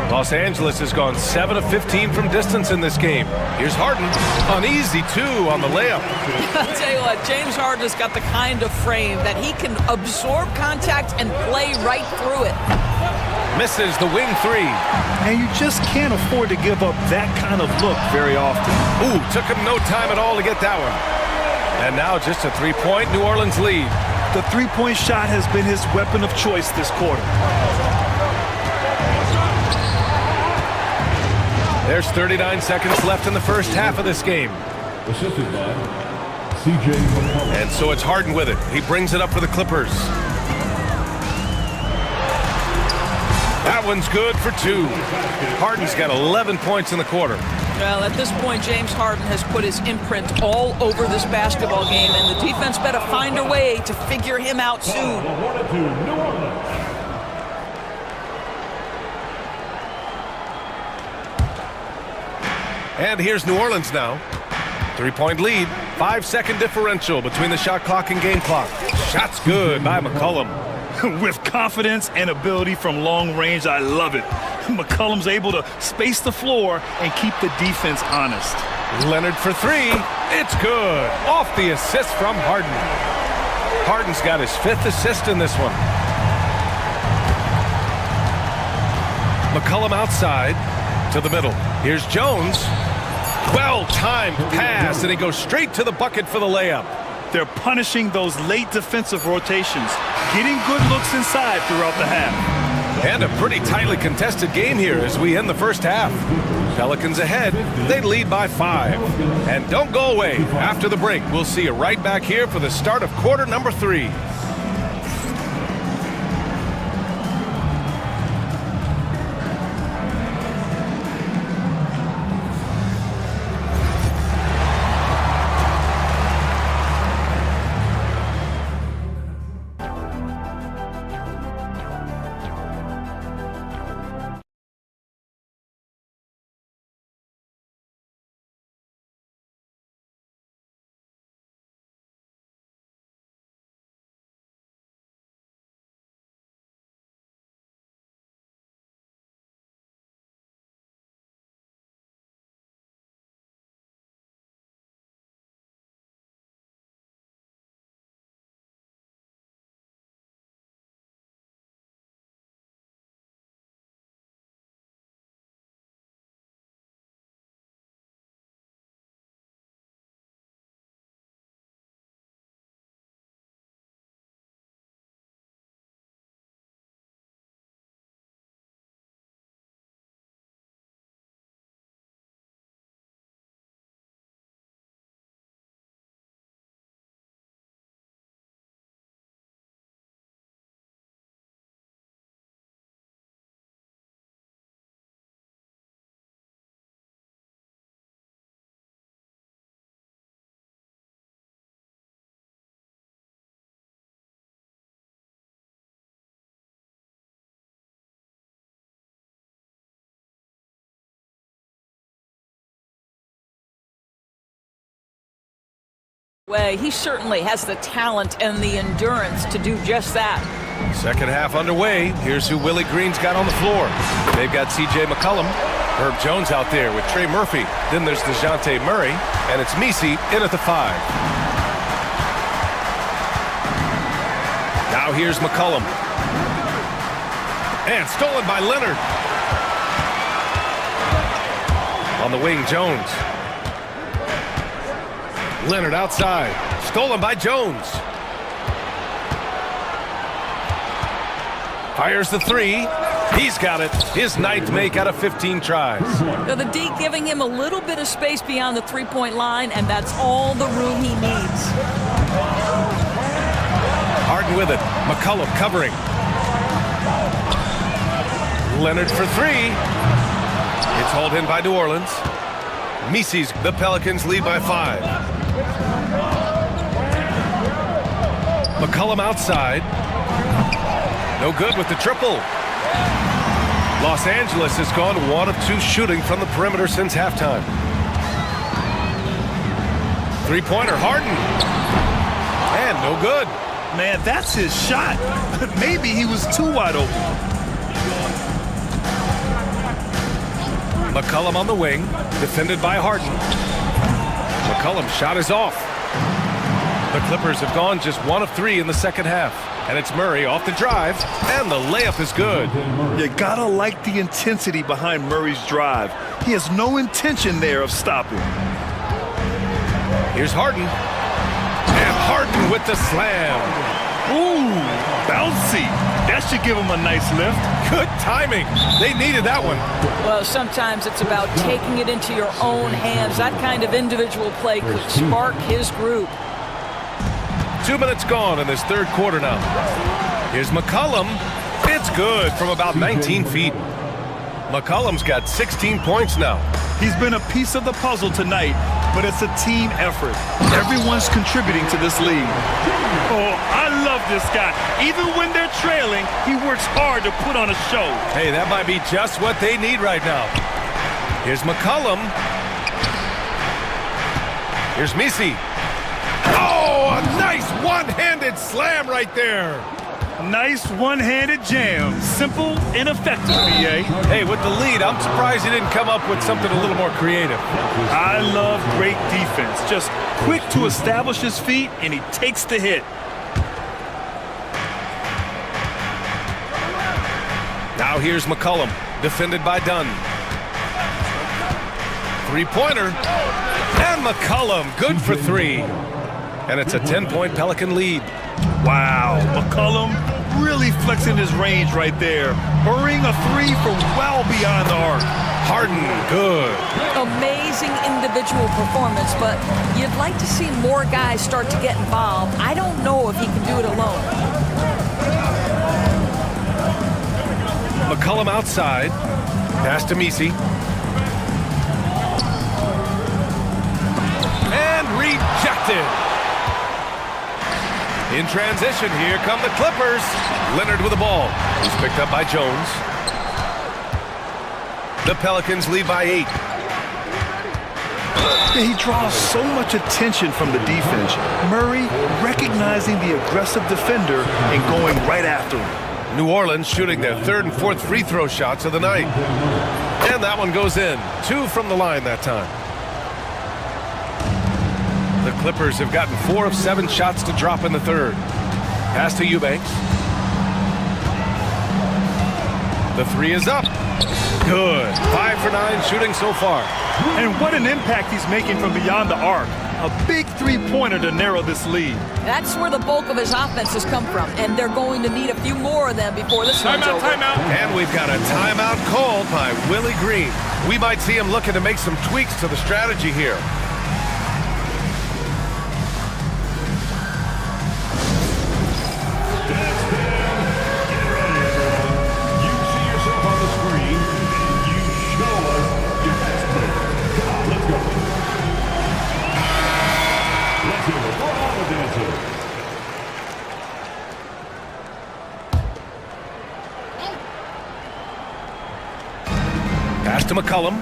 Los Angeles has gone 7 of 15 from distance in this game. Here's Harden, an easy 2 on the layup. I'll tell you what, James Harden has got the kind of frame that he can absorb contact and play right through it. Misses the wing 3. And you just can't afford to give up that kind of look very often. Ooh, took him no time at all to get that one. And now just a 3-point New Orleans lead. The three-point shot has been his weapon of choice this quarter. There's 39 seconds left in the first half of this game. Assisted by C.J. McCollum. And so it's Harden with it. He brings it up for the Clippers. That one's good for 2. Harden's got 11 points in the quarter. Well, at this point, James Harden has put his imprint all over this basketball game, and the defense better find a way to figure him out soon. And here's New Orleans now. 3-point lead, 5-second differential between the shot clock and game clock. Shot's good by McCollum. With confidence and ability from long range, I love it. McCollum's able to space the floor and keep the defense honest. Leonard for 3. It's good. Off the assist from Harden. Harden's got his 5th assist in this one. McCollum outside to the middle. Here's Jones. Well-timed pass, and he goes straight to the bucket for the layup. They're punishing those late defensive rotations, getting good looks inside throughout the half. And a pretty tightly contested game here as we end the first half. Pelicans ahead. They lead by 5. And don't go away. After the break, we'll see you right back here for the start of quarter number 3. Way, he certainly has the talent and the endurance to do just that. Second half underway. Here's who Willie Green's got on the floor. They've got C.J. McCollum, Herb Jones out there with Trey Murphy. Then there's DeJounte Murray, and it's Misi in at the 5. Now here's McCollum. And stolen by Leonard. On the wing, Jones. Leonard outside. Stolen by Jones. Fires the 3. He's got it. His 9th make out of 15 tries. Now the D giving him a little bit of space beyond the three-point line, and that's all the room he needs. Harden with it. McCollum covering. Leonard for 3. It's hauled in by New Orleans. Misi's the Pelicans lead by 5. McCollum outside. No good with the triple. Los Angeles has gone 1 of 2 shooting from the perimeter since halftime. Three-pointer, Harden. And no good. Man, that's his shot. But maybe he was too wide open. McCollum on the wing, defended by Harden. McCollum's shot is off. The Clippers have gone just 1 of 3 in the second half. And it's Murray off the drive, and the layup is good. You gotta like the intensity behind Murray's drive. He has no intention there of stopping. Here's Harden. And Harden with the slam. Ooh, bouncy. That should give him a nice lift. Good timing. They needed that one. Well, sometimes it's about taking it into your own hands. That kind of individual play could spark his group. 2 minutes gone in this third quarter now. Here's McCollum. It's good from about 19 feet. McCollum's got 16 points now. He's been a piece of the puzzle tonight, but it's a team effort. Everyone's contributing to this lead. Oh, I love this guy. Even when they're trailing, he works hard to put on a show. Hey, that might be just what they need right now. Here's McCollum. Here's Misi. Oh, a nice one-handed slam right there. Nice one-handed jam. Simple and effective, BA. Hey, with the lead, I'm surprised he didn't come up with something a little more creative. I love great defense. Just quick to establish his feet, and he takes the hit. Now here's McCollum, defended by Dunn. Three-pointer. And McCollum, good for 3. And it's a 10-point Pelican lead. Wow, McCollum really flexing his range right there. Burying a 3 from well beyond the arc. Harden, good. Amazing individual performance, but you'd like to see more guys start to get involved. I don't know if he can do it alone. McCollum outside. Pass to Misi. And rejected. In transition, here come the Clippers. Leonard with the ball. He's picked up by Jones. The Pelicans lead by 8. He draws so much attention from the defense. Murray recognizing the aggressive defender and going right after him. New Orleans shooting their 3rd and 4th free throw shots of the night. And that one goes in. 2 from the line that time. The Clippers have gotten 4 of 7 shots to drop in the third. Pass to Eubanks. The 3 is up. Good. 5 for 9 shooting so far. And what an impact he's making from beyond the arc. A big three-pointer to narrow this lead. That's where the bulk of his offense has come from, and they're going to need a few more of them before this one's over. Timeout. And we've got a timeout called by Willie Green. We might see him looking to make some tweaks to the strategy here. Pass to McCollum.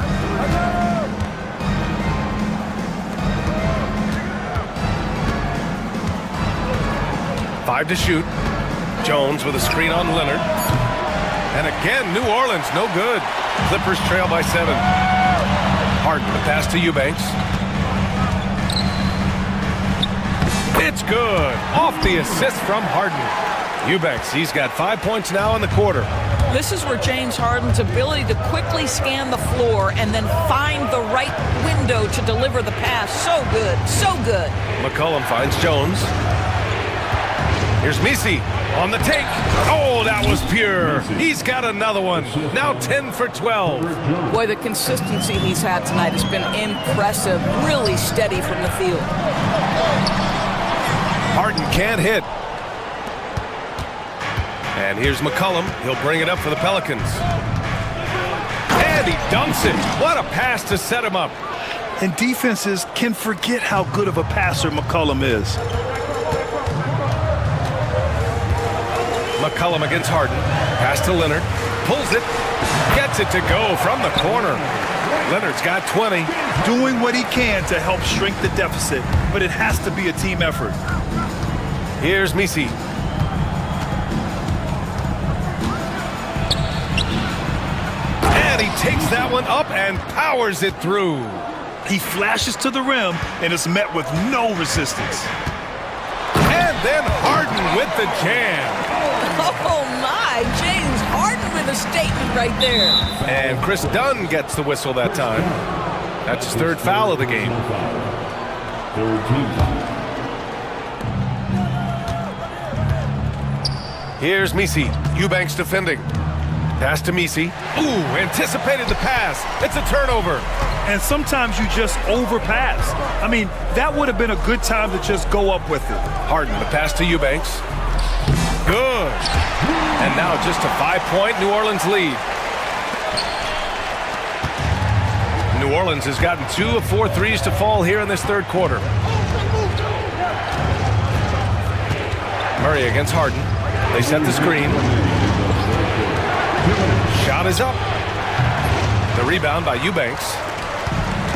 5 to shoot. Jones with a screen on Leonard. And again, New Orleans, no good. Clippers trail by 7. Harden, the pass to Eubanks. It's good. Off the assist from Harden. Eubanks, he's got 5 points now in the quarter. This is where James Harden's ability to quickly scan the floor and then find the right window to deliver the pass. So good, so good. McCollum finds Jones. Here's Misi on the take. Oh, that was pure. He's got another one. Now 10 for 12. Boy, the consistency he's had tonight has been impressive. Really steady from the field. Harden can't hit. And here's McCollum. He'll bring it up for the Pelicans. And he dunks it. What a pass to set him up. And defenses can forget how good of a passer McCollum is. McCollum against Harden. Pass to Leonard. Pulls it. Gets it to go from the corner. Leonard's got 20. Doing what he can to help shrink the deficit, but it has to be a team effort. Here's Misi. And he takes that one up and powers it through. He flashes to the rim and is met with no resistance. And then Harden with the jam. Oh my, James Harden with a statement right there. And Chris Dunn gets the whistle that time. That's his 3rd foul of the game. Here's Misi. Eubanks defending. Pass to Misi. Ooh, anticipated the pass. It's a turnover. And sometimes you just overpass. I mean, that would have been a good time to just go up with it. Harden, the pass to Eubanks. Good. And now just a 5-point New Orleans lead. New Orleans has gotten 2 of 4 threes to fall here in this 3rd quarter. Murray against Harden. They set the screen. Shot is up. The rebound by Eubanks.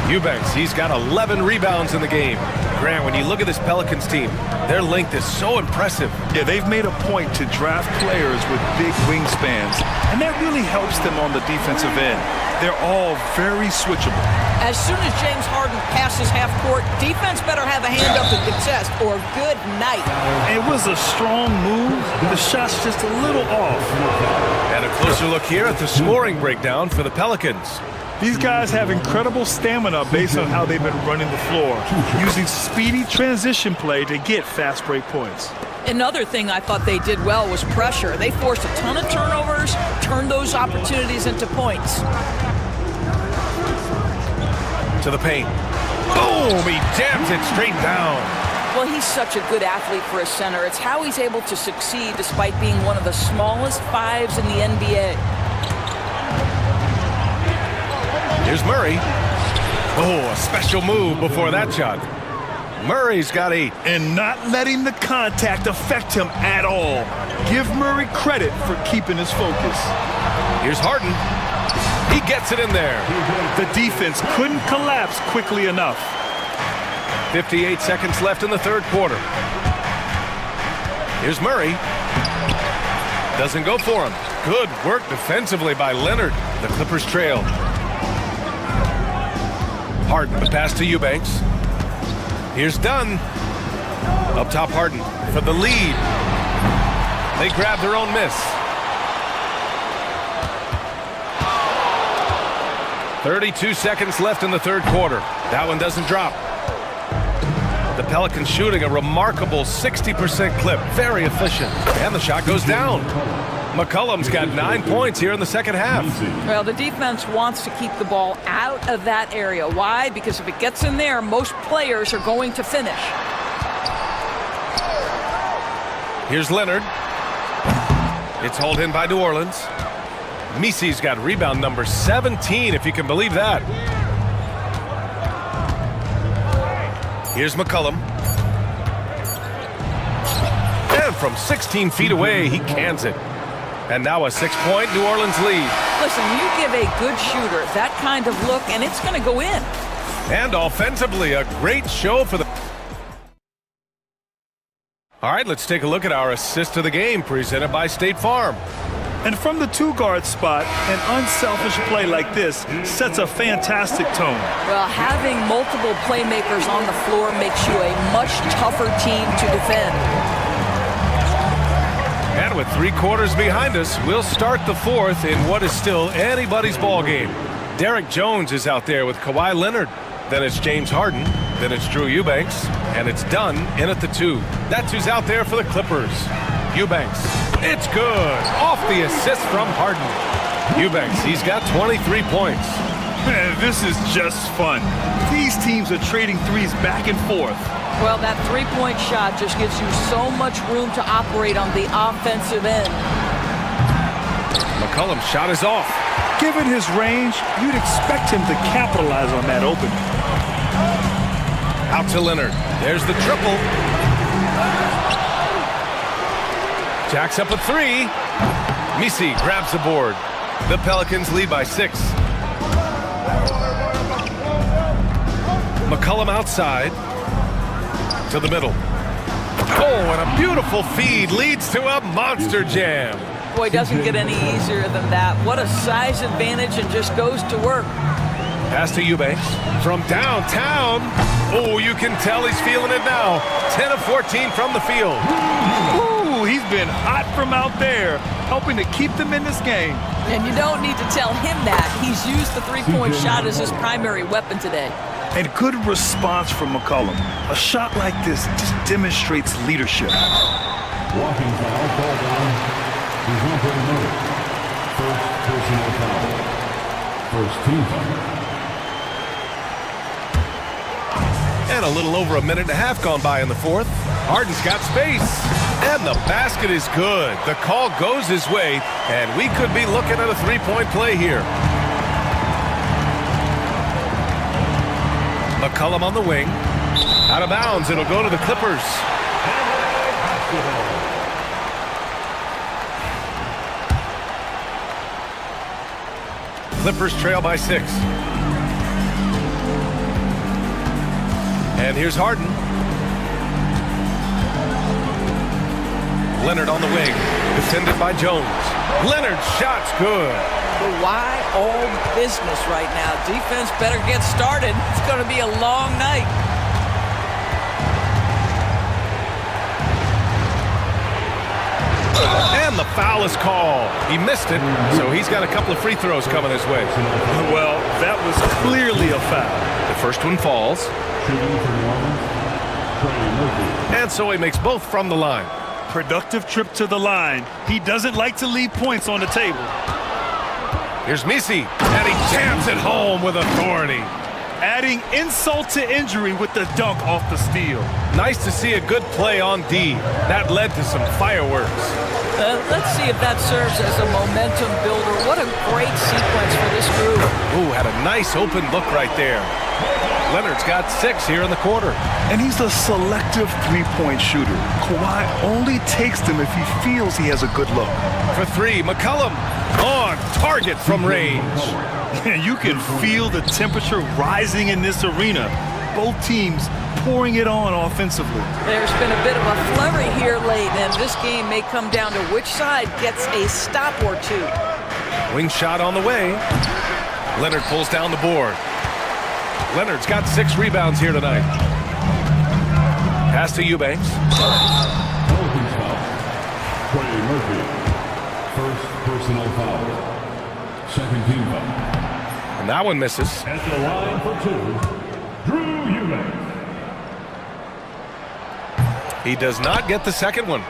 Eubanks, he's got 11 rebounds in the game. Grant, when you look at this Pelicans team, their length is so impressive. Yeah, they've made a point to draft players with big wingspans, and that really helps them on the defensive end. They're all very switchable. As soon as James Harden passes half court, defense better have a hand up and contest, or good night. It was a strong move. The shot's just a little off. And a closer look here at the scoring breakdown for the Pelicans. These guys have incredible stamina based on how they've been running the floor, using speedy transition play to get fast break points. Another thing I thought they did well was pressure. They forced a ton of turnovers, turned those opportunities into points. To the paint. Boom! He jams it straight down. Well, he's such a good athlete for a center. It's how he's able to succeed despite being one of the smallest 5s in the NBA. Here's Murray. Oh, a special move before that shot. Murray's got 8. And not letting the contact affect him at all. Give Murray credit for keeping his focus. Here's Harden. He gets it in there. The defense couldn't collapse quickly enough. 58 seconds left in the 3rd quarter. Here's Murray. Doesn't go for him. Good work defensively by Leonard. The Clippers trail. Harden, the pass to Eubanks. Here's Dunn. Up top, Harden for the lead. They grab their own miss. 32 seconds left in the 3rd quarter. That one doesn't drop. The Pelicans shooting a remarkable 60% clip. Very efficient. And the shot goes down. McCollum's got 9 points here in the 2nd half. Well, the defense wants to keep the ball out of that area. Why? Because if it gets in there, most players are going to finish. Here's Leonard. It's hauled in by New Orleans. Misi's got rebound number 17, if you can believe that. Here's McCollum. And from 16 feet away, he cans it. And now a 6-point New Orleans lead. Listen, you give a good shooter that kind of look, and it's going to go in. And offensively, a great show for the... All right, let's take a look at our assist of the game presented by State Farm. And from the two-guard spot, an unselfish play like this sets a fantastic tone. Well, having multiple playmakers on the floor makes you a much tougher team to defend. And with 3 quarters behind us, we'll start the fourth in what is still anybody's ball game. Derek Jones is out there with Kawhi Leonard. Then it's James Harden. Then it's Drew Eubanks. And it's Dunn in at the 2. That's who's out there for the Clippers. Eubanks. It's good. Off the assist from Harden. Eubanks, he's got 23 points. Man, this is just fun. These teams are trading threes back and forth. Well, that three-point shot just gives you so much room to operate on the offensive end. McCollum's shot is off. Given his range, you'd expect him to capitalize on that opening. Out to Leonard. There's the triple. Jacks up a 3. Misi grabs the board. The Pelicans lead by 6. McCollum outside. To the middle. Oh, and a beautiful feed leads to a monster jam. Boy, doesn't get any easier than that. What a size advantage, and just goes to work. Pass to Eubanks from downtown. Oh, you can tell he's feeling it now. 10 of 14 from the field. Ooh, he's been hot from out there, helping to keep them in this game. And you don't need to tell him that. He's used the three-point shot as his primary weapon today. And good response from McCollum. A shot like this just demonstrates leadership. Walking foul called on DeJounte Murray. First personal foul. First team foul. And a little over a minute and a half gone by in the fourth. Harden's got space. And the basket is good. The call goes his way, and we could be looking at a three-point play here. McCollum on the wing. Out of bounds. It'll go to the Clippers. Clippers trail by 6. And here's Harden. Leonard on the wing. Defended by Jones. Leonard's shot's good. But why all business right now? Defense better get started. It's going to be a long night. And the foul is called. He missed it, so he's got a couple of free throws coming his way. Well, that was clearly a foul. The first one falls. And so he makes both from the line. Productive trip to the line. He doesn't like to leave points on the table. Here's Misi, and he jams it home with authority. Adding insult to injury with the dunk off the steal. Nice to see a good play on D. That led to some fireworks. Let's see if that serves as a momentum builder. What a great sequence for this group. Ooh, had a nice open look right there. Leonard's got 6 here in the quarter. And he's a selective three-point shooter. Kawhi only takes them if he feels he has a good look. For 3, McCollum on target from range. You can feel the temperature rising in this arena. Both teams pouring it on offensively. There's been a bit of a flurry here late, and this game may come down to which side gets a stop or two. Wing shot on the way. Leonard pulls down the board. Leonard's got 6 rebounds here tonight. Pass to Eubanks. Pelicans foul. Trey Murphy. First personal foul. Second team foul. And that one misses. At the line for 2, Drew Eubanks. He does not get the second one.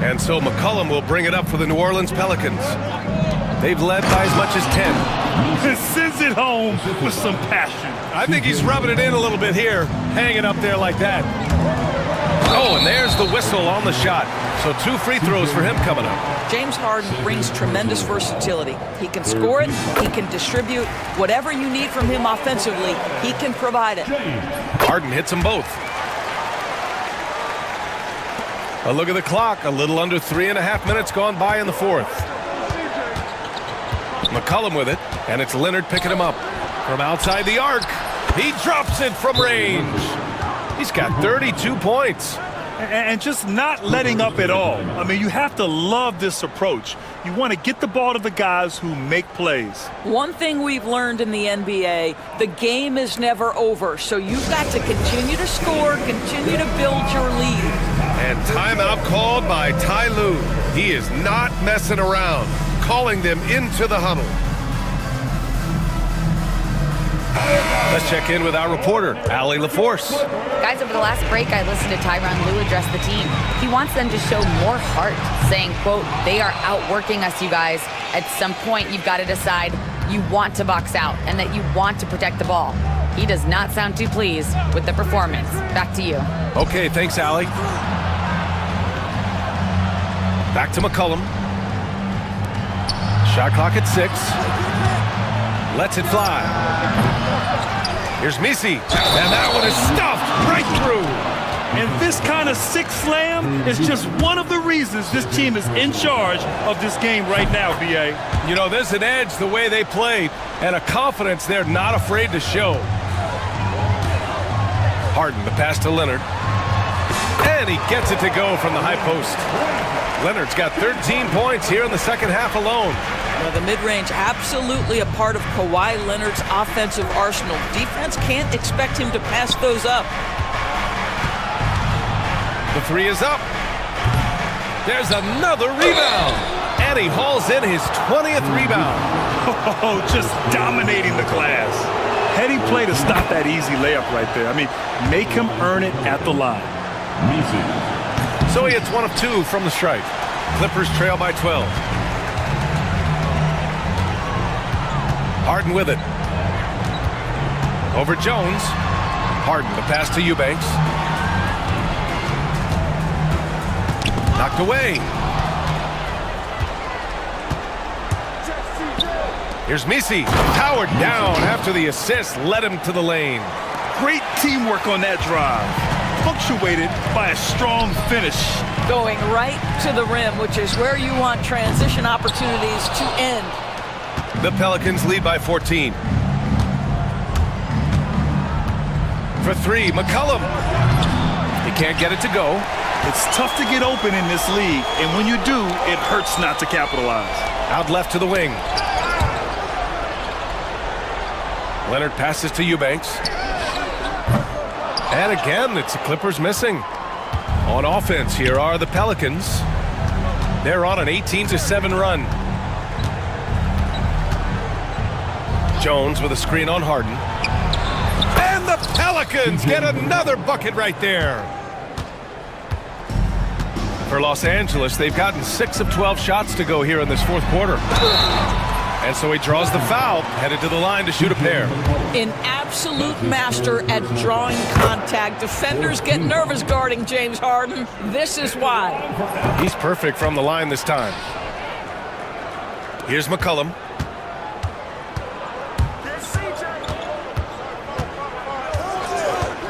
And so McCollum will bring it up for the New Orleans Pelicans. They've led by as much as 10. Sends it home with some passion. I think he's rubbing it in a little bit here, hanging up there like that. Oh, and there's the whistle on the shot. So 2 free throws for him coming up. James Harden brings tremendous versatility. He can score it, he can distribute. Whatever you need from him offensively, he can provide it. Harden hits them both. A look at the clock. A little under 3.5 minutes gone by in the fourth. McCollum with it, and it's Leonard picking him up. From outside the arc, he drops it from range. He's got 32 points. And just not letting up at all. I mean, you have to love this approach. You want to get the ball to the guys who make plays. One thing we've learned in the NBA, the game is never over. So you've got to continue to score, continue to build your lead. And timeout called by Ty Lue. He is not messing around, calling them into the huddle. Let's check in with our reporter, Allie LaForce. Guys, over the last break, I listened to Tyronn Lue address the team. He wants them to show more heart, saying, quote, they are outworking us, you guys. At some point, you've got to decide you want to box out and that you want to protect the ball. He does not sound too pleased with the performance. Back to you. Okay, thanks, Allie. Back to McCollum. Shot clock at 6. Lets it fly. Here's Misi, and that one is stuffed right through. And this kind of sick slam is just one of the reasons this team is in charge of this game right now, B.A. You know, there's an edge the way they play and a confidence they're not afraid to show. Harden, the pass to Leonard. And he gets it to go from the high post. Leonard's got 13 points here in the second half alone. Well, the mid-range absolutely a part of Kawhi Leonard's offensive arsenal. Defense can't expect him to pass those up. The 3 is up. There's another rebound. And he hauls in his 20th rebound. Oh, just dominating the glass. Heady play to stop that easy layup right there. I mean, make him earn it at the line. So he hits 1 of 2 from the stripe. Clippers trail by 12. Harden with it. Over Jones. Harden, the pass to Eubanks. Knocked away. Here's Misi. Powered down after the assist led him to the lane. Great teamwork on that drive. Punctuated by a strong finish. Going right to the rim, which is where you want transition opportunities to end. The Pelicans lead by 14. For 3, McCollum. He can't get it to go. It's tough to get open in this league, and when you do, it hurts not to capitalize. Out left to the wing. Leonard passes to Eubanks. And again, it's the Clippers missing. On offense, here are the Pelicans. They're on an 18-7 run. Jones with a screen on Harden. And the Pelicans get another bucket right there. For Los Angeles, they've gotten 6 of 12 shots to go here in this fourth quarter. And so he draws the foul, headed to the line to shoot a pair. An absolute master at drawing contact. Defenders get nervous guarding James Harden. This is why. He's perfect from the line this time. Here's McCollum.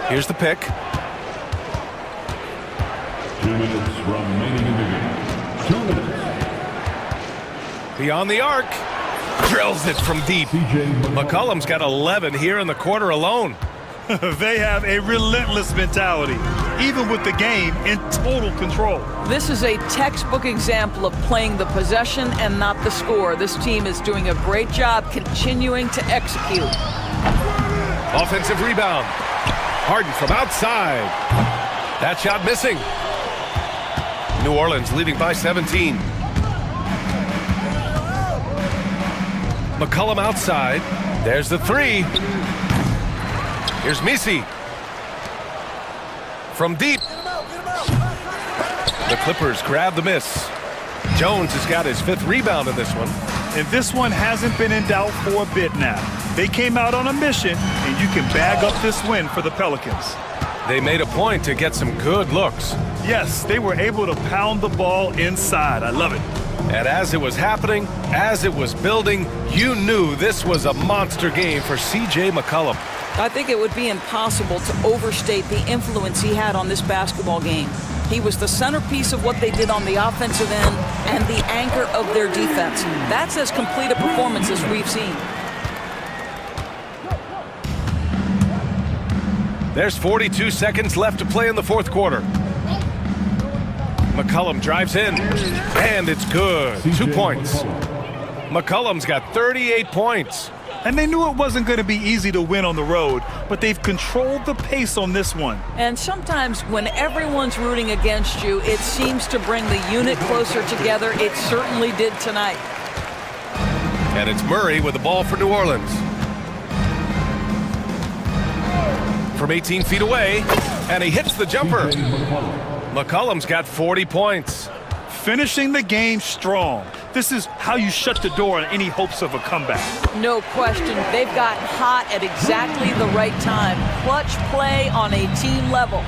Here's the pick. 2 minutes remaining in the game. 2 minutes. Beyond the arc. Drills it from deep. McCollum's got 11 here in the quarter alone. They have a relentless mentality, even with the game in total control. This is a textbook example of playing the possession and not the score. This team is doing a great job continuing to execute. Offensive rebound. Harden from outside. That shot missing. New Orleans leading by 17. McCollum outside. There's the 3. Here's Misi. From deep. The Clippers grab the miss. Jones has got his 5th rebound in this one. And this one hasn't been in doubt for a bit now. They came out on a mission, and you can bag up this win for the Pelicans. They made a point to get some good looks. Yes, they were able to pound the ball inside. I love it. And as it was happening, as it was building, you knew this was a monster game for C.J. McCollum. I think it would be impossible to overstate the influence he had on this basketball game. He was the centerpiece of what they did on the offensive end and the anchor of their defense. That's as complete a performance as we've seen. There's 42 seconds left to play in the fourth quarter. McCollum drives in, and it's good. 2 points. McCollum's got 38 points. And they knew it wasn't going to be easy to win on the road, but they've controlled the pace on this one. And sometimes when everyone's rooting against you, it seems to bring the unit closer together. It certainly did tonight. And it's Murray with the ball for New Orleans. From 18 feet away, and he hits the jumper. McCollum's got 40 points. Finishing the game strong. This is how you shut the door on any hopes of a comeback. No question. They've gotten hot at exactly the right time. Clutch play on a team level.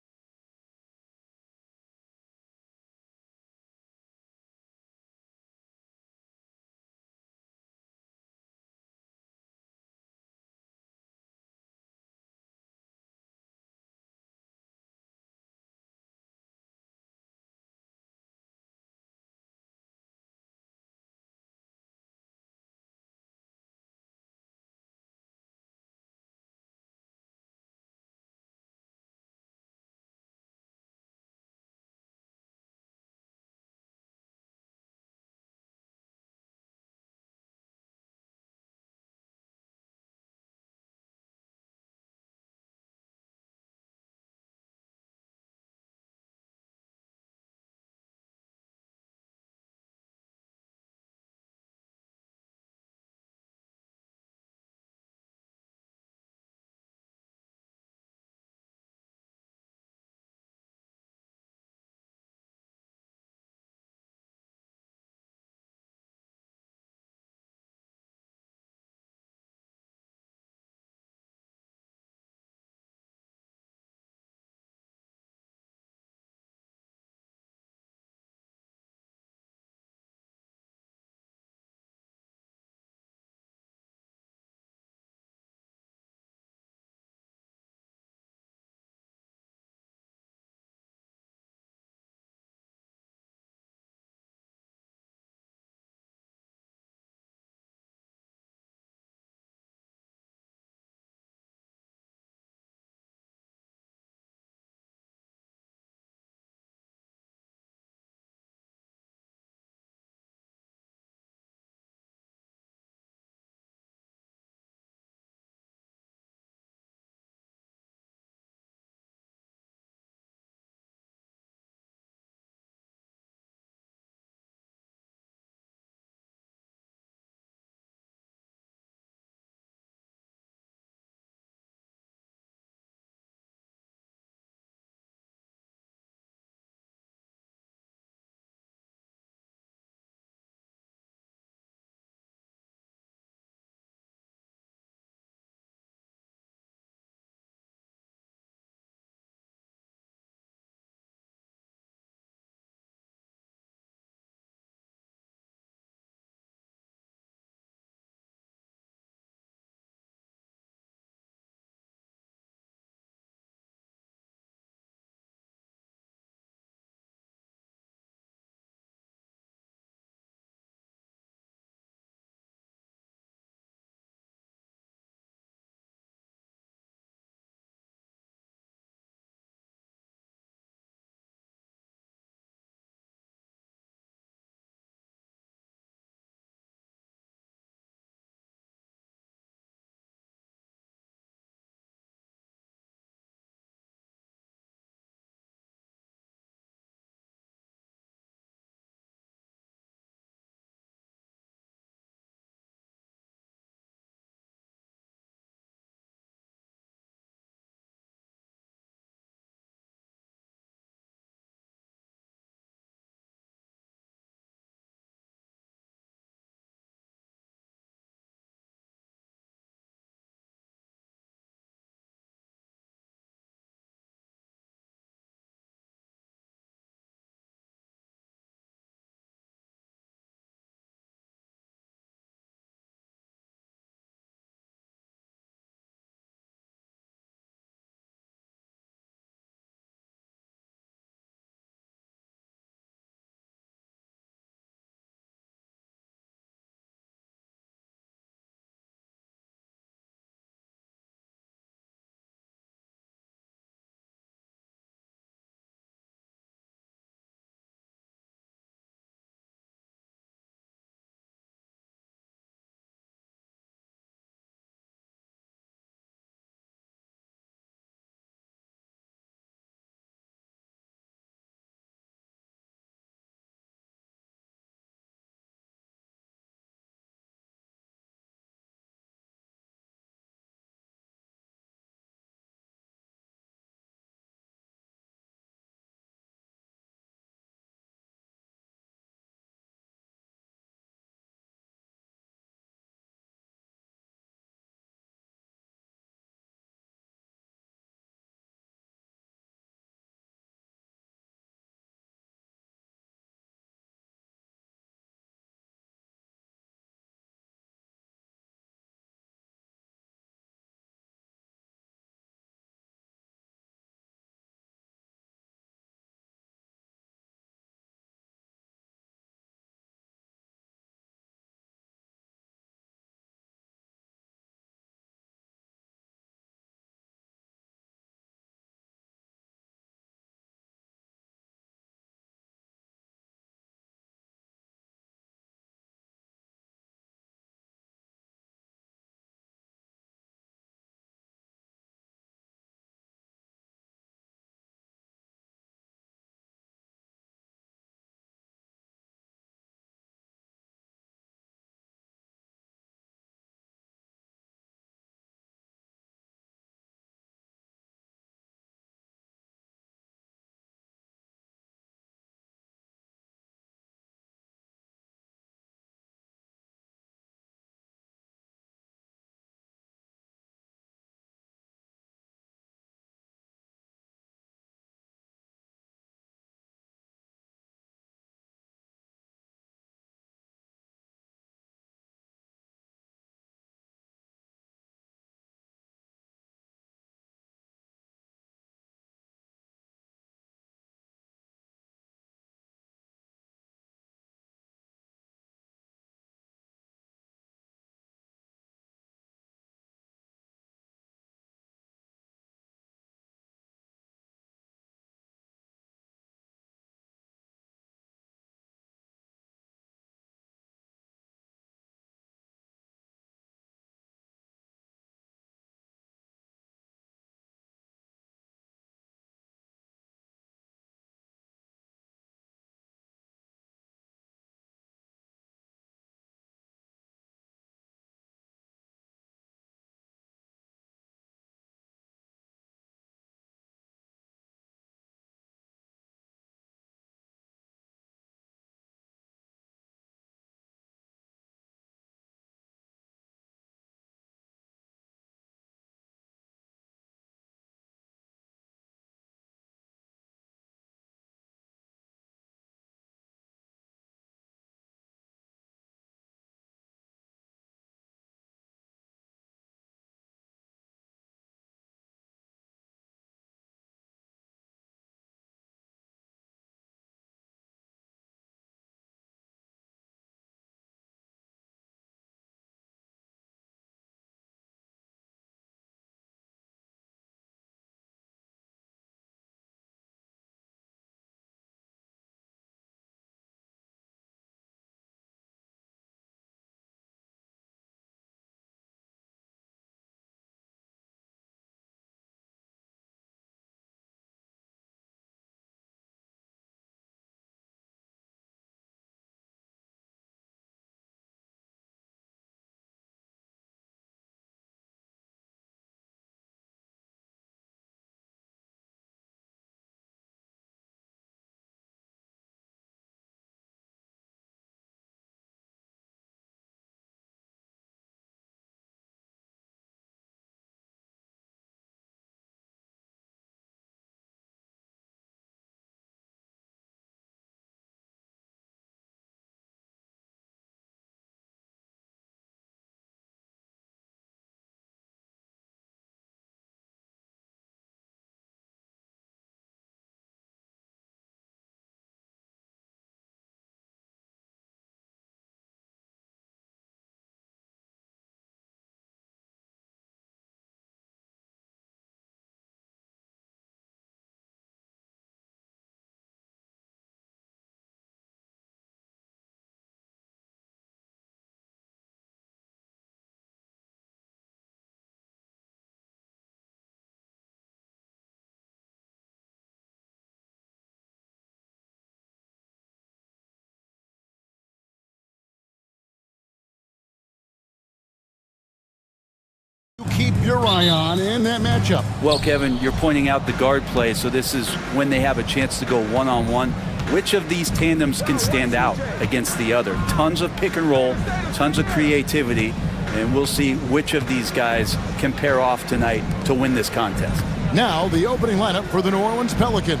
your eye on in that matchup? Well, Kevin, you're pointing out the guard play, so this is when they have a chance to go one-on-one. Which of these tandems can stand out against the other? Tons of pick and roll, tons of creativity, and we'll see which of these guys can pair off tonight to win this contest. Now, the opening lineup for the New Orleans Pelicans.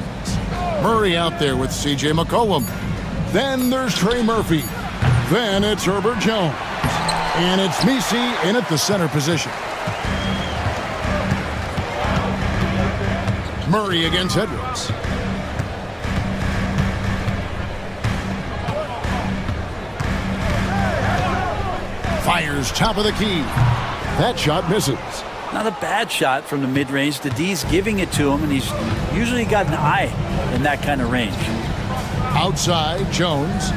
Murray out there with C.J. McCollum. Then there's Trey Murphy. Then it's Herbert Jones. And it's Misi in at the center position. Murray against Edwards. Fires top of the key. That shot misses. Not a bad shot from the mid-range. The D's giving it to him, and he's usually got an eye in that kind of range. Outside, Jones.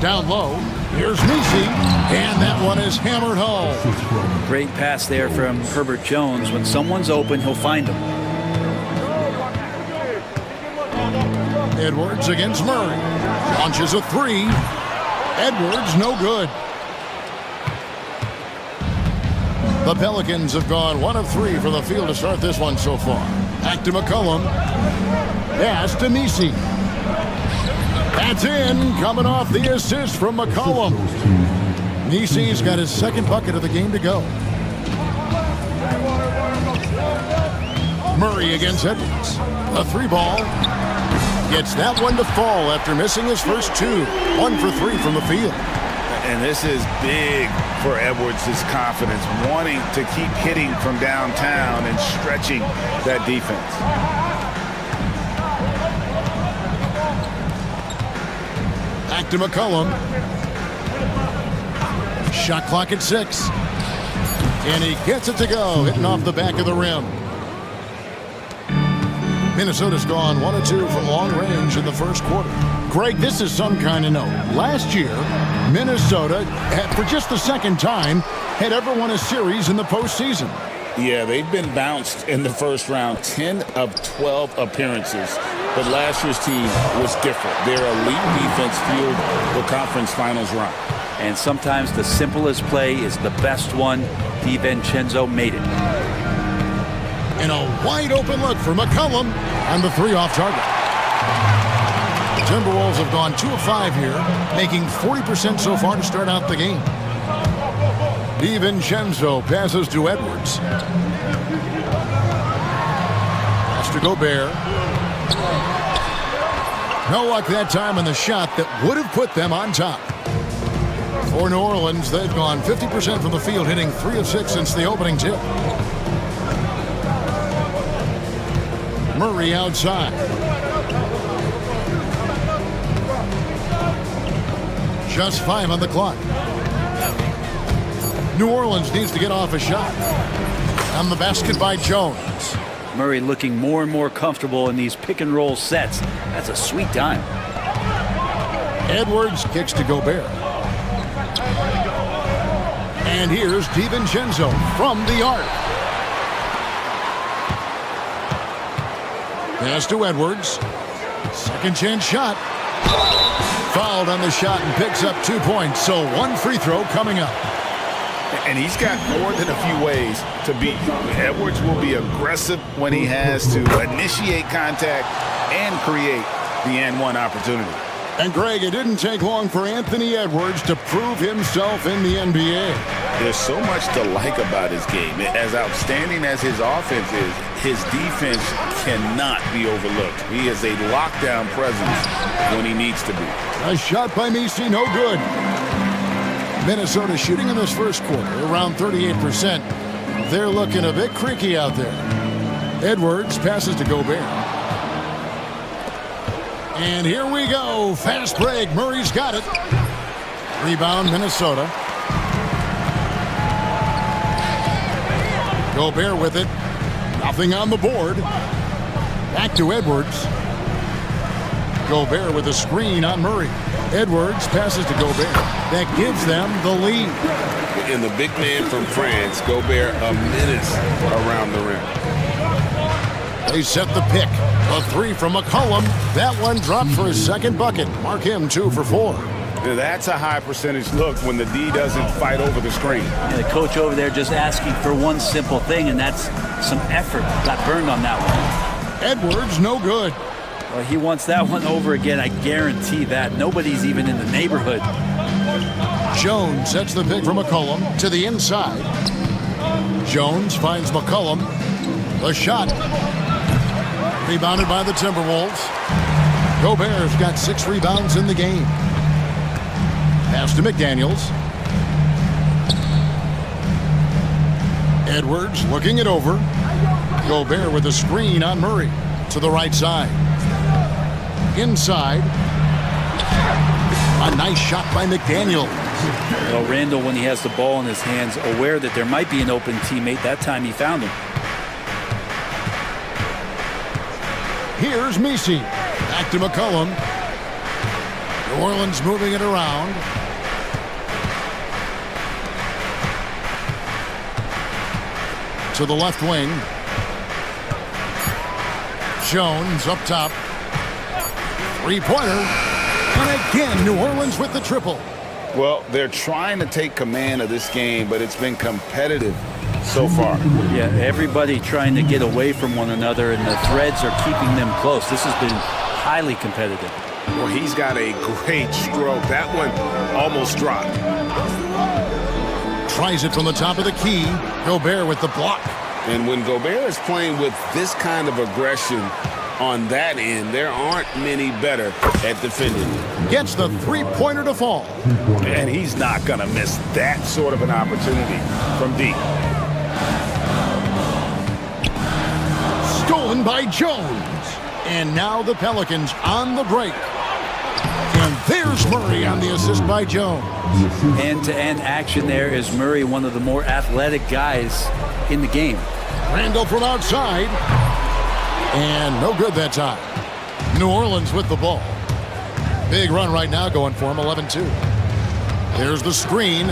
Down low, here's Misi, and that one is hammered home. Great pass there from Herbert Jones. When someone's open, he'll find them. Edwards against Murray. Launches a three. Edwards, no good. The Pelicans have gone 1 of 3 from the field to start this one so far. Back to McCollum. Pass to Misi. That's in, coming off the assist from McCollum. Misi's got his second bucket of the game to go. Murray against Edwards. A 3-ball. Gets that one to fall after missing his first 2. 1 for 3 from the field. And this is big for Edwards' confidence, wanting to keep hitting from downtown and stretching that defense. Back to McCollum. Shot clock at 6. And he gets it to go, hitting off the back of the rim. Minnesota's gone 1 of 2 from long range in the first quarter. Greg, this is some kind of note. Last year, Minnesota, for just the second time, had ever won a series in the postseason. Yeah, they've been bounced in the first round, 10 of 12 appearances. But last year's team was different. Their elite defense fueled the conference finals run. And sometimes the simplest play is the best one. DiVincenzo made it. And a wide open look for McCollum on the 3 off target. The Timberwolves have gone 2 of 5 here, making 40% so far to start out the game. DiVincenzo passes to Edwards. Pass to Gobert. No luck that time on the shot that would have put them on top. For New Orleans, they've gone 50% from the field, hitting 3 of 6 since the opening tip. Murray outside. Just 5 on the clock. New Orleans needs to get off a shot. On the basket by Jones. Murray looking more and more comfortable in these pick and roll sets. That's a sweet dime. Edwards kicks to Gobert. And here's DiVincenzo from the arc. Pass to Edwards. Second chance shot. Fouled on the shot and picks up 2 points. So 1 free throw coming up. And he's got more than a few ways to beat you. Edwards will be aggressive when he has to initiate contact and create the and-one opportunity. And Greg, it didn't take long for Anthony Edwards to prove himself in the NBA. There's so much to like about his game. As outstanding as his offense is, his defense cannot be overlooked. He is a lockdown presence when he needs to be. A shot by Misi, no good. Minnesota shooting in this first quarter around 38%. They're looking a bit creaky out there. Edwards passes to Gobert. And here we go. Fast break. Murray's got it. Rebound, Minnesota. Gobert with it. Nothing on the board. Back to Edwards. Gobert with a screen on Murray. Edwards passes to Gobert. That gives them the lead. And the big man from France, Gobert, a menace around the rim. They set the pick. A 3 from McCollum. That one dropped for his second bucket. Mark him 2 for 4. That's a high percentage look when the D doesn't fight over the screen. And the coach over there just asking for one simple thing, and that's some effort. Got burned on that one. Edwards, no good. Well, he wants that one over again, I guarantee that. Nobody's even in the neighborhood. Jones sets the pick from McCollum to the inside. Jones finds McCollum. The shot. Rebounded by the Timberwolves. Gobert's got 6 rebounds in the game. Pass to McDaniels. Edwards looking it over. Gobert with a screen on Murray to the right side. Inside. A nice shot by McDaniels. Well, Randall, when he has the ball in his hands, aware that there might be an open teammate, that time he found him. Here's Messi. Back to McCollum. New Orleans moving it around. To the left wing. Jones up top. Three-pointer. And again, New Orleans with the triple. Well, they're trying to take command of this game, but it's been competitive so far. Yeah, everybody trying to get away from one another, and the threads are keeping them close. This has been highly competitive. Well, he's got a great stroke. That one almost dropped. Tries it from the top of the key. Gobert with the block. And when Gobert is playing with this kind of aggression on that end, there aren't many better at defending. Gets the three-pointer to fall. And he's not going to miss that sort of an opportunity from deep. Stolen by Jones. And now the Pelicans on the break. And there's Murray on the assist by Jones. End-to-end action there is Murray, one of the more athletic guys in the game. Randall from outside. And no good that time. New Orleans with the ball. Big run right now going for him, 11-2. There's the screen.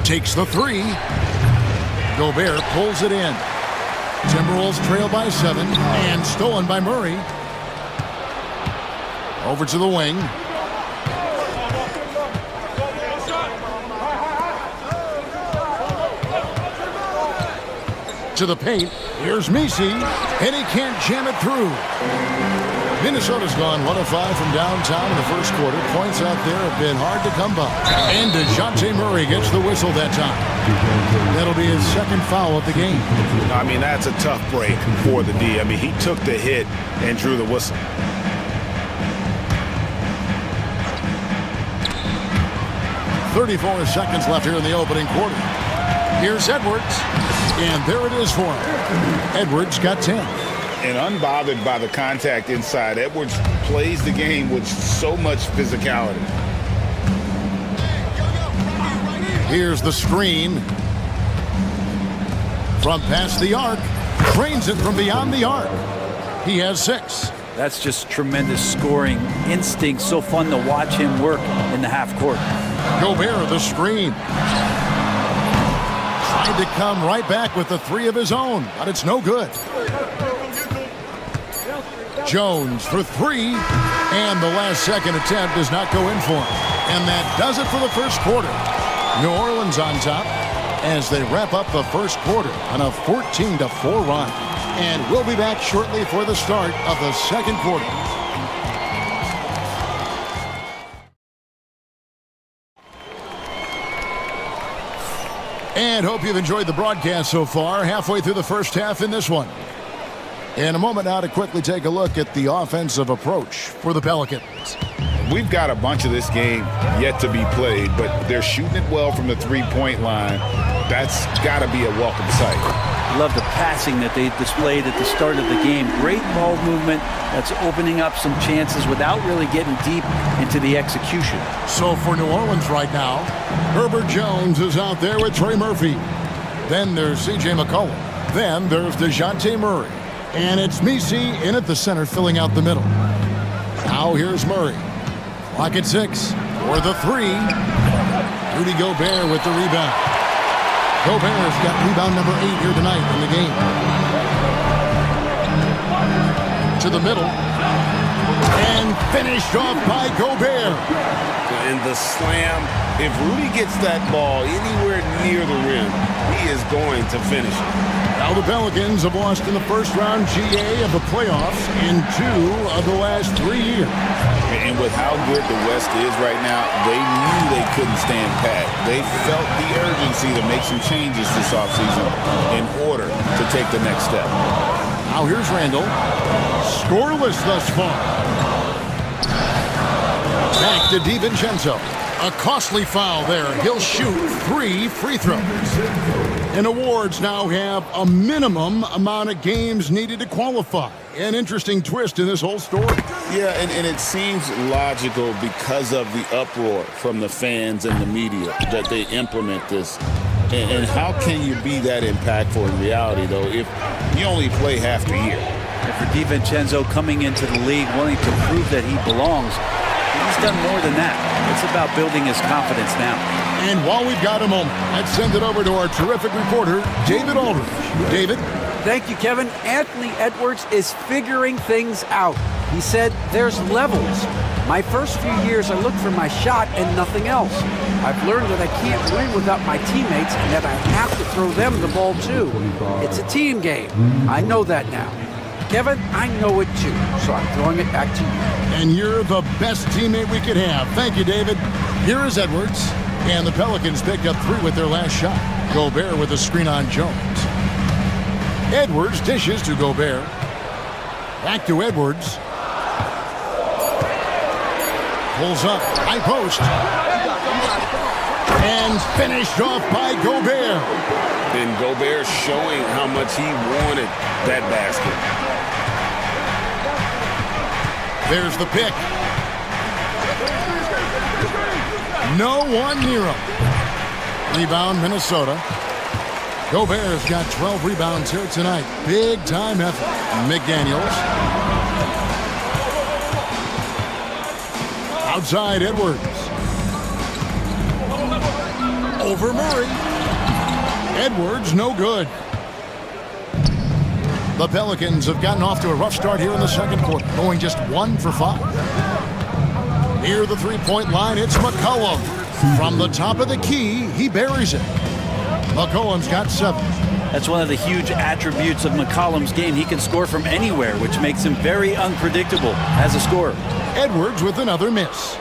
Takes the three. Gobert pulls it in. Timberwolves trail by 7. And stolen by Murray. Over to the wing. To the paint. Here's Messi. And he can't jam it through. Minnesota's gone 1 of 5 from downtown in the first quarter. Points out there have been hard to come by. And DeJounte Murray gets the whistle that time. That'll be his second foul of the game. I mean, that's a tough break for the D. I mean, he took the hit and drew the whistle. .34 seconds left here in the opening quarter. Here's Edwards. And there it is for him. Edwards got 10. And unbothered by the contact inside, Edwards plays the game with so much physicality. Here's the screen. From past the arc. Trains it from beyond the arc. He has 6. That's just tremendous scoring instinct. So fun to watch him work in the half court. Gobert, the screen. Tried to come right back with the 3 of his own, but it's no good. Jones for 3, and the last second attempt does not go in for him. And that does it for the first quarter. New Orleans on top as they wrap up the first quarter on a 14-4 run. And we'll be back shortly for the start of the second quarter. And hope you've enjoyed the broadcast so far. Halfway through the first half in this one. In a moment now to quickly take a look at the offensive approach for the Pelicans. We've got a bunch of this game yet to be played, but they're shooting it well from the three-point line. That's got to be a welcome sight. Love the passing that they displayed at the start of the game. Great ball movement that's opening up some chances without really getting deep into the execution. So for New Orleans right now, Herbert Jones is out there with Trey Murphy. Then there's C.J. McCollum. Then there's DeJounte Murray. And it's Messi in at the center, filling out the middle. Now here's Murray. Clock at 6 for the 3. Rudy Gobert with the rebound. Gobert's got rebound number 8 here tonight in the game. To the middle. And finished off by Gobert. And the slam, if Rudy gets that ball anywhere near the rim, he is going to finish it. Now the Pelicans have lost in the first round GA of the playoffs in 2 of the last 3 years. And with how good the West is right now, they knew they couldn't stand pat. They felt the urgency to make some changes this offseason in order to take the next step. Now here's Randall. Scoreless thus far. Back to DiVincenzo. A costly foul there. He'll shoot 3 free throws. And awards now have a minimum amount of games needed to qualify. An interesting twist in this whole story. Yeah, and it seems logical because of the uproar from the fans and the media that they implement this. And how can you be that impactful in reality, though, if you only play half the year? And for DiVincenzo coming into the league wanting to prove that he belongs, he's done more than that. It's about building his confidence now. And while we've got a moment, let's send it over to our terrific reporter, David Aldridge. David? Thank you, Kevin. Anthony Edwards is figuring things out. He said there's levels. My first few years, I looked for my shot and nothing else. I've learned that I can't win without my teammates and that I have to throw them the ball too. It's a team game. I know that now. Kevin, I know it too, so I'm throwing it back to you. And you're the best teammate we could have. Thank you, David. Here is Edwards. And the Pelicans picked up 3 with their last shot. Gobert with a screen on Jones. Edwards dishes to Gobert. Back to Edwards. Pulls up, high post. And finished off by Gobert. And Gobert showing how much he wanted that basket. There's the pick. No one near him. Rebound, Minnesota. Gobert's got 12 rebounds here tonight. Big time effort. McDaniels. Outside Edwards. Over Murray. Edwards, no good. The Pelicans have gotten off to a rough start here in the second quarter, going just 1 for 5. Near the three-point line, it's McCollum. From the top of the key, he buries it. McCollum's got 7. That's one of the huge attributes of McCollum's game. He can score from anywhere, which makes him very unpredictable as a scorer. Edwards with another miss.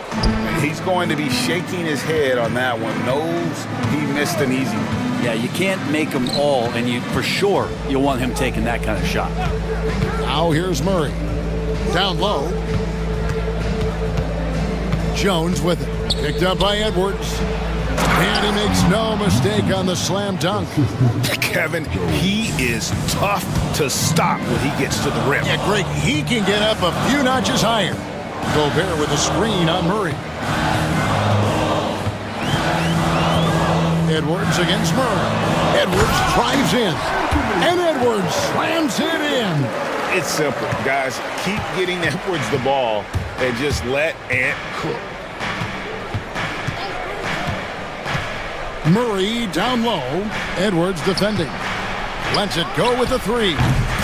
He's going to be shaking his head on that one. Knows he missed an easy one. Yeah, you can't make them all, and you for sure you'll want him taking that kind of shot. Now here's Murray. Down low. Jones with it. Picked up by Edwards. And he makes no mistake on the slam dunk. Kevin, he is tough to stop when he gets to the rim. Yeah, Greg, he can get up a few notches higher. Gobert with a screen on Murray. Edwards against Murray. Edwards drives in. And Edwards slams it in. It's simple, guys. Keep getting Edwards the ball and just let Ant cook. Murray down low. Edwards defending. Lets it go with the 3.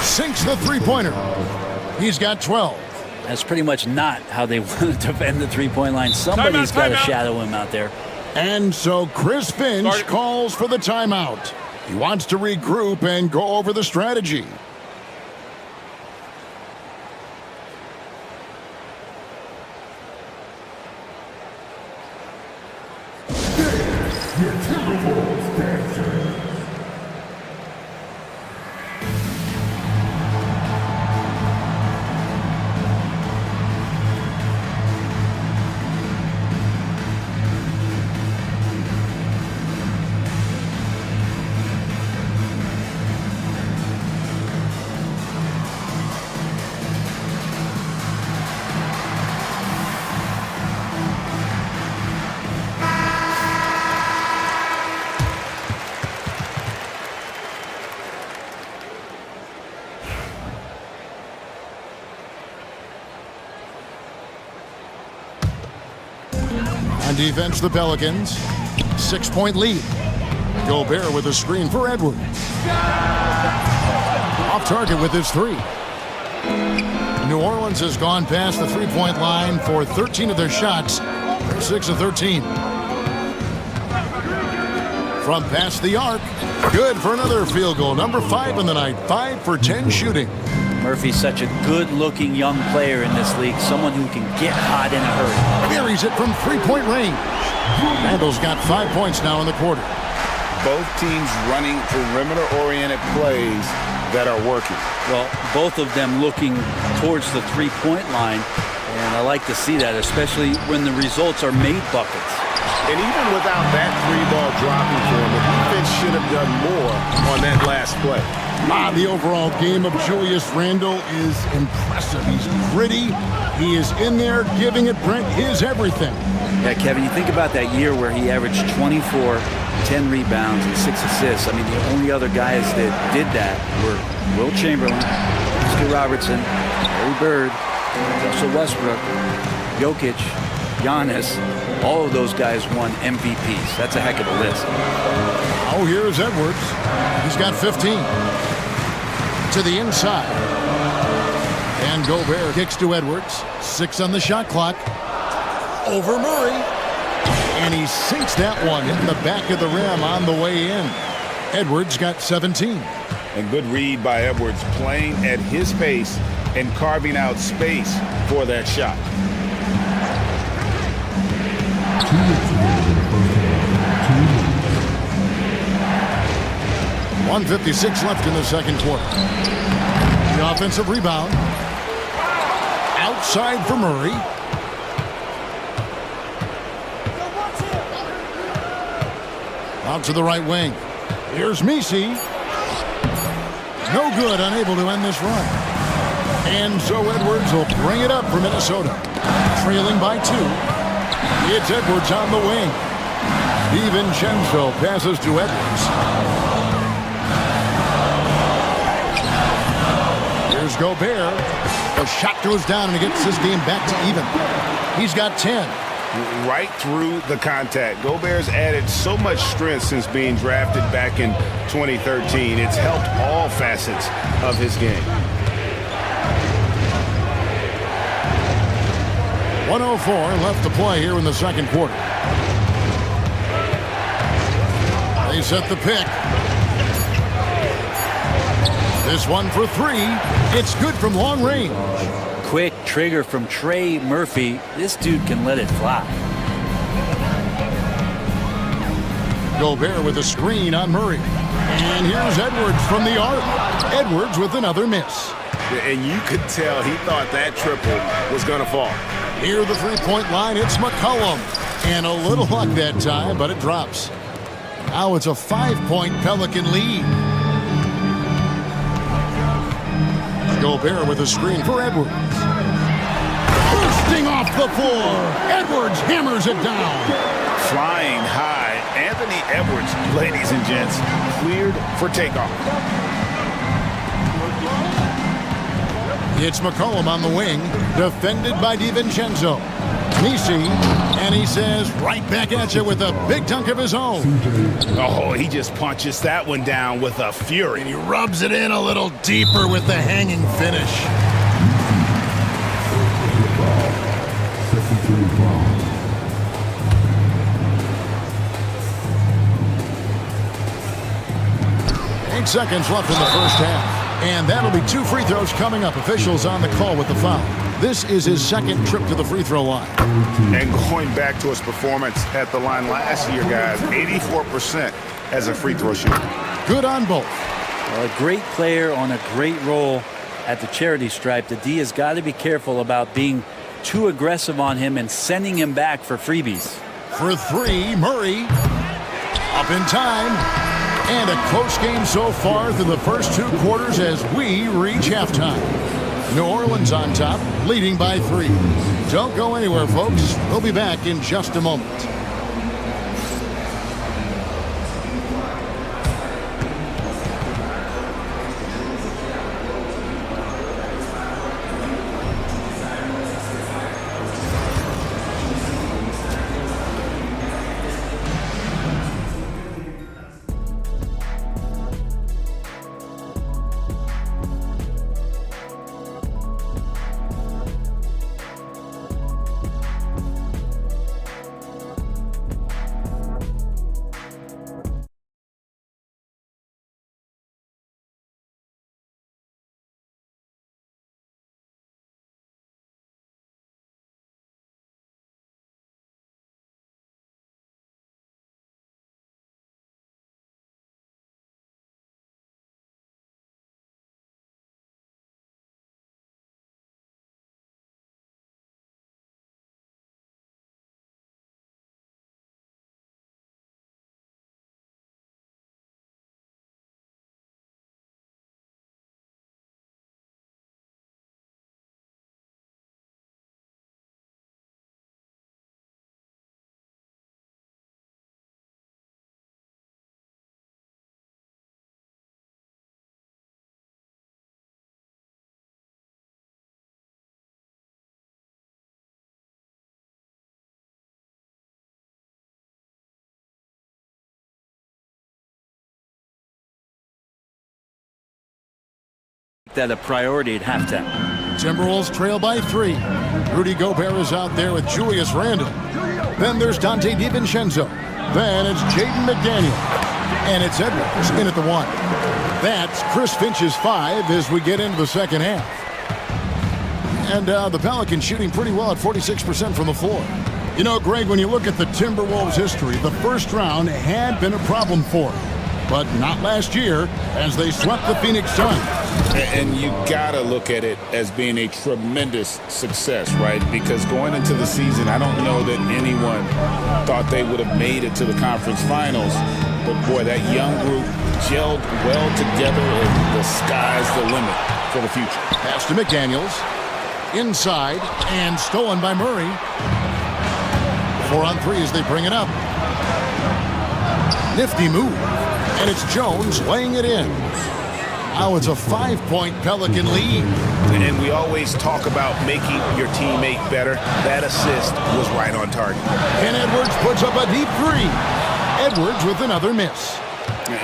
Sinks the three-pointer. He's got 12. That's pretty much not how they want to defend the three-point line. Somebody's got to shadow him out there. And so Chris Finch calls for the timeout. He wants to regroup and go over the strategy. Your Timberwolves dancer. On defense, the Pelicans. 6-point lead. Gobert with a screen for Edwards. Off target with his 3. New Orleans has gone past the three-point line for 13 of their shots. They're 6 of 13. From past the arc, good for another field goal. Number 5 in the night, 5 for 10 shooting. Murphy's such a good-looking young player in this league, someone who can get hot in a hurry. Buries it from three-point range. Randall's got 5 points now in the quarter. Both teams running perimeter-oriented plays that are working. Well, both of them looking towards the three-point line, and I like to see that, especially when the results are made buckets. And even without that three ball dropping for him, the defense should have done more on that last play. The overall game of Julius Randle is impressive. He's gritty. He is in there giving it Brent his everything. Yeah, Kevin, you think about that year where he averaged 24, 10 rebounds, and 6 assists. I mean, the only other guys that did that were Will Chamberlain, Oscar Robertson, Larry Bird, Russell Westbrook, Jokic, Giannis. All of those guys won MVPs. That's a heck of a list. Oh, here's Edwards. He's got 15. To the inside. And Gobert kicks to Edwards. 6 on the shot clock. Over Murray. And he sinks that one in the back of the rim on the way in. Edwards got 17. And good read by Edwards, playing at his pace and carving out space for that shot. 1:56 left in the second quarter. The offensive rebound. Outside for Murray. Out to the right wing. Here's Misi. No good, unable to end this run. And so Edwards will bring it up for Minnesota. Trailing by 2. It's Edwards on the wing. DiVincenzo passes to Edwards. Here's Gobert. The shot goes down and he gets his game back to even. He's got 10. Right through the contact. Gobert's added so much strength since being drafted back in 2013. It's helped all facets of his game. 1:04 left to play here in the second quarter. They set the pick. This one for 3. It's good from long range. Quick trigger from Trey Murphy. This dude can let it fly. Gobert with a screen on Murray. And here's Edwards from the arc. Edwards with another miss. And you could tell he thought that triple was going to fall. Near the three-point line, it's McCollum. And a little luck that time, but it drops. Now it's a 5-point Pelican lead. Gobert with a screen for Edwards. Bursting off the floor. Edwards hammers it down. Flying high. Anthony Edwards, ladies and gents, cleared for takeoff. It's McCollum on the wing, defended by DiVincenzo. Misi, and he says right back at you with a big dunk of his own. Oh, he just punches that one down with a fury. And he rubs it in a little deeper with the hanging finish. Eight seconds left in the first half. And that'll be 2 free throws coming up. Officials on the call with the foul. This is his second trip to the free throw line. And going back to his performance at the line last year, guys, 84% as a free throw shooter. Good on both. Well, a great player on a great role at the charity stripe. The D has got to be careful about being too aggressive on him and sending him back for freebies. For 3, Murray. Up in time. And a close game so far through the first 2 quarters as we reach halftime. New Orleans on top, leading by 3. Don't go anywhere, folks. We'll be back in just a moment. that a priority at halftime. Timberwolves trail by 3. Rudy Gobert is out there with Julius Randle. Then there's Dante DiVincenzo. Then it's Jaden McDaniel. And it's Edwards in at the 1. That's Chris Finch's 5 as we get into the second half. And the Pelicans shooting pretty well at 46% from the floor. You know, Greg, when you look at the Timberwolves' history, the first round had been a problem for them. But not last year as they swept the Phoenix Suns. And you gotta look at it as being a tremendous success, right? Because going into the season, I don't know that anyone thought they would have made it to the conference finals. But boy, that young group gelled well together, and the sky's the limit for the future. Pass to McDaniels. Inside and stolen by Murray. 4 on 3 as they bring it up. Nifty move. And it's Jones laying it in. Now it's a 5-point Pelican lead. And we always talk about making your teammate better. That assist was right on target. And Edwards puts up a deep 3. Edwards with another miss.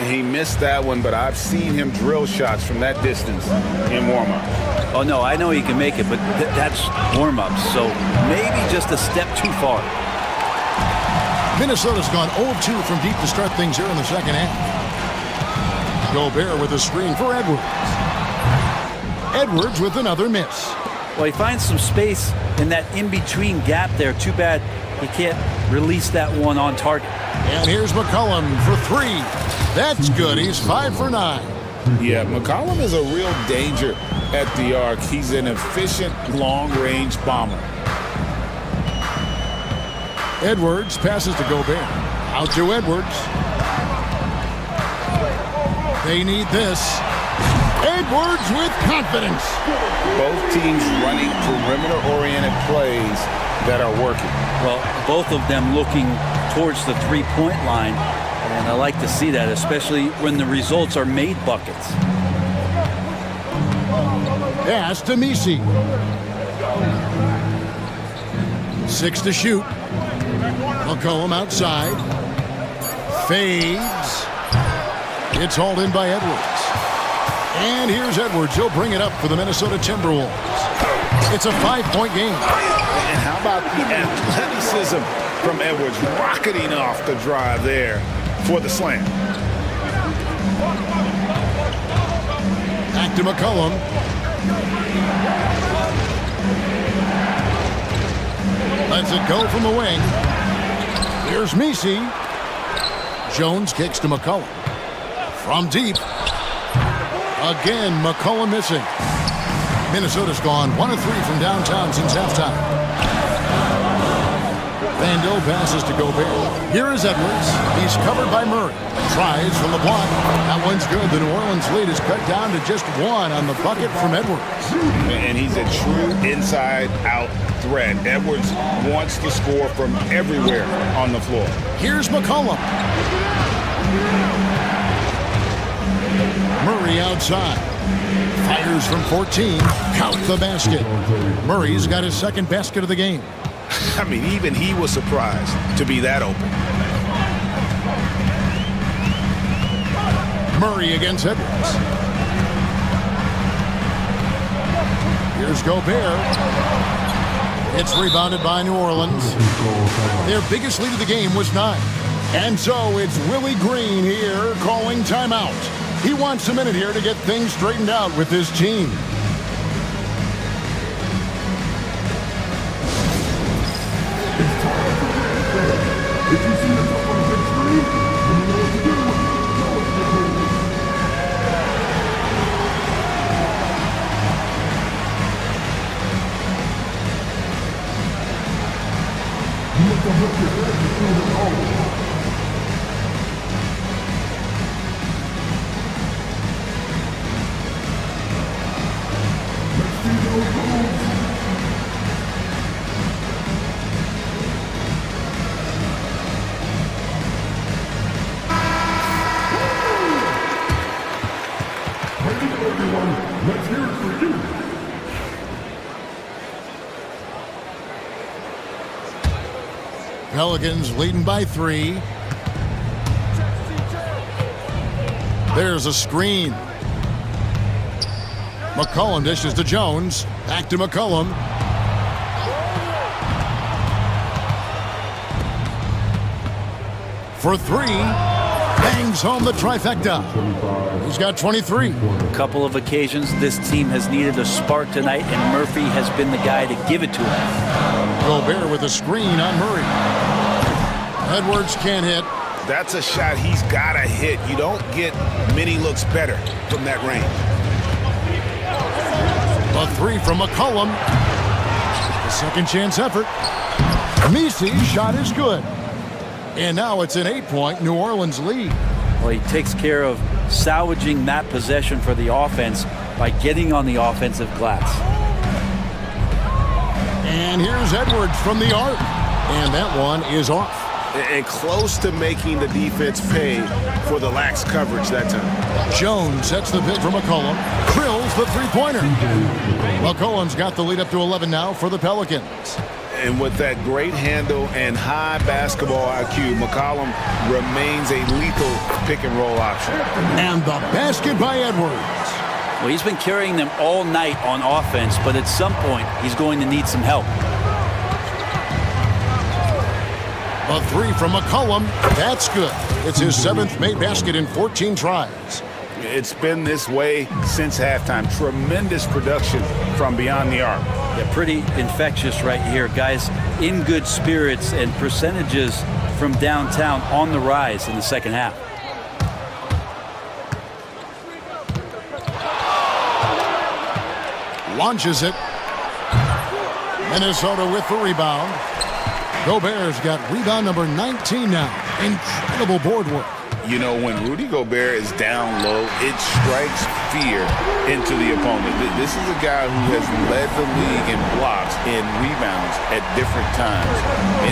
He missed that one, but I've seen him drill shots from that distance in warm-up. Oh, no, I know he can make it, but that's warm-ups, so maybe just a step too far. Minnesota's gone 0-2 from deep to start things here in the second half. Gobert with a screen for Edwards. Edwards with another miss. Well, he finds some space in that in-between gap there. Too bad he can't release that one on target. And here's McCollum for 3. That's good. He's 5 for 9. Yeah, McCollum is a real danger at the arc. He's an efficient long-range bomber. Edwards passes to Gobert. Out to Edwards. They need this. Edwards with confidence. Both teams running perimeter-oriented plays that are working. Well, both of them looking towards the three-point line, and I like to see that, especially when the results are made buckets. Pass to Misi. 6 to shoot. McCollum outside. Fades. It's hauled in by Edwards. And here's Edwards. He'll bring it up for the Minnesota Timberwolves. It's a 5-point game. And how about the athleticism from Edwards rocketing off the drive there for the slam. Back to McCollum. Lets it go from the wing. Here's Misi. Jones kicks to McCollum. From deep. Again, McCollum missing. Minnesota's gone 1 of 3 from downtown since halftime. Vandal passes to Gobert. Here is Edwards. He's covered by Murray. Tries from the block. That one's good. The New Orleans lead is cut down to just 1 on the bucket from Edwards. And he's a true inside-out threat. Edwards wants to score from everywhere on the floor. Here's McCollum. Murray outside. Fires from 14. Count the basket. Murray's got his second basket of the game. I mean, even he was surprised to be that open. Murray against Edwards. Here's Gobert. It's rebounded by New Orleans. Their biggest lead of the game was 9. And so it's Willie Green here calling timeout. He wants a minute here to get things straightened out with his team. Pelicans leading by 3. There's a screen. McCollum dishes to Jones. Back to McCollum. For three. Bangs home the trifecta. He's got 23. A couple of occasions this team has needed a spark tonight, and Murphy has been the guy to give it to him. Gobert with a screen on Murray. Edwards can't hit. That's a shot he's got to hit. You don't get many looks better from that range. A three from McCollum. A second chance effort. Misi's shot is good. And now it's an 8-point New Orleans lead. Well, he takes care of salvaging that possession for the offense by getting on the offensive glass. And here's Edwards from the arc. And that one is off. And close to making the defense pay for the lax coverage that time. Jones sets the pick for McCollum. Drills the three-pointer. McCollum's got the lead up to 11 now for the Pelicans. And with that great handle and high basketball IQ, McCollum remains a lethal pick-and-roll option. And the basket by Edwards. Well, he's been carrying them all night on offense, but at some point, he's going to need some help. A three from McCollum. That's good. It's his 7th made basket in 14 tries. It's been this way since halftime. Tremendous production from beyond the arc. Yeah, pretty infectious right here. Guys in good spirits, and percentages from downtown on the rise in the second half. Launches it. Minnesota with the rebound. Gobert's got rebound number 19 now. Incredible board work. You know, when Rudy Gobert is down low, it strikes fear into the opponent. This is a guy who has led the league in blocks and rebounds at different times.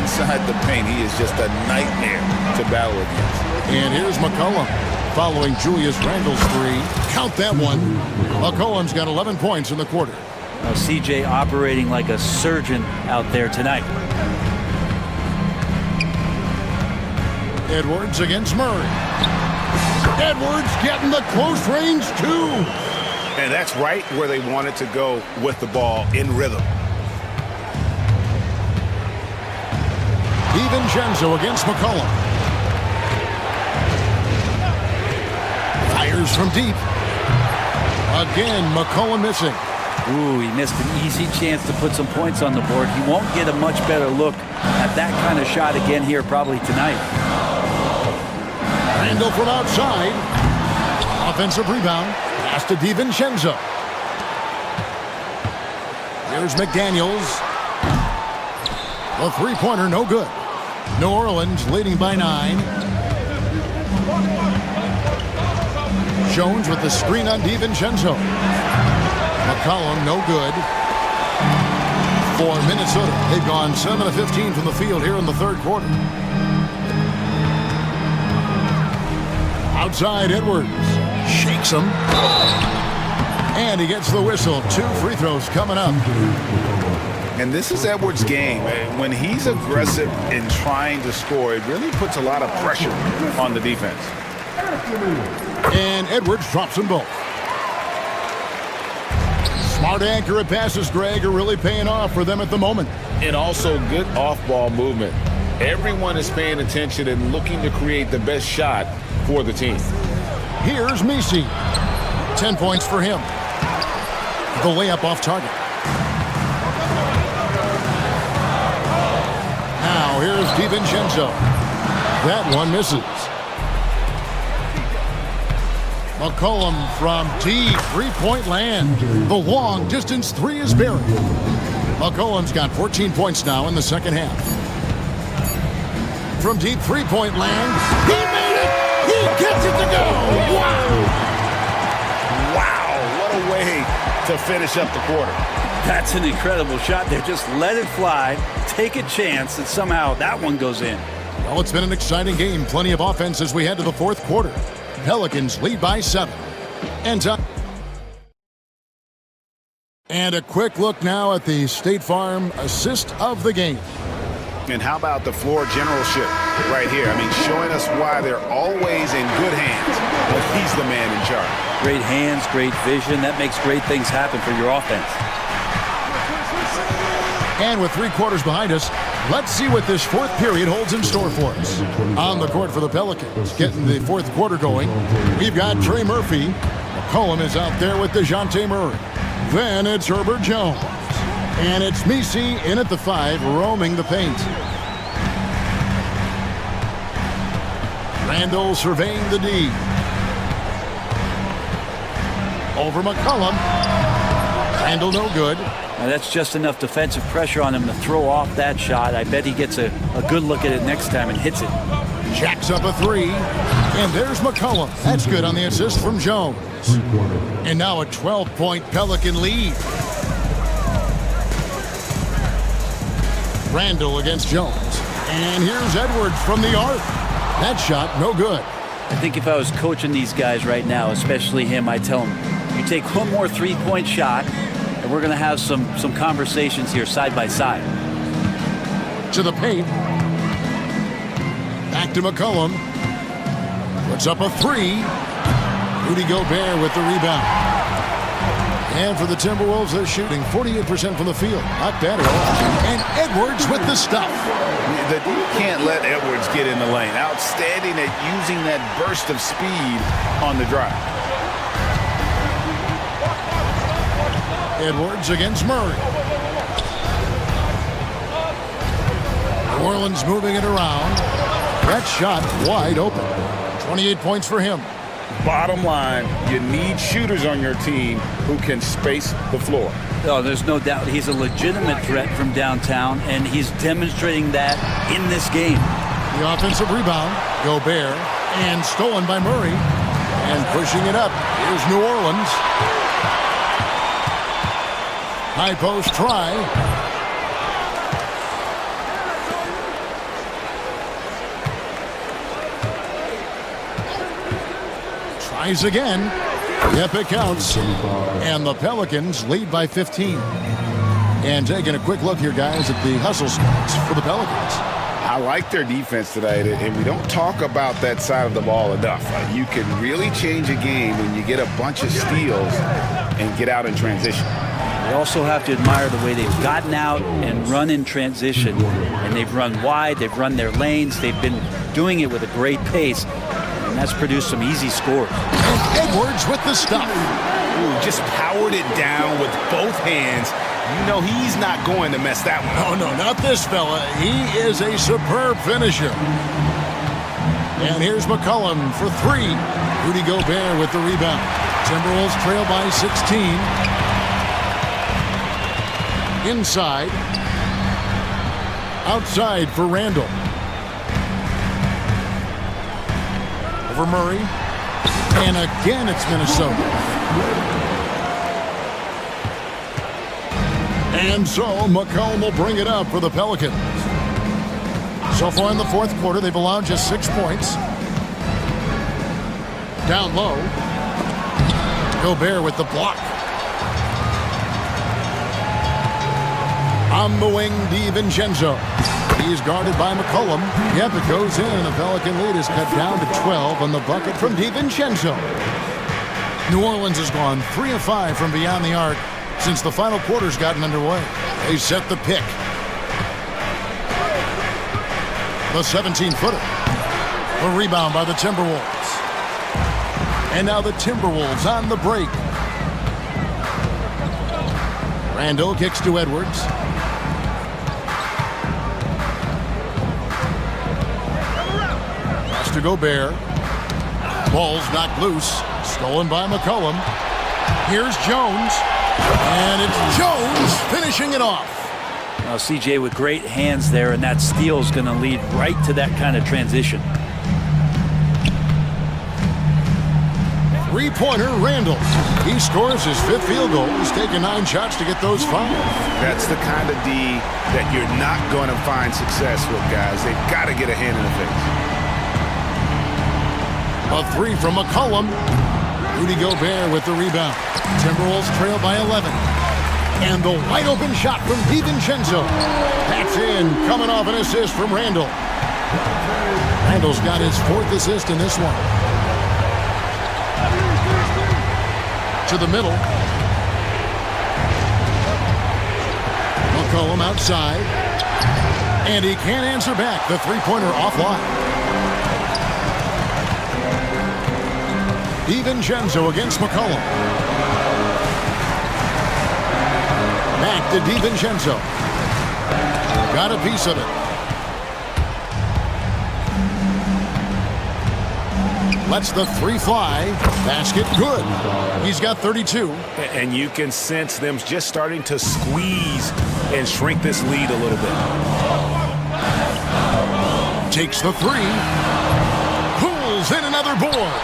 Inside the paint, he is just a nightmare to battle against. And here's McCollum following Julius Randle's three. Count that one. McCollum's got 11 points in the quarter. Now, CJ operating like a surgeon out there tonight. Edwards against Murray. Edwards getting the close range two. And that's right where they wanted to go with the ball, in rhythm. DiVincenzo against McCollum. Fires from deep. Again, McCollum missing. Ooh, he missed an easy chance to put some points on the board. He won't get a much better look at that kind of shot again here probably tonight. Randle from outside. Offensive rebound. Pass to DiVincenzo. Here's McDaniels. The three-pointer, no good. New Orleans leading by 9. Jones with the screen on DiVincenzo. McCollum, no good. For Minnesota, they've gone 7 of 15 from the field here in the third quarter. Outside, Edwards shakes him. And he gets the whistle. 2 free throws coming up. And this is Edwards' game. When he's aggressive in trying to score, it really puts a lot of pressure on the defense. And Edwards drops them both. Smart, accurate passes, Greg, are really paying off for them at the moment. And also good off-ball movement. Everyone is paying attention and looking to create the best shot for the team. Here's Misi. 10 points for him. The layup off target. Now here's DiVincenzo. That one misses. McCollum from deep, three-point land. The long distance three is buried. McCollum's got 14 points now in the second half. From deep three-point land, he made it! He gets it to go! Wow! Wow, what a way to finish up the quarter. That's an incredible shot there. Just let it fly, take a chance, and somehow that one goes in. Well, it's been an exciting game. Plenty of offense as we head to the fourth quarter. Pelicans lead by 7. And a quick look now at the State Farm assist of the game. And how about the floor generalship right here? I mean, showing us why they're always in good hands when he's the man in charge. Great hands, great vision. That makes great things happen for your offense. And with 3 quarters behind us, let's see what this fourth period holds in store for us. On the court for the Pelicans, getting the fourth quarter going, we've got Trey Murphy. McCollum is out there with DeJounte Murray. Then it's Herbert Jones. And it's Misi in at the 5, roaming the paint. Randall surveying the D. Over McCollum. Randall no good. Now that's just enough defensive pressure on him to throw off that shot. I bet he gets a good look at it next time and hits it. Jacks up a 3. And there's McCollum. That's good on the assist from Jones. And now a 12-point Pelican lead. Randall against Jones. And here's Edwards from the arc. That shot, no good. I think if I was coaching these guys right now, especially him, I'd tell him, you take one more 3-point shot, and we're going to have some conversations here side by side. To the paint. Back to McCollum. Puts up a 3. Rudy Gobert with the rebound. And for the Timberwolves, they're shooting 48% from the field. Not bad at all. And Edwards with the stuff. You can't let Edwards get in the lane. Outstanding at using that burst of speed on the drive. Edwards against Murray. New Orleans moving it around. That shot wide open. 28 points for him. Bottom line, you need shooters on your team who can space the floor. Oh, there's no doubt he's a legitimate threat from downtown, and he's demonstrating that in this game. The offensive rebound, Gobert, and stolen by Murray. And pushing it up, here's New Orleans. High post try. Tries again. Yep, it counts. And the Pelicans lead by 15. And taking a quick look here, guys, at the hustle stats for the Pelicans. I like their defense tonight, and we don't talk about that side of the ball enough. You can really change a game when you get a bunch of steals and get out in transition. They also have to admire the way they've gotten out and run in transition. And they've run wide, they've run their lanes, they've been doing it with a great pace. And that's produced some easy scores. And Edwards with the stuff. Ooh, just powered it down with both hands. You know he's not going to mess that one up. Oh, no, not this fella. He is a superb finisher. And here's McCollum for 3. Rudy Gobert with the rebound. Timberwolves trail by 16. Inside. Outside for Randall. Over Murray. And again, it's Minnesota. And so McCollum will bring it up for the Pelicans. So far in the fourth quarter, they've allowed just 6 points. Down low. Gobert with the block. On the wing, DiVincenzo. He's guarded by McCollum. Yep, it goes in. The Pelican lead is cut down to 12 on the bucket from DiVincenzo. New Orleans has gone 3 of 5 from beyond the arc since the final quarter's gotten underway. They set the pick. The 17-footer. A rebound by the Timberwolves. And now the Timberwolves on the break. Randall kicks to Edwards. Pass to Gobert. Ball's knocked loose. Stolen by McCollum. Here's Jones. And it's Jones finishing it off. Now, CJ with great hands there, and that steal is going to lead right to that kind of transition. Three-pointer, Randall. He scores his 5th field goal. He's taken 9 shots to get those 5. That's the kind of D that you're not going to find success with, guys. They've got to get a hand in the face. A 3 from McCollum. Rudy Gobert with the rebound. Timberwolves trail by 11. And the wide open shot from DiVincenzo. That's in, coming off an assist from Randall. Randall's got his 4th assist in this one. To the middle. McCollum outside. And he can't answer back. The three-pointer offline. DiVincenzo against McCollum. Back to DiVincenzo. Got a piece of it. Lets the three fly. Basket good. He's got 32. And you can sense them just starting to squeeze and shrink this lead a little bit. Takes the three. Pulls in another board.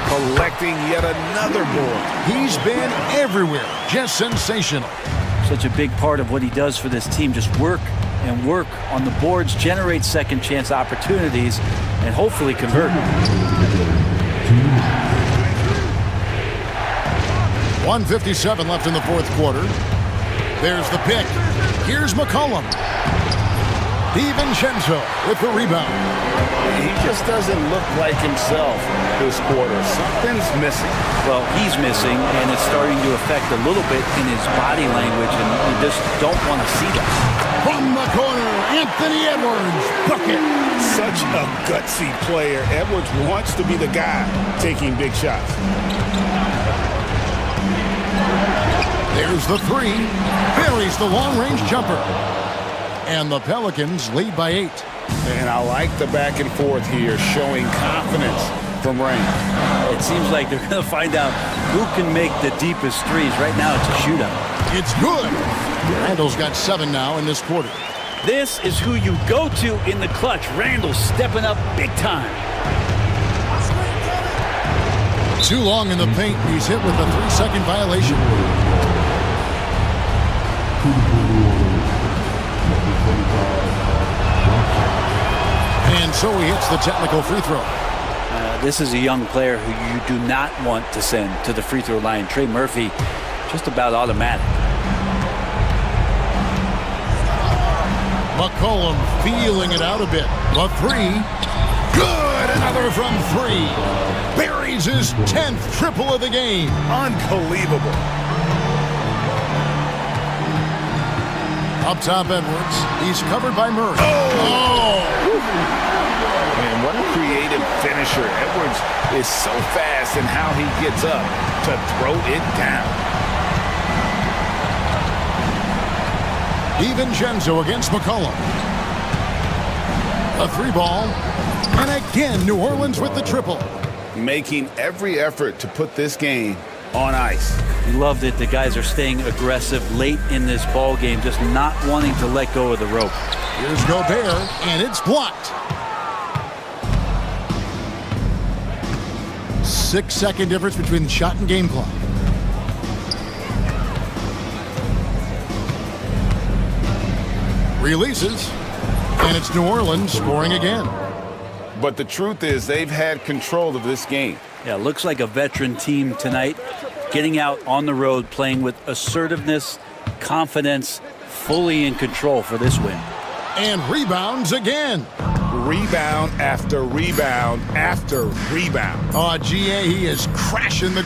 Collecting yet another board. He's been everywhere. Just sensational. Such a big part of what he does for this team. Just work and work on the boards, generate second chance opportunities, and hopefully convert. 1:57 left in the 4th quarter. There's the pick. Here's McCollum. DiVincenzo with the rebound. He just doesn't look like himself this quarter. Something's missing. Well, he's missing, and it's starting to affect a little bit in his body language, and you just don't want to see that. From the corner, Anthony Edwards. Bucket. Such a gutsy player. Edwards wants to be the guy taking big shots. There's the three. Buries the long-range jumper. And the Pelicans lead by 8. And I like the back and forth here, showing confidence from range. It seems like they're going to find out who can make the deepest threes. Right now, it's a shootout. It's good. Randall's got 7 now in this quarter. This is who you go to in the clutch. Randall stepping up big time. Too long in the paint. He's hit with a 3-second violation. And so he hits the technical free throw. This is a young player who you do not want to send to the free throw line. Trey Murphy, just about automatic. McCollum feeling it out a bit. The three. Good! Another from 3. Buries his 10th triple of the game. Unbelievable. Up top, Edwards. He's covered by Murray. Oh! Man, what a creative finisher. Edwards is so fast in how he gets up to throw it down. DiVincenzo against McCollum. A 3-ball. And again, New Orleans with the triple. Making every effort to put this game on ice. We love that the guys are staying aggressive late in this ball game, just not wanting to let go of the rope. Here's Gobert, and it's blocked. 6-second difference between the shot and game clock. Releases, and it's New Orleans scoring again. But the truth is they've had control of this game. Yeah, looks like a veteran team tonight, getting out on the road, playing with assertiveness, confidence, fully in control for this win. And rebounds again. Rebound after rebound after rebound. Oh, GA, he is crashing the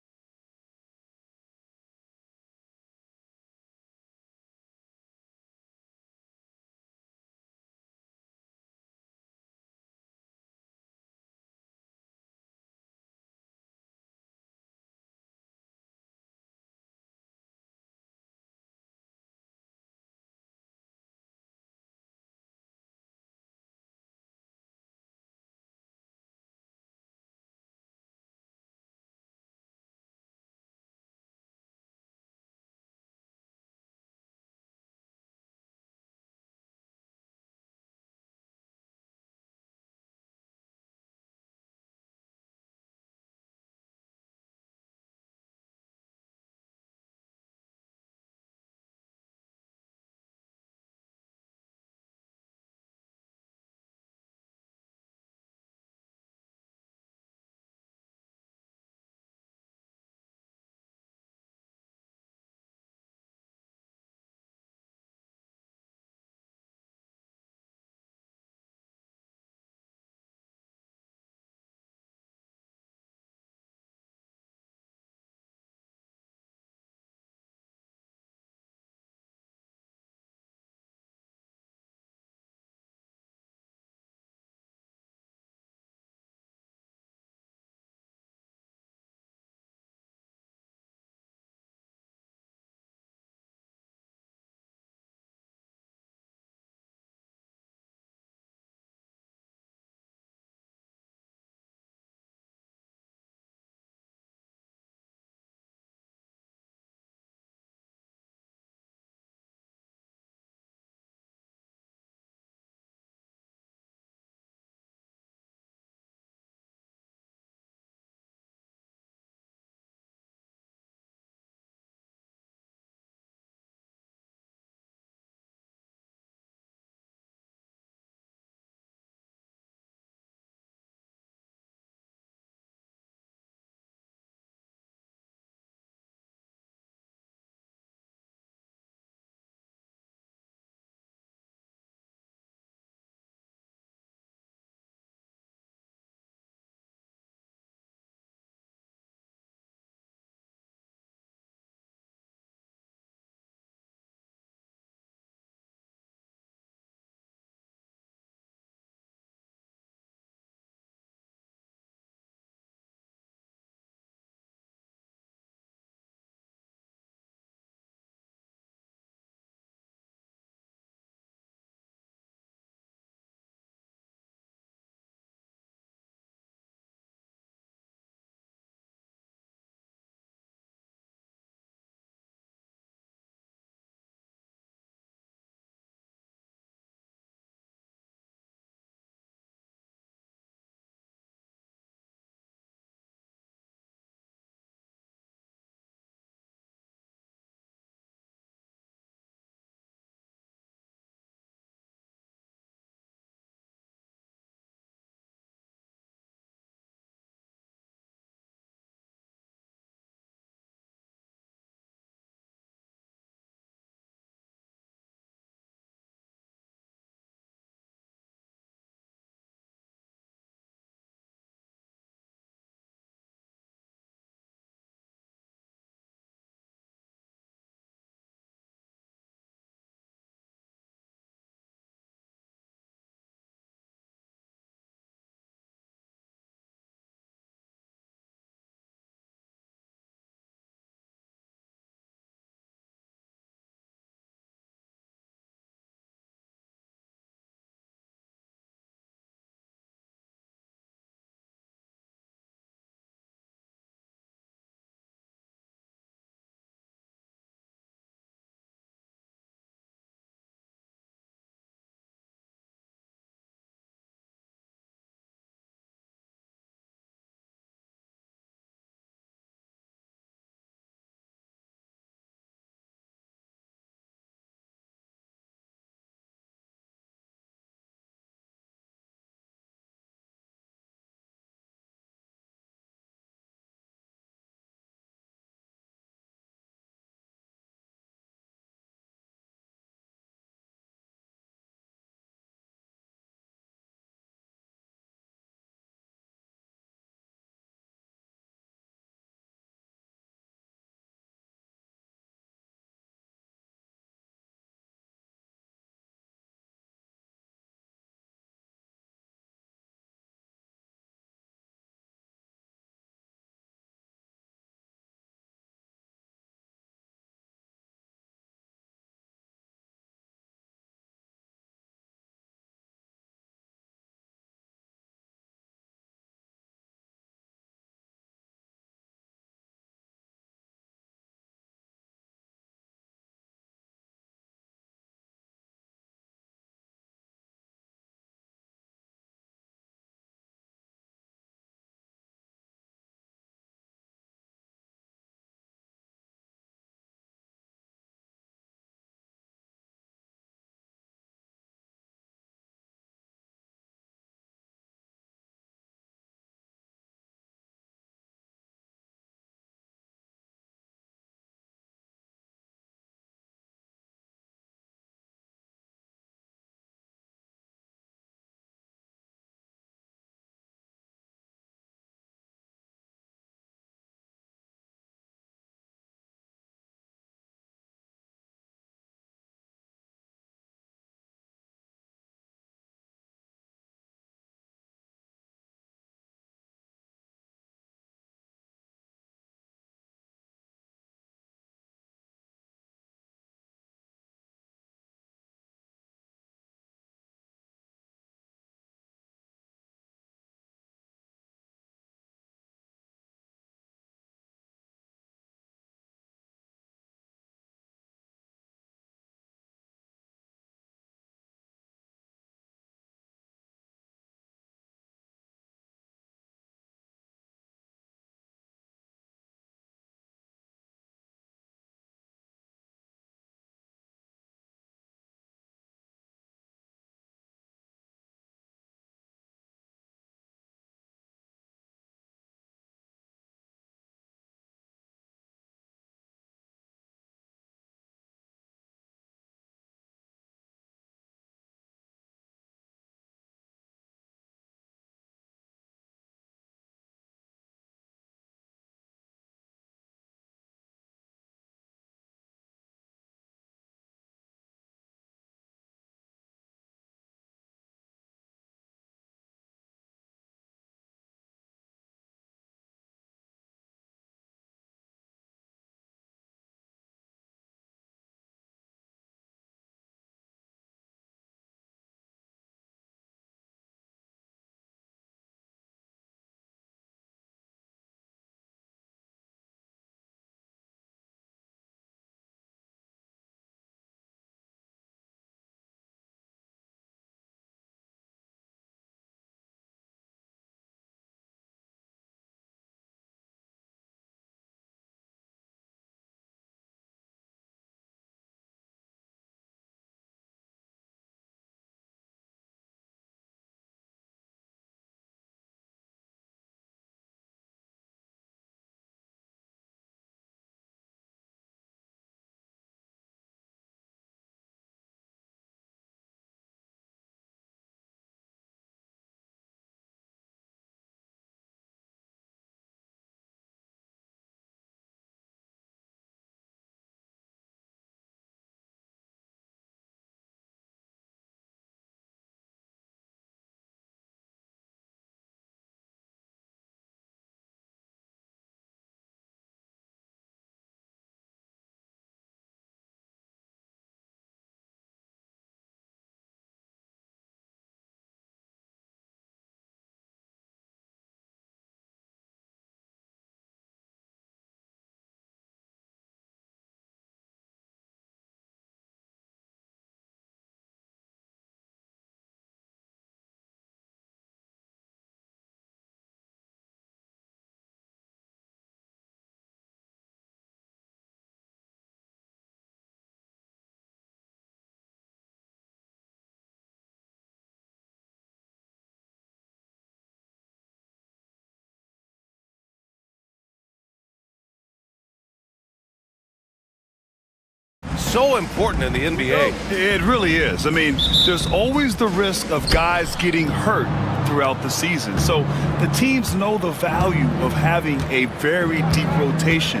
so important in the NBA. It really is. I mean, there's always the risk of guys getting hurt throughout the season. So the teams know the value of having a very deep rotation,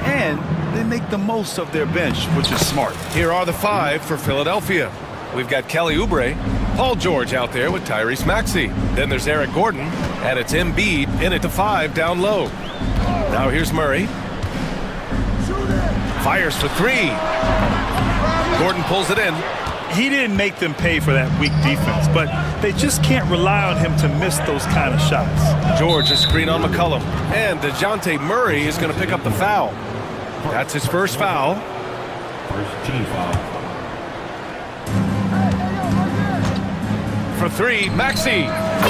and they make the most of their bench, which is smart. Here are the 5 for Philadelphia. We've got Kelly Oubre, Paul George out there with Tyrese Maxey. Then there's Eric Gordon, and it's Embiid in at the 5 down low. Now here's Murray. Fires for 3. Gordon pulls it in. He didn't make them pay for that weak defense, but they just can't rely on him to miss those kind of shots. George is screen on McCollum, and DeJounte Murray is going to pick up the foul. That's his first foul. First team foul. For 3, Maxey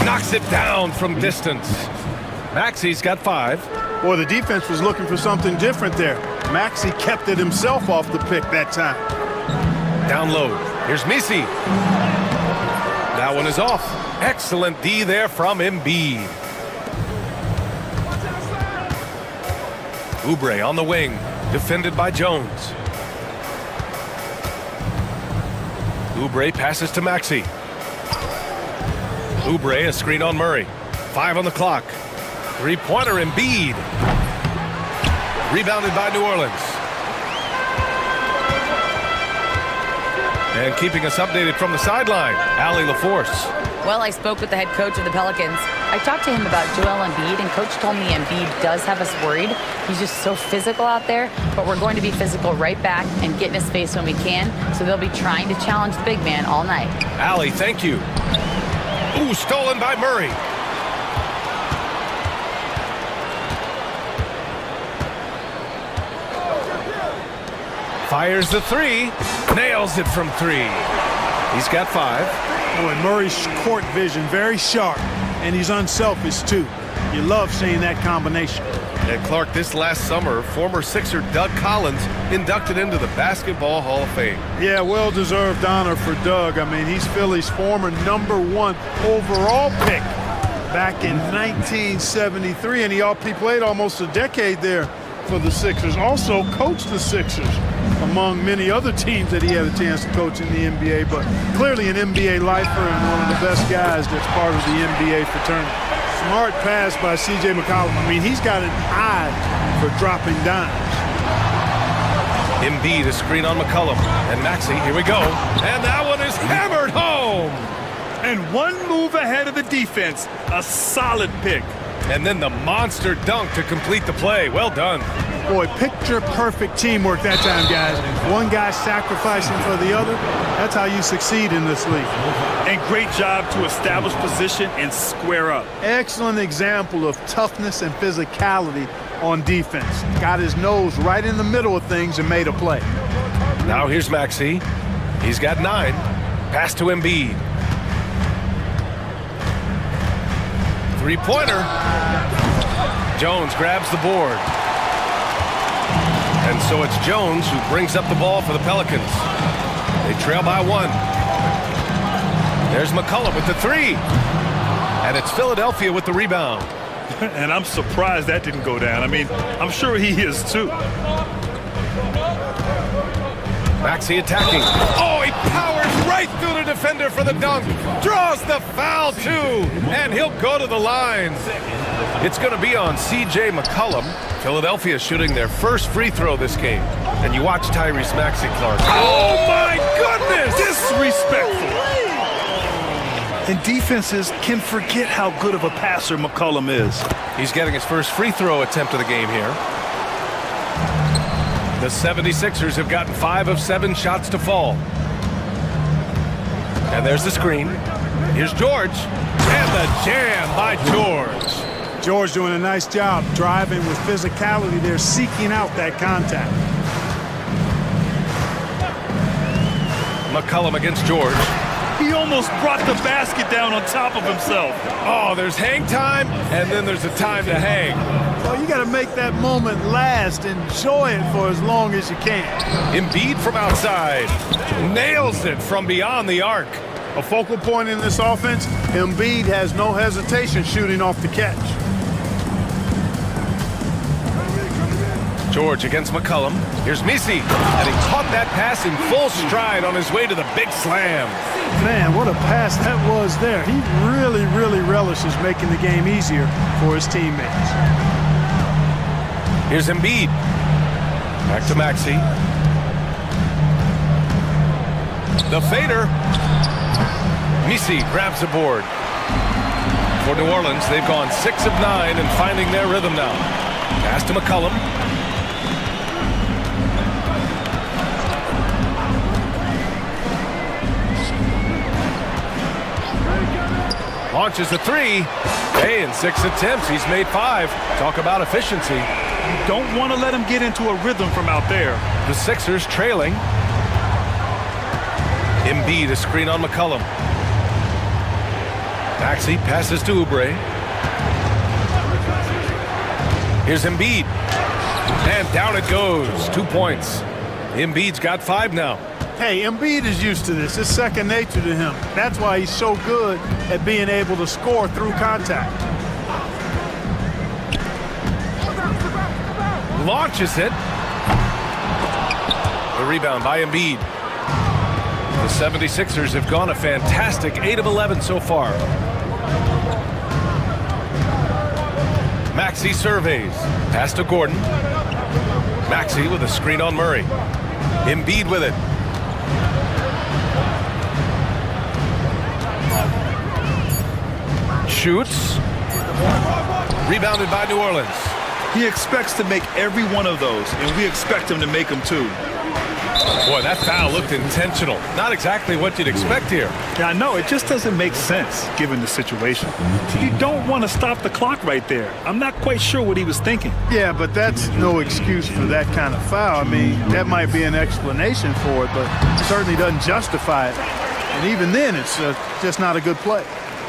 knocks it down from distance. Maxey's got 5. Boy, the defense was looking for something different there. Maxey kept it himself off the pick that time. Down low. Here's Misi. That one is off. Excellent D there from Embiid. Oubre on the wing, defended by Jones. Oubre passes to Maxey. Oubre, a screen on Murray. 5 on the clock. 3-pointer Embiid. Rebounded by New Orleans. And keeping us updated from the sideline, Allie LaForce. Well, I spoke with the head coach of the Pelicans. I talked to him about Joel Embiid, and coach told me Embiid does have us worried. He's just so physical out there, but we're going to be physical right back and get in his face when we can, so they'll be trying to challenge the big man all night. Allie, thank you. Ooh, stolen by Murray. Fires the 3, nails it from 3. He's got 5. Boy, Murray's court vision very sharp, and he's unselfish too. You love seeing that combination. And Clark, this last summer, former Sixer Doug Collins inducted into the Basketball Hall of Fame. Yeah, well-deserved honor for Doug. I mean, he's Philly's former #1 overall pick back in 1973, and he played almost a decade there for the Sixers. Also coached the Sixers, among many other teams that he had a chance to coach in the NBA, but clearly an NBA lifer and one of the best guys that's part of the NBA fraternity. Smart pass by C.J. McCollum. I mean, he's got an eye for dropping dimes. Embiid, a screen on McCollum. And Maxey, here we go. And that one is hammered home. And one move ahead of the defense. A solid pick. And then the monster dunk to complete the play. Well done. Boy, picture-perfect teamwork that time, guys. One guy sacrificing for the other. That's how you succeed in this league. And great job to establish position and square up. Excellent example of toughness and physicality on defense. Got his nose right in the middle of things and made a play. Now here's Maxey. He's got 9. Pass to Embiid. 3-pointer. Jones grabs the board. And so it's Jones who brings up the ball for the Pelicans. They trail by 1. There's McCollum with the 3. And it's Philadelphia with the rebound. And I'm surprised that didn't go down. I mean, I'm sure he is too. Maxey attacking. Oh, he powers right through the defender for the dunk. Draws the foul too. And he'll go to the line. It's going to be on C.J. McCollum. Philadelphia shooting their first free throw this game. And you watch Tyrese Maxey, Clark. Oh my goodness! Disrespectful. And defenses can forget how good of a passer McCollum is. He's getting his first free throw attempt of the game here. The 76ers have gotten 5 of 7 shots to fall. And there's the screen. Here's George. And the jam by George. George doing a nice job driving with physicality there, seeking out that contact. McCollum against George. He almost brought the basket down on top of himself. Oh, there's hang time, and then there's a time to hang. Well, you got to make that moment last. Enjoy it for as long as you can. Embiid from outside. Nails it from beyond the arc. A focal point in this offense, Embiid has no hesitation shooting off the catch. George against McCollum. Here's Misi, and he caught that pass in full stride on his way to the big slam. Man, what a pass that was there. He really, really relishes making the game easier for his teammates. Here's Embiid. Back to Maxey. The fader. Misi grabs the board. For New Orleans, they've gone 6 of 9 and finding their rhythm now. Pass to McCollum. Launches a 3. Hey, in 6 attempts, he's made 5. Talk about efficiency. You don't want to let him get into a rhythm from out there. The Sixers trailing. Embiid, a screen on McCollum. Maxey passes to Oubre. Here's Embiid. And down it goes. 2 points. Embiid's got 5 now. Hey, Embiid is used to this. It's second nature to him. That's why he's so good at being able to score through contact. Launches it. The rebound by Embiid. The 76ers have gone a fantastic 8 of 11 so far. Maxey surveys. Pass to Gordon. Maxey with a screen on Murray. Embiid with it. Shoots. Rebounded by New Orleans. He expects to make every one of those, and we expect him to make them too. Boy, that foul looked intentional. Not exactly what you'd expect here. Yeah, I know. It just doesn't make sense, given the situation. You don't want to stop the clock right there. I'm not quite sure what he was thinking. Yeah, but that's no excuse for that kind of foul. I mean, that might be an explanation for it, but it certainly doesn't justify it. And even then, it's just not a good play.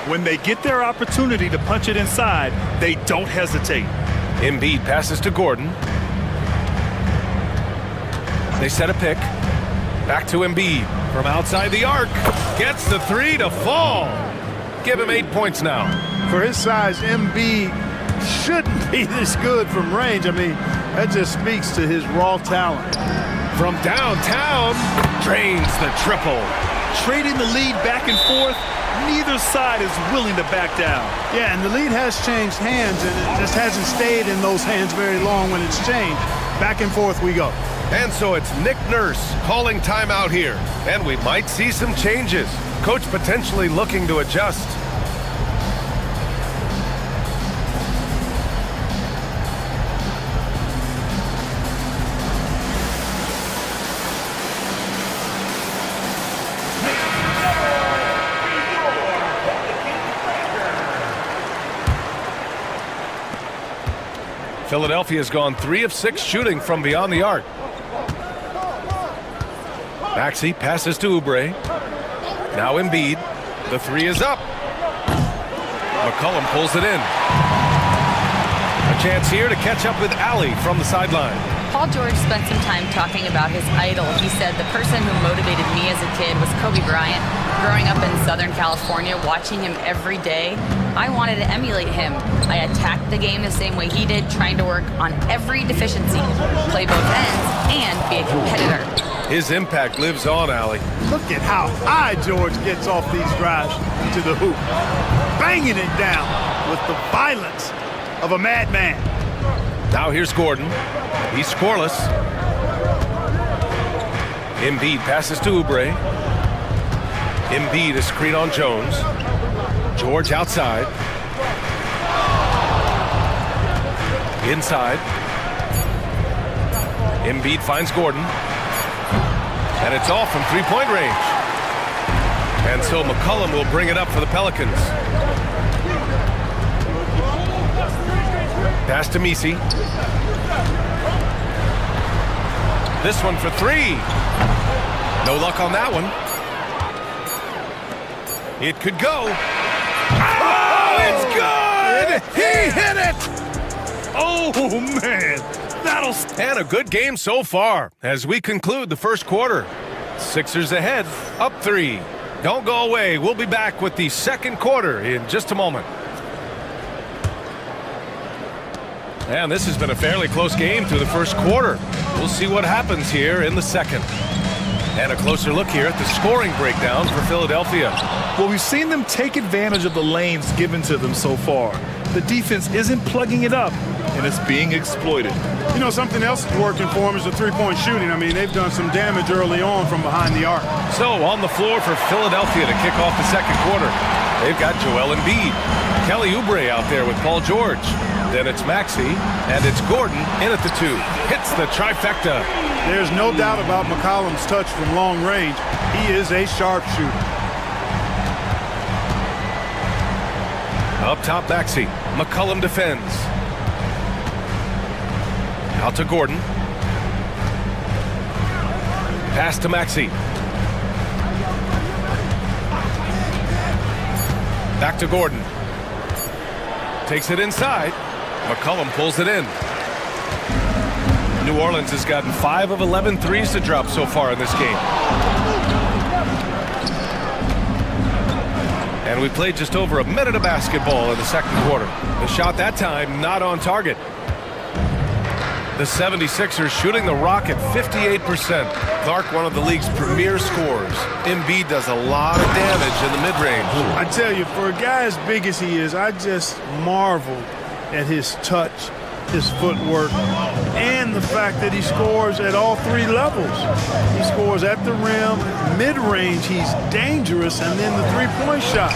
When they get their opportunity to punch it inside, they don't hesitate. Embiid passes to Gordon. They set a pick. Back to Embiid from outside the arc. Gets the 3 to fall. Give him 8 points now. For his size, Embiid shouldn't be this good from range. I mean, that just speaks to his raw talent. From downtown, drains the triple. Trading the lead back and forth, neither side is willing to back down. Yeah, and the lead has changed hands, and it just hasn't stayed in those hands very long when it's changed. Back and forth we go. And so it's Nick Nurse calling timeout here. And we might see some changes. Coach potentially looking to adjust. Philadelphia's gone 3 of 6 shooting from beyond the arc. Maxey passes to Oubre. Now Embiid. The 3 is up. McCollum pulls it in. A chance here to catch up with Ali from the sideline. Paul George spent some time talking about his idol. He said, the person who motivated me as a kid was Kobe Bryant. Growing up in Southern California, watching him every day, I wanted to emulate him. I attacked the game the same way he did, trying to work on every deficiency, play both ends, and be a competitor. His impact lives on, Ali. Look at how high George gets off these drives to the hoop. Banging it down with the violence of a madman. Now here's Gordon. He's scoreless. Embiid passes to Oubre. Embiid a screen on Jones. George outside. Inside. Embiid finds Gordon. And it's off from three-point range. And so McCollum will bring it up for the Pelicans. Pass to Misi. This one for 3. No luck on that one. It could go. Oh, it's good! He hit it! Oh, man. That'll... And a good game so far as we conclude the first quarter. Sixers ahead, up 3. Don't go away. We'll be back with the second quarter in just a moment. And this has been a fairly close game through the first quarter. We'll see what happens here in the second. And a closer look here at the scoring breakdown for Philadelphia. Well, we've seen them take advantage of the lanes given to them so far. The defense isn't plugging it up, and it's being exploited. You know, something else that's working for them is the three-point shooting. I mean, they've done some damage early on from behind the arc. So on the floor for Philadelphia to kick off the second quarter, they've got Joel Embiid, Kelly Oubre out there with Paul George. Then it's Maxey, and it's Gordon in at the 2. Hits the trifecta. There's no doubt about McCollum's touch from long range. He is a sharpshooter. Up top, Maxey. McCollum defends. Out to Gordon. Pass to Maxey. Back to Gordon. Takes it inside. McCollum pulls it in. New Orleans has gotten 5 of 11 threes to drop so far in this game. And we played just over a minute of basketball in the second quarter. The shot that time not on target. The 76ers shooting the rock at 58%. Clark, one of the league's premier scorers. Embiid does a lot of damage in the mid-range. I tell you, for a guy as big as he is, I just marveled at his touch, his footwork, and the fact that he scores at all 3 levels. He scores at the rim, mid-range, he's dangerous, and then the three-point shot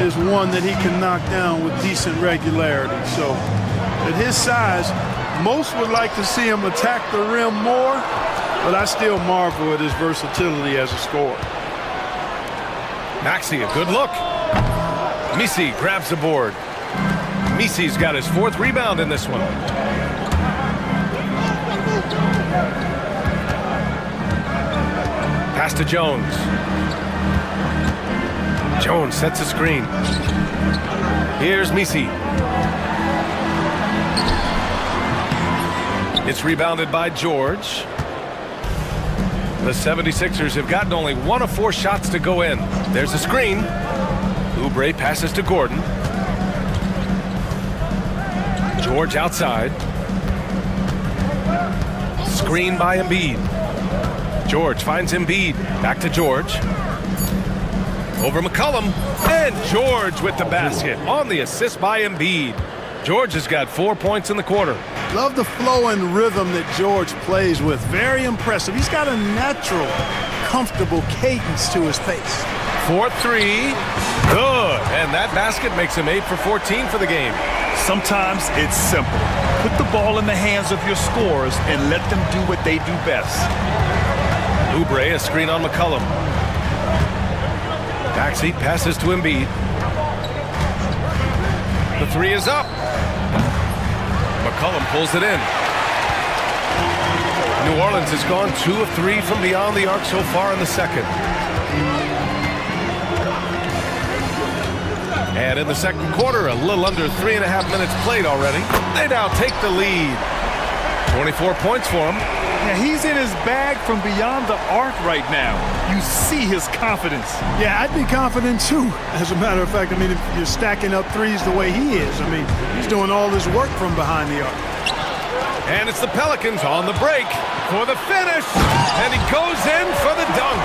is one that he can knock down with decent regularity. So at his size, most would like to see him attack the rim more, but I still marvel at his versatility as a scorer. Maxey, a good look. Misi grabs the board. Misi's got his 4th rebound in this one. Pass to Jones. Jones sets a screen. Here's Misi. It's rebounded by George. The 76ers have gotten only 1 of 4 shots to go in. There's a screen. Oubre passes to Gordon. George outside. Screen by Embiid. George finds Embiid. Back to George. Over McCollum. And George with the basket on the assist by Embiid. George has got 4 points in the quarter. Love the flow and rhythm that George plays with. Very impressive. He's got a natural, comfortable cadence to his pace. 4-3. Good. And that basket makes him 8 for 14 for the game. Sometimes it's simple. Put the ball in the hands of your scorers and let them do what they do best. Oubre, a screen on McCollum. Maxey passes to Embiid. The 3 is up. McCollum pulls it in. New Orleans has gone 2 of 3 from beyond the arc so far in the second. And in the second quarter, a little under 3.5 minutes played already. They now take the lead. 24 points for him. Yeah, he's in his bag from beyond the arc right now. You see his confidence. Yeah, I'd be confident too. As a matter of fact, I mean, if you're stacking up threes the way he is, I mean, he's doing all this work from behind the arc. And it's the Pelicans on the break for the finish. And he goes in for the dunk.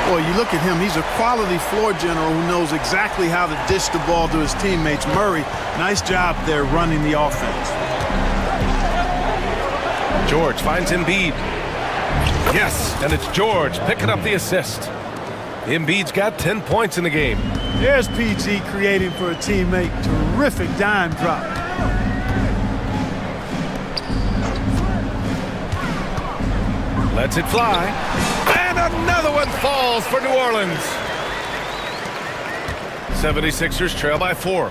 Boy, you look at him, he's a quality floor general who knows exactly how to dish the ball to his teammates. Murray, nice job there running the offense. George finds Embiid. Yes, and it's George picking up the assist. Embiid's got 10 points in the game. There's PG creating for a teammate. Terrific dime drop. Lets it fly. And another one falls for New Orleans. 76ers trail by 4.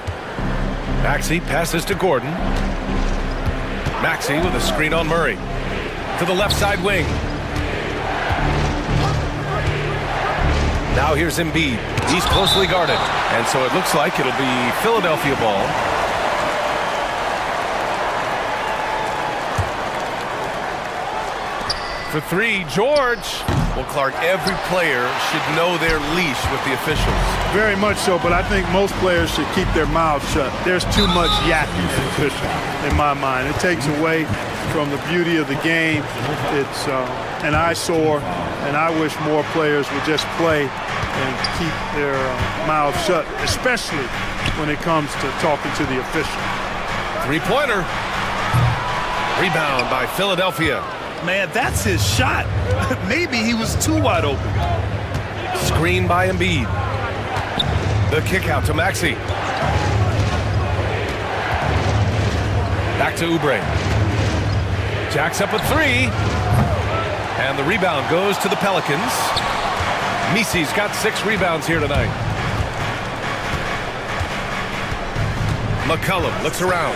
Maxey passes to Gordon. Maxey with a screen on Murray. To the left side wing. Now here's Embiid. He's closely guarded. And so it looks like it'll be Philadelphia ball. For 3, George. Well, Clark, every player should know their leash with the officials. Very much so, but I think most players should keep their mouths shut. There's too much yakking in my mind. It takes away from the beauty of the game. It's an eyesore, and I wish more players would just play and keep their mouths shut, especially when it comes to talking to the official. Three-pointer. Rebound by Philadelphia. Man, that's his shot. Maybe he was too wide open. Screen by Embiid. The kick out to Maxey. Back to Oubre. Jacks up a three. And the rebound goes to the Pelicans. Misi's got 6 rebounds here tonight. McCollum looks around.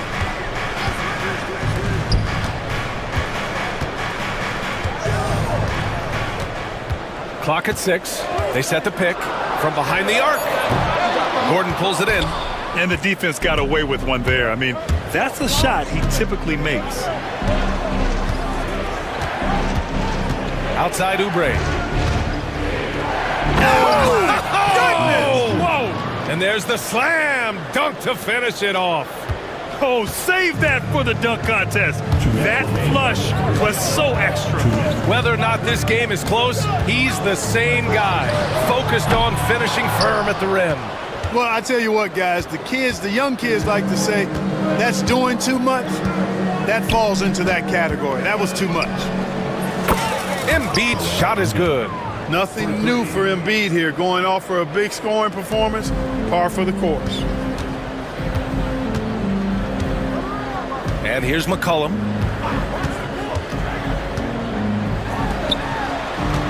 Clock at 6. They set the pick from behind the arc. Gordon pulls it in. And the defense got away with one there. I mean, that's a shot he typically makes. Outside Oubre. Oh, whoa! And there's the slam dunk to finish it off. Oh, save that for the dunk contest. That flush was so extra. Whether or not this game is close, he's the same guy, focused on finishing firm at the rim. Well, I tell you what, guys, the young kids like to say, that's doing too much. That falls into that category. That was too much. Embiid's shot is good. Nothing new for Embiid here, going off for a big scoring performance, par for the course. And here's McCollum.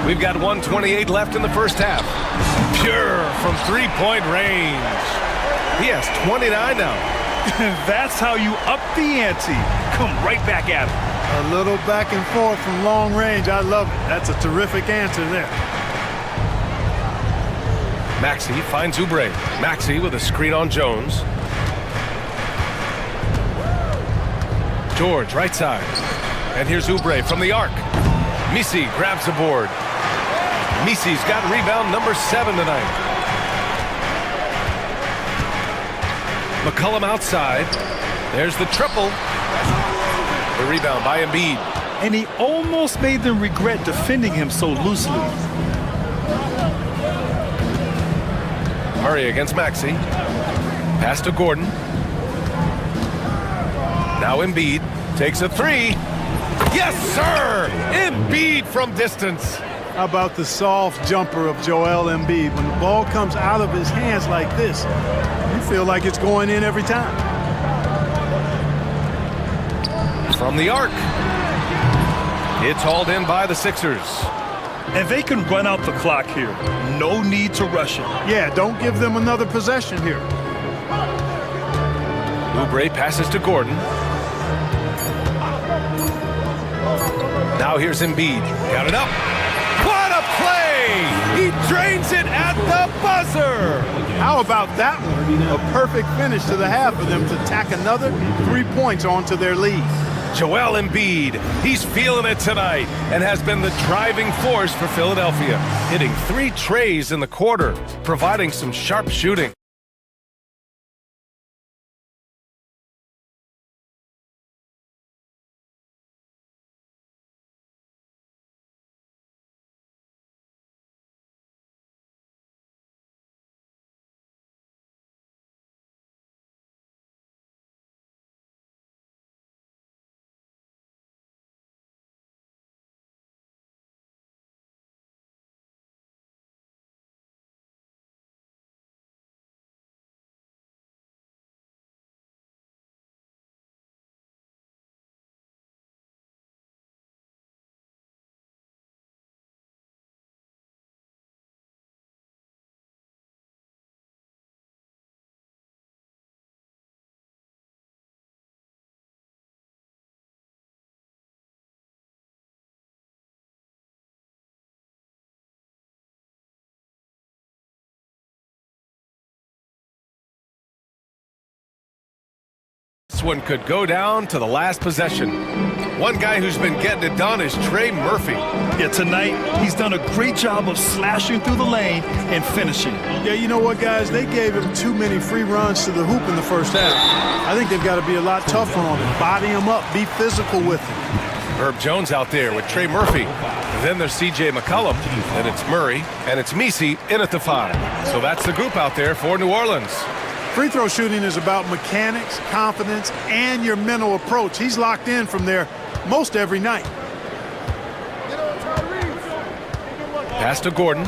We've got 1:28 left in the first half. Pure from three-point range. He has 29 now. That's how you up the ante. Come right back at him. A little back and forth from long range. I love it. That's a terrific answer there. Maxey finds Oubre. Maxey with a screen on Jones. George, right side. And here's Oubre from the arc. Misi grabs the board. Misi's got rebound number 7 tonight. McCollum outside. There's the triple. The rebound by Embiid. And he almost made them regret defending him so loosely. Murray against Maxey. Pass to Gordon. Now Embiid takes a three. Yes, sir! Embiid from distance. How about the soft jumper of Joel Embiid? When the ball comes out of his hands like this, you feel like it's going in every time. From the arc. It's hauled in by the Sixers. And they can run out the clock here. No need to rush it. Yeah, don't give them another possession here. Oubre passes to Gordon. Now here's Embiid. Got it up. What a play! He drains it at the buzzer! How about that one? A perfect finish to the half for them to tack another 3 points onto their lead. Joel Embiid, he's feeling it tonight and has been the driving force for Philadelphia, hitting 3 trays in the quarter, providing some sharp shooting. This one could go down to the last possession. One guy who's been getting it done is Trey Murphy. Yeah, tonight, he's done a great job of slashing through the lane and finishing. Yeah, you know what, guys? They gave him too many free runs to the hoop in the first half. I think they've got to be a lot tougher on him. Body him up. Be physical with him. Herb Jones out there with Trey Murphy. Then there's C.J. McCollum, and it's Murray, and it's Misi in at the 5. So that's the group out there for New Orleans. Free throw shooting is about mechanics, confidence, and your mental approach. He's locked in from there most every night. Pass to Gordon.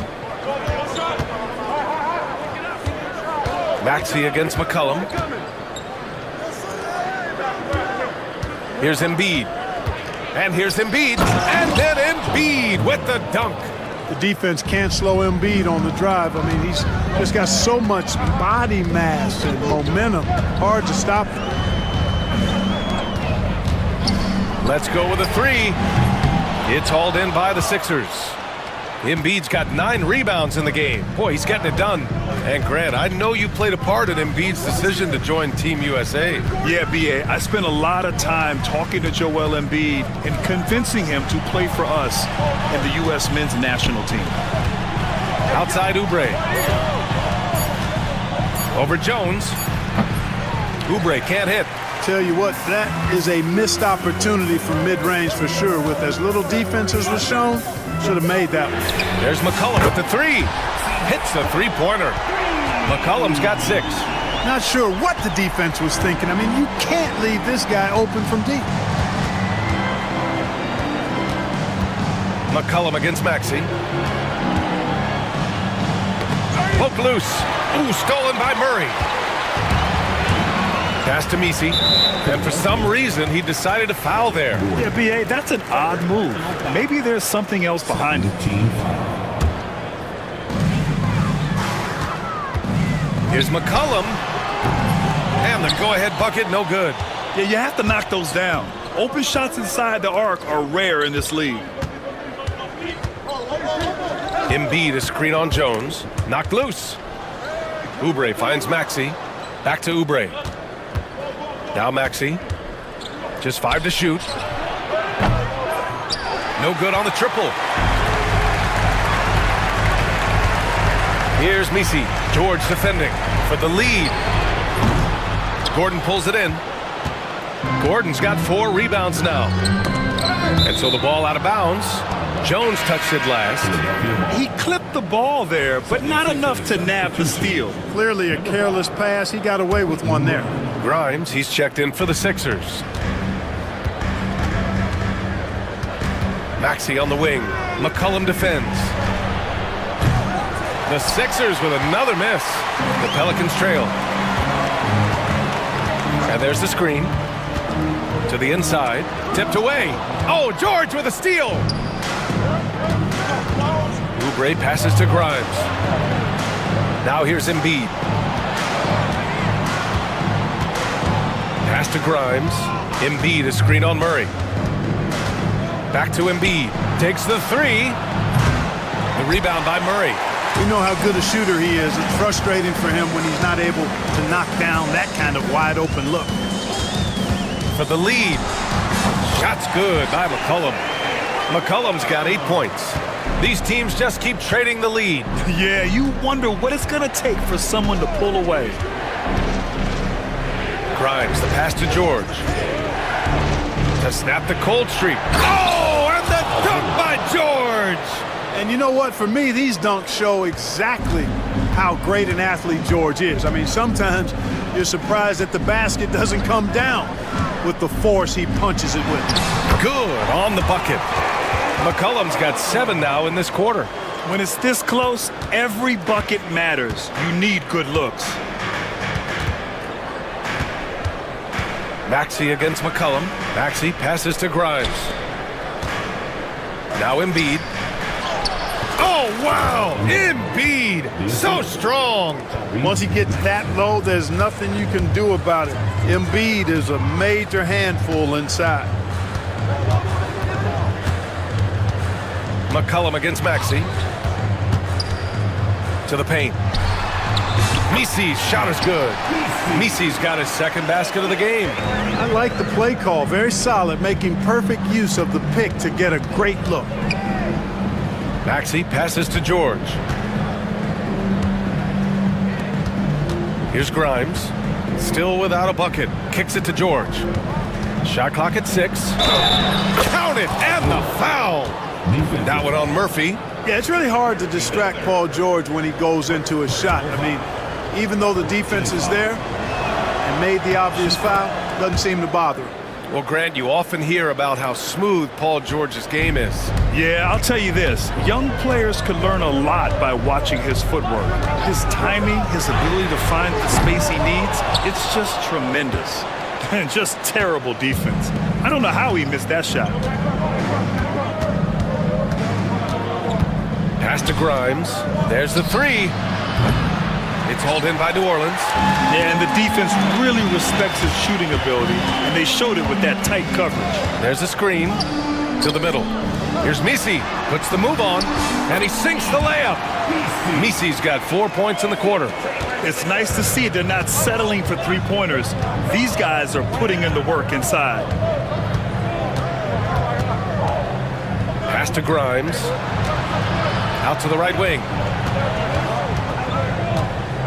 Maxey against McCollum. Here's Embiid. And here's Embiid. And then Embiid with the dunk. The defense can't slow Embiid on the drive. I mean, he's just got so much body mass and momentum. Hard to stop him. Let's go with a 3. It's hauled in by the Sixers. Embiid's got 9 rebounds in the game. Boy, he's getting it done. And Grant, I know you played a part in Embiid's decision to join Team USA. Yeah, B.A., I spent a lot of time talking to Joel Embiid and convincing him to play for us in the U.S. men's national team. Outside Oubre. Over Jones. Oubre can't hit. Tell you what, that is a missed opportunity from mid-range for sure. With as little defense as was shown, should have made that one. There's McCollum with the 3. Hits the three-pointer. McCollum's got 6. Not sure what the defense was thinking. I mean, you can't leave this guy open from deep. McCollum against Maxey. Poke loose. Ooh, stolen by Murray. Pass to Misi. And for some reason, he decided to foul there. Yeah, B.A., that's an odd move. Maybe there's something else behind it. Here's McCollum. And the go-ahead bucket, no good. Yeah, you have to knock those down. Open shots inside the arc are rare in this league. Embiid, a screen on Jones. Knocked loose. Oubre finds Maxey. Back to Oubre. Now Maxey. Just 5 to shoot. No good on the triple. Here's Misi. George defending for the lead. Gordon pulls it in. Gordon's got 4 rebounds now. And so the ball out of bounds. Jones touched it last. He clipped the ball there, but not enough to nab the steal. Clearly a careless pass. He got away with one there. Grimes, he's checked in for the Sixers. Maxey on the wing. McCollum defends. The Sixers with another miss. The Pelicans trail. And there's the screen. To the inside. Tipped away. Oh, George with a steal. Oubre passes to Grimes. Now here's Embiid. Pass to Grimes. Embiid, a screen on Murray. Back to Embiid. Takes the 3. The rebound by Murray. We know how good a shooter he is. It's frustrating for him when he's not able to knock down that kind of wide open look. For the lead. Shot's good by McCollum. McCollum's got 8 points. These teams just keep trading the lead. Yeah, you wonder what it's going to take for someone to pull away. Grimes, the pass to George. To snap the cold streak. Oh, and the dunk by George! And you know what? For me, these dunks show exactly how great an athlete George is. I mean, sometimes you're surprised that the basket doesn't come down with the force he punches it with. Good on the bucket. McCollum's got 7 now in this quarter. When it's this close, every bucket matters. You need good looks. Maxey against McCollum. Maxey passes to Grimes. Now Embiid. Oh, wow! Embiid! So strong! Once he gets that low, there's nothing you can do about it. Embiid is a major handful inside. McCollum against Maxey. To the paint. Misi's shot is good. Misi's got his second basket of the game. I like the play call. Very solid, making perfect use of the pick to get a great look. Maxey passes to George. Here's Grimes. Still without a bucket. Kicks it to George. Shot clock at 6. Count it, and the foul. That one on Murphy. Yeah, it's really hard to distract Paul George when he goes into a shot. I mean, even though the defense is there and made the obvious foul, doesn't seem to bother him. Well, Grant, you often hear about how smooth Paul George's game is. Yeah, I'll tell you this. Young players could learn a lot by watching his footwork. His timing, his ability to find the space he needs, it's just tremendous. And just terrible defense. I don't know how he missed that shot. Pass to Grimes. There's the 3. It's hauled in by New Orleans. Yeah, and the defense really respects his shooting ability, and they showed it with that tight coverage. There's a screen to the middle. Here's Misi, puts the move on, and he sinks the layup. Misi's got 4 points in the quarter. It's nice to see they're not settling for three-pointers. These guys are putting in the work inside. Pass to Grimes. Out to the right wing.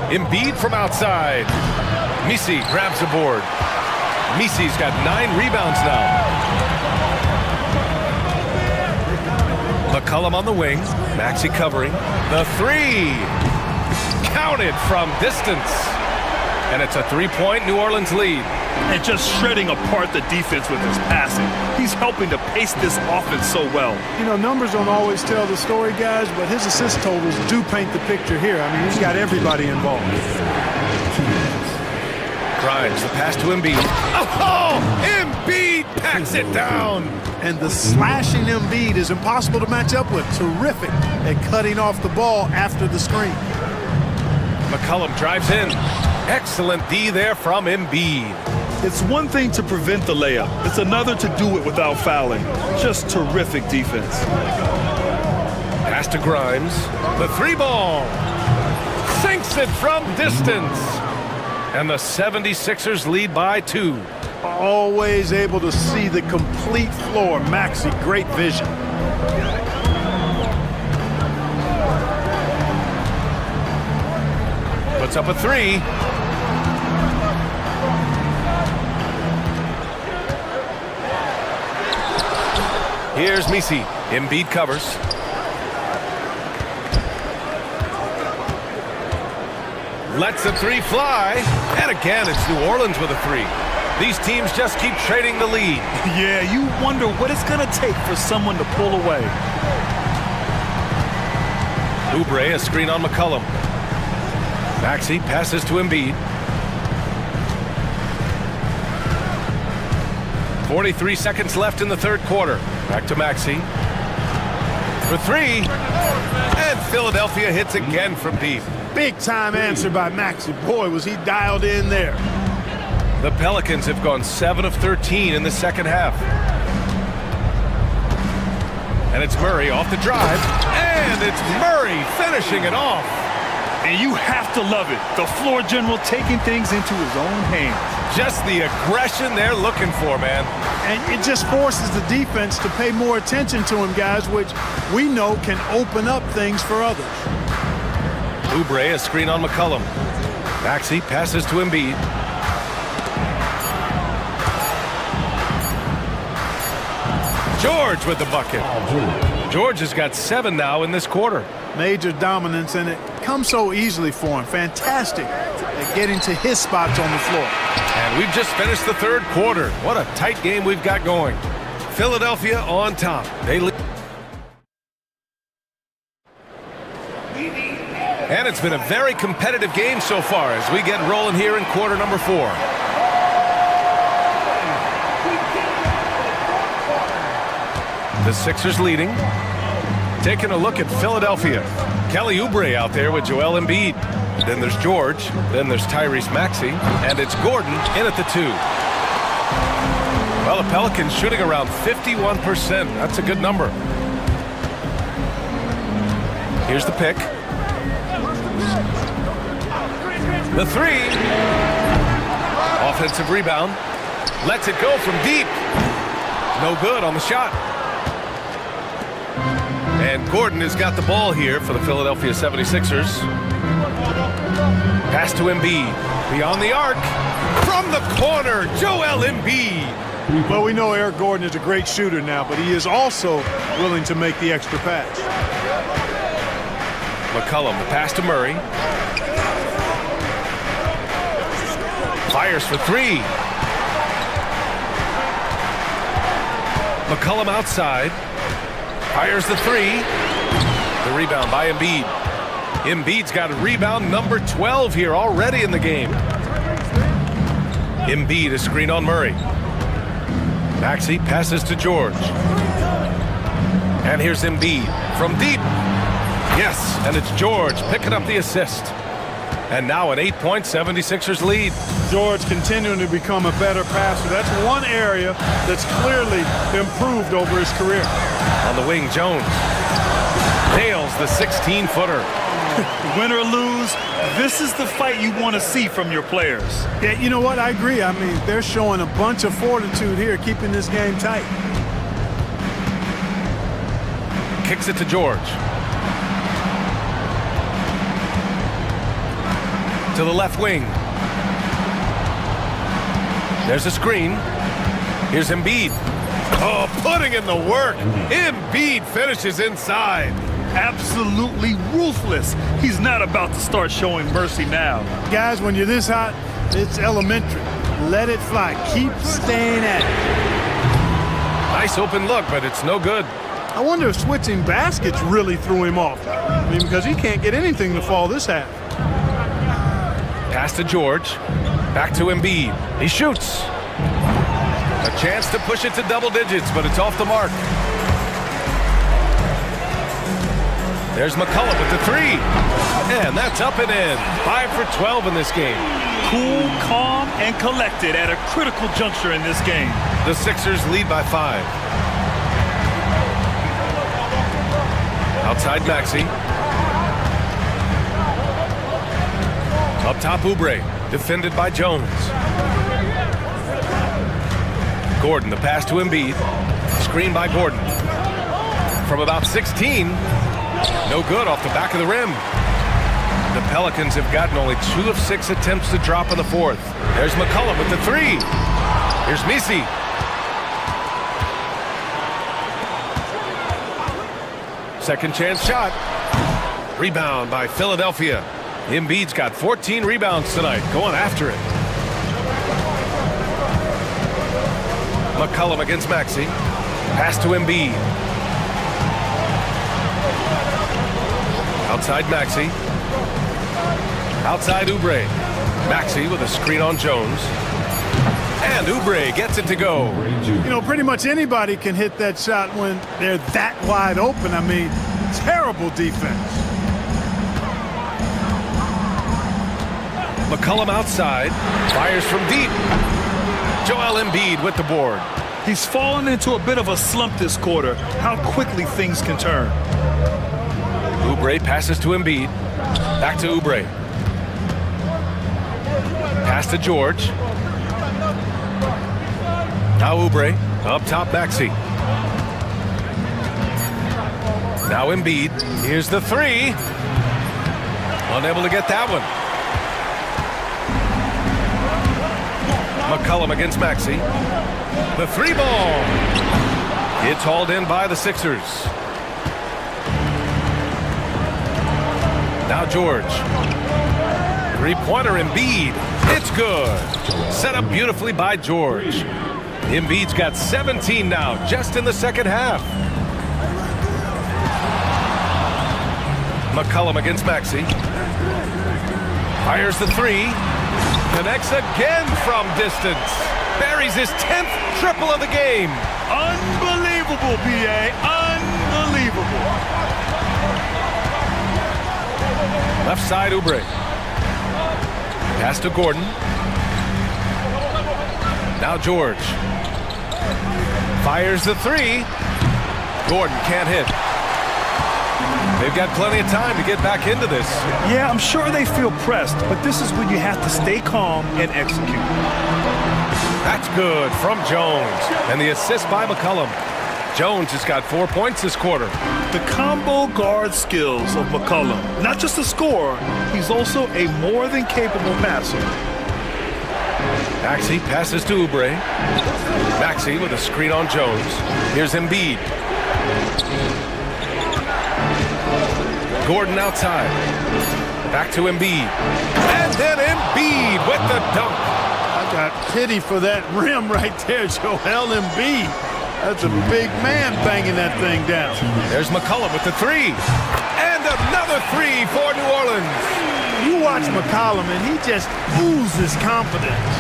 Embiid from outside. Misi grabs the board. Misi's got 9 rebounds now. McCollum on the wing. Maxey covering. The 3. Counted from distance. And it's a 3-point New Orleans lead. And just shredding apart the defense with his passing. He's helping to pace this offense so well. You know, numbers don't always tell the story, guys, but his assist totals do paint the picture here. I mean, he's got everybody involved. Grimes, the pass to Embiid. Oh, Embiid packs it down. And the slashing Embiid is impossible to match up with. Terrific at cutting off the ball after the screen. McCollum drives in. Excellent D there from Embiid. It's one thing to prevent the layup. It's another to do it without fouling. Just terrific defense. Pass to Grimes. The 3-ball. Sinks it from distance. And the 76ers lead by 2. Always able to see the complete floor. Maxey, great vision. Puts up a 3. Here's Misi. Embiid covers. Lets the 3 fly. And again, it's New Orleans with a 3. These teams just keep trading the lead. Yeah, you wonder what it's going to take for someone to pull away. Oubre, a screen on McCollum. Maxey passes to Embiid. 43 seconds left in the third quarter. Back to Maxey. For 3. And Philadelphia hits again from deep. Big time answer by Maxey. Boy, was he dialed in there. The Pelicans have gone 7 of 13 in the second half. And it's Murray off the drive. And it's Murray finishing it off. And you have to love it. The floor general taking things into his own hands. Just the aggression they're looking for, man. And it just forces the defense to pay more attention to him, guys, which we know can open up things for others. Oubre, a screen on McCollum. Maxey passes to Embiid. George with the bucket. George has got 7 now in this quarter. Major dominance, and it comes so easily for him. Fantastic at getting to his spots on the floor. And we've just finished the third quarter. What a tight game we've got going. Philadelphia on top. They lead. And it's been a very competitive game so far as we get rolling here in quarter number 4. The Sixers leading. Taking a look at Philadelphia. Kelly Oubre out there with Joel Embiid. Then there's George. Then there's Tyrese Maxey. And it's Gordon in at the 2. Well, the Pelicans shooting around 51%. That's a good number. Here's the pick. The three. Offensive rebound. Lets it go from deep. No good on the shot. And Gordon has got the ball here for the Philadelphia 76ers. Pass to Embiid. Beyond the arc. From the corner, Joel Embiid. Well, we know Eric Gordon is a great shooter now, but he is also willing to make the extra pass. McCollum, the pass to Murray. Fires for three. McCollum outside. Fires the three. The rebound by Embiid. Embiid's got a rebound number 12 here already in the game. Embiid, a screen on Murray. Maxey passes to George. And here's Embiid from deep. Yes, and it's George picking up the assist. And now an 8-point 76ers lead. George continuing to become a better passer. That's one area that's clearly improved over his career. On the wing, Jones nails the 16-footer. Win or lose, this is the fight you want to see from your players. Yeah, you know what? I agree. I mean, they're showing a bunch of fortitude here, keeping this game tight. Kicks it to George. To the left wing. There's a screen. Here's Embiid. Oh, putting in the work. Embiid finishes inside. Absolutely ruthless. He's not about to start showing mercy now. Guys, when you're this hot, it's elementary. Let it fly. Keep staying at it. Nice open look, but it's no good. I wonder if switching baskets really threw him off. I mean, because he can't get anything to fall this half. Pass to George. Back to Embiid. He shoots. A chance to push it to double digits, but it's off the mark. There's McCollum with the three. And that's up and in. 5 for 12 in this game. Cool, calm, and collected at a critical juncture in this game. The Sixers lead by 5. Outside Maxey. Up top Oubre. Defended by Jones. Gordon, the pass to Embiid. Screen by Gordon. From about 16. No good off the back of the rim. The Pelicans have gotten only 2 of 6 attempts to drop in the fourth. There's McCollum with the three. Here's Messi. Second chance shot. Rebound by Philadelphia. Embiid's got 14 rebounds tonight. Going after it. McCollum against Maxey. Pass to Embiid. Outside Maxey. Outside Oubre. Maxey with a screen on Jones. And Oubre gets it to go. You know, pretty much anybody can hit that shot when they're that wide open. I mean, terrible defense. McCollum outside. Fires from deep. Joel Embiid with the board. He's fallen into a bit of a slump this quarter. How quickly things can turn. Oubre passes to Embiid. Back to Oubre. Pass to George. Now Oubre. Up top Maxey. Now Embiid. Here's the three. Unable to get that one. McCollum against Maxey. The three ball. It's hauled in by the Sixers. Now George. Three-pointer Embiid. It's good. Set up beautifully by George. Embiid's got 17 now, just in the second half. McCollum against Maxey. Fires the three. Connects again from distance. Buries his 10th triple of the game. Unbelievable, B.A. Unbelievable. Left side, Oubre. Pass to Gordon. Now George. Fires the three. Gordon can't hit. They've got plenty of time to get back into this. Yeah, I'm sure they feel pressed, but this is when you have to stay calm and execute. That's good from Jones. And the assist by McCollum. Jones has got 4 points this quarter. The combo guard skills of McCollum. Not just a scorer, he's also a more than capable passer. Maxey passes to Oubre. Maxey with a screen on Jones. Here's Embiid. Gordon outside. Back to Embiid. And then Embiid with the dunk. I got pity for that rim right there, Joel Embiid. That's a big man banging that thing down. There's McCollum with the three. And another three for New Orleans. You watch McCollum, and he just oozes confidence.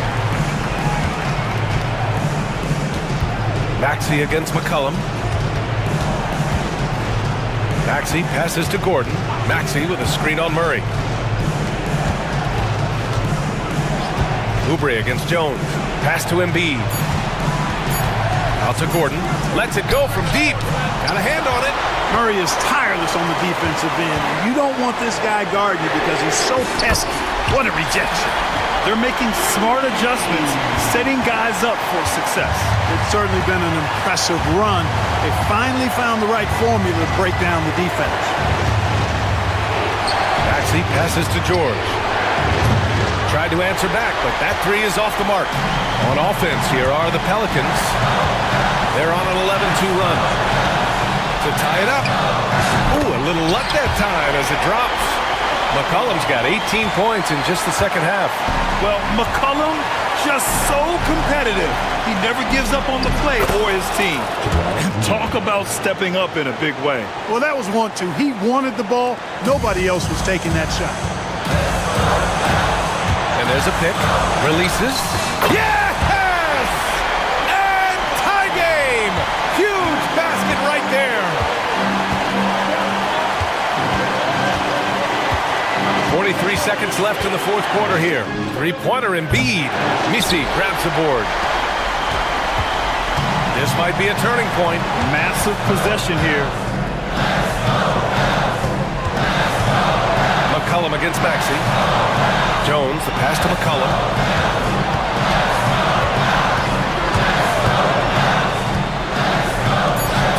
Maxey against McCollum. Maxey passes to Gordon. Maxey with a screen on Murray. Oubre against Jones. Pass to Embiid. Out to Gordon. Lets it go from deep. Got a hand on it. Murray is tireless on the defensive end. You don't want this guy guarding you because he's so pesky. What a rejection. They're making smart adjustments, setting guys up for success. It's certainly been an impressive run. They finally found the right formula to break down the defense. Maxey passes to George. Tried to answer back, but that three is off the mark. On offense, here are the Pelicans. They're on an 11-2 run. To tie it up. Ooh, a little luck that time as it drops. McCollum's got 18 points in just the second half. Well, McCollum, just so competitive. He never gives up on the play or his team. Talk about stepping up in a big way. Well, that was 1-2. He wanted the ball. Nobody else was taking that shot. And there's a pick. Releases. Yes! And tie game! Huge basket right there. 43 seconds left in the fourth quarter here. Three-pointer Embiid. Missy grabs the board. This might be a turning point. Massive possession here. McCollum against Maxey. Jones, the pass to McCollum.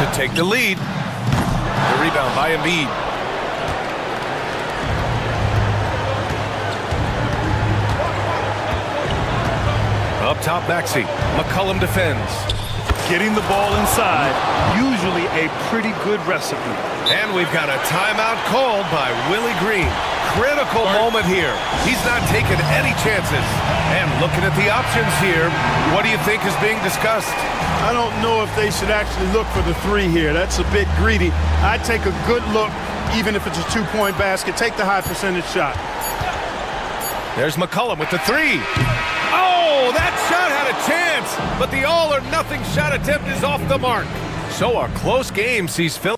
To take the lead. The rebound by Embiid. Up top, Maxey. McCollum defends. Getting the ball inside, usually a pretty good recipe. And we've got a timeout called by Willie Green. Critical moment here. He's not taking any chances. And looking at the options here, what do you think is being discussed? I don't know if they should actually look for the three here. That's a bit greedy. I'd take a good look, even if it's a two-point basket. Take the high percentage shot. There's McCollum with the three. Oh, that shot had a chance, but the all-or-nothing shot attempt is off the mark. So a close game sees Philly